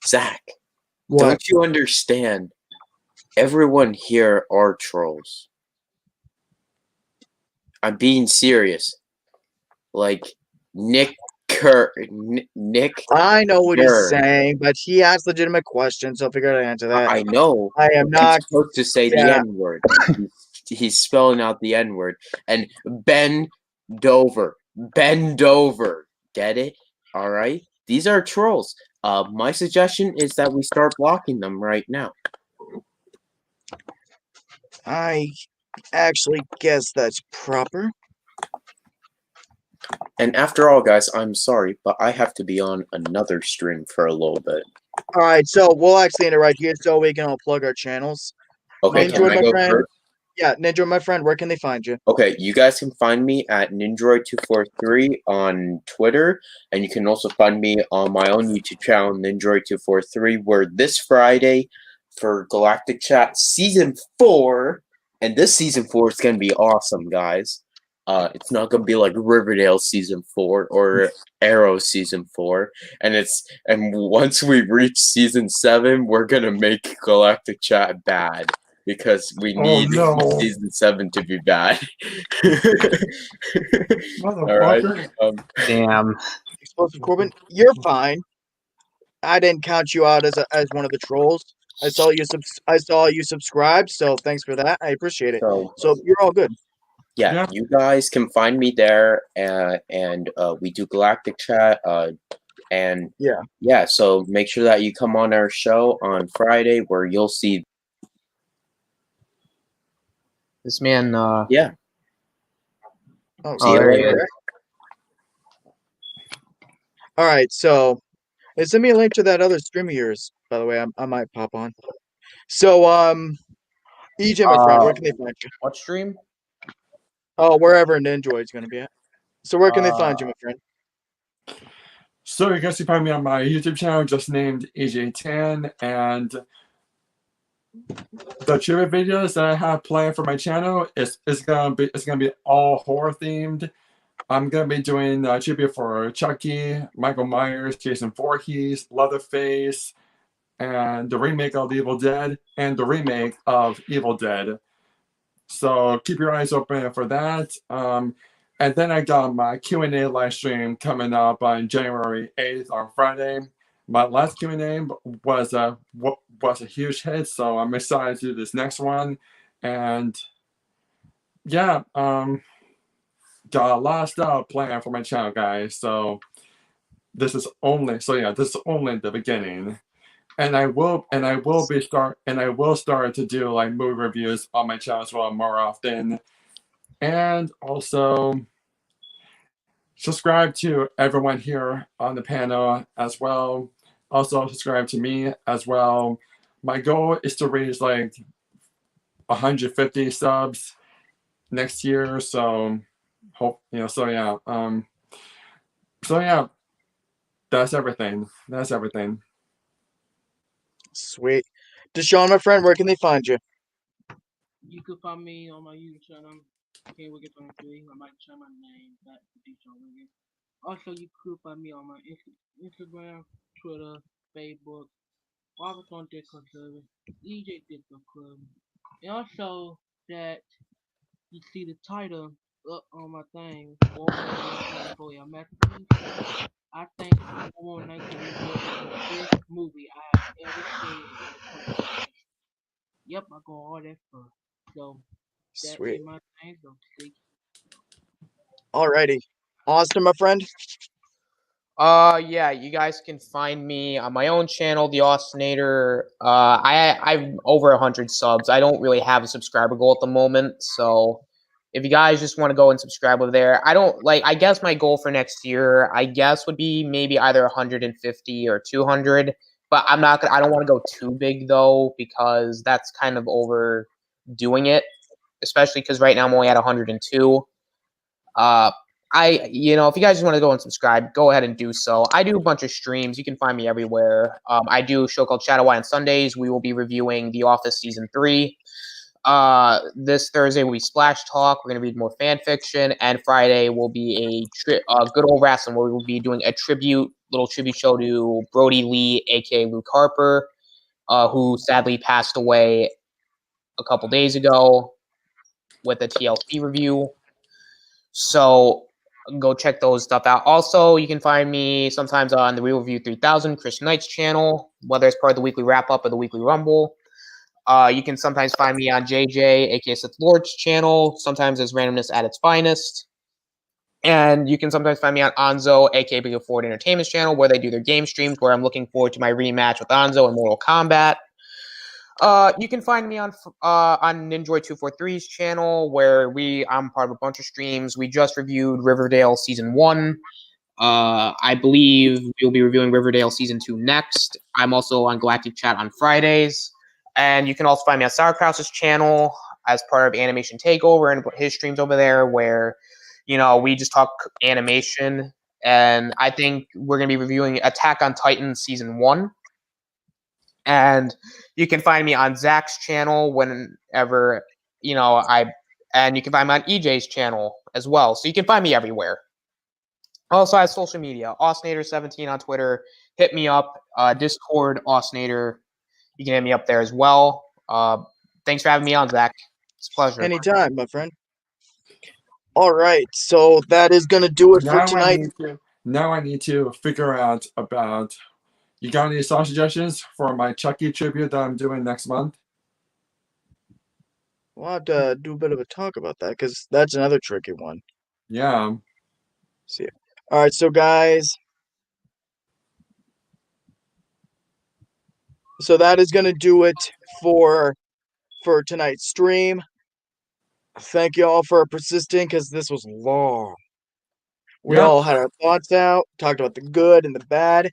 Zach, What? don't you understand? Everyone here are trolls. I'm being serious. Like Nick Nick. I know what he's Kerr. saying, but he asked legitimate questions, so I figured I'd answer that. I know. I am He's not. supposed to say the Yeah. N-word. He's spelling out the N-word. And bend over. Bend over. Get it? All right? These are trolls. My suggestion is that we start blocking them right now. I actually guess that's proper. And after all, guys, I'm sorry, but I have to be on another stream for a little bit. All right, so we'll actually end it right here so we can all plug our channels. Okay, Ninja, can I my go friend. first? Yeah, Ninja, my friend, where can they find you? Okay, you guys can find me at Ninjroid243 on Twitter, and you can also find me on my own YouTube channel, Ninjroid243, where this Friday for Galactic Chat Season 4, and this Season 4 is going to be awesome, guys. It's not going to be like Riverdale Season 4 or Arrow Season 4, and once we reach Season 7, we're going to make Galactic Chat bad. Because we need Season 7 to be bad. All right. Damn. Explosive Corbin, you're fine. I didn't count you out as one of the trolls. I saw you subscribed, so thanks for that. I appreciate it. So you're all good. Yeah, you guys can find me there, and we do Galactic Chat. And yeah, so make sure that you come on our show on Friday, where you'll see. This man, yeah. See you there he later. is. All right, so send me a link to that other stream of yours. By the way, I might pop on. So, EJ, my friend, where can they find you? What stream? Oh, wherever Ninjoid's gonna be at. So where can they find you, my friend? So you guys can find me on my YouTube channel, just named EJ10, and the trivia videos that I have planned for my channel is gonna be all horror themed. I'm gonna be doing trivia for Chucky, Michael Myers, Jason Voorhees, Leatherface, and the remake of Evil Dead, and the remake of Evil Dead. So keep your eyes open for that. And then I got my Q&A live stream coming up on January 8th on Friday. My last Q&A was a huge hit, so I'm excited to do this next one. And yeah, got a lot of stuff planned for my channel, guys. So this is only the beginning. And I will start to do like movie reviews on my channel as well more often. And also subscribe to everyone here on the panel as well. Also subscribe to me as well. My goal is to reach like 150 subs next year. So so yeah, that's everything. Sweet. Deshaun, my friend, where can they find you? You can find me on my YouTube channel, Wicked 23. I might change my name back to Deshaun Wicked. Also, you could find me on my Instagram, Twitter, Facebook, Robert on Discord server, EJ Discord Club. And also that you see the title up on my thing, for your masterpiece. I think War 19 is the best movie I have ever seen in the 20th. Yep, I go all that for. So that's Sweet. my thing. So see. Alrighty. Austin, my friend. Yeah, you guys can find me on my own channel, The Austinator. I'm over 100 subs. I don't really have a subscriber goal at the moment, so if you guys just want to go and subscribe over there, I guess my goal for next year, I guess, would be maybe either 150 or 200, but I don't want to go too big though, because that's kind of overdoing it, especially because right now I'm only at 102. If you guys just want to go and subscribe, go ahead and do so. I do a bunch of streams. You can find me everywhere. I do a show called Shadow Eye on Sundays. We will be reviewing The Office Season 3. This Thursday will be Splash Talk. We're going to read more fan fiction. And Friday will be a good old wrestling where we will be doing a little tribute show to Brody Lee, a.k.a. Luke Harper, who sadly passed away a couple days ago with a TLC review. So go check those stuff out. Also, you can find me sometimes on the Real Review 3000, Chris Knight's channel, whether it's part of the weekly wrap up or the weekly rumble. You can sometimes find me on JJ, aka Sith Lord's channel, sometimes as randomness at its finest. And you can sometimes find me on Anzo, aka Big Ford Entertainment's channel, where they do their game streams, where I'm looking forward to my rematch with Anzo in Mortal Kombat. You can find me on Ninjoy243's channel, where I'm part of a bunch of streams. We just reviewed Riverdale Season 1. I believe we'll be reviewing Riverdale Season 2 next. I'm also on Galactic Chat on Fridays. And you can also find me on Sauerkraut's channel as part of Animation Takeover and his streams over there, where, we just talk animation. And I think we're going to be reviewing Attack on Titan Season 1. And you can find me on Zach's channel whenever, and you can find me on EJ's channel as well. So you can find me everywhere. Also, I have social media, Austinator17 on Twitter. Hit me up, Discord, Austinator. You can hit me up there as well. Thanks for having me on, Zach. It's a pleasure. Anytime, my friend. All right, so that is going to do it for tonight. Now I need to figure out about. You got any song suggestions for my Chucky tribute that I'm doing next month? We'll have to do a bit of a talk about that, because that's another tricky one. Yeah. See. All right, so guys. So that is going to do it for tonight's stream. Thank you all for persisting, because this was long. We all had our thoughts out, talked about the good and the bad.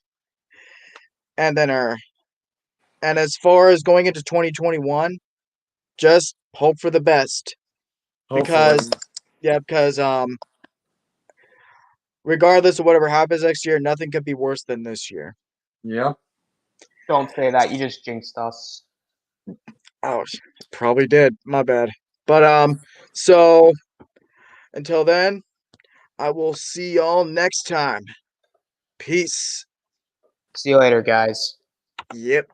And then and as far as going into 2021, just hope for the best. Because regardless of whatever happens next year, nothing could be worse than this year. Yep. Don't say that. You just jinxed us. Oh, probably did. My bad. But so until then, I will see y'all next time. Peace. See you later, guys. Yep.